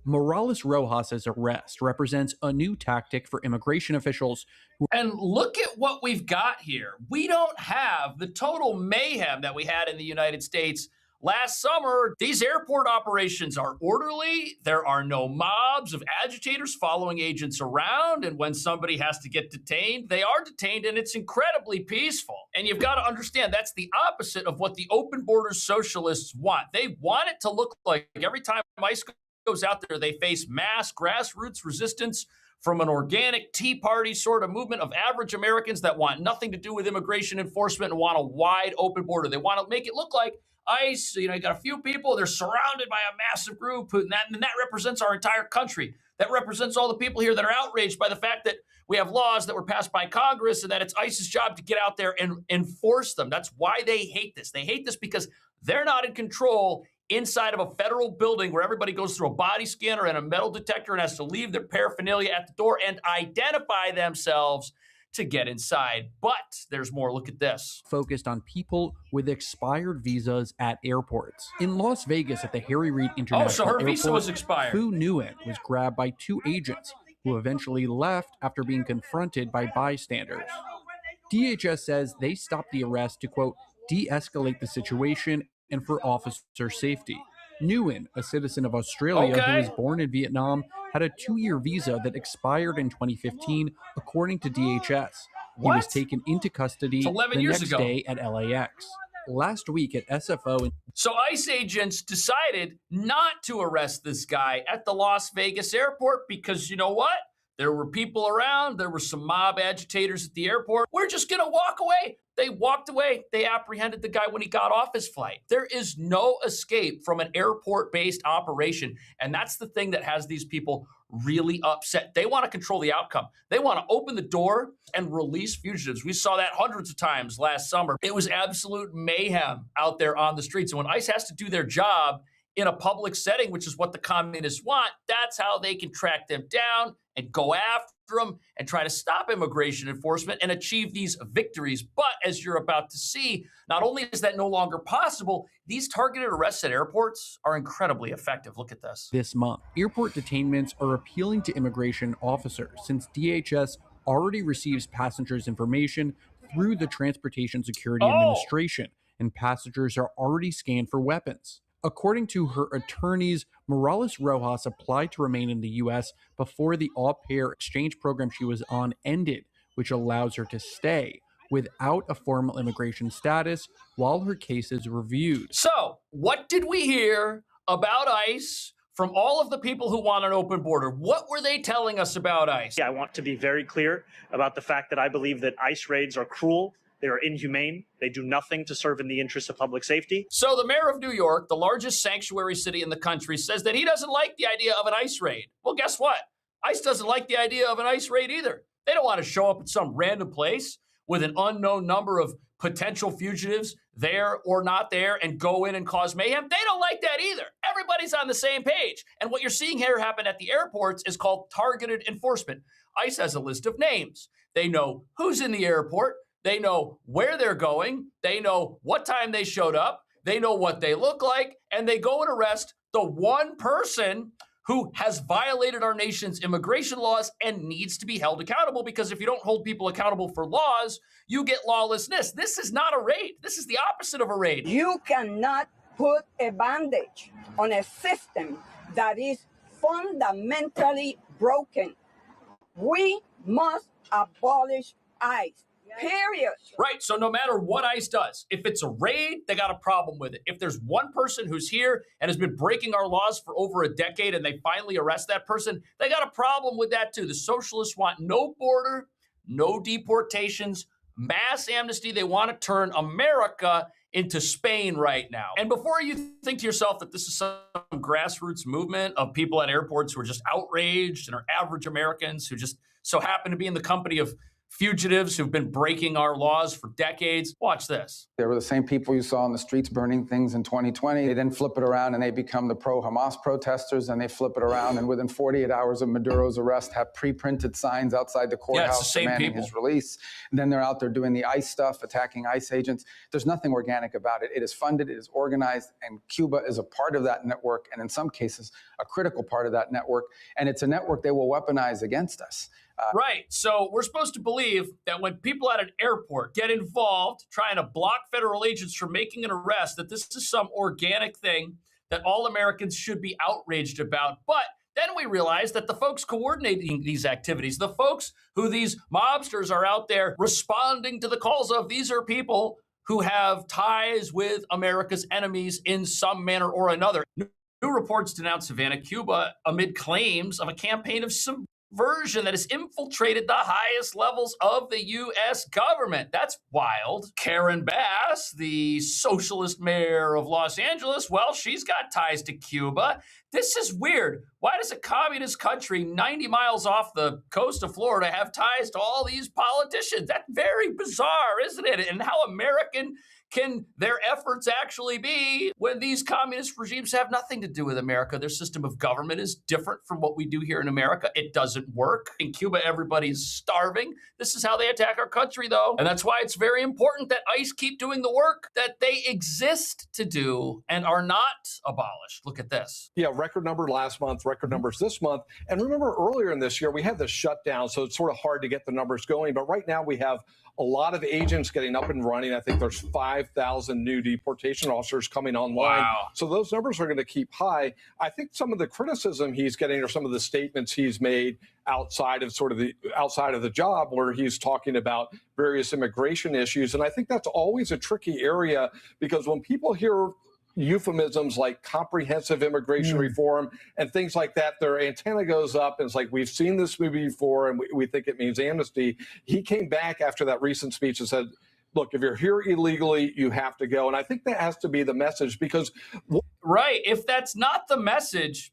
Morales Rojas' arrest represents a new tactic for immigration officials. And look at what we've got here. We don't have the total mayhem that we had in the United States last summer. These airport operations are orderly. There are no mobs of agitators following agents around. And when somebody has to get detained, they are detained, and it's incredibly peaceful. And you've got to understand that's the opposite of what the open border socialists want. They want it to look like every time ICE goes out there, they face mass grassroots resistance from an organic Tea Party sort of movement of average Americans that want nothing to do with immigration enforcement and want a wide open border. They want to make it look like ICE, you got a few people, they're surrounded by a massive group, and that represents our entire country. That represents all the people here that are outraged by the fact that we have laws that were passed by Congress and that it's ICE's job to get out there and enforce them. That's why they hate this. They hate this because they're not in control inside of a federal building where everybody goes through a body scanner and a metal detector and has to leave their paraphernalia at the door and identify themselves to get inside. But there's more. Look at this. Focused on people with expired visas at airports. In Las Vegas at the Harry Reid International Airport, visa was expired. Fu Nguyen was grabbed by two agents who eventually left after being confronted by bystanders. DHS says they stopped the arrest to, quote, de-escalate the situation and for officer safety. Nguyen, a citizen of Australia who was born in Vietnam, had a 2-year visa that expired in 2015, according to DHS. He was taken into custody the next day at LAX. Last week at SFO. So ICE agents decided not to arrest this guy at the Las Vegas airport because you know what? There were people around. There were some mob agitators at the airport. We're just going to walk away. They walked away. They apprehended the guy when he got off his flight. There is no escape from an airport-based operation. And that's the thing that has these people really upset. They want to control the outcome. They want to open the door and release fugitives. We saw that hundreds of times last summer. It was absolute mayhem out there on the streets. And when ICE has to do their job in a public setting, which is what the communists want, that's how they can track them down and go after them and try to stop immigration enforcement and achieve these victories. But as you're about to see, not only is that no longer possible, these targeted arrests at airports are incredibly effective. Look at this. This month, airport detainments are appealing to immigration officers since DHS already receives passengers' information through the Transportation Security Administration, and passengers are already scanned for weapons. According to her attorneys, Morales Rojas applied to remain in the U.S. before the au pair exchange program she was on ended, which allows her to stay without a formal immigration status while her case is reviewed. So, what did we hear about ICE from all of the people who want an open border? What were they telling us about ICE? I want to be very clear about the fact that I believe that ICE raids are cruel. They are inhumane. They do nothing to serve in the interests of public safety. So the mayor of New York, the largest sanctuary city in the country, says that he doesn't like the idea of an ICE raid. Well, guess what? ICE doesn't like the idea of an ICE raid either. They don't want to show up at some random place with an unknown number of potential fugitives there or not there and go in and cause mayhem. They don't like that either. Everybody's on the same page. And what you're seeing here happen at the airports is called targeted enforcement. ICE has a list of names. They know who's in the airport. They know where they're going. They know what time they showed up. They know what they look like. And they go and arrest the one person who has violated our nation's immigration laws and needs to be held accountable, because if you don't hold people accountable for laws, you get lawlessness. This is not a raid. This is the opposite of a raid. You cannot put a bandage on a system that is fundamentally broken. We must abolish ICE. Period. Right. So no matter what ICE does, if it's a raid, they got a problem with it. If there's one person who's here and has been breaking our laws for over a decade and they finally arrest that person, they got a problem with that too. The socialists want no border, no deportations, mass amnesty. They want to turn America into Spain right now. And before you think to yourself that this is some grassroots movement of people at airports who are just outraged and are average Americans who just so happen to be in the company of fugitives who've been breaking our laws for decades. Watch this. They were the same people you saw on the streets burning things in 2020. They then flip it around and they become the pro-Hamas protesters, and they flip it around and within 48 hours of Maduro's arrest have pre-printed signs outside the courthouse demanding his release. And then they're out there doing the ICE stuff, attacking ICE agents. There's nothing organic about it. It is funded, it is organized, and Cuba is a part of that network, and in some cases, a critical part of that network. And it's a network they will weaponize against us. Right. So we're supposed to believe that when people at an airport get involved trying to block federal agents from making an arrest, that this is some organic thing that all Americans should be outraged about. But then we realize that the folks coordinating these activities, the folks who these mobsters are out there responding to the calls of, these are people who have ties with America's enemies in some manner or another. New reports denounce Havana, Cuba, amid claims of a campaign of subversion that has infiltrated the highest levels of the U.S. government. That's wild. Karen Bass, the socialist mayor of Los Angeles, well, she's got ties to Cuba. This is weird. Why does a communist country 90 miles off the coast of Florida have ties to all these politicians? That's very bizarre, isn't it? And how American can their efforts actually be when these communist regimes have nothing to do with America? Their system of government is different from what we do here in America. It doesn't work. In Cuba, everybody's starving. This is how they attack our country, though. And that's why it's very important that ICE keep doing the work that they exist to do and are not abolished. Look at this. Yeah, record number last month, record numbers this month. And remember earlier in this year, we had the shutdown, so it's sort of hard to get the numbers going. But right now we have a lot of agents getting up and running. I think there's 5,000 new deportation officers coming online. Wow. So those numbers are going to keep high. I think some of the criticism he's getting or some of the statements he's made outside of the job, where he's talking about various immigration issues. And I think that's always a tricky area, because when people hear euphemisms like comprehensive immigration reform and things like that, their antenna goes up and it's like, we've seen this movie before and we think it means amnesty. He came back after that recent speech and said, look, if you're here illegally, you have to go. And I think that has to be the message because... Right. If that's not the message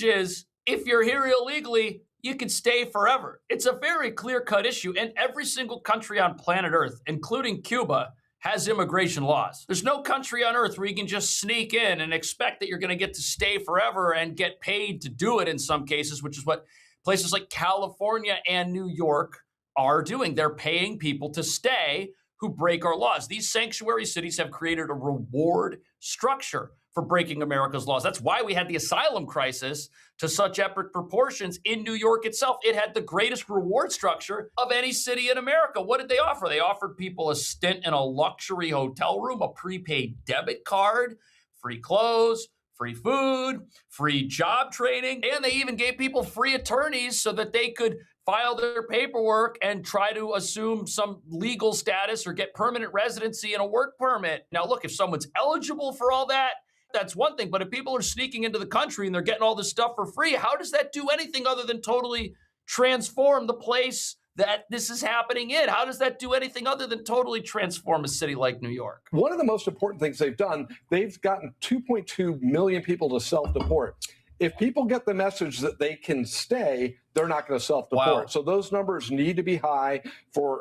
is, if you're here illegally, you can stay forever. It's a very clear-cut issue, and every single country on planet Earth, including Cuba, has immigration laws. There's no country on Earth where you can just sneak in and expect that you're going to get to stay forever and get paid to do it in some cases, which is what places like California and New York are doing. They're paying people to stay who break our laws. These sanctuary cities have created a reward structure for breaking America's laws. That's why we had the asylum crisis to such epic proportions in New York itself. It had the greatest reward structure of any city in America. What did they offer? They offered people a stint in a luxury hotel room, a prepaid debit card, free clothes, free food, free job training, and they even gave people free attorneys so that they could file their paperwork and try to assume some legal status or get permanent residency and a work permit. Now, look, if someone's eligible for all that, that's one thing. But if people are sneaking into the country and they're getting all this stuff for free, how does that do anything other than totally transform the place that this is happening in? How does that do anything other than totally transform a city like New York? One of the most important things they've done, they've gotten 2.2 million people to self-deport. If people get the message that they can stay, they're not going to self-deport. Wow. So those numbers need to be high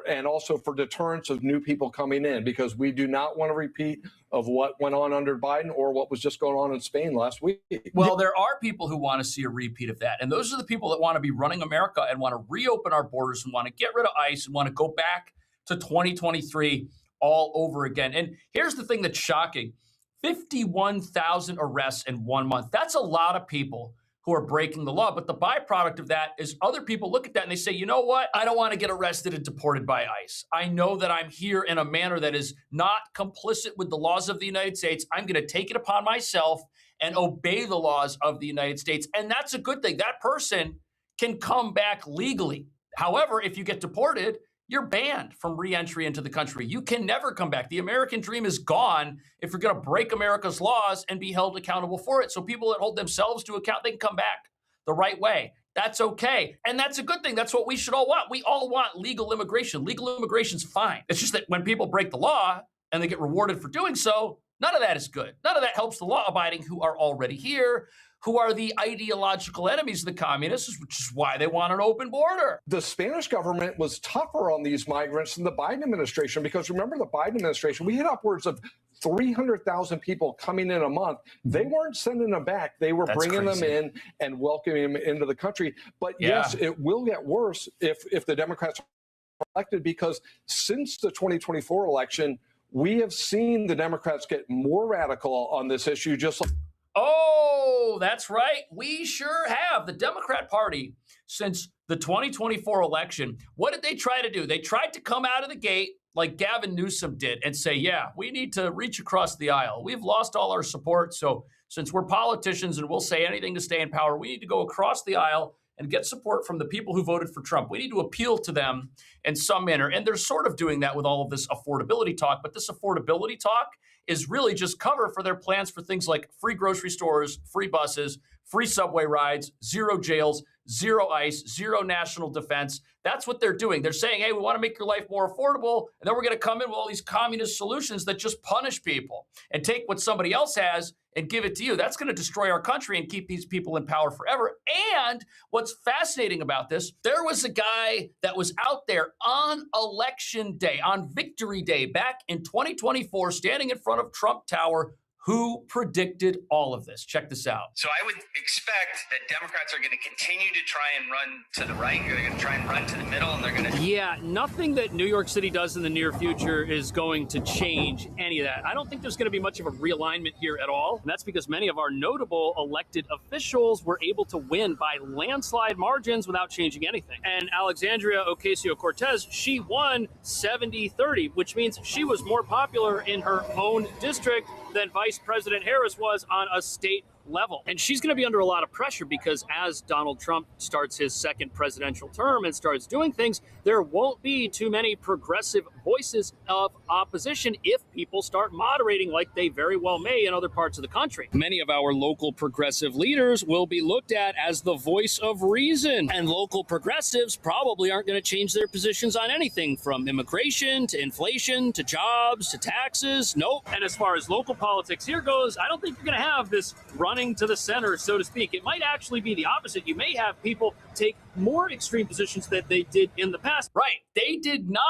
and also for deterrence of new people coming in, because we do not want a repeat of what went on under Biden or what was just going on in Spain last week. Well, there are people who want to see a repeat of that. And those are the people that want to be running America and want to reopen our borders and want to get rid of ICE and want to go back to 2023 all over again. And here's the thing that's shocking. 51,000 arrests in 1 month. That's a lot of people who are breaking the law. But the byproduct of that is other people look at that and they say, you know what? I don't want to get arrested and deported by ICE. I know that I'm here in a manner that is not complicit with the laws of the United States. I'm going to take it upon myself and obey the laws of the United States. And that's a good thing. That person can come back legally. However, if you get deported, you're banned from re-entry into the country. You can never come back. The American dream is gone if you're going to break America's laws and be held accountable for it. So people that hold themselves to account, they can come back the right way. That's okay. And that's a good thing. That's what we should all want. We all want legal immigration. Legal immigration's fine. It's just that when people break the law and they get rewarded for doing so, none of that is good. None of that helps the law-abiding who are already here, who are the ideological enemies of the communists, which is why they want an open border. The Spanish government was tougher on these migrants than the Biden administration, because remember the Biden administration, we had upwards of 300,000 people coming in a month. They weren't sending them back. They were bringing them in and welcoming them into the country. But yes, it will get worse if the Democrats are elected, because since the 2024 election, we have seen the Democrats get more radical on this issue, just like... Oh, that's right. We sure have. The Democrat Party, since the 2024 election, what did they try to do? They tried to come out of the gate like Gavin Newsom did and say, yeah, we need to reach across the aisle. We've lost all our support. So since we're politicians and we'll say anything to stay in power, we need to go across the aisle and get support from the people who voted for Trump. We need to appeal to them in some manner. And they're sort of doing that with all of this affordability talk. But this affordability talk is really just cover for their plans for things like free grocery stores, free buses, free subway rides, zero jails, zero ICE, zero national defense. That's what they're doing. They're saying, hey, we want to make your life more affordable. And then we're going to come in with all these communist solutions that just punish people and take what somebody else has and give it to you. That's going to destroy our country and keep these people in power forever. And what's fascinating about this, there was a guy that was out there on election day, on victory day, back in 2024, standing in front of Trump Tower, who predicted all of this. Check this out. So I would expect that Democrats are going to continue to try and run to the right. They're going to try and run to the middle, and they're going to... Yeah, nothing that New York City does in the near future is going to change any of that. I don't think there's going to be much of a realignment here at all. And that's because many of our notable elected officials were able to win by landslide margins without changing anything. And Alexandria Ocasio-Cortez, she won 70-30, which means she was more popular in her own district than Vice President Harris was on a statewide level. And she's going to be under a lot of pressure because as Donald Trump starts his second presidential term and starts doing things, there won't be too many progressive voices of opposition if people start moderating like they very well may in other parts of the country. Many of our local progressive leaders will be looked at as the voice of reason, and local progressives probably aren't going to change their positions on anything from immigration to inflation to jobs to taxes. Nope. And as far as local politics here goes, I don't think you're going to have this running to the center, so to speak. It might actually be the opposite. You may have people take more extreme positions than they did in the past. Right. They did not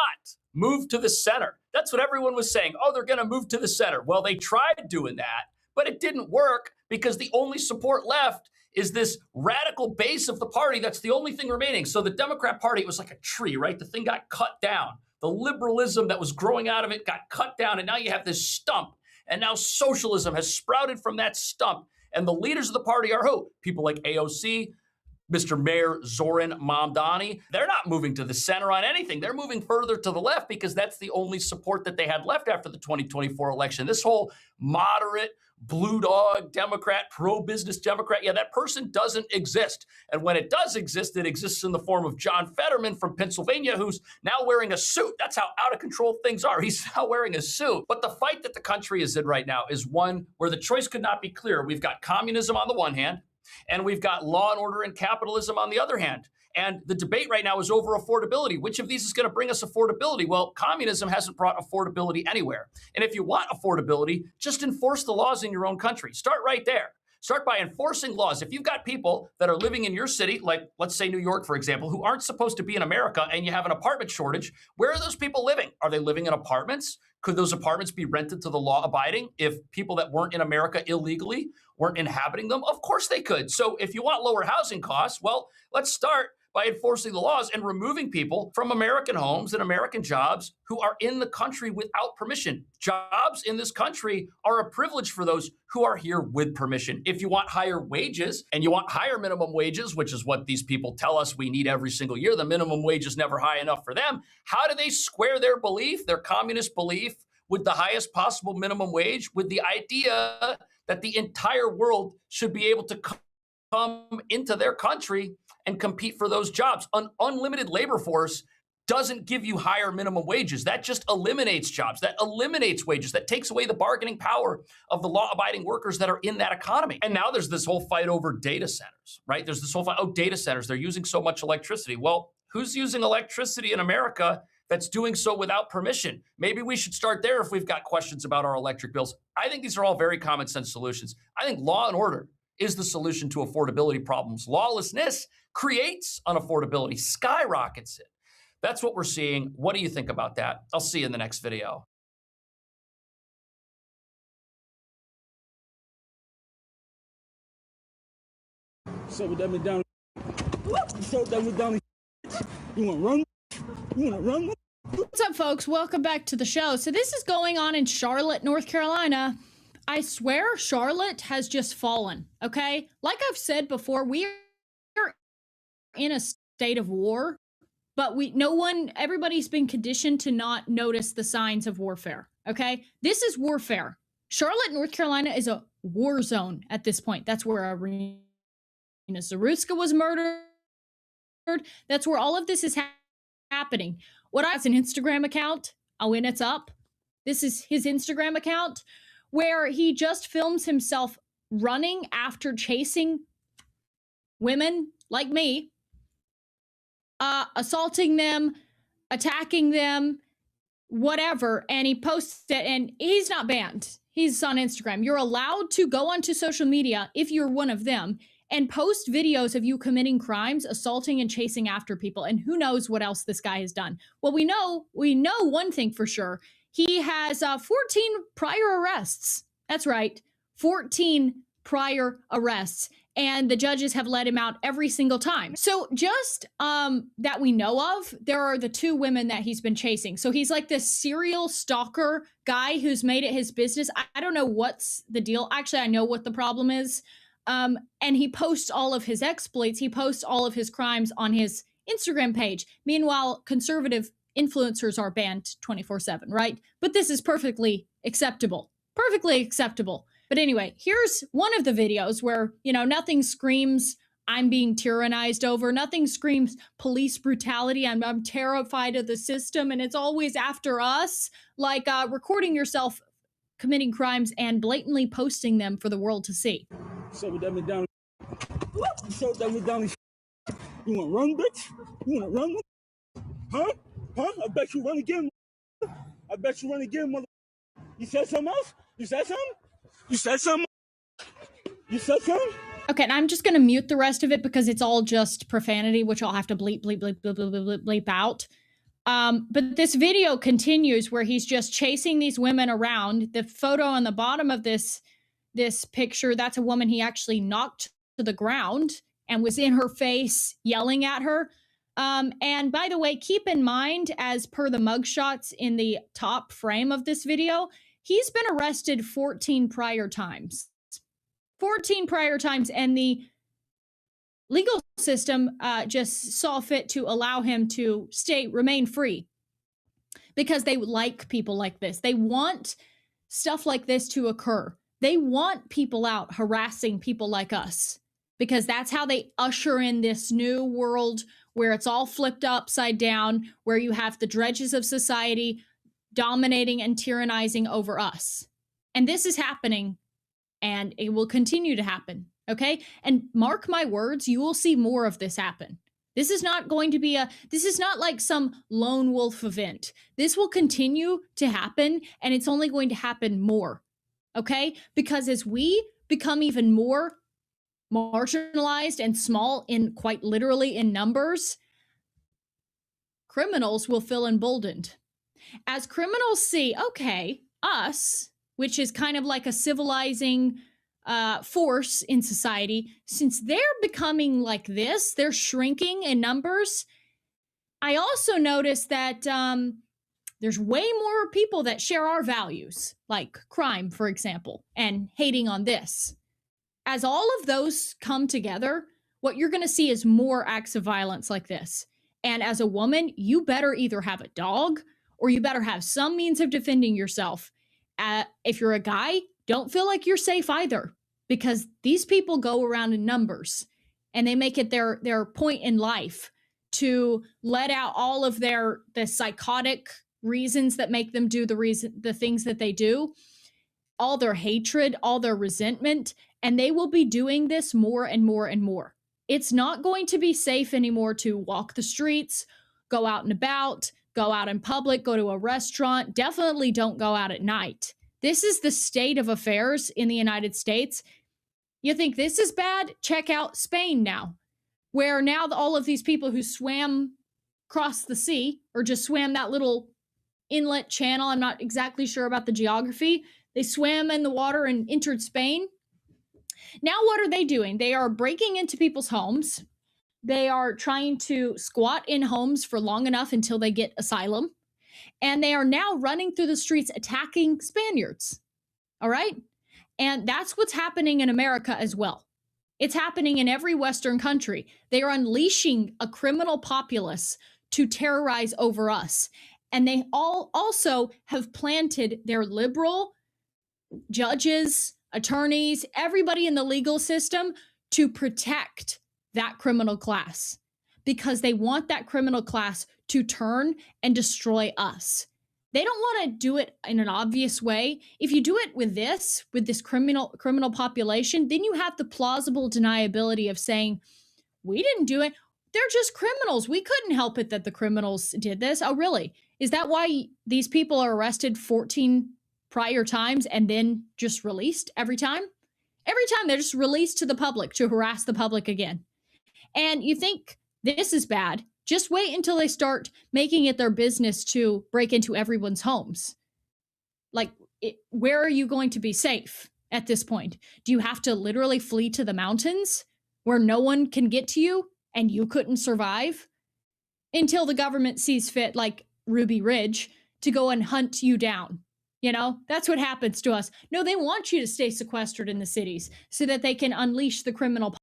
move to the center. That's what everyone was saying. Oh, they're going to move to the center. Well, they tried doing that, but it didn't work because the only support left is this radical base of the party. That's the only thing remaining. So the Democrat Party, it was like a tree, right? The thing got cut down. The liberalism that was growing out of it got cut down, and now you have this stump. And now socialism has sprouted from that stump. And the leaders of the party are who? People like AOC, Mr. Mayor Zoran Mamdani. They're not moving to the center on anything. They're moving further to the left because that's the only support that they had left after the 2024 election. This whole moderate, blue dog Democrat, pro-business Democrat, yeah, that person doesn't exist. And when it does exist, it exists in the form of John Fetterman from Pennsylvania, who's now wearing a suit. That's how out of control things are. He's now wearing a suit. But the fight that the country is in right now is one where the choice could not be clearer. We've got communism on the one hand, and we've got law and order and capitalism on the other hand. And the debate right now is over affordability. Which of these is going to bring us affordability? Well, communism hasn't brought affordability anywhere. And if you want affordability, just enforce the laws in your own country. Start right there. Start by enforcing laws. If you've got people that are living in your city, like let's say New York, for example, who aren't supposed to be in America, and you have an apartment shortage, where are those people living? Are they living in apartments? Could those apartments be rented to the law-abiding if people that weren't in America illegally weren't inhabiting them? Of course they could. So if you want lower housing costs, well, let's start by enforcing the laws and removing people from American homes and American jobs who are in the country without permission. Jobs in this country are a privilege for those who are here with permission. If you want higher wages and you want higher minimum wages, which is what these people tell us we need every single year, the minimum wage is never high enough for them. How do they square their belief, their communist belief, with the highest possible minimum wage, with the idea that the entire world should be able to come into their country and compete for those jobs? An unlimited labor force doesn't give you higher minimum wages. That just eliminates jobs. That eliminates wages. That takes away the bargaining power of the law-abiding workers that are in that economy. And now there's this whole fight over data centers, right? There's this whole fight, oh, data centers, they're using so much electricity. Well, who's using electricity in America that's doing so without permission? Maybe we should start there if we've got questions about our electric bills. I think these are all very common sense solutions. I think law and order is the solution to affordability problems. Lawlessness creates unaffordability, skyrockets it. That's what we're seeing. What do you think about that? I'll see you in the next video. So dummy down. So dummy down. You want to run? You want to run? What's up, folks? Welcome back to the show. So this is going on in Charlotte, North Carolina. I swear Charlotte has just fallen, okay? Like I've said before, we are in a state of war, but everybody's been conditioned to not notice the signs of warfare, okay? This is warfare. Charlotte, North Carolina is a war zone at this point. That's where Irina Zaruska was murdered. That's where all of this is happening. What I have an Instagram account. Oh, and it's up. This is his Instagram account where he just films himself running after chasing women like me, assaulting them, attacking them, whatever. And he posts it, and he's not banned. He's on Instagram. You're allowed to go onto social media if you're one of them and post videos of you committing crimes, assaulting and chasing after people. And who knows what else this guy has done. Well, we know one thing for sure. He has 14 prior arrests. That's right, 14 prior arrests. And the judges have let him out every single time. So just that we know of, there are the two women that he's been chasing. So he's like this serial stalker guy who's made it his business. I don't know what's the deal. Actually, I know what the problem is. And he posts all of his exploits. He posts all of his crimes on his Instagram page. Meanwhile, conservative influencers are banned 24/7, right? But this is perfectly acceptable. Perfectly acceptable. But anyway, here's one of the videos where, you know, nothing screams I'm being tyrannized over. Nothing screams police brutality. I'm terrified of the system and it's always after us. Like recording yourself committing crimes and blatantly posting them for the world to see. So dumb it down. So dumb it down. You want to run, bitch? You want to run? Huh? Huh? I bet you run again. I bet you run again, mother. You said something else? You said something? You said something? You said something? Okay, and I'm just going to mute the rest of it because it's all just profanity, which I'll have to bleep, bleep, bleep, bleep, bleep, bleep, bleep out. But this video continues where he's just chasing these women around. The photo on the bottom of this picture, that's a woman he actually knocked to the ground and was in her face yelling at her. And by the way, keep in mind, as per the mugshots in the top frame of this video, he's been arrested 14 prior times. 14 prior times, and the legal system just saw fit to allow him to remain free because they like people like this. They want stuff like this to occur. They want people out harassing people like us because that's how they usher in this new world where it's all flipped upside down, where you have the dredges of society dominating and tyrannizing over us. And this is happening. And it will continue to happen, okay? And mark my words, you will see more of this happen. This is not going to be this is not like some lone wolf event. This will continue to happen, and it's only going to happen more, okay? Because as we become even more marginalized and small in quite literally in numbers, criminals will feel emboldened. As criminals see, okay, us, which is kind of like a civilizing force in society, since they're becoming like this, they're shrinking in numbers. I also noticed that there's way more people that share our values, like crime, for example, and hating on this. As all of those come together, what you're going to see is more acts of violence like this. And as a woman, you better either have a dog or you better have some means of defending yourself. If you're a guy, don't feel like you're safe either, because these people go around in numbers and they make it their point in life to let out all of the psychotic reasons that make them do the things that they do, all their hatred, all their resentment, and they will be doing this more and more and more. It's not going to be safe anymore to walk the streets, go out and about, go out in public, go to a restaurant. Definitely don't go out at night. This is the state of affairs in the United States. You think this is bad? Check out Spain now, where now all of these people who swam across the sea or just swam that little inlet channel, I'm not exactly sure about the geography, they swam in the water and entered Spain. Now what are they doing? They are breaking into people's homes. They are trying to squat in homes for long enough until they get asylum. And they are now running through the streets attacking Spaniards. All right? And that's what's happening in America as well. It's happening in every Western country. They are unleashing a criminal populace to terrorize over us. And they all also have planted their liberal judges, attorneys, everybody in the legal system to protect that criminal class, because they want that criminal class to turn and destroy us. They don't want to do it in an obvious way. If you do it with this criminal population, then you have the plausible deniability of saying, we didn't do it. They're just criminals. We couldn't help it that the criminals did this. Oh, really? Is that why these people are arrested 14 prior times and then just released every time? Every time they're just released to the public to harass the public again. And you think this is bad. Just wait until they start making it their business to break into everyone's homes. Like, where are you going to be safe at this point? Do you have to literally flee to the mountains where no one can get to you and you couldn't survive until the government sees fit, like Ruby Ridge, to go and hunt you down? You know, that's what happens to us. No, they want you to stay sequestered in the cities so that they can unleash the criminal